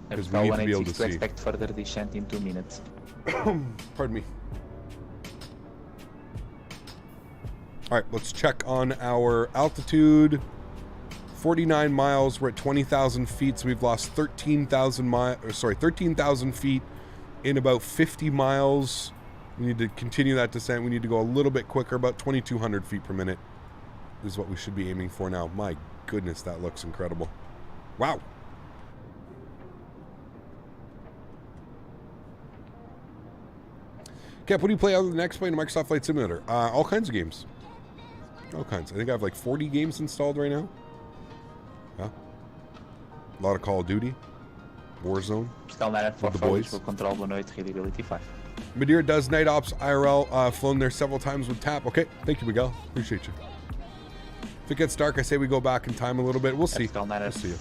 Because we need to be able to see. Expect further descent in 2 minutes. Pardon me. Alright, let's check on our altitude. 49 miles. We're at 20,000 feet, so we've lost 13,000 feet in about 50 miles. We need to continue that descent. We need to go a little bit quicker, about 2,200 feet per minute is what we should be aiming for now. My goodness, that looks incredible. Wow. Cap, what do you play other than X-Plane and Microsoft Flight Simulator? All kinds of games. All kinds. I think I have like 40 games installed right now. Yeah. A lot of Call of Duty. Warzone. With the boys. Madeira does night ops IRL. Flown there several times with TAP. Okay, thank you, Miguel. Appreciate you. If it gets dark, I say we go back in time a little bit. We'll see. We'll see.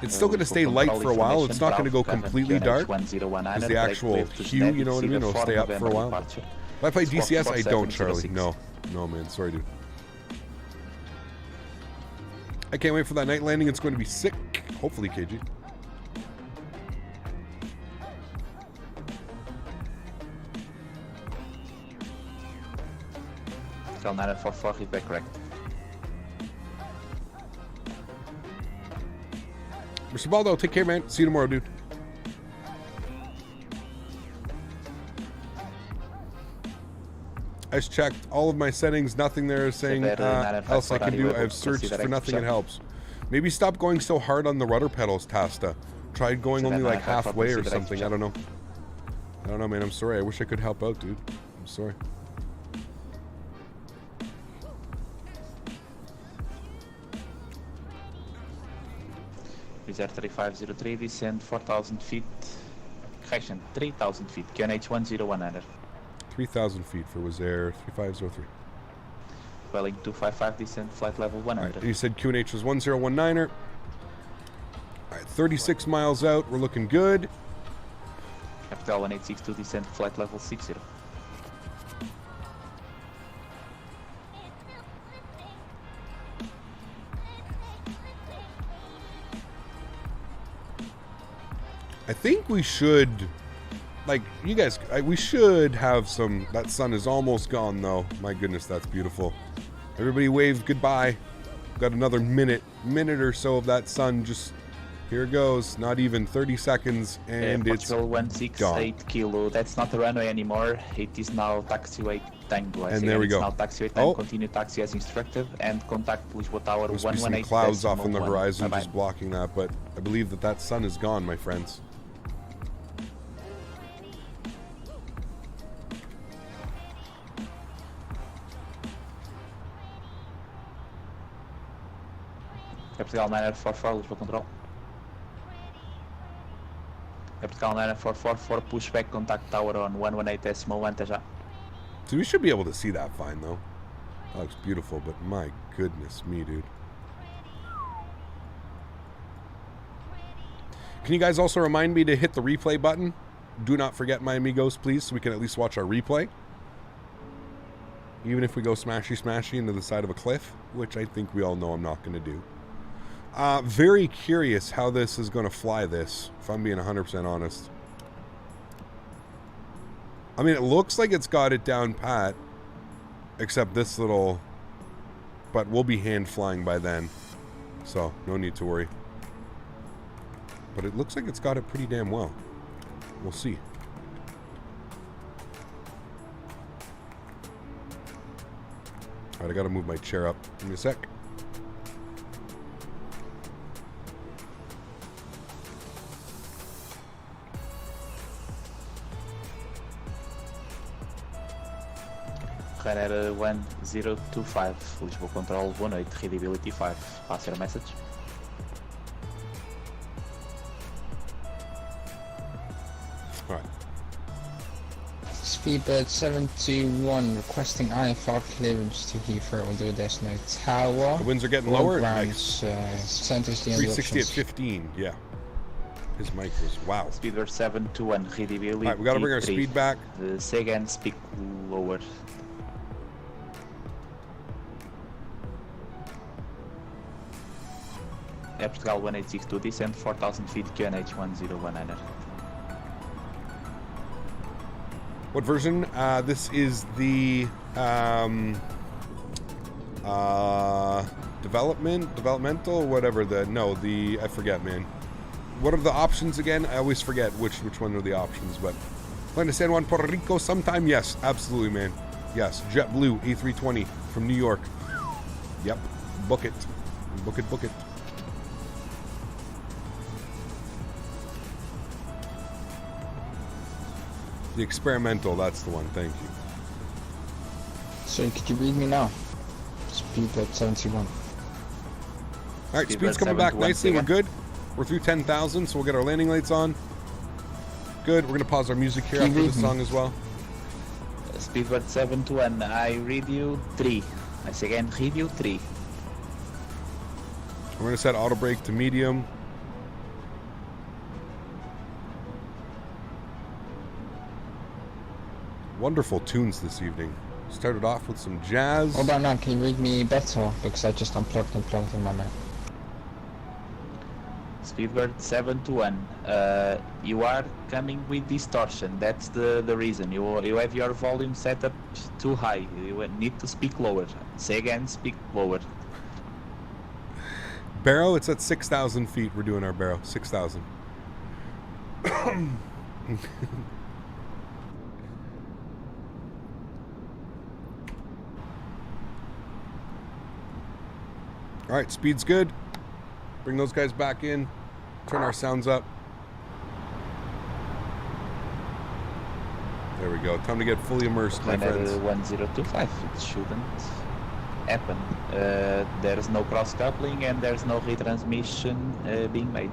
It's still going to stay light for a while. It's not going to go completely dark. Because the actual hue, you know what I mean? It'll stay up for a while. If I play DCS, I don't, Charlie. No. No, man. Sorry, dude. I can't wait for that night landing. It's going to be sick. Hopefully, KG. Feedback correct. Mr. Baldo, take care, man. See you tomorrow, dude. I just checked all of my settings. Nothing there is saying else I can do. I've searched for nothing. It helps. Maybe stop going so hard on the rudder pedals, Tasta. Try going only like halfway or something. I don't know. I don't know, man. I'm sorry. I wish I could help out, dude. I'm sorry. Reserve 3503, descend 4,000 feet. Correction, 3,000 feet. QNH 10100. 3,000 feet for Wizz 3503. Welling 255, descend flight level 100. Right, you said QNH was 1019er. All right, 36 miles out. We're looking good. Capital 1862, descend flight level 60. I think we should, like, you guys, we should have some, that sun is almost gone, though. My goodness, that's beautiful. Everybody wave goodbye. Got another minute or so of that sun. Just, here it goes. Not even 30 seconds, and it's gone. 168 kilo. That's not the runway anymore. It is now taxiway tango. And there we go. Now taxiway tango. Continue taxi as instructed, and contact Lisboa Tower 118. Must be some clouds off on the horizon just blocking that, but I believe that sun is gone, my friends. Capital 944, Lisboa Control. Capital 944, pushback contact tower on 118.1, até já. So we should be able to see that fine, though. That looks beautiful, but my goodness me, dude. Can you guys also remind me to hit the replay button? Do not forget, my amigos, please, so we can at least watch our replay. Even if we go smashy into the side of a cliff, which I think we all know I'm not going to do. Very curious how this is going to fly this, if I'm being 100% honest. I mean, it looks like it's got it down pat, except this little... But we'll be hand flying by then, so no need to worry. But it looks like it's got it pretty damn well. We'll see. Alright, I gotta move my chair up. Give me a sec. Ryanair 1025, Lisboa Control, boa noite, Readability 5. Pass your message. Alright. Speedbird 721 requesting IFR clearance to Heathrow. We'll do a Desno Tower. The winds are getting lower. Nice. Send us the 360 at 15, yeah. His mic was, wow. Speedbird 721, Readability. Alright, we gotta bring our speed back. Say again, speak lower. Air Portugal 1862, descend 4000 feet, QNH 1019. What version? This is the developmental, whatever I forget, man. What are the options again? I always forget which one are the options, but plan to San Juan, Puerto Rico sometime? Yes, absolutely, man. Yes, JetBlue A320 from New York. Yep, book it. Book it, book it. The experimental, that's the one, thank you. So could you read me now? Speedbird 71. Alright, speed's coming back nicely, we're good. We're through 10,000, so we'll get our landing lights on. Good, we're going to pause our music here after the song as well. Speedbird 721, I read you 3. I say again, read you 3. We're going to set auto brake to medium. Wonderful tunes this evening. Started off with some jazz. Hold on now, can you read me better? Because I just unplugged and plugged in my Mac. Speedbird 721, you are coming with distortion. That's the reason. You have your volume set up too high. You need to speak lower. Say again, speak lower. Barrow, it's at 6,000 feet. We're doing our barrow. 6,000. Alright, speed's good. Bring those guys back in. Turn our sounds up. There we go. Time to get fully immersed, my friends. 1025. It shouldn't happen. There's no cross coupling and there's no retransmission being made.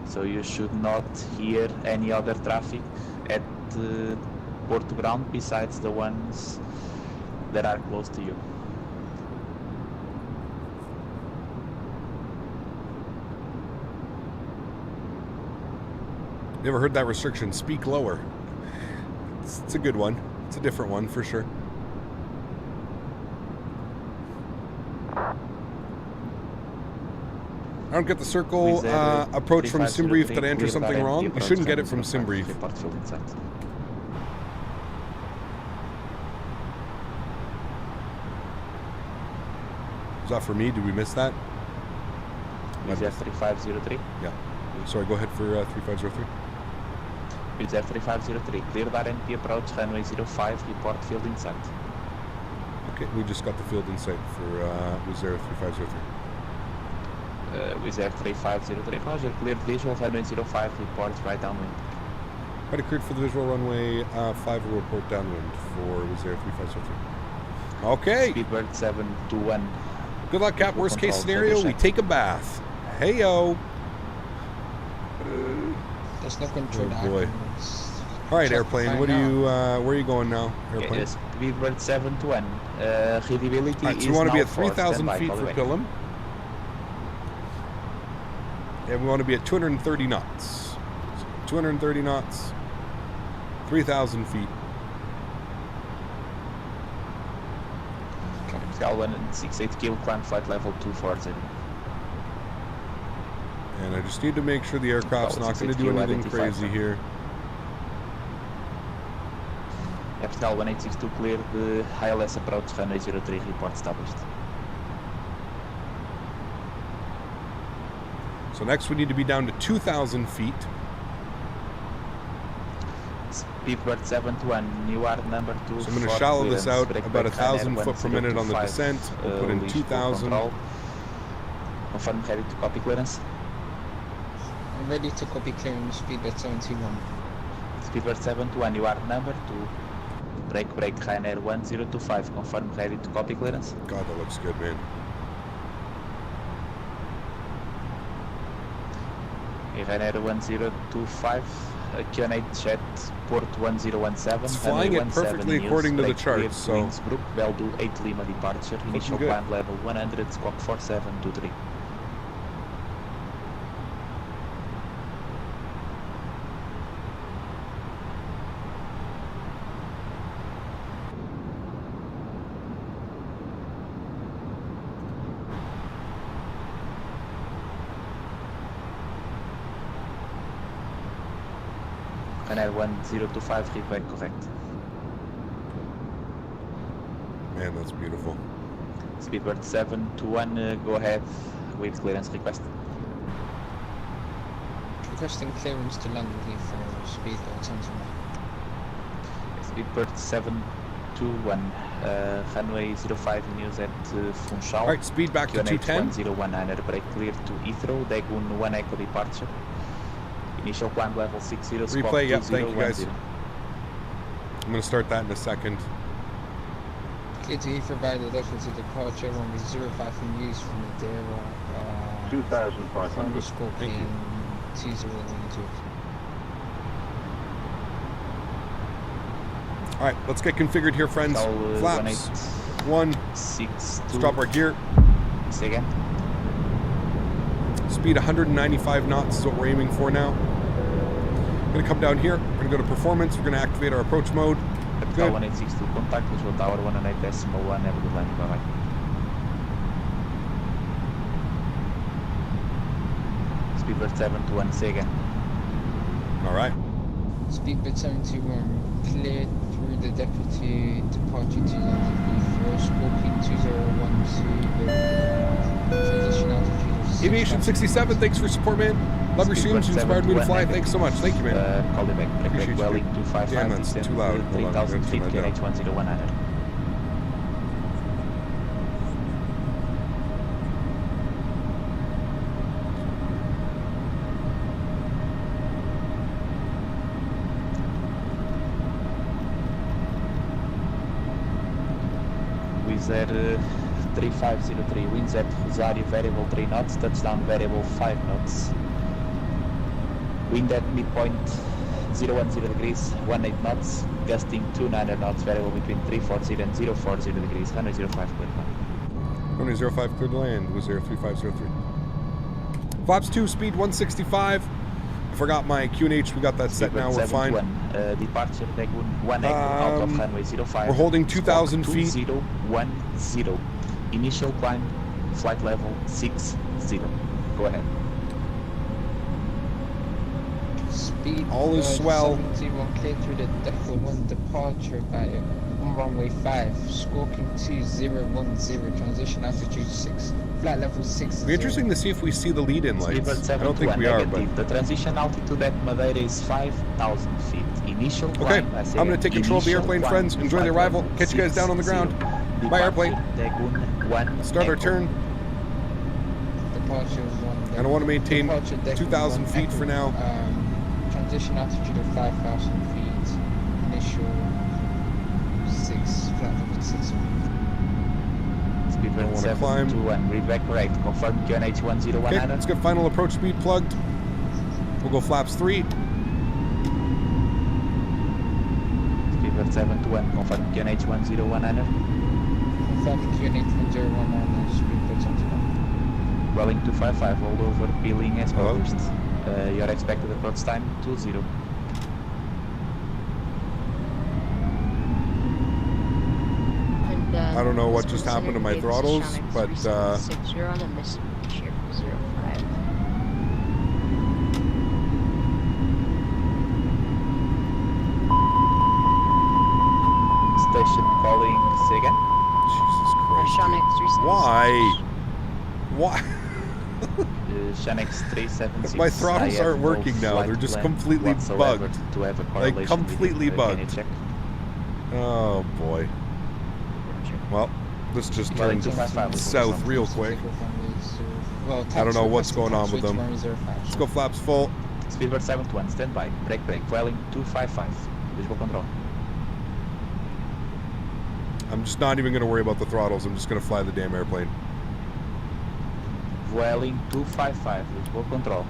So you should not hear any other traffic at port to ground besides the ones that are close to you. Never heard that restriction. Speak lower. It's a good one. It's a different one for sure. I don't get the circle approach from SimBrief. Did I enter something wrong? You shouldn't get it from SimBrief. Was that for me? Did we miss that? Is that 3503? Yeah. Sorry, go ahead for 3503. Is that 3503? Clear RNP approach, runway 05, report field in sight. Okay, we just got the field in sight for Wizz Air 3503. Wizz Air 3503, Roger, cleared visual, runway 05, report right downwind. Already cleared for the visual, runway 5, will report downwind for Wizz Air 3503. Okay. Speedbird 721. Good luck, Cap. Worst case scenario, we take a bath. Hey yo. There's no control. Oh boy. All right, airplane. What are you? Where are you going now, airplane? Yes, Speedbird 721. Readability right, so is you want to be now at 3,000 feet for Pilum. and we want to be at 230 knots. So 230 knots, 3,000 feet. Cal 168 kilo, climb flight level 240. And I just need to make sure the aircraft's not going to do anything crazy here. Cal 1862 clear, the ILS approach, runway 03, report established. So next we need to be down to 2,000 feet. Speedbird 71, you are number 2. So I'm going to shallow this out about 1,000 foot per minute on the descent. We'll put in 2,000. Confirm ready to copy clearance. I'm ready to copy clearance, Speedbird 71. Speedbird 71, you are number 2. Break, Ryanair 1025, confirm ready to copy clearance. God, that looks good, man. Ryanair 1025, Q&A jet, port 1017. It's flying it perfectly according to the charts, so... Queensbrook, Beldu 8 Lima departure, initial climb level 100, squawk 4723. Ryanair 1025, request correct. Man, that's beautiful. Speedbird 721, go ahead with clearance request. Requesting clearance to London for Speedbird 71. Speedbird 721, runway 05 news at Funchal. Alright, speed back to 210. 1019, break clear to Heathrow, Dagon 1 Echo departure. Initial climb level 60. Replay, yep, thank you guys. I'm going to start that in a second. Clear to Heathrow by the reference to departure, runway 05 in use from Madeira. 2,500. Scorpion 2012. Alright, let's get configured here, friends. Flaps. 1. 6. 2. Stop our gear. Say again. Speed 195 knots is what we're aiming for now. We're going to come down here. We're going to go to performance. We're going to activate our approach mode. Good. 1862 contact, visual tower 108.1, have a good landing, bye bye. Speedbird 721, say again. Alright. Speedbird 71, cleared through the deputy departure to London Heathrow, Scorpion 2012, transition altitude. Aviation 67, thanks for support, man. Love your streams, you inspired me to fly. Thanks so much. Thank you, man. Call you back. Appreciate you. Damn, that's too loud. 3,000 feet, KNH 10100. Wizz Air 3503, winds at Rosario variable 3 knots, touchdown variable 5 knots. Wind at midpoint 010 degrees, 18 knots, gusting 29 knots, variable between 340 and 040 degrees, 105 clear land. 105 clear to land, was there 3503. Flaps 2, speed 165. I forgot my QNH, we got that set now, we're fine. Departure, Dagon 1 Echo, out of runway 05. We're holding 2,000 feet. 2010. Initial climb, flight level 60. Go ahead. Speed all is swell. 71 clear through the Delta 1 departure by on runway 5, Scorpion 2010, transition altitude 6, flight level 6. It'll be interesting to see if we see the lead-in lights. I don't think we are, but... The transition altitude at Madeira is 5,000 feet. Initial climb, okay, I'm going to take control of the airplane, friends. Enjoy the arrival. Catch you guys down on the ground. Bye, airplane. Start our turn. Departure 1. And I want to maintain 2,000 feet for now. Transition altitude of 5,000 feet. Initial 6, flight level 6. Speedbird 721, read back correct. Confirm QNH 101. Okay, let's get final approach speed plugged. We'll go flaps 3. Speedbird 721, confirm QNH 101. Confirm QNH 101, Speedbird 721. Welling 255, hold over, billing as published. Your expected approach time 20. And, I don't know what just happened to my throttles, but 60 on the Mitsubishi 05. Station calling, say again. Jesus Christ. Shanex 376. Why? Shanex 376. My throttles aren't working now. They're just completely bugged. To have a Like completely bugged. Check? Oh boy. Well, let's just turn south real quick. I don't know what's going on with them. Let's go flaps full. Speedbird 721, stand by. Brake. Welling 255. Visual control. I'm just not even going to worry about the throttles. I'm just going to fly the damn airplane. Welling 255, visual control.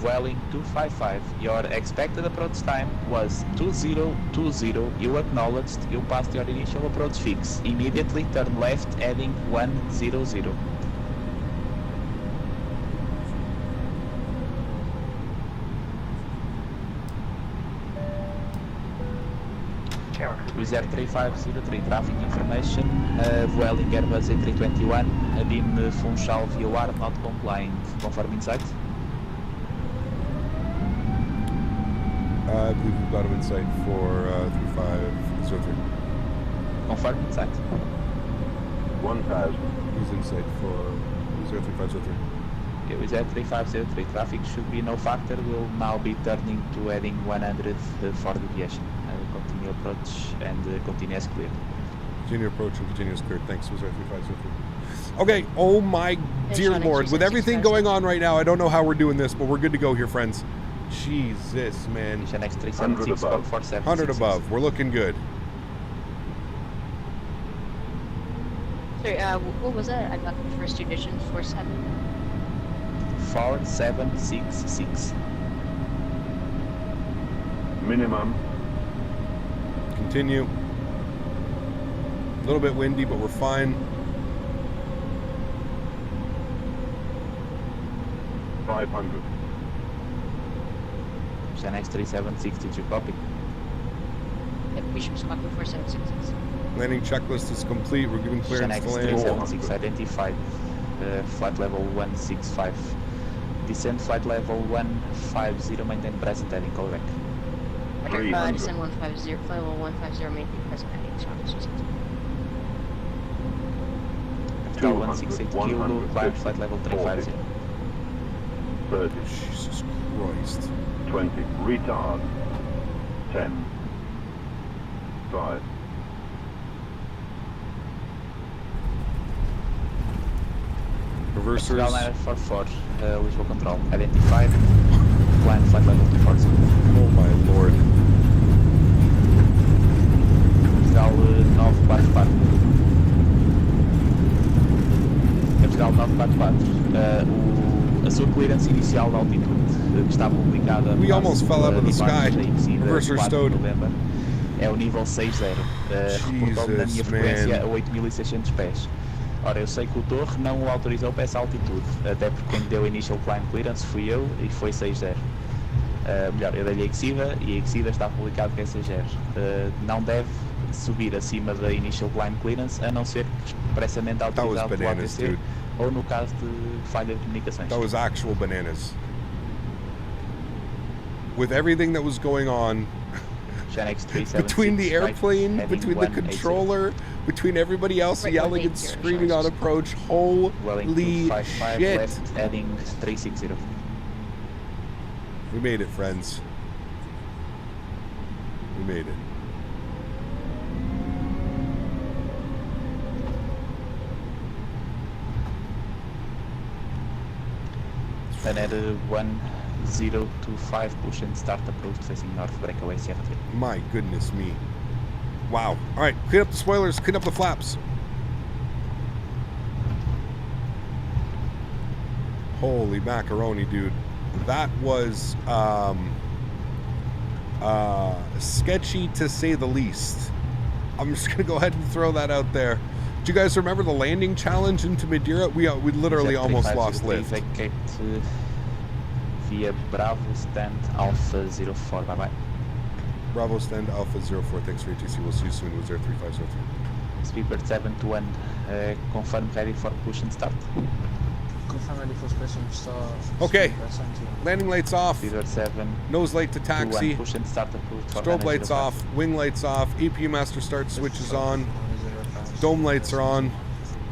Welling 255, your expected approach time was 2020. You acknowledged you passed your initial approach fix. Immediately turn left heading 100. Wizz Air 3503, traffic information, Vueling Airbus A321, beam Funchal via WAR not complying, confirm insight. I believe we've got him in sight for 3503. Confirm insight. 1000. He's in sight for 3503. Okay, Wizz Air 3503, traffic should be no factor, will now be turning to heading 100 for deviation. Continue approach and continue as cleared. Continue approach and continue as cleared. Thanks, Wizz Air 3503. Okay, oh my dear Lord. With everything going on right now, I don't know how we're doing this, but we're good to go here, friends. Jesus, man. 100 above. 100 above. We're looking good. Sorry, what was that? I got the first two digits, 47. 4766. Minimum. Continue. A little bit windy, but we're fine. 500. Shanex 3760, did you copy? Yep, Bishop's copy 4766. Landing checklist is complete. We're giving clearance Shanex to land. 376 identified. Flight level 165. Descent flight level 150, maintain present heading, call back. Descend 150, flight level 150, maintain present heading, Shanex 376. 168 kilo, climb flight level 350. 30. Jesus Christ. 20. Retard. 10. 5. Reversers. 944, visual control. Identified. Climb flight level 240. Oh my lord. Portugal 944. Portugal 944. A sua clearance inicial de altitude que está publicada. We almost fell out of the sky. Reverser stowed. É o nível 60. Reportou na minha frequência a 8.600 pés. Ora, eu sei que o Torre não o autorizou para essa altitude, até porque quem deu initial climb clearance fui eu e foi 60. Melhor, eu dei-lhe a Exida e a Exida está publicado que é 60. Não deve subir acima da initial climb clearance, a não ser que expressamente autorizado pelo ATC ou no caso de falha de comunicações. That was actual bananas. With everything that was going on between the airplane, between the controller, between everybody else yelling and screaming on approach, holy shit. Left, heading 360. We made it, friends. We made it. And at 1025, push and start approach facing north, breakaway 70. My goodness me. Wow. All right, clean up the spoilers, clean up the flaps. Holy macaroni, dude. That was sketchy to say the least. I'm just gonna go ahead and throw that out there. Do you guys remember the landing challenge into Madeira? We literally almost lost lift. Vacate via Bravo stand Alpha 04. Bye bye. Bravo stand Alpha 04. Thanks for ATC. We'll see you soon. Was there 3503? Speedbird 721. Confirm ready for push and start. Confirm ready for push and start. Okay. Landing lights off. Speedbird 7. Nose light to taxi. Push and start approved. Strobe lights off. Wing lights off. APU master start switches on. Dome lights are on.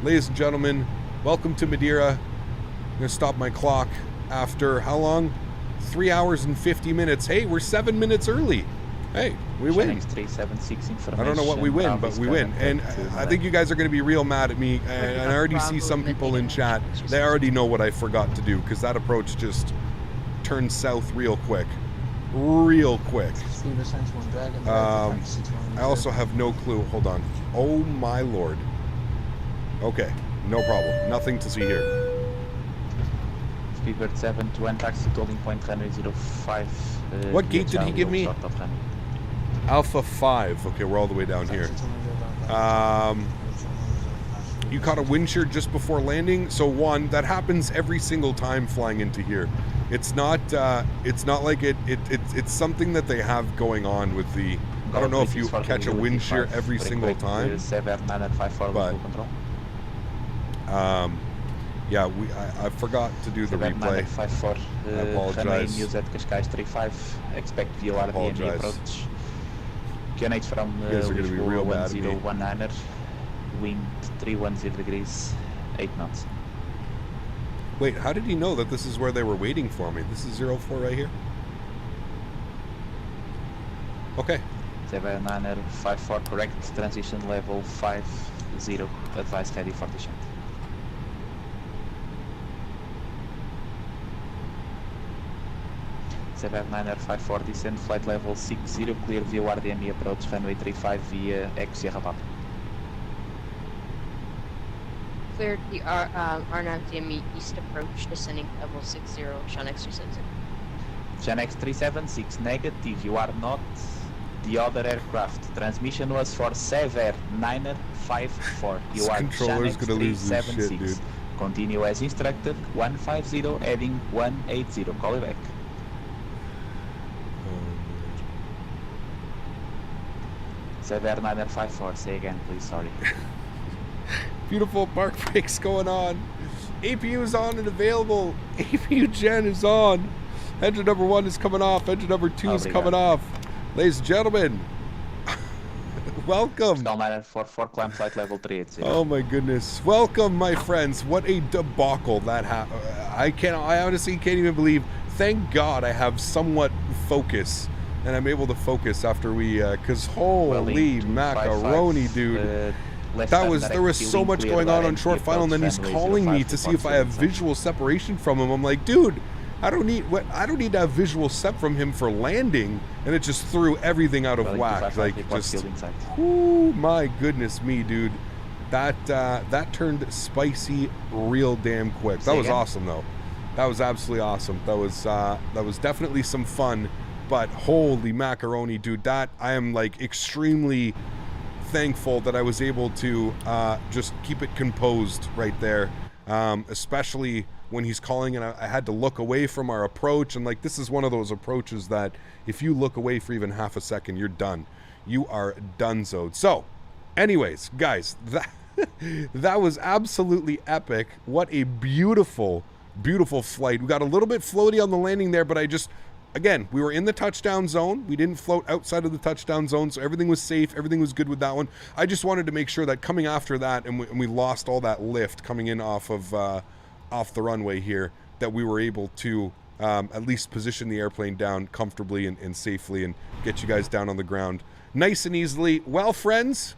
Ladies and gentlemen, welcome to Madeira. I'm going to stop my clock after how long? 3 hours and 50 minutes. Hey, we're 7 minutes early. Hey, we win. I don't know what we win, but we win. And I think you guys are going to be real mad at me. And I already see some people in chat. They already know what I forgot to do because that approach just turned south real quick. Real quick. I also have no clue. Hold on. Oh my lord. Okay, no problem. Nothing to see here. Speedbird 7 to end taxi holding point runway 05. What gate did he give me? Alpha 5. Okay, we're all the way down here. You caught a wind shear just before landing. So one, that happens every single time flying into here. It's not like it's something that they have going on with the. I don't know if you catch a wind shear every single time, but yeah, I forgot to do the replay. I apologize. Expect VOR DME approach. QNH from you guys are going to be real bad at me. 1019er, wind 310 degrees, 8 knots. Wait, how did he know that this is where they were waiting for me? This is 04 right here? Okay. 79er 54 correct, transition level 50, advice ready for descent. 79er 54 descent, flight level 60, clear via RDME approach, runway 35 via X Sierra Papa. Cleared the RNAV DME east approach, descending level 60, Sean X376. Sean X376, negative, you are not the other aircraft. Transmission was for Sever 9er 54. You are Sean X376. Continue as instructed, 150, heading 180, call you back. Sever 9er 54, say again please, sorry. Beautiful park breaks going on. APU is on and available. APU Gen is on. Engine number 1 is coming off. Engine number 2 is coming off. Ladies and gentlemen, welcome. Stallman 44, climb flight level 380. Oh my goodness. Welcome, my friends. What a debacle that happened. I honestly can't even believe. Thank God I have somewhat focus. And I'm able to focus after we, cause holy macaroni, dude. There was so much going on short final, and then he's calling me to see if I have visual separation from him. I'm like, dude, I don't need to have visual sep from him for landing, and it just threw everything out of whack. Like just, oh my goodness me, dude. That turned spicy real damn quick. That was awesome though. That was absolutely awesome. That was definitely some fun. But holy macaroni, dude, that I am like extremely thankful that I was able to just keep it composed right there, especially when he's calling and I had to look away from our approach. And like, this is one of those approaches that if you look away for even half a second, you're done. You are donezoed. So anyways, guys, that was absolutely epic. What a beautiful, beautiful flight. We got a little bit floaty on the landing there, but again, we were in the touchdown zone. We didn't float outside of the touchdown zone, so everything was safe. Everything was good with that one. I just wanted to make sure that coming after that, and we lost all that lift coming in off the runway here, that we were able to at least position the airplane down comfortably and safely and get you guys down on the ground nice and easily. Well, friends,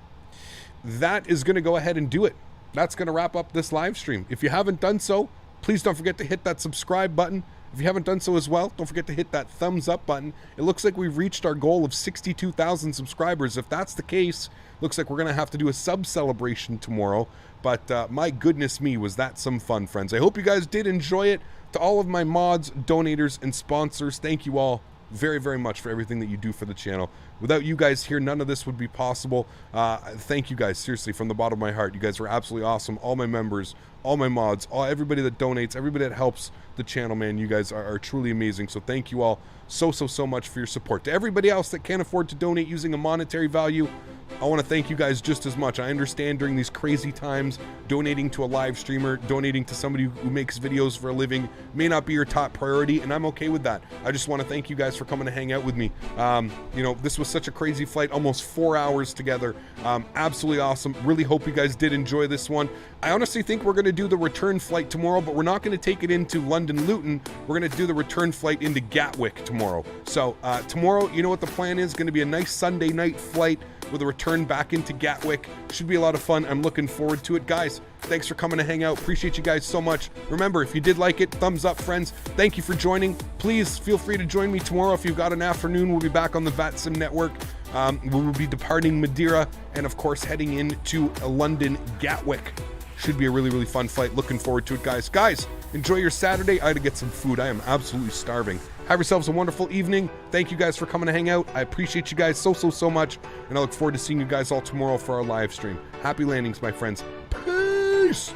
that is going to go ahead and do it. That's going to wrap up this live stream. If you haven't done so, please don't forget to hit that subscribe button. If you haven't done so as well, don't forget to hit that thumbs up button. It looks like we've reached our goal of 62,000 subscribers. If that's the case, looks like we're going to have to do a sub celebration tomorrow. But my goodness me, was that some fun, friends. I hope you guys did enjoy it. To all of my mods, donators, and sponsors, thank you all very, very much for everything that you do for the channel. Without you guys here, none of this would be possible. Thank you guys, seriously, from the bottom of my heart. You guys are absolutely awesome. All my members, all my mods, everybody that donates, everybody that helps the channel, man, you guys are truly amazing. So thank you all so much for your support. To everybody else that can't afford to donate using a monetary value, I want to thank you guys just as much. I understand during these crazy times, donating to a live streamer, donating to somebody who makes videos for a living may not be your top priority, and I'm okay with that. I just want to thank you guys for coming to hang out with me. You know, this was such a crazy flight, almost 4 hours together. Absolutely awesome. Really hope you guys did enjoy this one. I honestly think we're going to do the return flight tomorrow, but we're not going to take it into London Luton. We're going to do the return flight into Gatwick tomorrow. So tomorrow, you know what the plan is? Going to be a nice Sunday night flight with a return back into Gatwick. Should be a lot of fun. I'm looking forward to it. Guys, thanks for coming to hang out. Appreciate you guys so much. Remember, if you did like it, thumbs up, friends. Thank you for joining. Please feel free to join me tomorrow if you've got an afternoon. We'll be back on the VATSIM network. We will be departing Madeira and, of course, heading into London Gatwick. Should be a really fun flight. Looking forward to it, guys. Guys, enjoy your Saturday. I had to get some food. I am absolutely starving. Have yourselves a wonderful evening. Thank you guys for coming to hang out. I appreciate you guys so much, and I look forward to seeing you guys all tomorrow for our live stream. Happy landings, my friends. Peace!